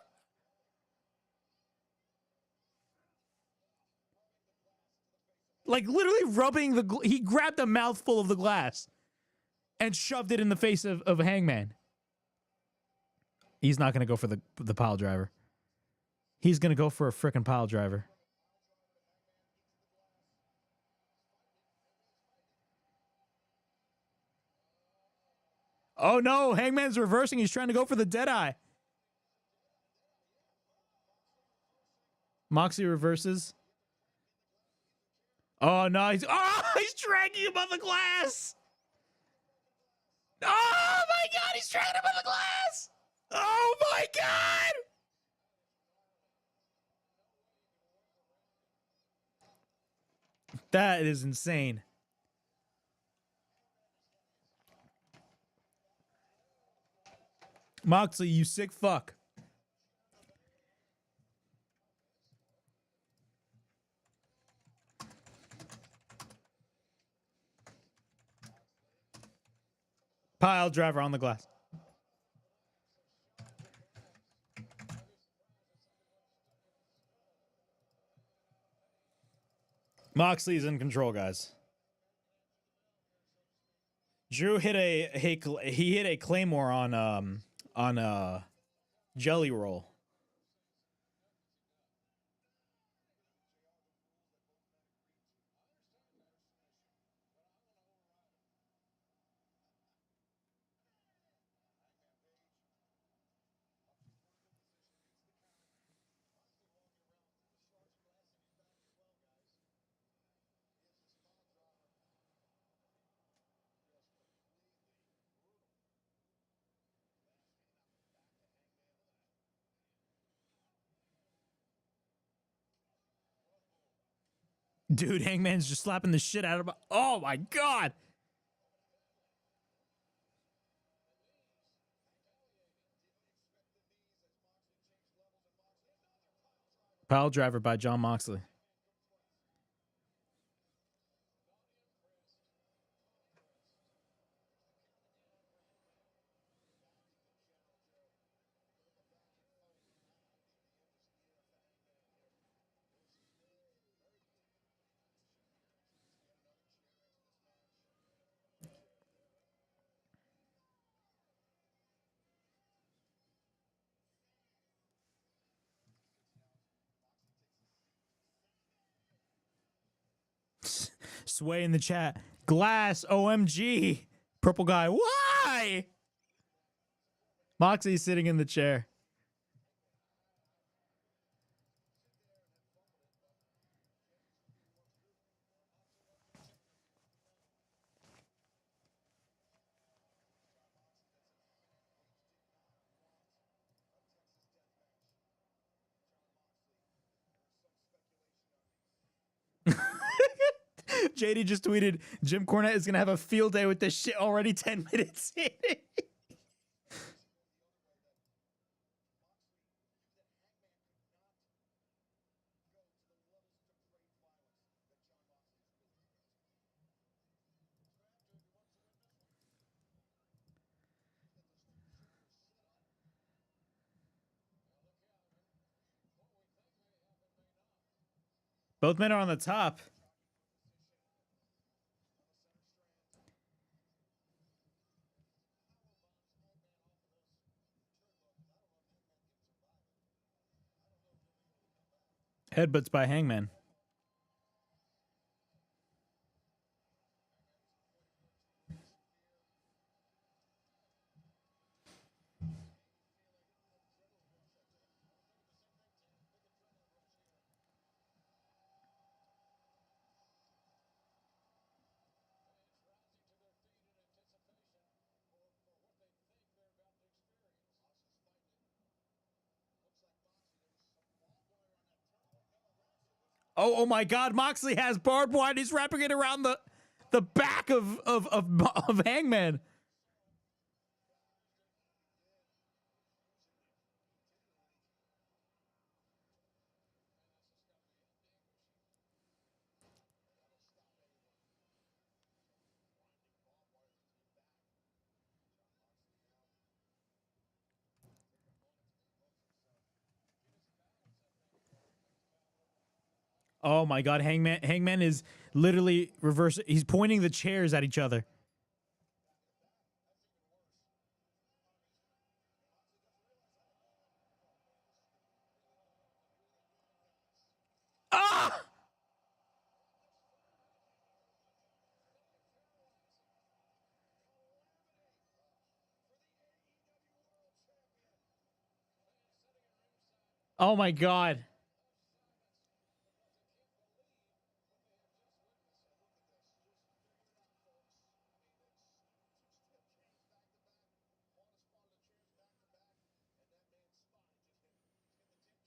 Like literally rubbing he grabbed a mouthful of the glass and shoved it in the face of Hangman. He's not going to go for the pile driver. He's going to go for a frickin' pile driver. Oh no, Hangman's reversing. He's trying to go for the Deadeye. Moxley reverses. Oh no, he's dragging him on the glass. Oh my God, he's dragging him on the glass. Oh my God. That is insane. Moxley, you sick fuck. Pile driver on the glass. Moxley's in control, guys. Drew hit a claymore on Jelly Roll. Dude, Hangman's just slapping the shit out of him. Oh my God. Pile driver by Jon Moxley. Sway in the chat. Glass, OMG. Purple guy, why? Moxie's sitting in the chair. JD just tweeted, Jim Cornette is going to have a field day with this shit already 10 minutes in. Both men are on the top. Headbutts by Hangman. Oh my God! Moxley has barbed wire. He's wrapping it around the back of Hangman. Oh my God, Hangman is literally reverse. He's pointing the chairs at each other. Ah! Oh my God.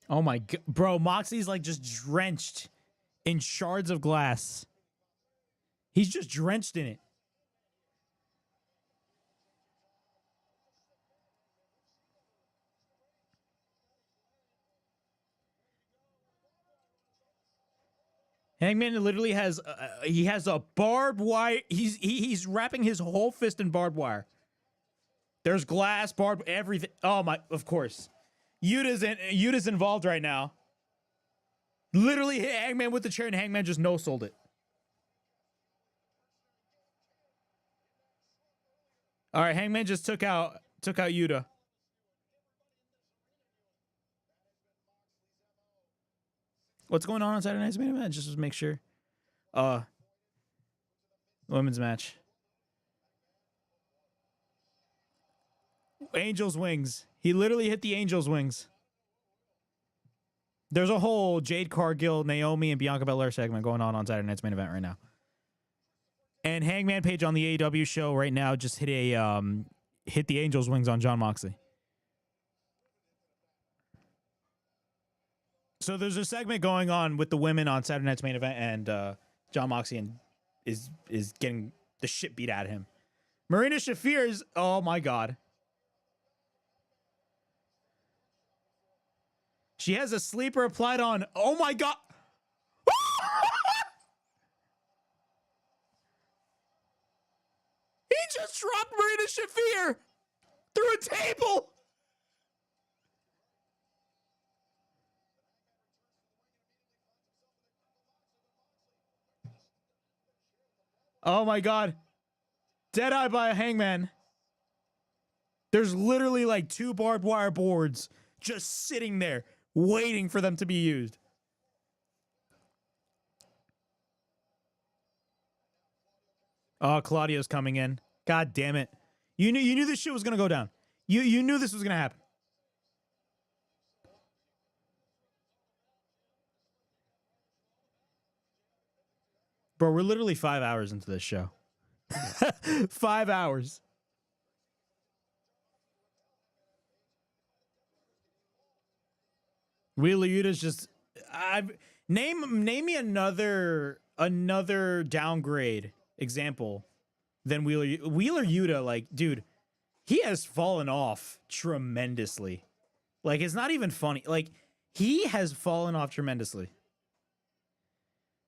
Oh my God. Bro, Moxie's like just drenched in shards of glass. He's just drenched in it. Hangman literally has he has a barbed wire. He's wrapping his whole fist in barbed wire. There's glass, barbed, everything. Oh my! Of course, Yuta's involved right now. Literally hit Hangman with the chair, and Hangman just no-sold it. All right, Hangman just took out Yuta. What's going on Saturday night's main event? Just to make sure. Women's match. Angel's wings. He literally hit the Angel's wings. There's a whole Jade Cargill, Naomi, and Bianca Belair segment going on Saturday night's main event right now. And Hangman Page on the AEW show right now just hit the Angel's wings on Jon Moxley. So there's a segment going on with the women on Saturday night's main event, and Jon Moxley is getting the shit beat out of him. Marina Shafir is, oh my God. She has a sleeper applied on, oh my God. He just dropped Marina Shafir through a table. Oh my God. Deadeye by a Hangman. There's literally like 2 barbed wire boards just sitting there waiting for them to be used. Oh, Claudio's coming in. God damn it. You knew this shit was going to go down. You knew this was going to happen. Bro, we're literally 5 hours into this show. 5 hours. Wheeler Yuta's just name me another downgrade example than Wheeler Yuta. Like, dude, he has fallen off tremendously. Like, it's not even funny. Like, he has fallen off tremendously.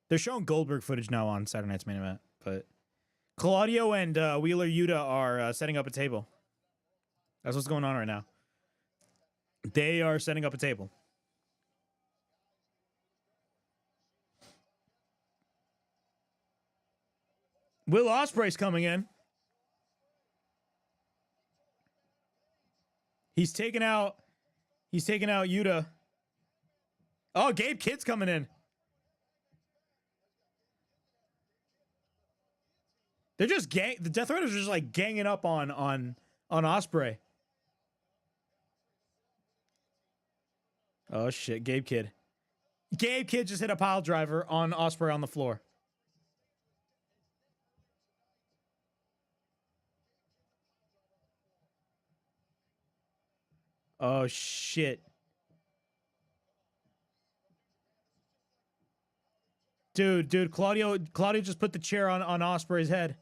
They're showing Goldberg footage now on Saturday night's main event, but Claudio and Wheeler Yuta are setting up a table. That's what's going on right now. They are setting up a table. Will Ospreay's coming in. He's taking out Yuta. Oh, Gabe Kidd's coming in. They're just the Death Riders are just like ganging up on Ospreay. Oh shit, Gabe Kidd. Gabe Kidd just hit a pile driver on Ospreay on the floor. Oh shit. Dude, Claudio just put the chair on Ospreay's head.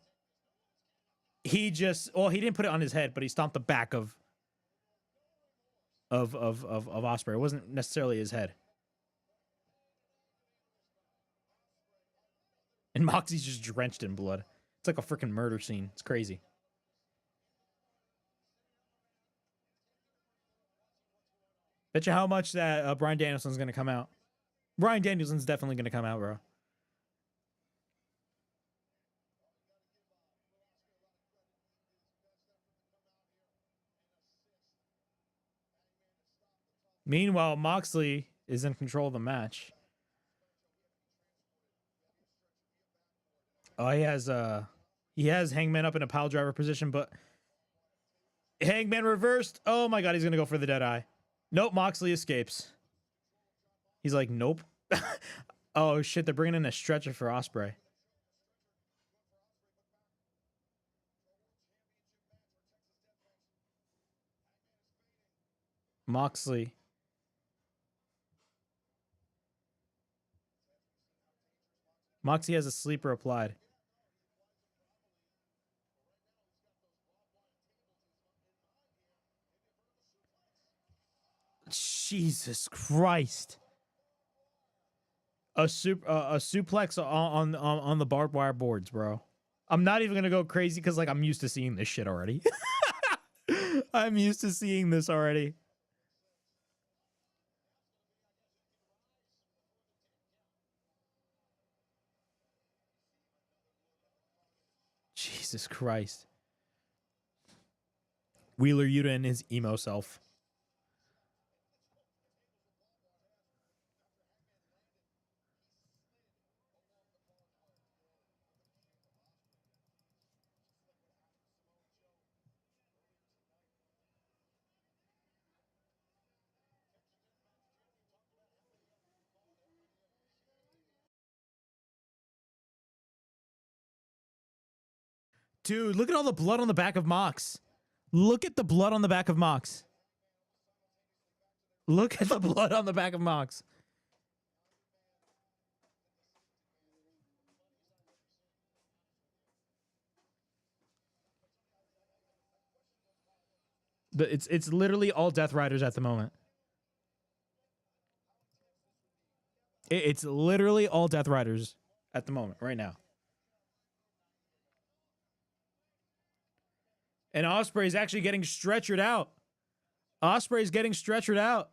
He didn't put it on his head, but he stomped the back of Ospreay. It wasn't necessarily his head. And Moxie's just drenched in blood. It's like a freaking murder scene. It's crazy. Bet you how much that Bryan Danielson's going to come out. Bryan Danielson's definitely going to come out, bro. Meanwhile, Moxley is in control of the match. Oh, he has Hangman up in a pile driver position, but Hangman reversed. Oh my god, he's gonna go for the dead eye. Nope, Moxley escapes. He's like, nope. Oh shit, they're bringing in a stretcher for Ospreay. Moxley. Moxley has a sleeper applied. Jesus Christ. A suplex on the barbed wire boards, bro. I'm not even gonna go crazy because like I'm used to seeing this shit already. I'm used to seeing this already. Jesus Christ. Wheeler Yuta and his emo self. Dude, look at all the blood on the back of Mox. Look at the blood on the back of Mox. Look at the blood on the back of Mox. It's literally all Death Riders at the moment. It's literally all Death Riders at the moment, right now. And Ospreay's actually getting stretchered out. Ospreay's getting stretchered out.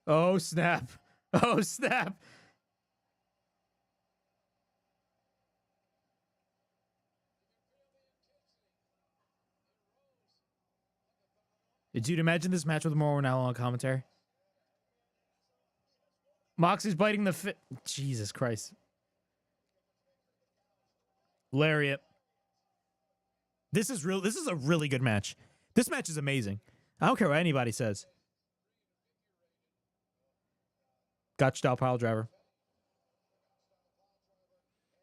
Oh, snap. Oh, snap. Dude, imagine this match with Mauro Ranallo on commentary. Moxie's biting the fit. Jesus Christ. Lariat. This is real. This is a really good match. This match is amazing. I don't care what anybody says. Gotch style pile driver.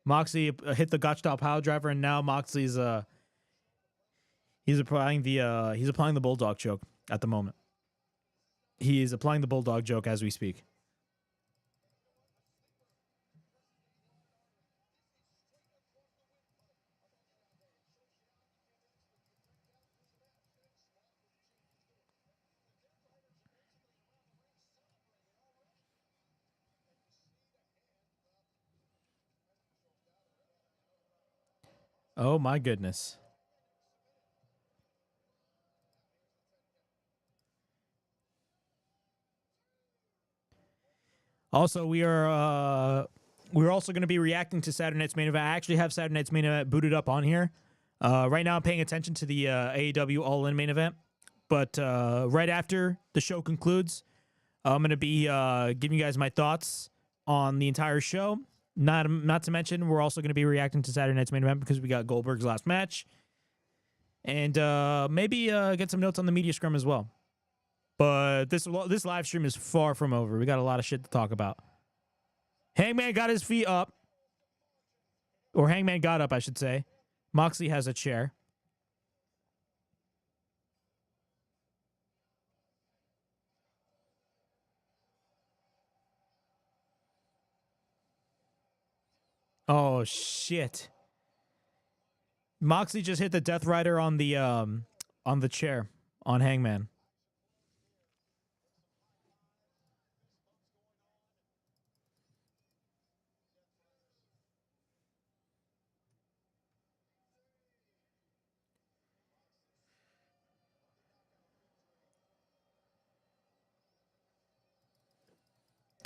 Moxley hit the Gotch style pile driver, and now Moxley's he's applying the bulldog choke at the moment. He is applying the bulldog choke as we speak. Oh my goodness. Also, we're also going to be reacting to Saturday Night's Main Event. I actually have Saturday Night's Main Event booted up on here. Right now I'm paying attention to the AEW All-In Main Event. But right after the show concludes, I'm going to be giving you guys my thoughts on the entire show. Not to mention, we're also going to be reacting to Saturday Night's Main Event because we got Goldberg's last match. And maybe get some notes on the media scrum as well. But this live stream is far from over. We got a lot of shit to talk about. Hangman got his feet up. Or Hangman got up, I should say. Moxley has a chair. Oh, shit. Moxley just hit the Death Rider on the chair on Hangman.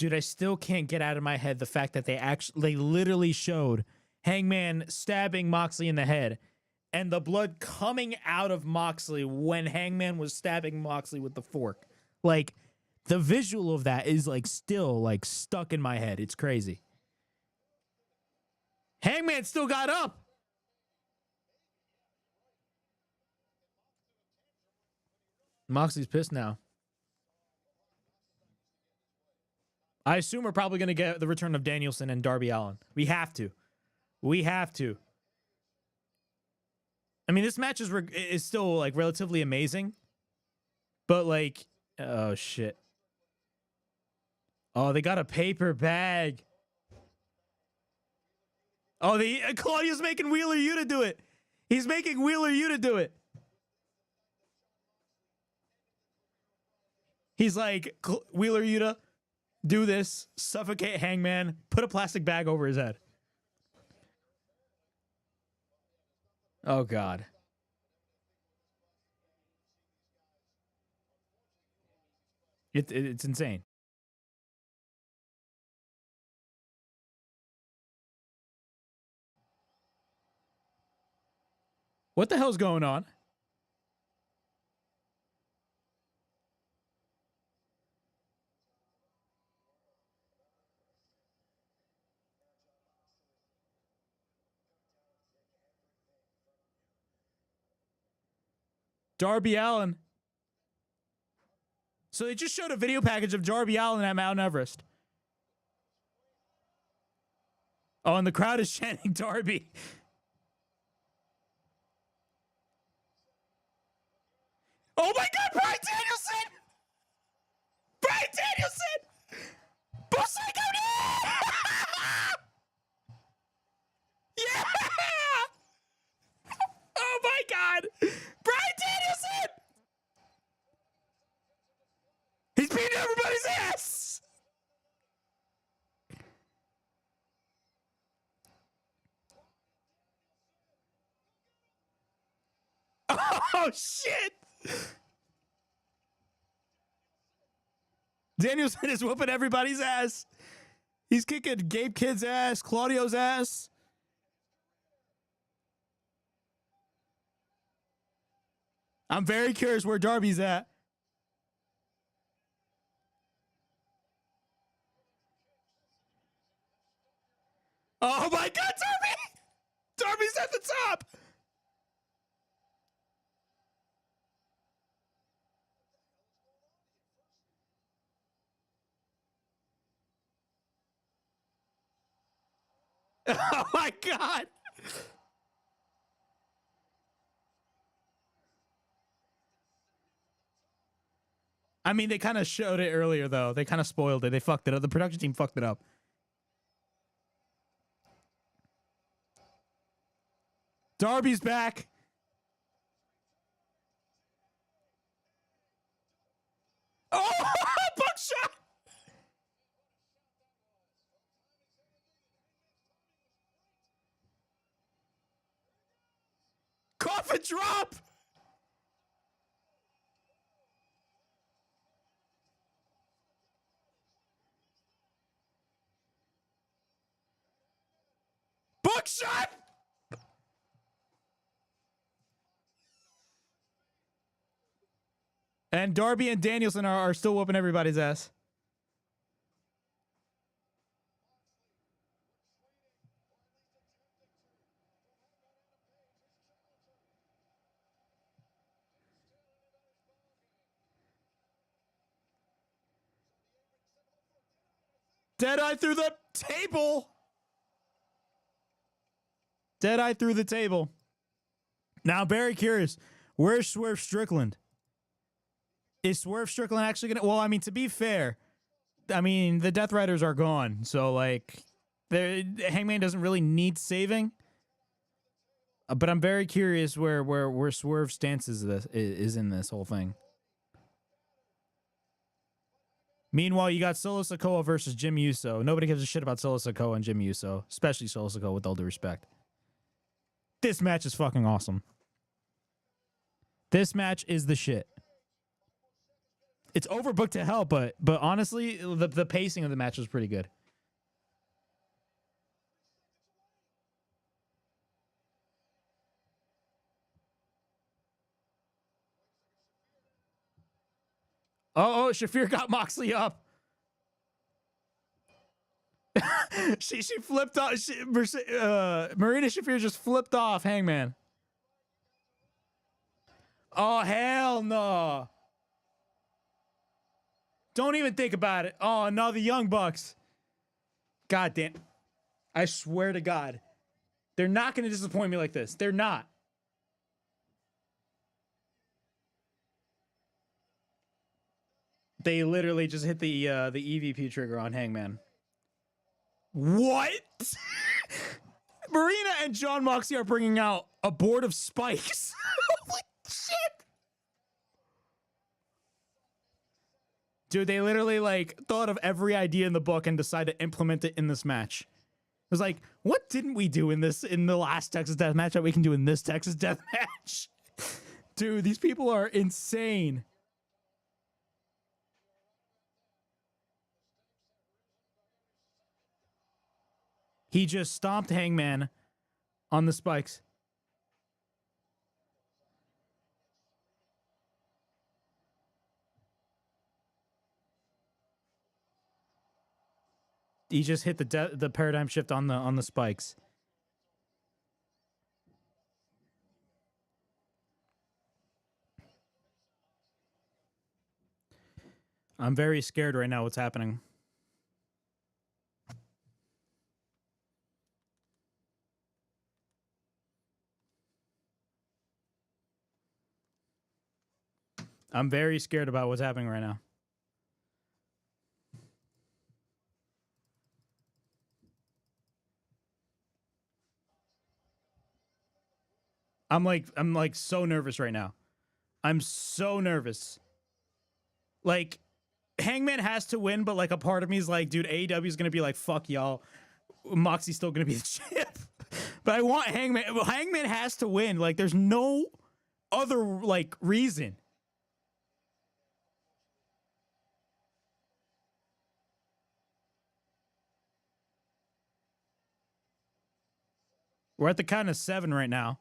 Dude, I still can't get out of my head the fact that they literally showed Hangman stabbing Moxley in the head and the blood coming out of Moxley when Hangman was stabbing Moxley with the fork. Like, the visual of that is like still like stuck in my head. It's crazy. Hangman still got up. Moxley's pissed now. I assume we're probably going to get the return of Danielson and Darby Allin. We have to. We have to. I mean, this match is still like relatively amazing, but like, oh shit. Oh, they got a paper bag. Oh, Claudio's making Wheeler Yuta do it. He's making Wheeler Yuta do it. He's like, Wheeler Yuta, do this, suffocate Hangman, put a plastic bag over his head. Oh, God. It's insane. What the hell's going on? Darby Allin. So they just showed a video package of Darby Allin at Mount Everest. Oh, and the crowd is chanting Darby. Oh my God, Bryan Danielson! Bryan Danielson! Psycho! Yeah! Oh my God! Bryan Danielson! He's beating everybody's ass! Oh shit! Danielson is whooping everybody's ass. He's kicking Gabe Kidd's ass, Claudio's ass. I'm very curious where Darby's at. Oh my God, Darby! Darby's at the top! Oh my God! I mean, they kind of showed it earlier, though. They kind of spoiled it. They fucked it up. The production team fucked it up. Darby's back. Oh, buckshot! Coffin drop! Buckshot! And Darby and Danielson are still whooping everybody's ass. Deadeye through the table. Deadeye through the table. Now, I'm very curious. Where's Swerve Strickland? Is Swerve Strickland actually going to... Well, I mean, to be fair, I mean, the Death Riders are gone. So, like, Hangman doesn't really need saving. But I'm very curious where Swerve's stance is in this whole thing. Meanwhile, you got Solo Sikoa versus Jim Uso. Nobody gives a shit about Solo Sikoa and Jim Uso, especially Solo Sikoa, with all due respect. This match is fucking awesome. This match is the shit. it's overbooked to hell, but honestly, the pacing of the match was pretty good. Oh, Shafir got Moxley up. she flipped off. Marina Shafir just flipped off Hangman. Oh, hell no. Don't even think about it. Oh, no, the Young Bucks. God damn. I swear to God. They're not going to disappoint me like this. They're not. They literally just hit the EVP trigger on Hangman. What? Marina and Jon Moxley are bringing out a board of spikes. Holy shit. Dude, they literally like thought of every idea in the book and decided to implement it in this match. It was like, what didn't we do in the last Texas Death Match that we can do in this Texas Death Match? Dude, these people are insane. He just stomped Hangman on the spikes. He just hit the paradigm shift on the spikes. I'm very scared right now what's happening. I'm very scared about what's happening right now. I'm like so nervous right now. I'm so nervous. Like, Hangman has to win, but like a part of me is like, dude, AEW is gonna be like, fuck y'all. Moxie's still gonna be the champ. But I want Hangman. Hangman has to win. Like, there's no other like reason. We're at the count of 7 right now.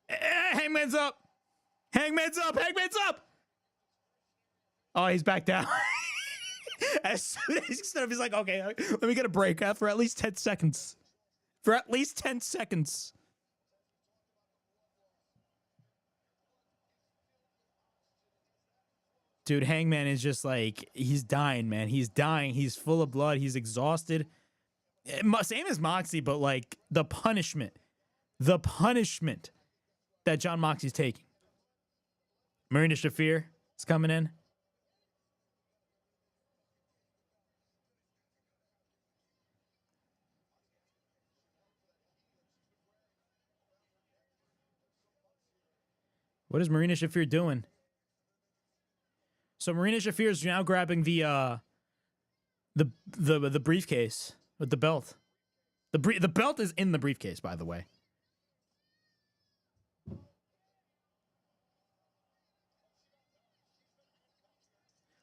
Hangman's up. Hangman's up. Hangman's up. Oh, he's back down. As soon as he's like, okay, let me get a break for at least 10 seconds. For at least 10 seconds. Dude, Hangman is just like, he's dying, man. He's dying. He's full of blood. He's exhausted. Same as Moxie, but like the punishment that Jon Moxley's taking. Marina Shafir is coming in. What is Marina Shafir doing? So Marina Shafir is now grabbing the briefcase with the belt. The belt is in the briefcase, by the way.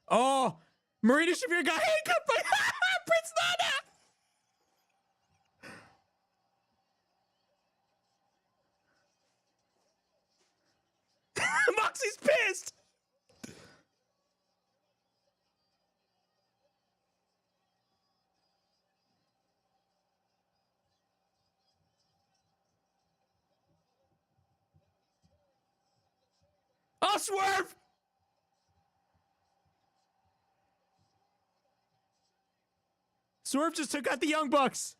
Oh, Marina Shafir got handcuffed by Prince Nana. Moxie's pissed. Oh, swerve! Swerve just took out the Young Bucks.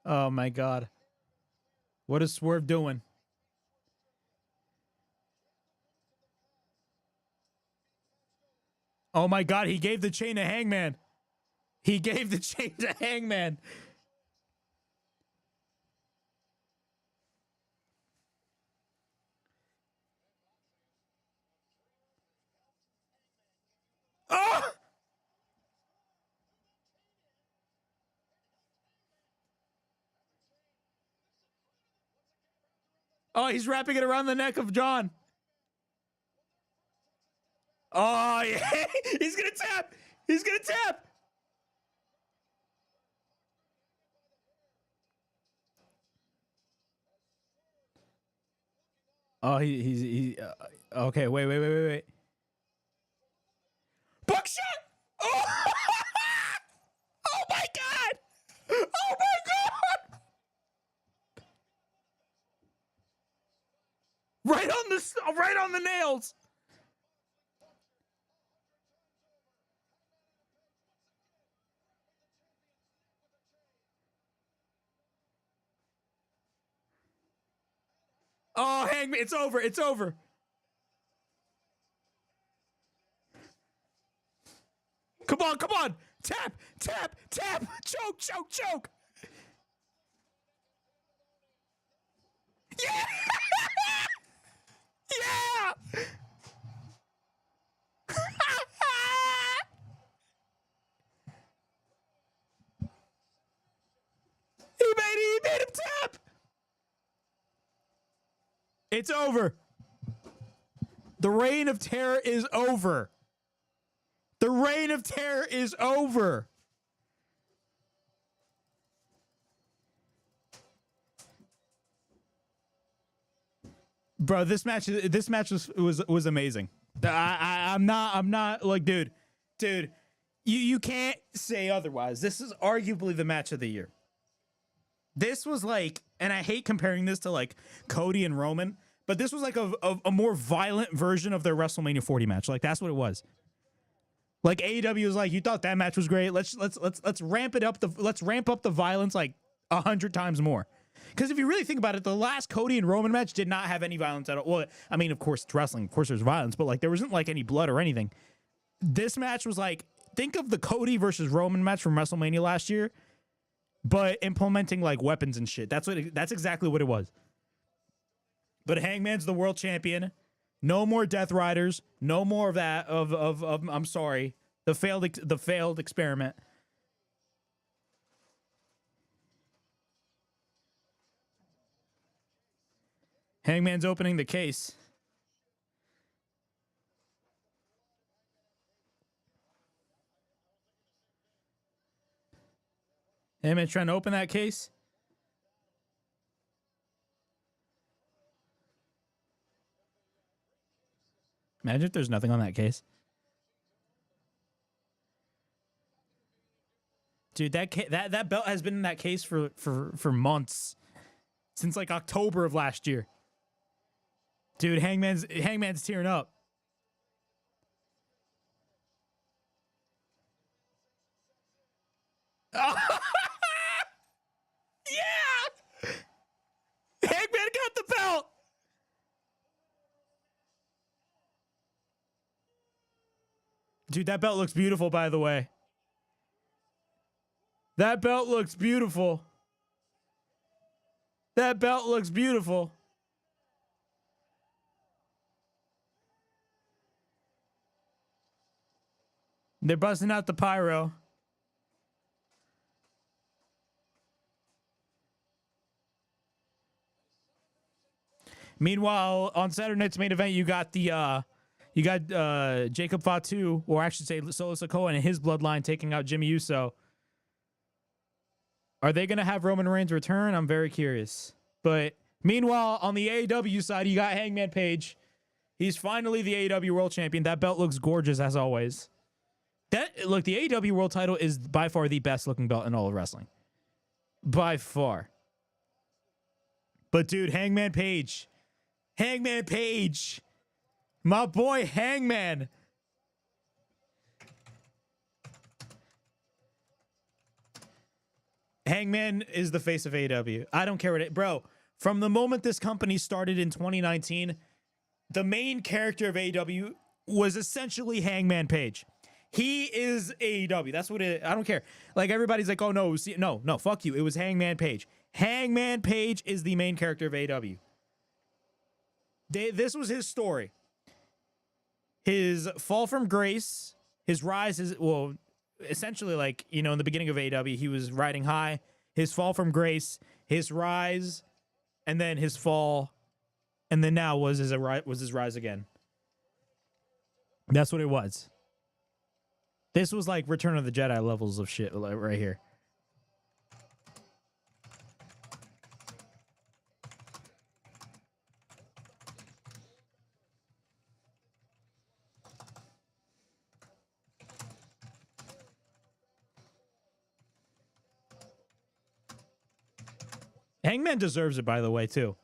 Oh my God. What is Swerve doing? Oh my God, he gave the chain to Hangman. He gave the chain to Hangman. Oh, he's wrapping it around the neck of Jon. Oh, yeah. He's going to tap. He's going to tap. Oh, okay, wait. Buckshot! Oh! Oh my god! Oh my god! Right on the nails. Oh, Hangman, it's over. It's over. Come on, come on. Tap, tap, tap. Choke, choke, choke. Yeah! Yeah! He made him tap. It's over. The reign of terror is over. The reign of terror is over. Bro, this match was amazing. I'm not like, dude, you can't say otherwise. This is arguably the match of the year. This was like, and I hate comparing this to like Cody and Roman, but this was like a more violent version of their WrestleMania 40 match. Like that's what it was. Like AEW was like, you thought that match was great. Let's ramp it up. Let's ramp up the violence like 100 times more. Because if you really think about it, the last Cody and Roman match did not have any violence at all. Well, I mean, of course it's wrestling. Of course there's violence, but like there wasn't like any blood or anything. This match was like, think of the Cody versus Roman match from WrestleMania last year, but implementing like weapons and shit. That's exactly what it was. But Hangman's the world champion. No more Death Riders. No more of that. I'm sorry, the failed experiment. Hangman's opening the case. Hangman's trying to open that case. Imagine if there's nothing on that case. Dude, that belt has been in that case for months. Since like October of last year. Dude, Hangman's tearing up. Oh. Yeah! Hangman got the belt! Dude, that belt looks beautiful, by the way. That belt looks beautiful. That belt looks beautiful. They're busting out the pyro. Meanwhile, on Saturday night's main event, you got Jacob Fatu, or I should say Solo Sikoa and his bloodline taking out Jimmy Uso. Are they going to have Roman Reigns return? I'm very curious. But meanwhile, on the AEW side, you got Hangman Page. He's finally the AEW World Champion. That belt looks gorgeous as always. Look, the AEW World title is by far the best looking belt in all of wrestling. By far. But dude, Hangman Page. Hangman Page. My boy Hangman. Hangman is the face of AEW. I don't care what it... Bro, from the moment this company started in 2019, the main character of AEW was essentially Hangman Page. He is AEW. That's what it... I don't care. Like, everybody's like, oh, no, no, fuck you. It was Hangman Page. Hangman Page is the main character of AEW. This was his story. His fall from grace, his rise, well, essentially, like, you know, in the beginning of AEW, he was riding high. His fall from grace, his rise, and then his fall and then now was his rise again. That's what it was. This was like Return of the Jedi levels of shit right here. Hangman deserves it, by the way, too.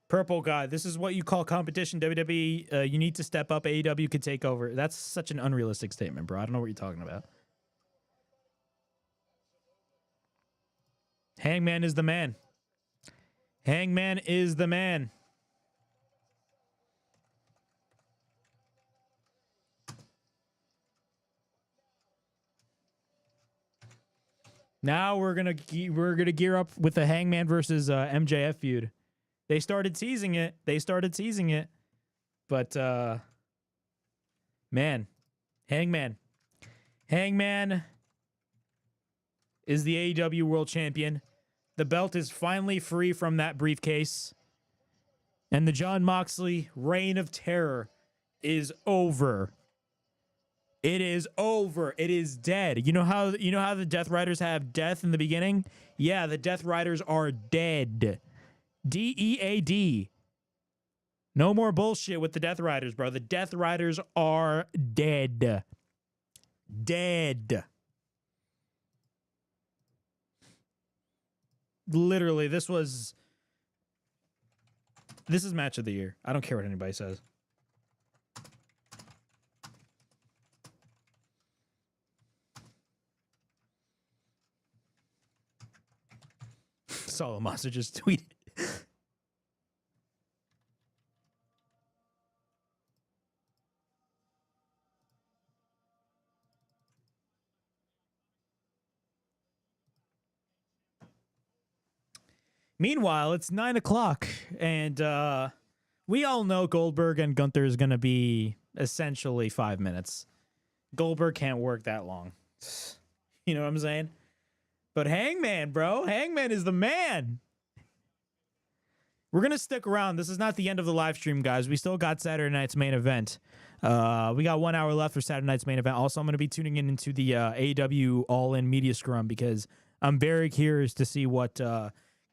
Purple guy, this is what you call competition, WWE. You need to step up. AEW could take over. That's such an unrealistic statement, bro. I don't know what you're talking about. Hangman is the man. Hangman is the man. Now we're gonna gear up with the Hangman versus MJF feud. They started teasing it. But man, Hangman is the AEW World Champion. The belt is finally free from that briefcase, and the Jon Moxley reign of terror is over. It is over. It is dead. You know how the Death Riders have death in the beginning? Yeah, the Death Riders are dead. DEAD. No more bullshit with the Death Riders, bro. The Death Riders are dead. Dead. Literally, this is match of the year. I don't care what anybody says. Solo Monster just tweeted. Meanwhile, it's 9 o'clock, and we all know Goldberg and Gunther is going to be essentially 5 minutes. Goldberg can't work that long. You know what I'm saying? But Hangman, bro. Hangman is the man. We're going to stick around. This is not the end of the live stream, guys. We still got Saturday night's main event. We got 1 hour left for Saturday night's main event. Also, I'm going to be tuning in into the AEW All-In Media Scrum because I'm very curious to see what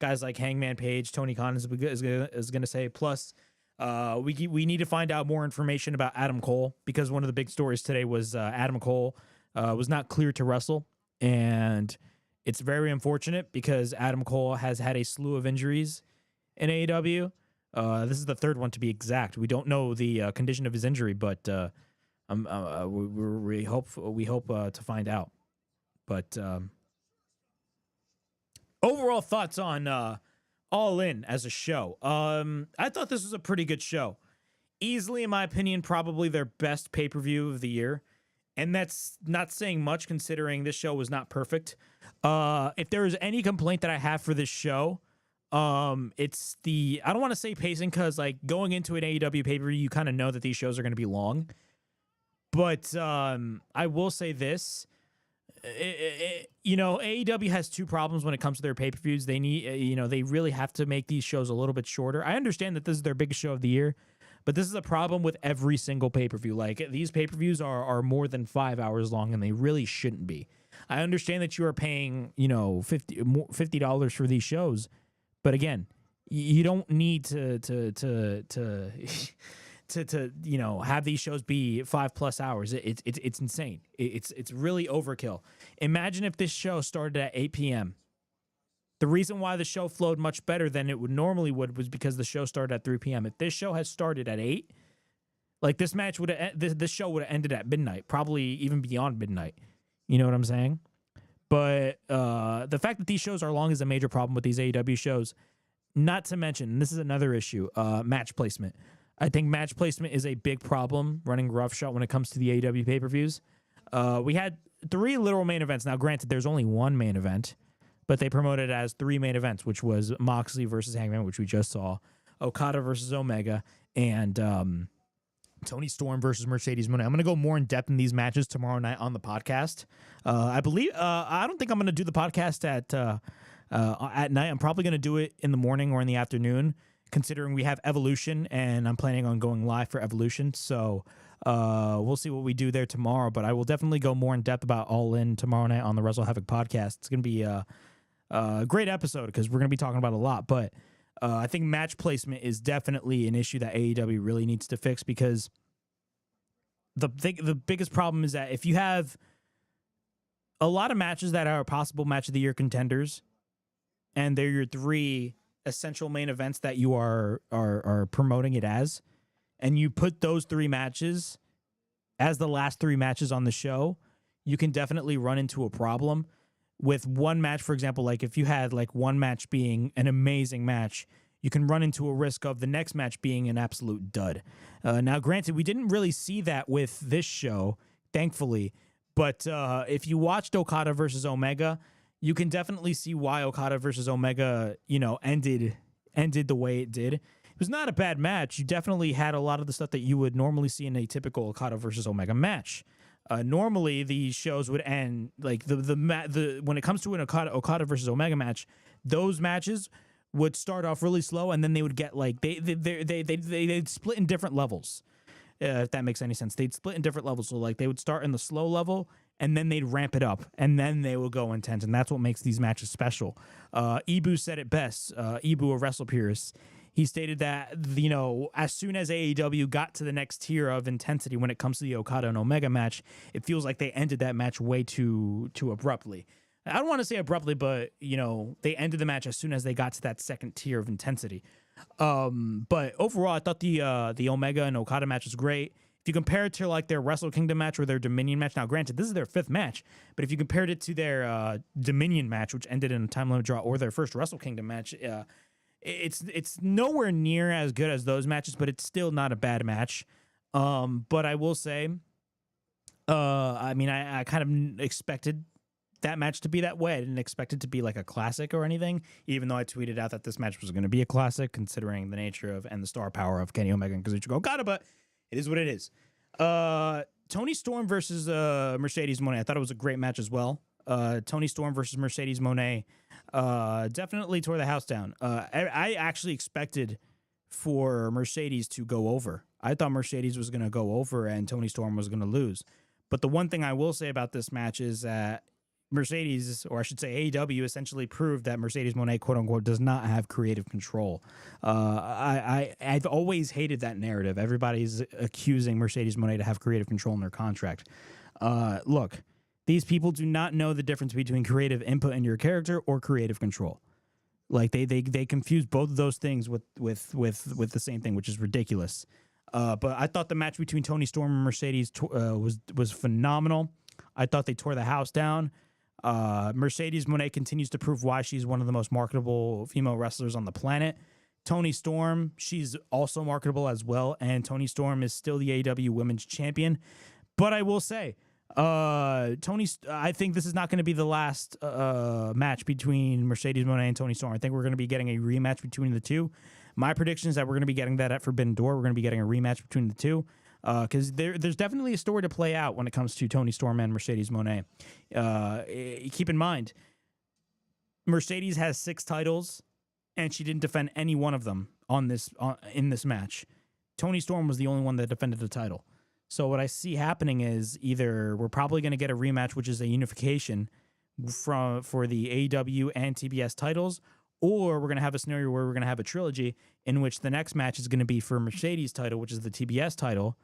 guys like Hangman Page, Tony Khan is going to say. Plus, we need to find out more information about Adam Cole because one of the big stories today was Adam Cole was not cleared to wrestle. And it's very unfortunate because Adam Cole has had a slew of injuries in AEW. This is the third one to be exact. We don't know the condition of his injury, but we hope to find out. But overall thoughts on All In as a show. I thought this was a pretty good show. Easily, in my opinion, probably their best pay-per-view of the year. And that's not saying much considering this show was not perfect. If there is any complaint that I have for this show, it's the, I don't want to say pacing because like going into an AEW pay-per-view, you kind of know that these shows are going to be long. But I will say this, AEW has two problems when it comes to their pay-per-views. They need, they really have to make these shows a little bit shorter. I understand that this is their biggest show of the year, but this is a problem with every single pay-per-view. Like, these pay-per-views are more than 5 hours long, and they really shouldn't be. I understand that you are paying, $50 for these shows, but again, you don't need to have these shows be 5+ hours. It's insane. It's really overkill. Imagine if this show started at 8 p.m. The reason why the show flowed much better than it would normally was because the show started at 3 p.m. If this show had started at 8, like this match would have, this show would have ended at midnight, probably even beyond midnight. You know what I'm saying? But the fact that these shows are long is a major problem with these AEW shows. Not to mention, and this is another issue, match placement. I think match placement is a big problem running roughshod when it comes to the AEW pay-per-views. We had 3 literal main events. Now, granted, there's only one main event, but they promoted it as 3 main events, which was Moxley versus Hangman, which we just saw, Okada versus Omega, and Toni Storm versus Mercedes Moné. I'm going to go more in depth in these matches tomorrow night on the podcast. I don't think I'm going to do the podcast at night. I'm probably going to do it in the morning or in the afternoon, considering we have Evolution, and I'm planning on going live for Evolution. So we'll see what we do there tomorrow. But I will definitely go more in depth about All In tomorrow night on the Wrestle Havoc podcast. It's going to be a great episode because we're going to be talking about a lot. But I think match placement is definitely an issue that AEW really needs to fix, because the biggest problem is that if you have a lot of matches that are possible match of the year contenders, and they're your 3 essential main events that you are promoting it as, and you put those 3 matches as the last 3 matches on the show, you can definitely run into a problem. With one match, for example, like if you had like one match being an amazing match, you can run into a risk of the next match being an absolute dud. Now, granted, we didn't really see that with this show, thankfully, but if you watched Okada versus Omega, you can definitely see why Okada versus Omega, ended the way it did. It was not a bad match. You definitely had a lot of the stuff that you would normally see in a typical Okada versus Omega match. Normally, these shows would end like when it comes to an Okada versus Omega match, those matches would start off really slow, and then they would get like they'd split in different levels. If that makes any sense, they'd split in different levels. So like they would start in the slow level, and then they'd ramp it up, and then they will go intense, and that's what makes these matches special. Ibu said it best. Ibu of WrestlePeers. He stated that, as soon as AEW got to the next tier of intensity when it comes to the Okada and Omega match, it feels like they ended that match way too abruptly. I don't want to say abruptly, but, they ended the match as soon as they got to that second tier of intensity. But overall, I thought the Omega and Okada match was great. If you compare it to like their Wrestle Kingdom match or their Dominion match, now granted, this is their 5th match, but if you compared it to their Dominion match, which ended in a time limit draw, or their first Wrestle Kingdom match, it's nowhere near as good as those matches, but it's still not a bad match. But I will say, I kind of expected that match to be that way. I didn't expect it to be like a classic or anything, even though I tweeted out that this match was going to be a classic, considering the nature of and the star power of Kenny Omega and Kazuchika Okada, but it is what it is. Toni Storm versus Mercedes Moné. I thought it was a great match as well. Toni Storm versus Mercedes Moné definitely tore the house down. I actually expected for Mercedes to go over. I thought Mercedes was going to go over and Toni Storm was going to lose. But the one thing I will say about this match is that Mercedes, or I should say AEW, essentially proved that Mercedes Moné, quote unquote, does not have creative control. I've always hated that narrative. Everybody's accusing Mercedes Moné to have creative control in their contract. Look, these people do not know the difference between creative input in your character or creative control. Like they confuse both of those things with the same thing, which is ridiculous. But I thought the match between Toni Storm and Mercedes was phenomenal. I thought they tore the house down. Mercedes Moné continues to prove why she's one of the most marketable female wrestlers on the planet. Toni Storm, she's also marketable as well, and Toni Storm is still the AEW Women's Champion. But I will say, I think this is not going to be the last match between Mercedes Moné and Toni Storm. I think we're going to be getting a rematch between the two. My prediction is that we're going to be getting that at Forbidden Door. We're going to be getting a rematch between the two. Because there's definitely a story to play out when it comes to Toni Storm and Mercedes Moné. Keep in mind, Mercedes has 6 titles, and she didn't defend any one of them in this match. Toni Storm was the only one that defended the title. So what I see happening is either we're probably going to get a rematch, which is a unification for the AEW and TBS titles, or we're going to have a scenario where we're going to have a trilogy in which the next match is going to be for Mercedes title, which is the TBS title.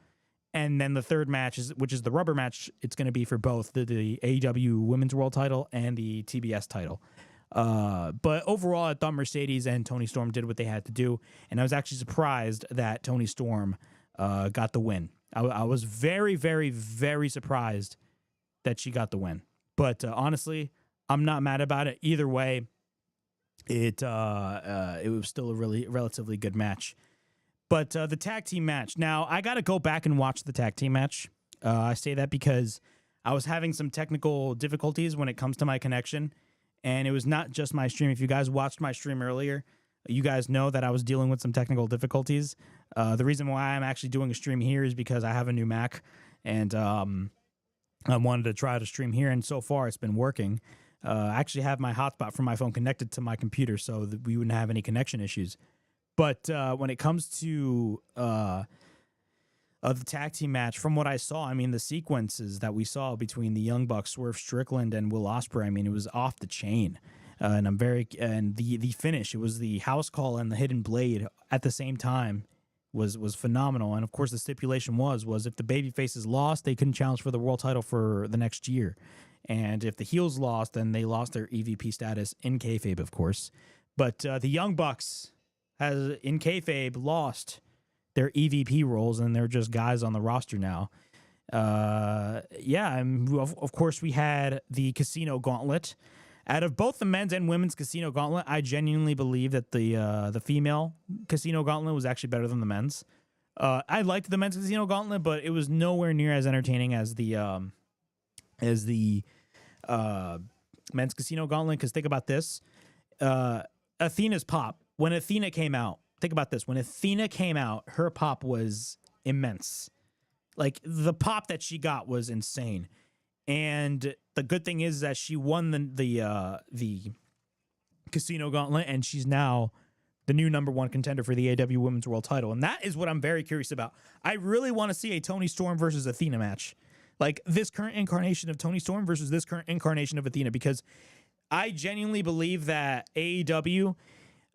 And then the third match, which is the rubber match, it's going to be for both the AEW Women's World title and the TBS title. But overall, I thought Mercedes and Toni Storm did what they had to do. And I was actually surprised that Toni Storm got the win. I was very, very, very surprised that she got the win. But honestly, I'm not mad about it. Either way, it was still a relatively good match. But the tag team match. Now, I got to go back and watch the tag team match. I say that because I was having some technical difficulties when it comes to my connection. And it was not just my stream. If you guys watched my stream earlier, You guys know that I was dealing with some technical difficulties. The reason why I'm actually doing a stream here is because I have a new Mac, and I wanted to try to stream here, and so far it's been working. I actually have my hotspot from my phone connected to my computer so that we wouldn't have any connection issues. But when it comes to the tag team match, from what I saw, I mean, the sequences that we saw between the Young Bucks, Swerve Strickland, and Will Ospreay, I mean, it was off the chain. And the finish, it was the house call and the hidden blade at the same time was phenomenal. And of course, the stipulation was if the baby faces lost, they couldn't challenge for the world title for the next year. And if the heels lost, then they lost their EVP status in kayfabe, of course. But the Young Bucks has in kayfabe lost their EVP roles, and they're just guys on the roster now. Of course, we had the Casino Gauntlet. Out of both the men's and women's Casino Gauntlet, I genuinely believe that the female Casino Gauntlet was actually better than the men's. I liked the men's Casino Gauntlet, but it was nowhere near as entertaining as the men's Casino Gauntlet. Because think about this, Athena's pop, when Athena came out, think about this. When Athena came out, her pop was immense. Like, the pop that she got was insane. And the good thing is that she won the Casino Gauntlet, and she's now the new #1 contender for the AEW Women's World Title. And that is what I'm very curious about. I really want to see a Toni Storm versus Athena match. Like, this current incarnation of Toni Storm versus this current incarnation of Athena, because I genuinely believe that AEW,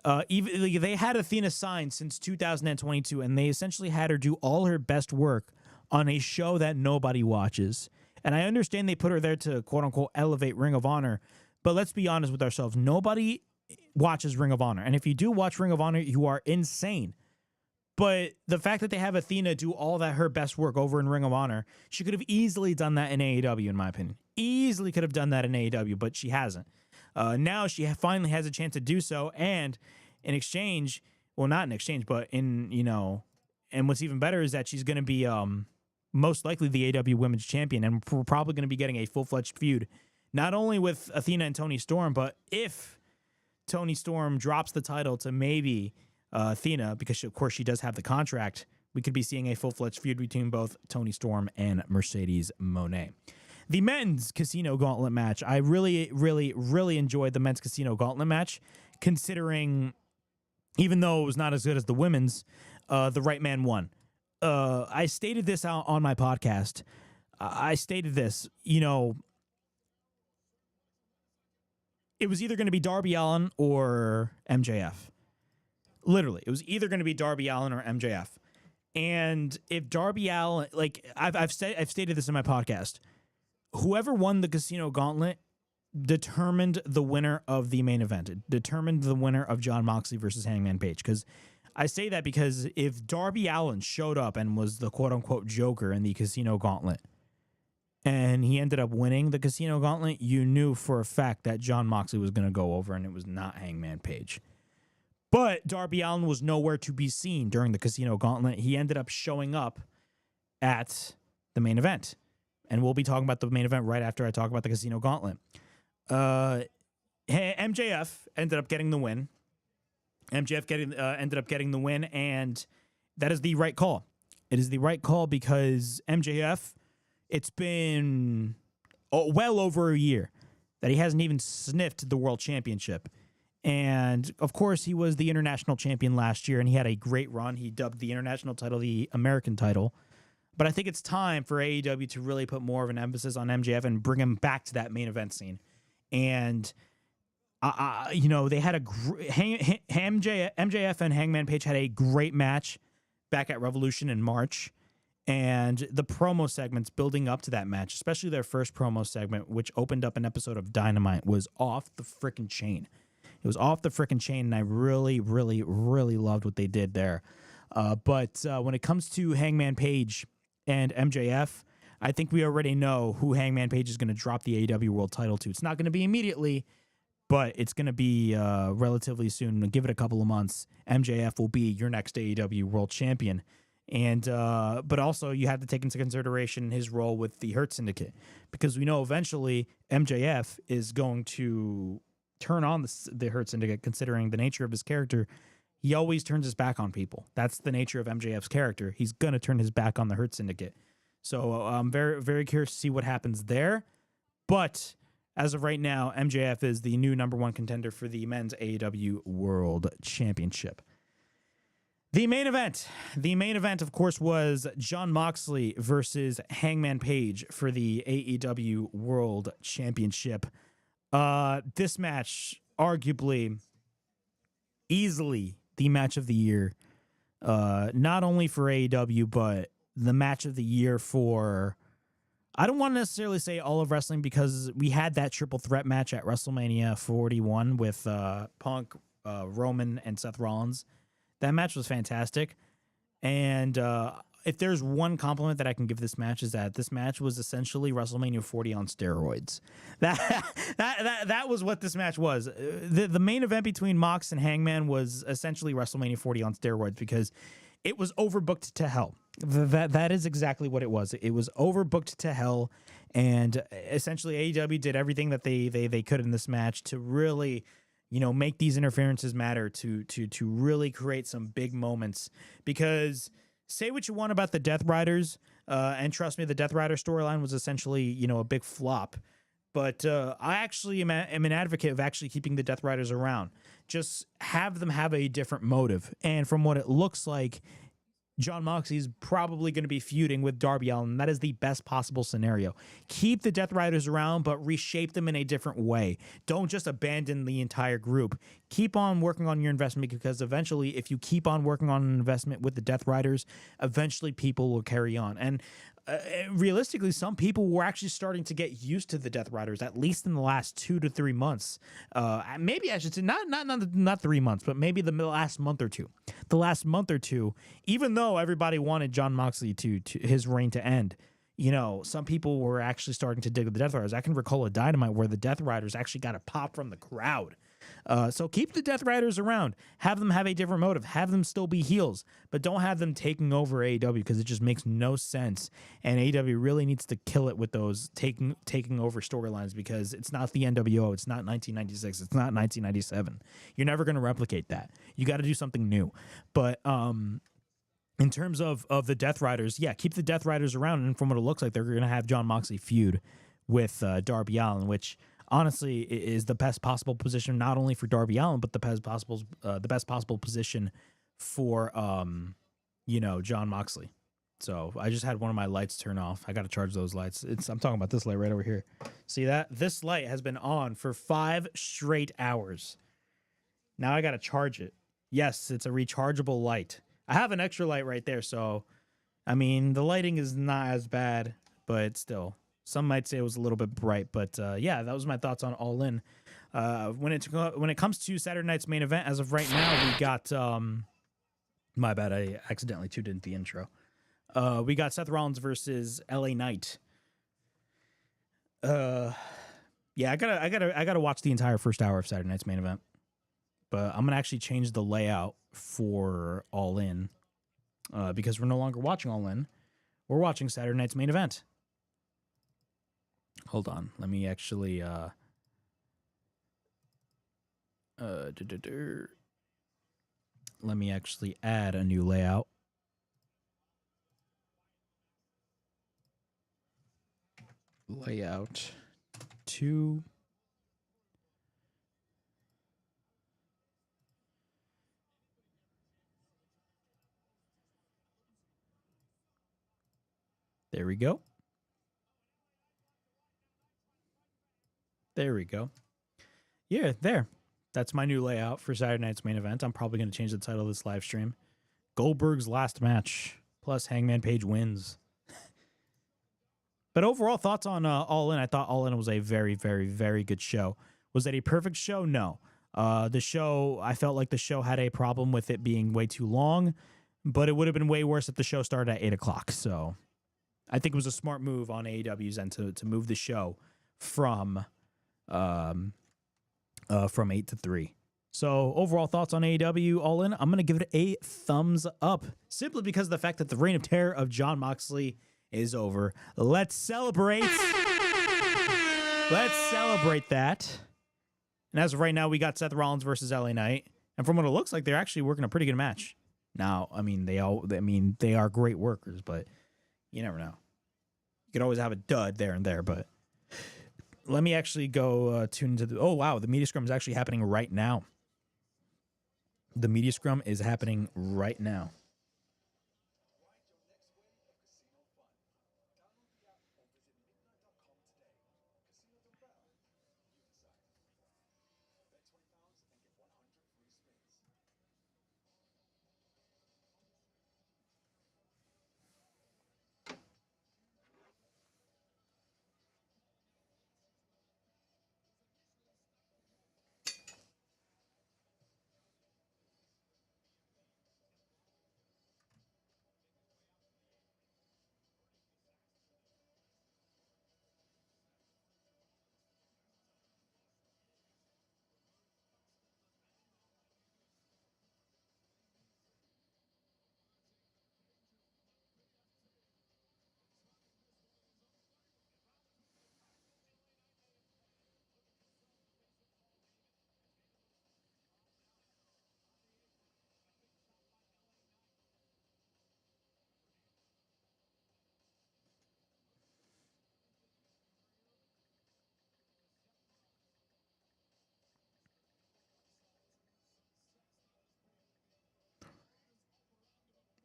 they had Athena signed since 2022, and they essentially had her do all her best work on a show that nobody watches. And I understand they put her there to, quote-unquote, elevate Ring of Honor, but let's be honest with ourselves. Nobody watches Ring of Honor. And if you do watch Ring of Honor, you are insane. But the fact that they have Athena do all that her best work over in Ring of Honor, she could have easily done that in AEW, in my opinion. Easily could have done that in AEW, but she hasn't. Now she finally has a chance to do so, and in exchange, well, not in exchange, but and what's even better is that she's going to be most likely the AEW Women's Champion, and we're probably going to be getting a full-fledged feud, not only with Athena and Toni Storm, but if Toni Storm drops the title to maybe Athena, because of course she does have the contract, we could be seeing a full-fledged feud between both Toni Storm and Mercedes Moné. The men's Casino Gauntlet match, I really, really, really enjoyed the men's Casino Gauntlet match, considering, even though it was not as good as the women's, the right man won. I stated this out on my podcast. I stated this, it was either going to be Darby Allin or MJF. Literally, it was either going to be Darby Allin or MJF. And if Darby Allin, like I've stated this in my podcast, whoever won the Casino Gauntlet determined the winner of the main event. It determined the winner of Jon Moxley versus Hangman Page. Because I say that because if Darby Allin showed up and was the quote-unquote Joker in the Casino Gauntlet, and he ended up winning the Casino Gauntlet, you knew for a fact that Jon Moxley was going to go over, and it was not Hangman Page. But Darby Allin was nowhere to be seen during the Casino Gauntlet. He ended up showing up at the main event. And we'll be talking about the main event right after I talk about the Casino Gauntlet. MJF ended up getting the win. Ended up getting the win, and that is the right call. It is the right call because MJF, it's been well over a year that he hasn't even sniffed the World Championship. And, of course, he was the international champion last year, and he had a great run. He dubbed the international title the American title. But I think it's time for AEW to really put more of an emphasis on MJF and bring him back to that main event scene. And, they had MJF and Hangman Page had a great match back at Revolution in March. And the promo segments building up to that match, especially their first promo segment, which opened up an episode of Dynamite, was off the freaking chain. It was off the freaking chain, and I really, really, really loved what they did there. But when it comes to Hangman Page and MJF, I think we already know who Hangman Page is going to drop the AEW World Title to. It's not going to be immediately, but it's going to be relatively soon. Give it a couple of months. MJF will be your next AEW World Champion. And but also you have to take into consideration his role with the Hurt Syndicate, because we know eventually MJF is going to turn on the Hurt Syndicate, considering the nature of his character. He always turns his back on people. That's the nature of MJF's character. He's going to turn his back on the Hurt Syndicate. So I'm very, very curious to see what happens there. But as of right now, MJF is the new #1 contender for the men's AEW World Championship. The main event, of course, was Jon Moxley versus Hangman Page for the AEW World Championship. This match, arguably, easily the match of the year, not only for AEW, but the match of the year for, I don't want to necessarily say all of wrestling, because we had that triple threat match at WrestleMania 41 with Punk, Roman, and Seth Rollins. That match was fantastic. And if there's one compliment that I can give this match, is that this match was essentially WrestleMania 40 on steroids. That was what this match was. The main event between Mox and Hangman was essentially WrestleMania 40 on steroids, because it was overbooked to hell. That is exactly what it was. It was overbooked to hell, and essentially AEW did everything that they could in this match to really, make these interferences matter, to really create some big moments. Because say what you want about the Death Riders, and trust me, the Death Rider storyline was essentially, a big flop. But I actually am an advocate of actually keeping the Death Riders around. Just have them have a different motive. And from what it looks like, Jon Moxley is probably going to be feuding with Darby Allin. That is the best possible scenario. Keep the Death Riders around, but reshape them in a different way. Don't just abandon the entire group. Keep on working on your investment, because eventually, if you keep on working on an investment with the Death Riders, eventually people will carry on. And realistically, some people were actually starting to get used to the Death Riders, at least in the last 2 to 3 months. Maybe I should say not 3 months, but maybe the last month or two. The last month or two, even though everybody wanted Jon Moxley to his reign to end, some people were actually starting to dig the Death Riders. I can recall a Dynamite where the Death Riders actually got a pop from the crowd. So keep the Death Riders around. Have them have a different motive. Have them still be heels, but don't have them taking over AEW, because it just makes no sense. And AEW really needs to kill it with those taking over storylines, because it's not the NWO. It's not 1996. It's not 1997. You're never going to replicate that. You got to do something new. But in terms of the Death Riders, yeah, keep the Death Riders around. And from what it looks like, they're going to have Jon Moxley feud with Darby Allin, which honestly is the best possible position, not only for Darby Allin, but the best possible position for Jon Moxley. So I just had one of my lights turn off. I got to charge those lights. I'm talking about this light right over here. See that? This light has been on for 5 straight hours. Now I got to charge it. Yes, it's a rechargeable light. I have an extra light right there, so I mean the lighting is not as bad, but still. Some might say it was a little bit bright, but yeah, that was my thoughts on All In. When it comes to Saturday night's main event, as of right now, we got my bad, I accidentally tuned into the intro. We got Seth Rollins versus LA Knight. Yeah, I gotta watch the entire first hour of Saturday night's main event, but I'm gonna actually change the layout for All In because we're no longer watching All In. We're watching Saturday night's main event. Hold on. Let me actually let me actually add a new layout. Layout 2. There we go. There we go. Yeah, there. That's my new layout for Saturday night's main event. I'm probably going to change the title of this live stream. Goldberg's last match, plus Hangman Page wins. But overall, thoughts on All In. I thought All In was a very, very, very good show. Was it a perfect show? No. The show, I felt like the show had a problem with it being way too long, but it would have been way worse if the show started at 8 o'clock. So I think it was a smart move on AEW's end to move the show from 8 to 3. So overall thoughts on AEW All In, I'm going to give it a thumbs up, simply because of the fact that the reign of terror of Jon Moxley is over. Let's celebrate. Let's celebrate that. And as of right now, we got Seth Rollins versus LA Knight. And from what it looks like, they're actually working a pretty good match. Now, I mean, they are great workers, but you never know. You could always have a dud there and there, but let me actually go tune into the... Oh, wow, the media scrum is actually happening right now. The media scrum is happening right now.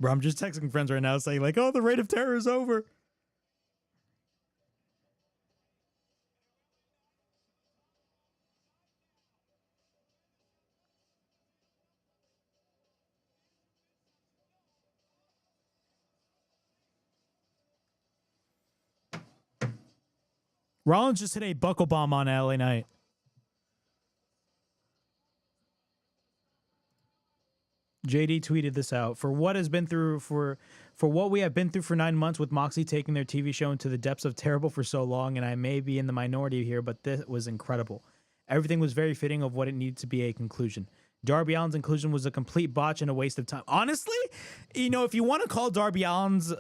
Bro, I'm just texting friends right now saying like, oh, the Reign of Terror is over. Rollins just hit a buckle bomb on LA Knight. JD tweeted this out. For what has been through for what we have been through for 9 months with Moxley taking their TV show into the depths of terrible for so long, and I may be in the minority here, but this was incredible. Everything was very fitting of what it needed to be a conclusion. Darby Allin's inclusion was a complete botch and a waste of time. Honestly, you know, if you want to call Darby Allin's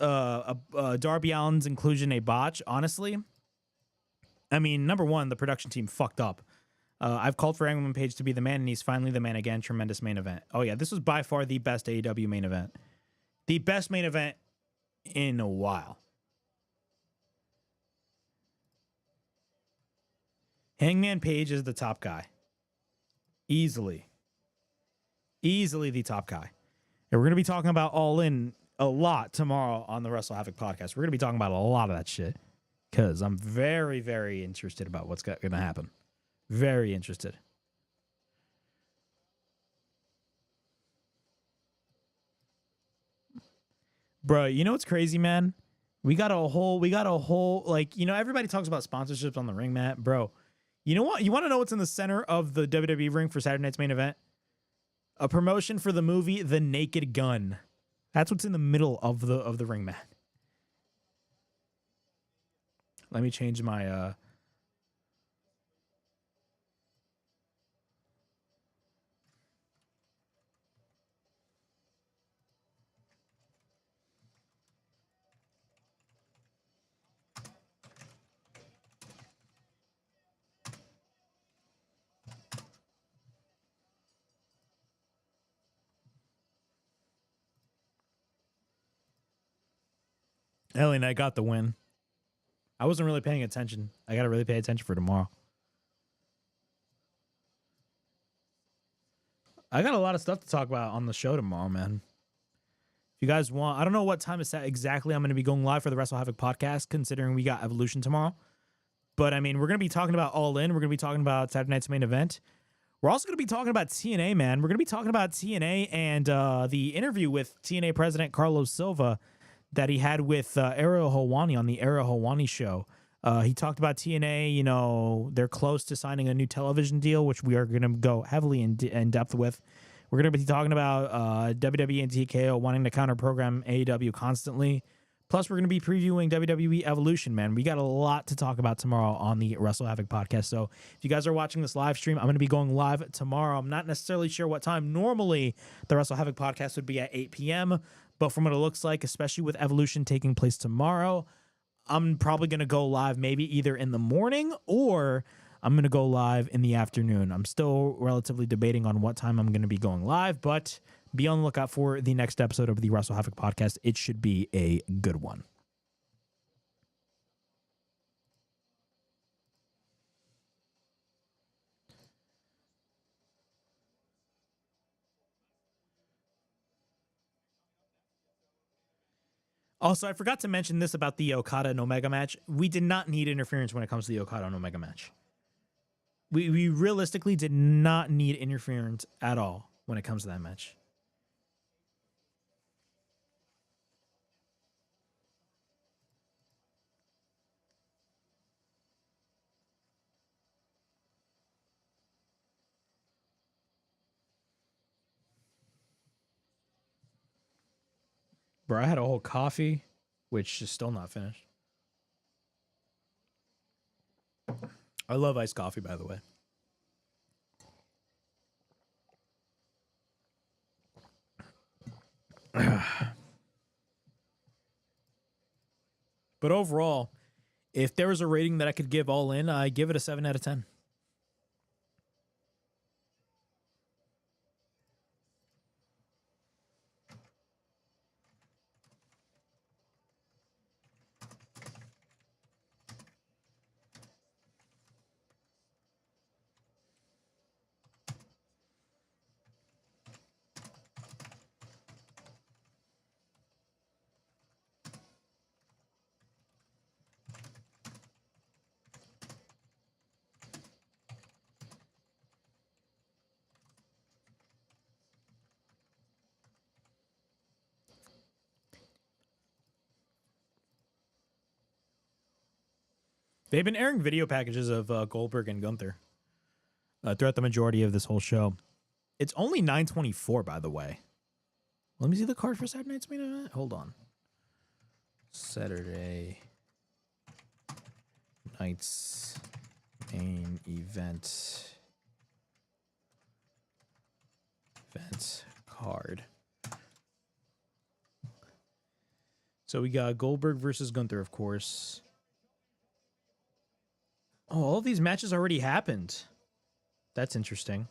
inclusion a botch, honestly, I mean, number one, the production team fucked up. I've called for Hangman Page to be the man, and he's finally the man again. Tremendous main event. Oh, yeah, this was by far the best AEW main event. The best main event in a while. Hangman Page is the top guy. Easily. Easily the top guy. And we're going to be talking about All In a lot tomorrow on the Wrestle Havoc podcast. We're going to be talking about a lot of that shit because I'm very, very interested about what's going to happen. Very interested. Bro, you know what's crazy, man? We got a whole, like, you know, everybody talks about sponsorships on the ring, mat. Bro, you know what? You want to know what's in the center of the WWE ring for Saturday night's main event? A promotion for the movie The Naked Gun. That's what's in the middle of the ring mat. Let me change my LA Knight got the win. I wasn't really paying attention. I got to really pay attention for tomorrow. I got a lot of stuff to talk about on the show tomorrow, man. If you guys want, I don't know what time it's at exactly. I'm going to be going live for the Wrestle Havoc podcast, considering we got Evolution tomorrow. But, I mean, we're going to be talking about All In. We're going to be talking about Saturday night's main event. We're also going to be talking about TNA, man. We're going to be talking about TNA and the interview with TNA President Carlos Silva that he had with Ariel Helwani on the Ariel Helwani show. He talked about TNA, you know, they're close to signing a new television deal, which we are going to go heavily in depth with. We're going to be talking about WWE and TKO wanting to counter-program AEW constantly. Plus, we're going to be previewing WWE Evolution, man. We got a lot to talk about tomorrow on the Wrestle Havoc podcast. So if you guys are watching this live stream, I'm going to be going live tomorrow. I'm not necessarily sure what time. Normally, the Wrestle Havoc podcast would be at 8 p.m., but from what it looks like, especially with Evolution taking place tomorrow, I'm probably going to go live maybe either in the morning or I'm going to go live in the afternoon. I'm still relatively debating on what time I'm going to be going live, but be on the lookout for the next episode of the Wrestle Havoc podcast. It should be a good one. Also, I forgot to mention this about the Okada and Omega match. We did not need interference when it comes to the Okada and Omega match. We realistically did not need interference at all when it comes to that match. Bro, I had a whole coffee, which is still not finished. I love iced coffee, by the way. But overall, if there was a rating that I could give all in, I give it a 7 out of 10. They've been airing video packages of Goldberg and Gunther throughout the majority of this whole show. It's only 9:24, by the way. Let me see the card for Saturday night's main event. Hold on. Saturday night's main event card. So we got Goldberg versus Gunther, of course. Oh, all of these matches already happened. That's interesting.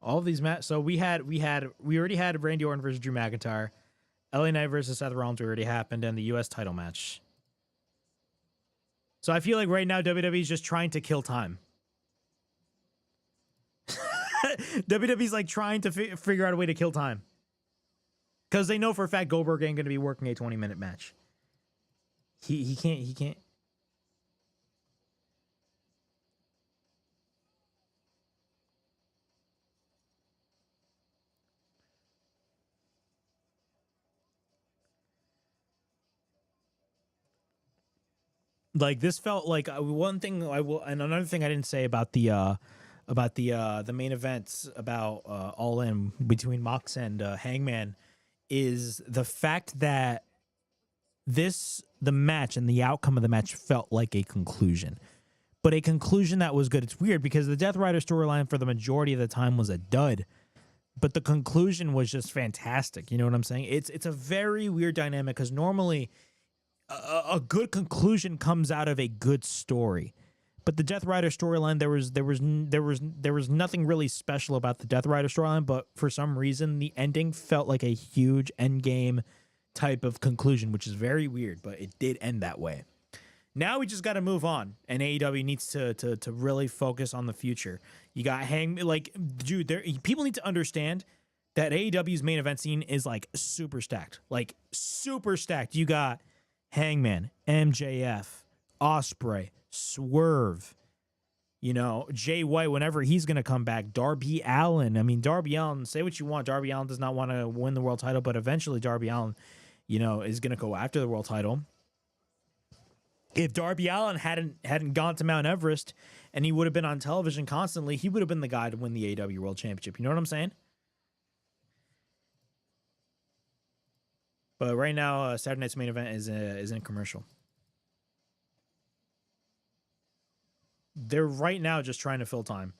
All of these matches. So we already had Randy Orton versus Drew McIntyre, LA Knight versus Seth Rollins already happened, and the U.S. title match. So I feel like right now WWE is just trying to kill time. WWE's like trying to figure out a way to kill time, because they know for a fact Goldberg ain't going to be working a 20-minute match. He can't. Like, this felt like one thing I will, and another thing I didn't say about the main events about All In between Mox and Hangman is the fact that the match and the outcome of the match felt like a conclusion, but a conclusion that was good. It's weird because the Death Rider storyline for the majority of the time was a dud, but the conclusion was just fantastic. You know what I'm saying? It's a very weird dynamic, because normally a good conclusion comes out of a good story, but the Death Rider storyline, there was nothing really special about the Death Rider storyline, but for some reason the ending felt like a huge end game type of conclusion, which is very weird, but it did end that way. Now we just got to move on, and AEW needs to really focus on the future. You got people need to understand that AEW's main event scene is like super stacked. You got Hangman, MJF, Ospreay, Swerve, Jay White whenever he's going to come back, Darby Allin. I mean, Darby Allin, say what you want, Darby Allin does not want to win the world title, but eventually Darby Allin, is going to go after the world title. If Darby Allin hadn't gone to Mount Everest and he would have been on television constantly, he would have been the guy to win the AEW World Championship. You know what I'm saying? But right now, Saturday night's main event is in a commercial. They're right now just trying to fill time,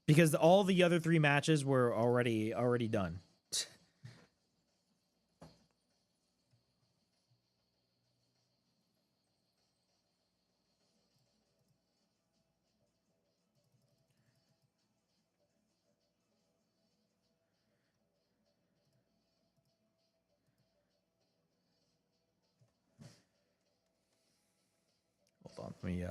because all the other 3 matches were already done. Hold on, let me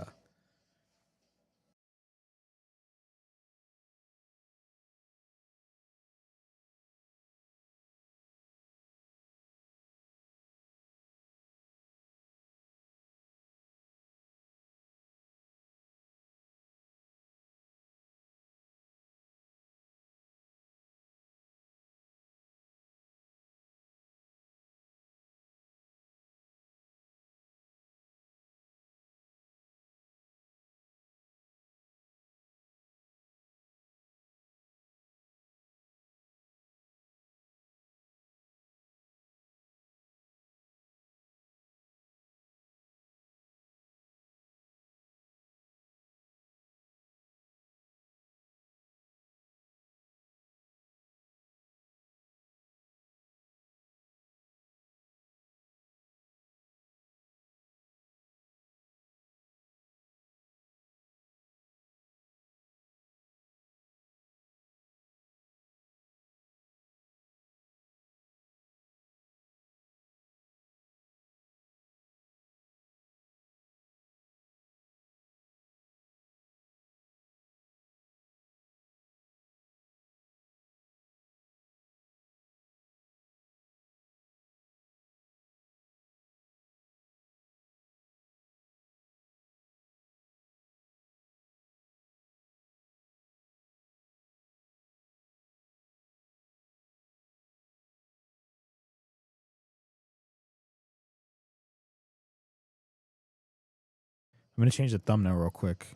I'm gonna change the thumbnail real quick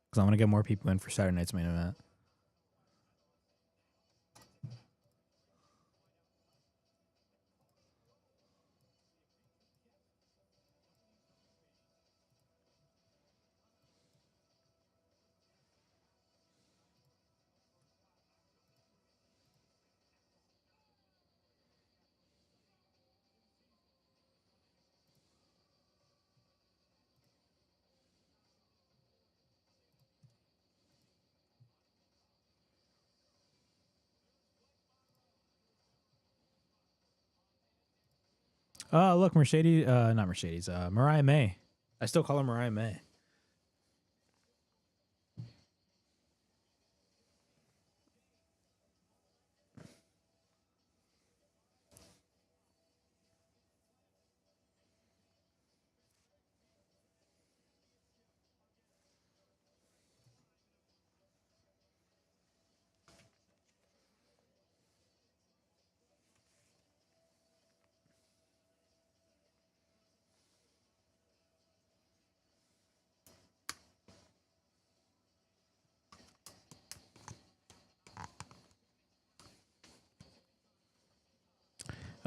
because I want to get more people in for Saturday night's main event. Oh, look, Mercedes, not Mercedes, Mariah May. I still call her Mariah May.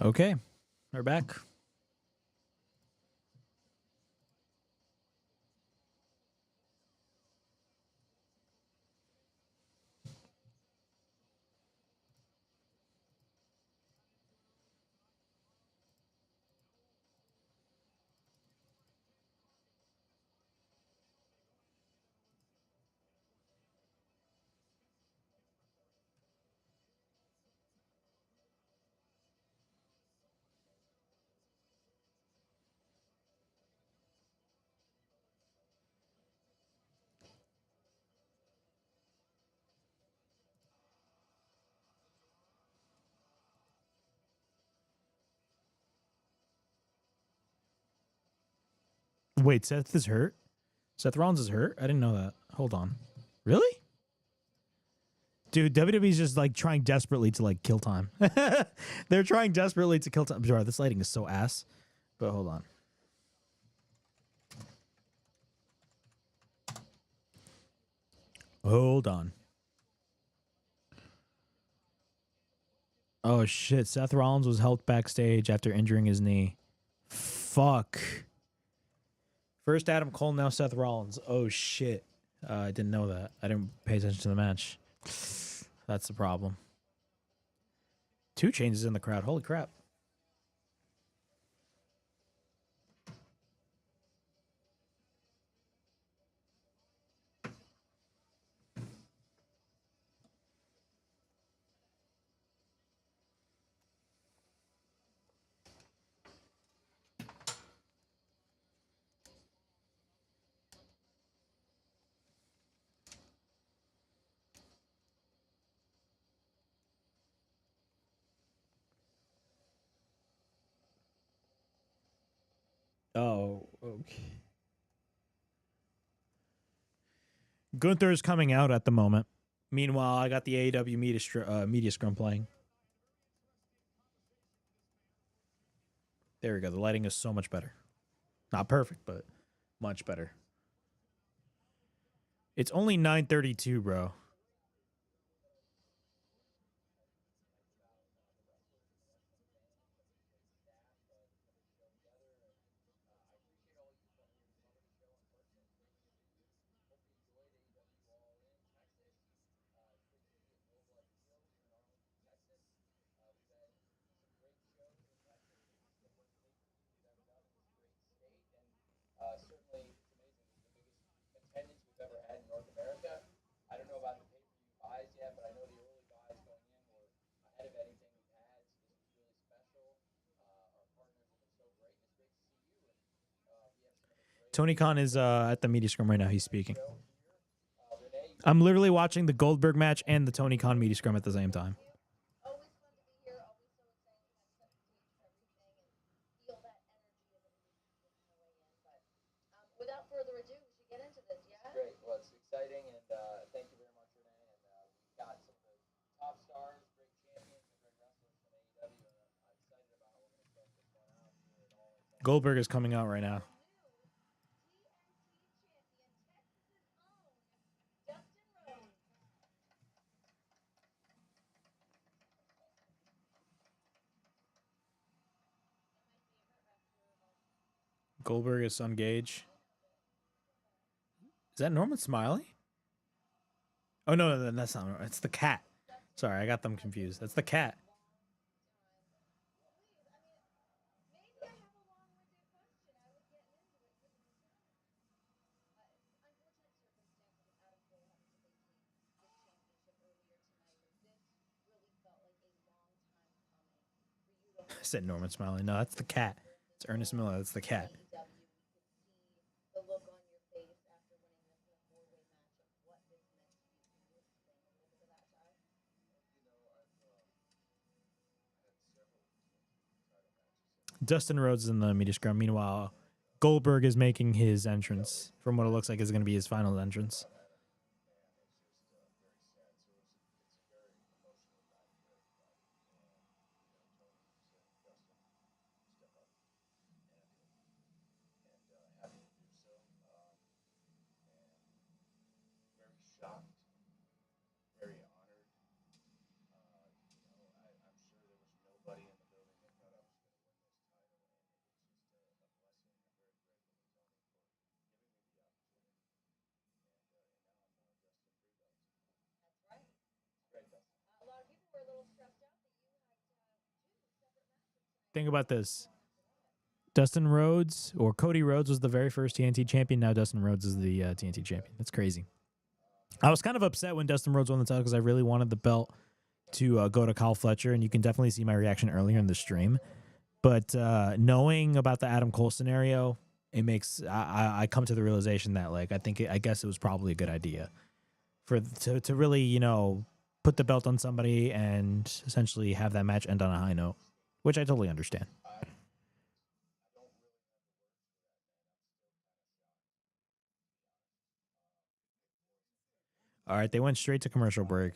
Okay, we're back. Wait, Seth is hurt? Seth Rollins is hurt? I didn't know that. Hold on. Really? Dude, WWE's just like trying desperately to like kill time. They're trying desperately to kill time. Bro, this lighting is so ass. But hold on. Hold on. Oh shit, Seth Rollins was helped backstage after injuring his knee. Fuck. First Adam Cole, now Seth Rollins. Oh shit. I didn't know that. I didn't pay attention to the match. That's the problem. 2 Chainz is in the crowd. Holy crap. Oh, okay. Gunther is coming out at the moment. Meanwhile, I got the AEW media scrum playing. There we go. The lighting is so much better. Not perfect, but much better. It's only 9:32, bro. Tony Khan is at the media scrum right now. He's speaking. I'm literally watching the Goldberg match and the Tony Khan media scrum at the same time. Without further ado, we should get into this, yeah? Great. Well, it's exciting, and thank you very much, Renee. And we've got some of the top stars, great champions, and great wrestlers from AEW, and I'm excited about how we're going to start this one out here at all. Goldberg is coming out right now. Goldberg is on Gage. Is that Norman Smiley? Oh, no, that's not Norman. It's the cat. Sorry, I got them confused. That's the cat. I said Norman Smiley. No, that's the cat. It's Ernest Miller. That's the cat. Dustin Rhodes is in the media scrum. Meanwhile, Goldberg is making his entrance from what it looks like is going to be his final entrance. Think about this. Dustin Rhodes or Cody Rhodes was the very first TNT champion. Now Dustin Rhodes is the TNT champion. That's crazy. I was kind of upset when Dustin Rhodes won the title because I really wanted the belt to go to Kyle Fletcher, and you can definitely see my reaction earlier in the stream. But knowing about the Adam Cole scenario, it makes I come to the realization that I guess it was probably a good idea to really put the belt on somebody and essentially have that match end on a high note, which I totally understand. All right, they went straight to commercial break.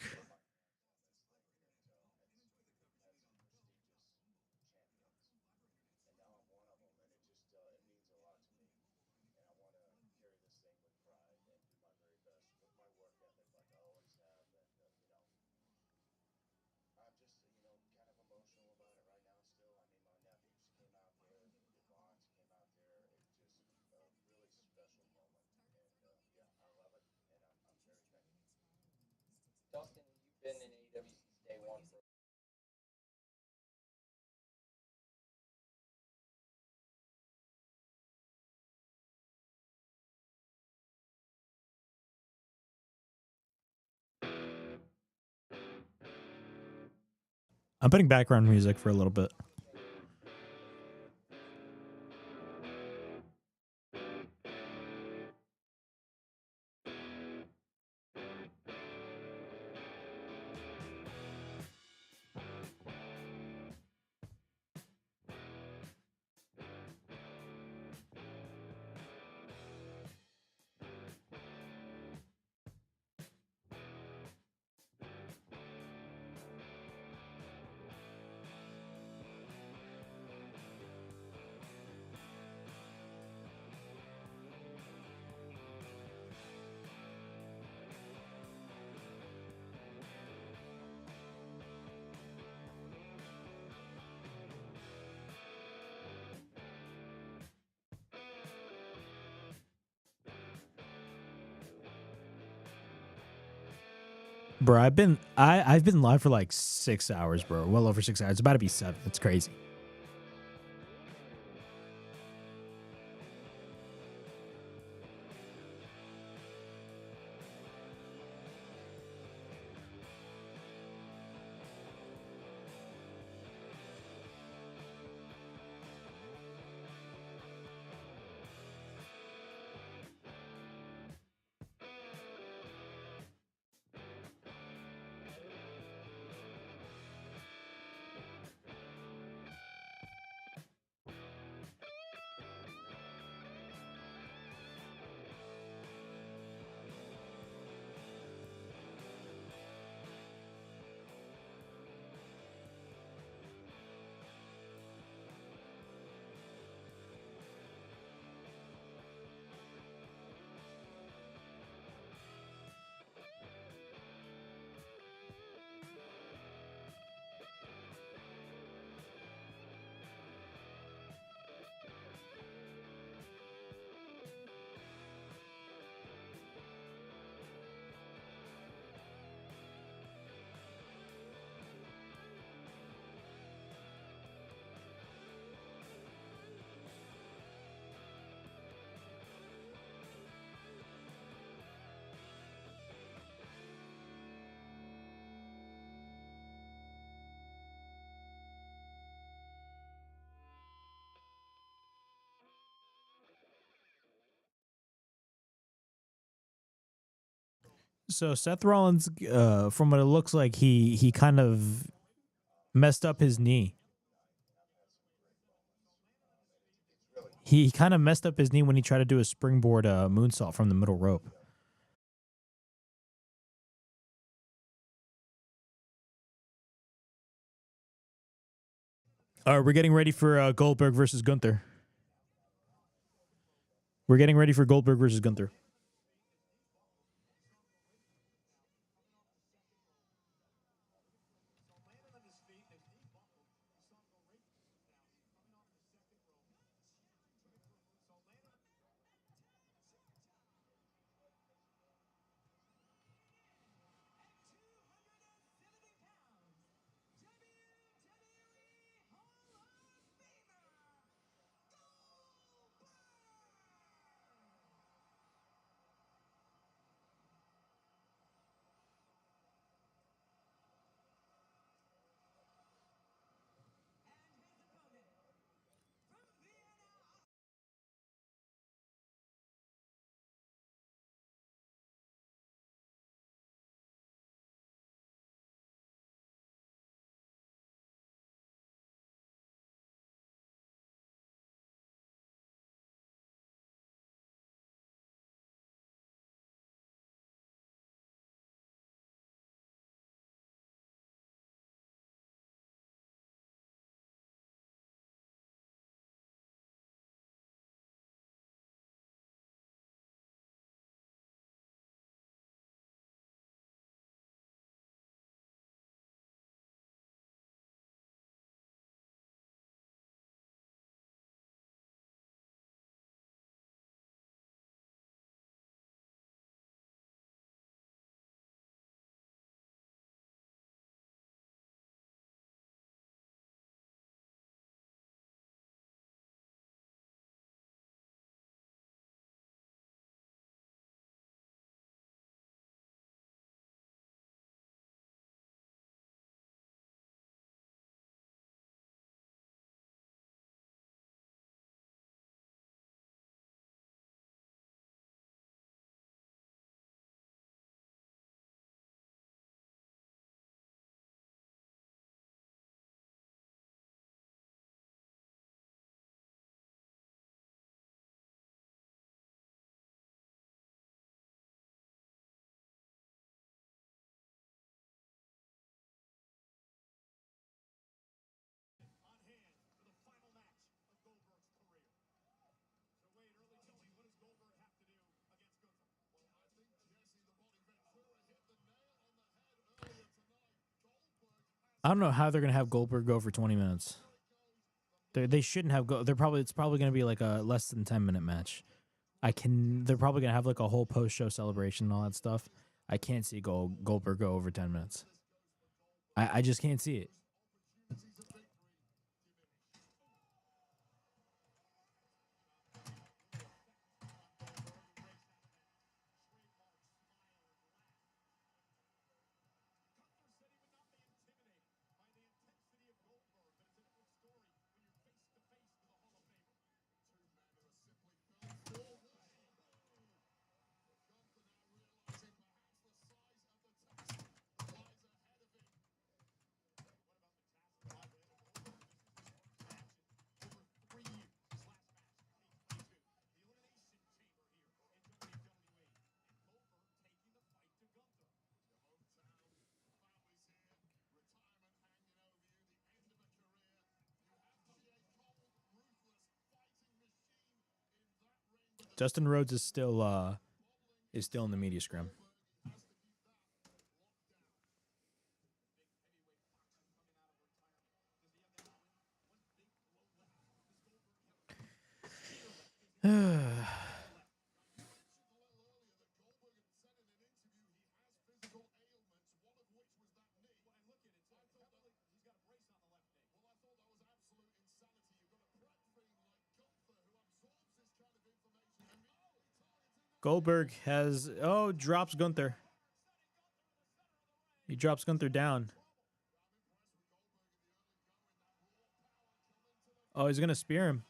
Dustin, you've been in AEW since day one. I'm putting background music for a little bit. Bro, I've been live for like 6 hours, bro. Well over 6 hours. It's about to be 7. It's crazy. So Seth Rollins, from what it looks like, he kind of messed up his knee. He kind of messed up his knee when he tried to do a springboard moonsault from the middle rope. We're getting ready for Goldberg versus Gunther. We're getting ready for Goldberg versus Gunther. I don't know how they're gonna have Goldberg go for 20 minutes. They shouldn't have go. It's probably gonna be like a less than 10-minute match. They're probably gonna have like a whole post show celebration and all that stuff. I can't see Goldberg go over 10 minutes. I just can't see it. Justin Rhodes is still in the media scrum. Goldberg has drops Gunther. He drops Gunther down. Oh, he's gonna spear him.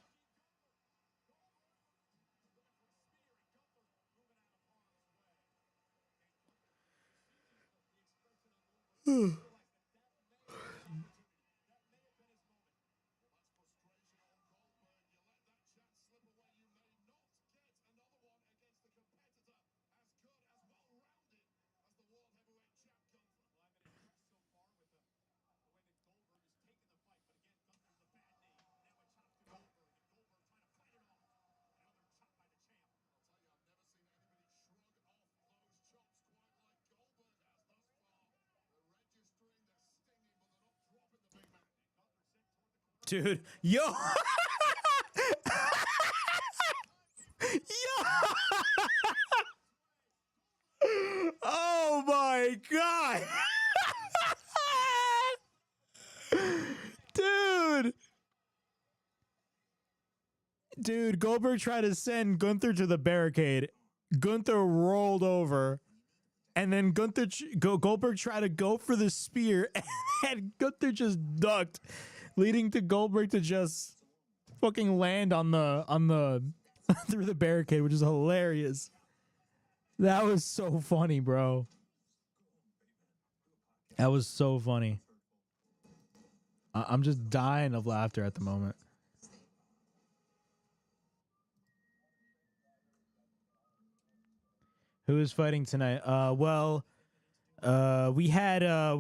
Dude, yo. Yo. Oh my god. Dude, Goldberg tried to send Gunther to the barricade. Gunther rolled over. And then Goldberg tried to go for the spear, and Gunther just ducked, leading to Goldberg to just fucking land on the through the barricade, which is hilarious. That was so funny, bro. That was so funny. I'm just dying of laughter at the moment. Who is fighting tonight? We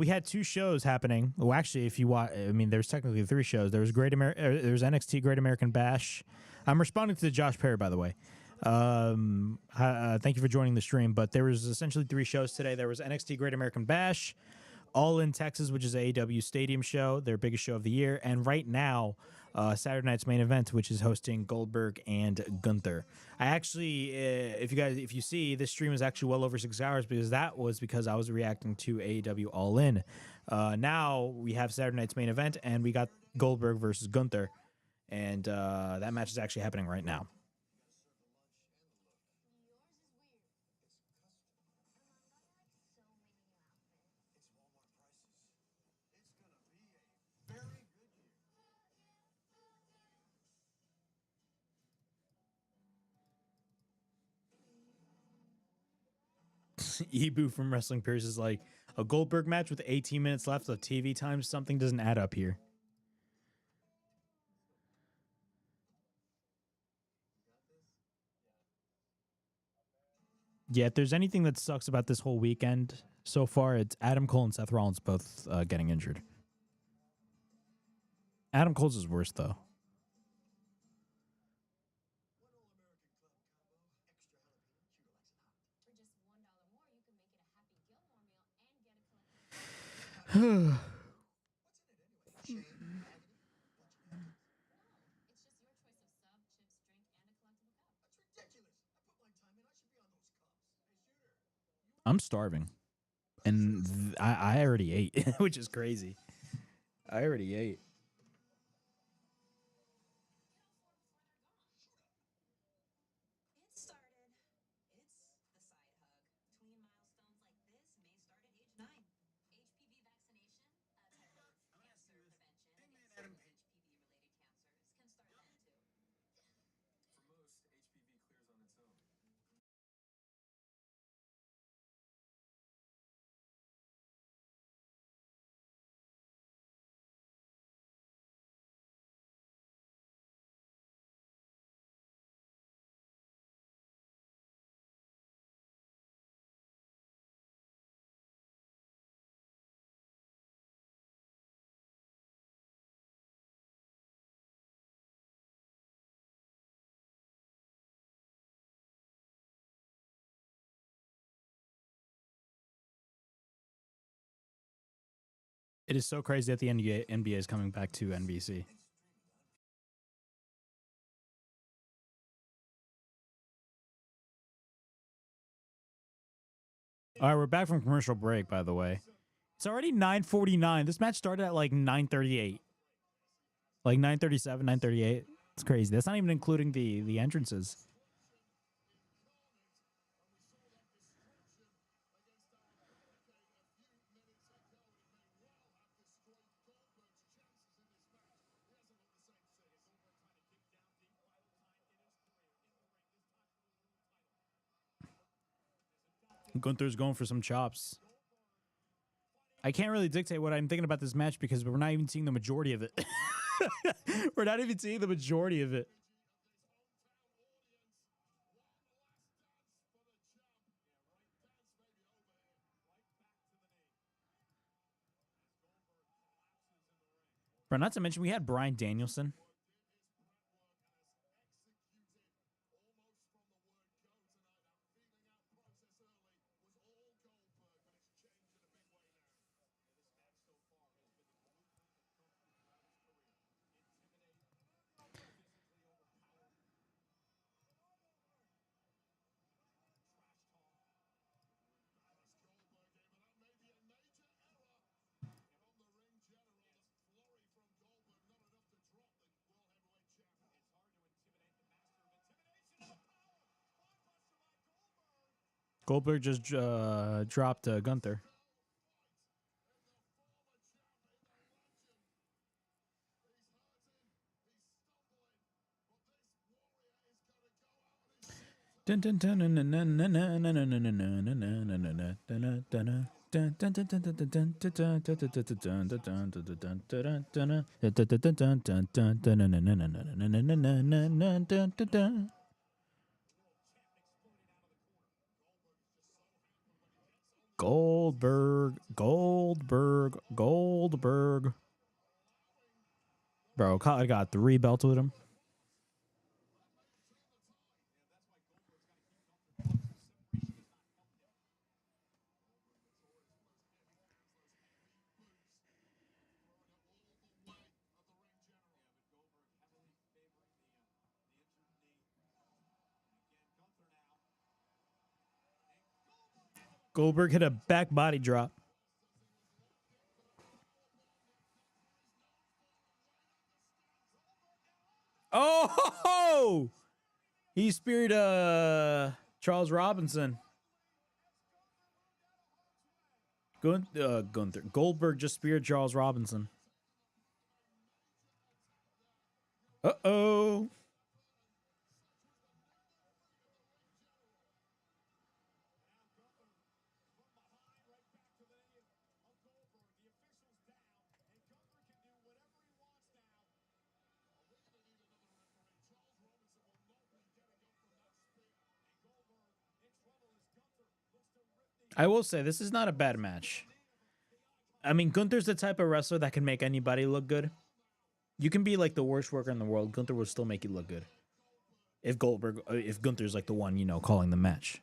had two shows happening. Well, actually, if you watch, I mean, there's technically three shows. There's there's NXT Great American Bash. I'm responding to Josh Perry, by the way. Thank you for joining the stream. But there was essentially three shows today. There was NXT Great American Bash, All in Texas, which is AEW Stadium show, their biggest show of the year, and right now, Saturday night's main event, which is hosting Goldberg and Gunther. I actually, if you see, this stream is actually well over 6 hours because that was because I was reacting to AEW All In. Now we have Saturday night's main event, and we got Goldberg versus Gunther, and that match is actually happening right now. Ibu from Wrestling Peers is like, a Goldberg match with 18 minutes left of TV time, something doesn't add up here. Yeah, if there's anything that sucks about this whole weekend so far, it's Adam Cole and Seth Rollins both getting injured. Adam Cole's is worse, though. I'm starving. And I already ate, which is crazy. I already ate. It started. It's the side hug. Tween milestones like this may start at age 9. HPV vaccination, a type of cancer prevention against certain HPV-related cancers, can start then too. For most, HPV clears on its own. It is so crazy that the NBA is coming back to NBC. All right, we're back from commercial break, by the way. It's already 9:49. This match started at like 9:38. Like 9:37, 9:38. It's crazy. That's not even including the entrances. Gunther's going for some chops. I can't really dictate what I'm thinking about this match because we're not even seeing the majority of it. We're not even seeing the majority of it. Bro, not to mention we had Bryan Danielson. Goldberg just dropped Gunther. Goldberg. Bro, I got 3 belts with him. Goldberg hit a back body drop. Oh, he speared Charles Robinson. Gunther. Goldberg just speared Charles Robinson. Uh-oh. I will say, this is not a bad match. I mean, Gunther's the type of wrestler that can make anybody look good. You can be like the worst worker in the world. Gunther will still make you look good. If Gunther's like the one, calling the match.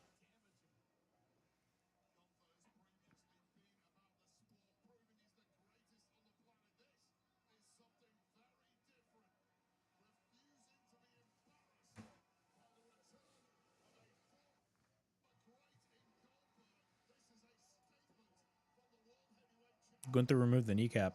Gunther removed the kneecap.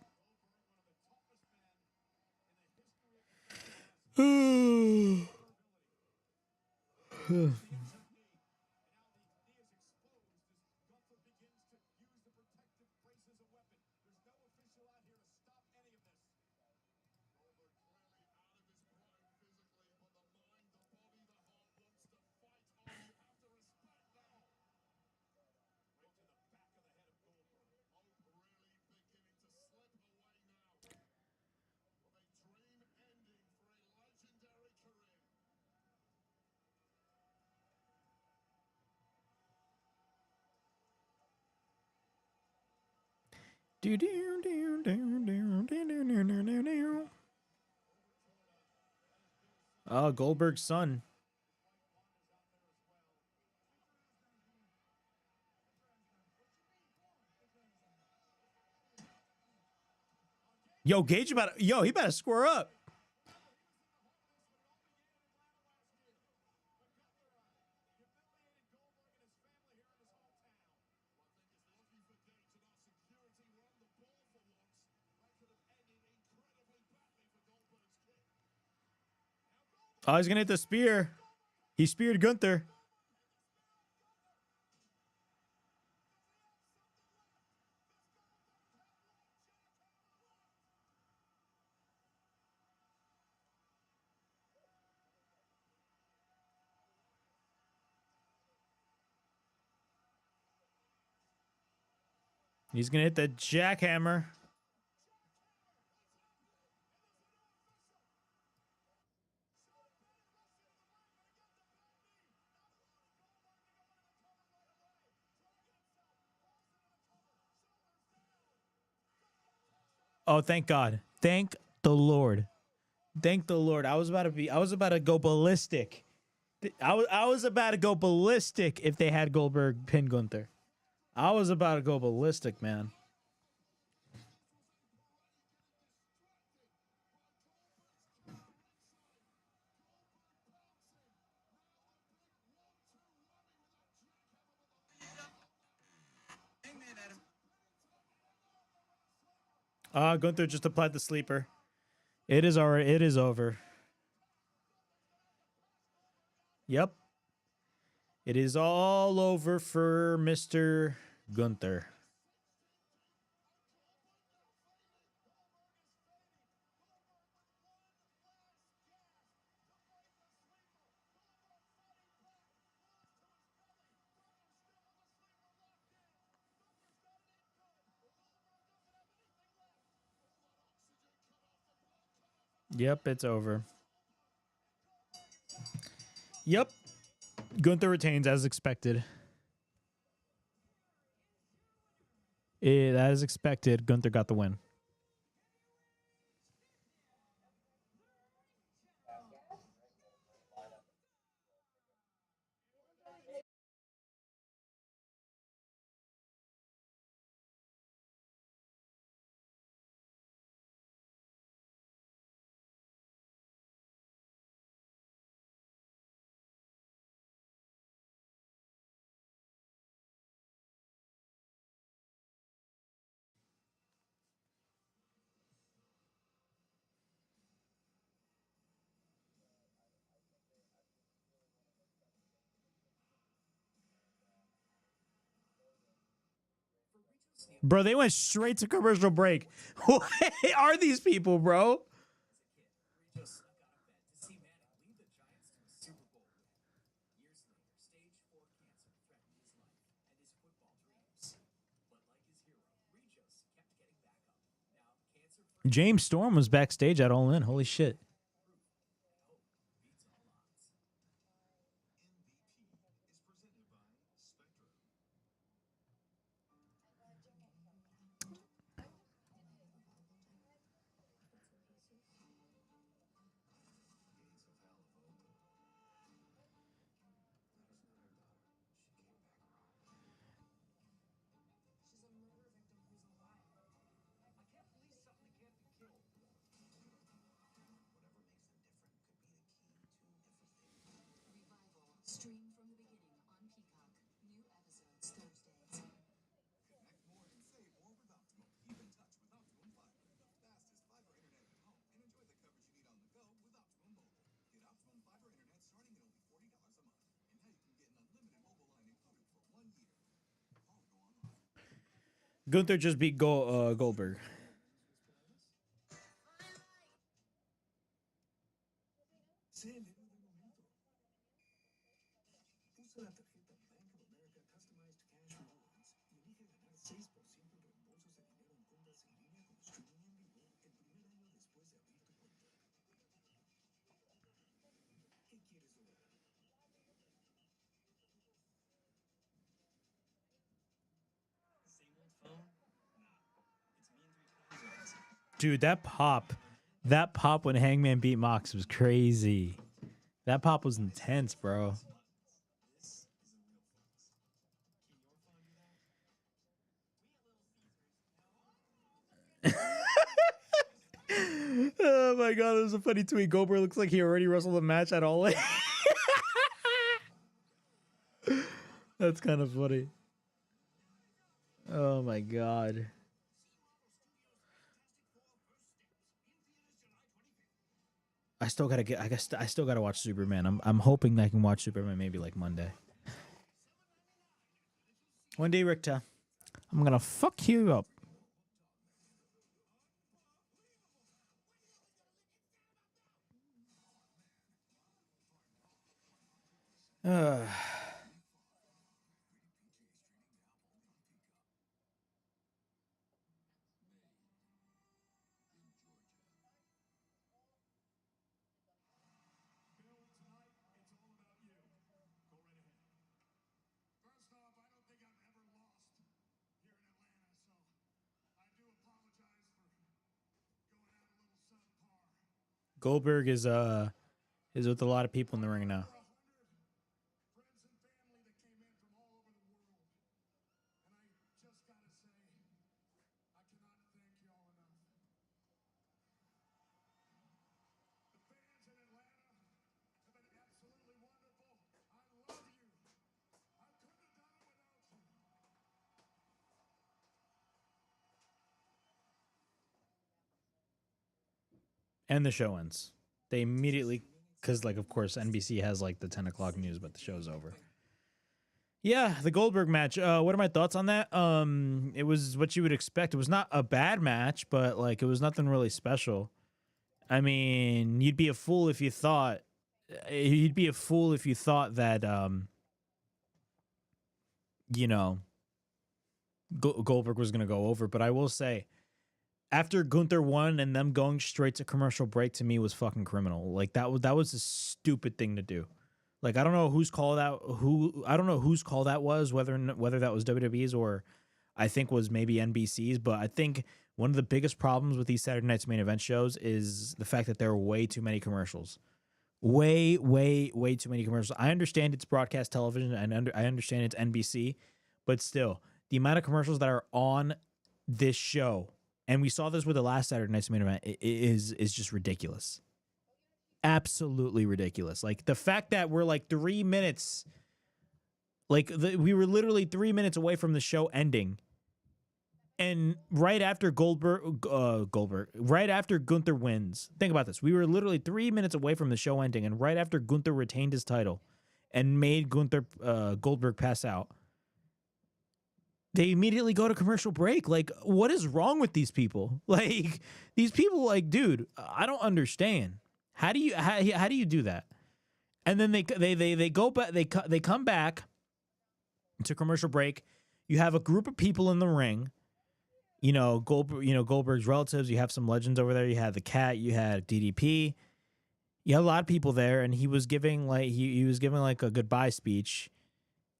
Oh, Goldberg's son. Yo, Gage he better square up. Oh, he's gonna hit the spear. He speared Gunther. He's gonna hit the jackhammer. Oh, thank God. Thank the Lord. Thank the Lord. I was about to go ballistic. I was about to go ballistic if they had Goldberg pin Gunther. I was about to go ballistic, man. Gunther just applied the sleeper. It is already. It is over. Yep. It is all over for Mr. Gunther. Yep, it's over. Yep. Gunther retains as expected. As expected, Gunther got the win. Bro, they went straight to commercial break. What are these people, bro? James Storm was backstage at All In. Holy shit. Gunther just beat Goldberg. Sé el héroe del momento. Usa la tarjeta Bank of America Customized Cash Rewards y elige ganar 6% en reembolsos de dinero en compras en línea con streaming en vivo el primer año después de abrir tu cuenta. ¿Qué quieres lograr? Same old phone? Nah. It's me in 3 time zones. Dude, that pop when Hangman beat Mox was crazy. That pop was intense, bro. Oh my god, that was a funny tweet. Goldberg looks like he already wrestled a match at All In. That's kind of funny. Oh my god. I still gotta get. I guess I still gotta watch Superman. I'm hoping that I can watch Superman maybe like Monday. One day, Richter, I'm gonna fuck you up. First off, I don't think I've ever lost here in Atlanta, so I do apologize for going out a little subpar. Goldberg is with a lot of people in the ring now. Over 100 friends and family that came in from all over the world. And I just gotta say, I cannot thank y'all enough. The fans in Atlanta have been absolutely wonderful. I love you. I couldn't have done it without you. And the show ends. They immediately, because like of course NBC has like the 10 o'clock news, but the show's over. Yeah, the Goldberg match. What are my thoughts on that? It was what you would expect. It was not a bad match, but like it was nothing really special. I mean, you'd be a fool if you thought that you know, Goldberg was gonna go over. But I will say, after Gunther won and them going straight to commercial break, to me was fucking criminal. Like that was a stupid thing to do. Like I don't know whose call that was, whether that was WWE's or I think was maybe NBC's. But I think one of the biggest problems with these Saturday Night's Main Event shows is the fact that there are way too many commercials. Way too many commercials. I understand it's broadcast television and I understand it's NBC, but still, the amount of commercials that are on this show, and we saw this with the last Saturday Night's Main Event, is just ridiculous. Absolutely ridiculous. Like the fact that we're like 3 minutes, we were literally 3 minutes away from the show ending, and right after right after Gunther wins. Think about this. We were literally 3 minutes away from the show ending, and right after Gunther retained his title and made Goldberg pass out, they immediately go to commercial break. Like, what is wrong with these people? Like, these people, like, dude, I don't understand. How do you do that? And then they go back. They come back to commercial break. You have a group of people in the ring. You know, Goldberg's relatives. You have some legends over there. You had the Cat. You had DDP. You had a lot of people there, and he was giving he was giving like a goodbye speech,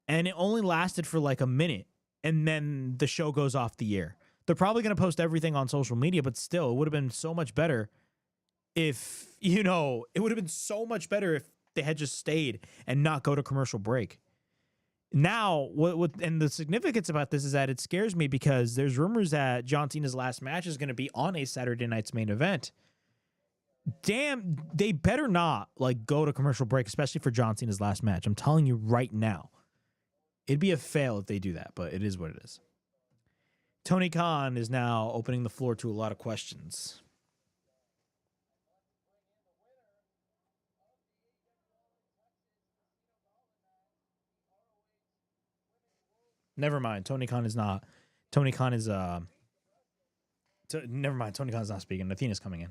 and it only lasted for like a minute. And then the show goes off the air. They're probably going to post everything on social media, but still, it would have been so much better if, it would have been so much better if they had just stayed and not go to commercial break. Now, and the significance about this is that it scares me because there's rumors that John Cena's last match is going to be on a Saturday Night's Main Event. Damn, they better not go to commercial break, especially for John Cena's last match. I'm telling you right now. It'd be a fail if they do that, but it is what it is. Tony Khan is now opening the floor to a lot of questions. Never mind. Tony Khan is not. Tony Khan is never mind. Tony Khan's not speaking. Athena's coming in.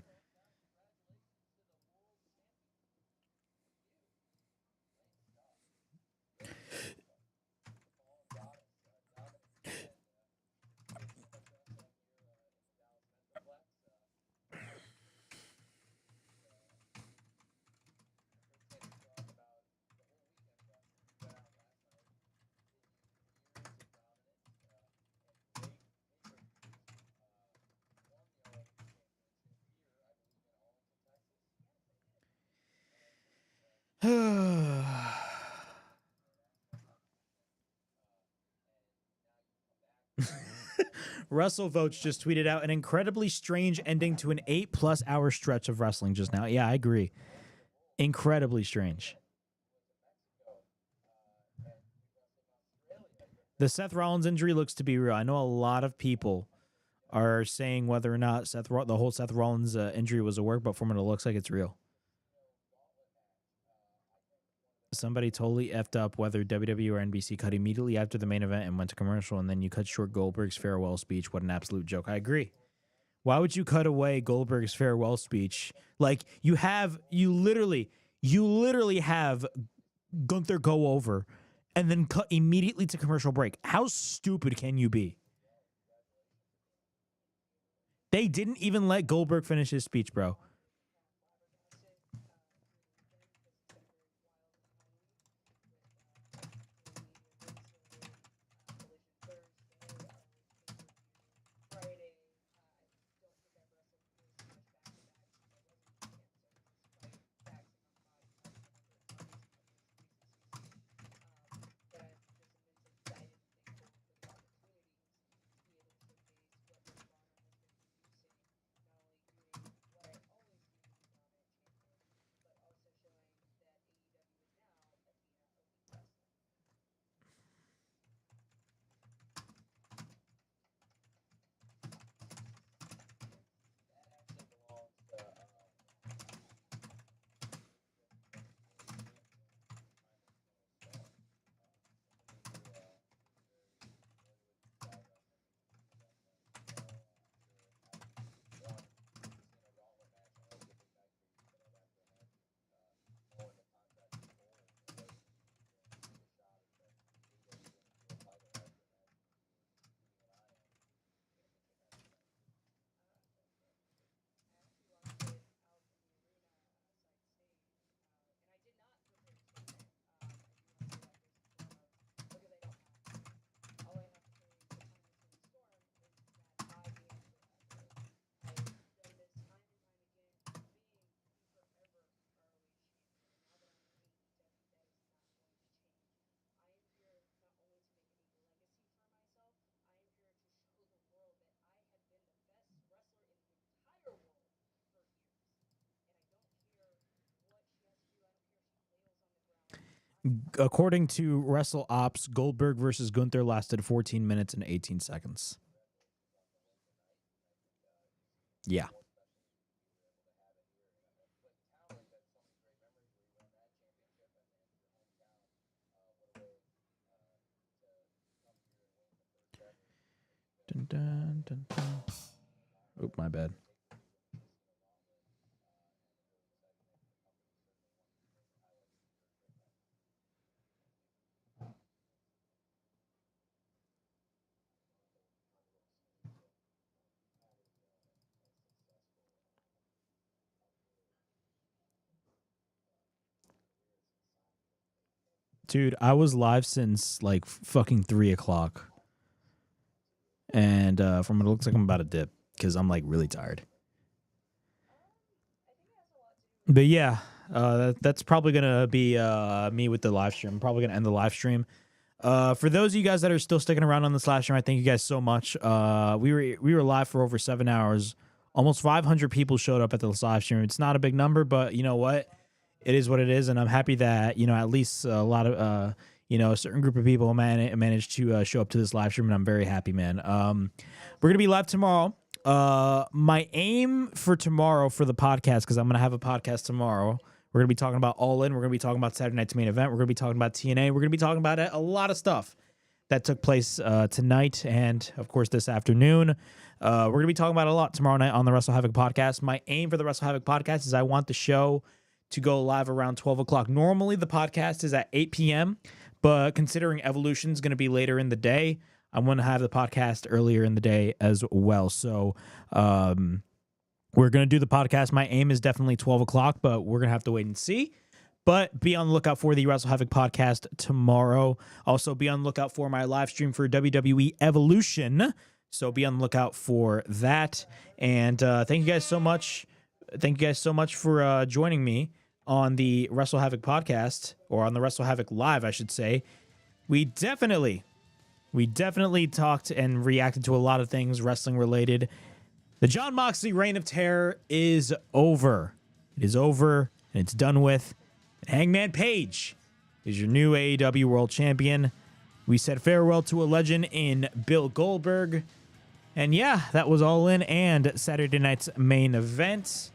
Russell Votes just tweeted out an incredibly strange ending to an 8+ hour stretch of wrestling just now. Yeah, I agree. Incredibly strange. The Seth Rollins injury looks to be real. I know a lot of people are saying whether or not the whole Seth Rollins injury was a work, but from what it looks like, it's real. Somebody totally effed up whether WWE or NBC cut immediately after the main event and went to commercial, and then you cut short Goldberg's farewell speech. What an absolute joke. I agree. Why would you cut away Goldberg's farewell speech? Like, you literally have Gunther go over and then cut immediately to commercial break. How stupid can you be? They didn't even let Goldberg finish his speech, bro. According to Wrestle Ops, Goldberg versus Gunther lasted 14 minutes and 18 seconds. Yeah. Dun, dun, dun, dun. Oop, my bad. Dude, I was live since like fucking 3 o'clock. And from what it looks like, I'm about to dip because I'm like really tired. But yeah, that's probably going to be me with the live stream. I'm probably going to end the live stream. For those of you guys that are still sticking around on this live stream, I thank you guys so much. We were live for over 7 hours. Almost 500 people showed up at the live stream. It's not a big number, but you know what? It is what it is, and I'm happy that, at least a lot of, a certain group of people managed to show up to this live stream, and I'm very happy, man. We're going to be live tomorrow. My aim for tomorrow for the podcast, because I'm going to have a podcast tomorrow, we're going to be talking about All In. We're going to be talking about Saturday Night's Main Event. We're going to be talking about TNA. We're going to be talking about a lot of stuff. that took place tonight and, of course, this afternoon. We're going to be talking about it a lot tomorrow night on the Wrestle Havoc podcast. My aim for the Wrestle Havoc podcast is I want the show to go live around 12 o'clock. Normally, the podcast is at 8 p.m., but considering Evolution is going to be later in the day, I want to have the podcast earlier in the day as well. So we're going to do the podcast. My aim is definitely 12 o'clock, but we're going to have to wait and see. But be on the lookout for the Wrestle Havoc podcast tomorrow. Also, be on the lookout for my live stream for WWE Evolution. So be on the lookout for that. And thank you guys so much. Thank you guys so much for joining me on the Wrestle Havoc podcast, or on the Wrestle Havoc live, I should say. We definitely talked and reacted to a lot of things wrestling related. The Jon Moxley reign of terror is over. It is over, and it's done with. And Hangman Page is your new AEW World Champion. We said farewell to a legend in Bill Goldberg. And yeah, that was All In and Saturday night's main event.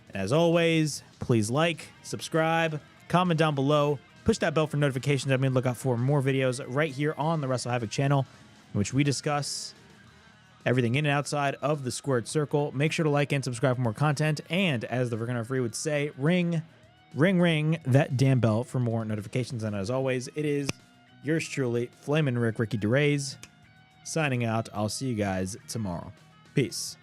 And as always, please like, subscribe, comment down below, push that bell for notifications. I mean, look out for more videos right here on the Wrestle Havoc channel, in which we discuss everything in and outside of the squared circle. Make sure to like and subscribe for more content. And as the Virgin Free would say, ring that damn bell for more notifications. And as always, it is yours truly, Flamin' Ricky DeRays, signing out. I'll see you guys tomorrow. Peace.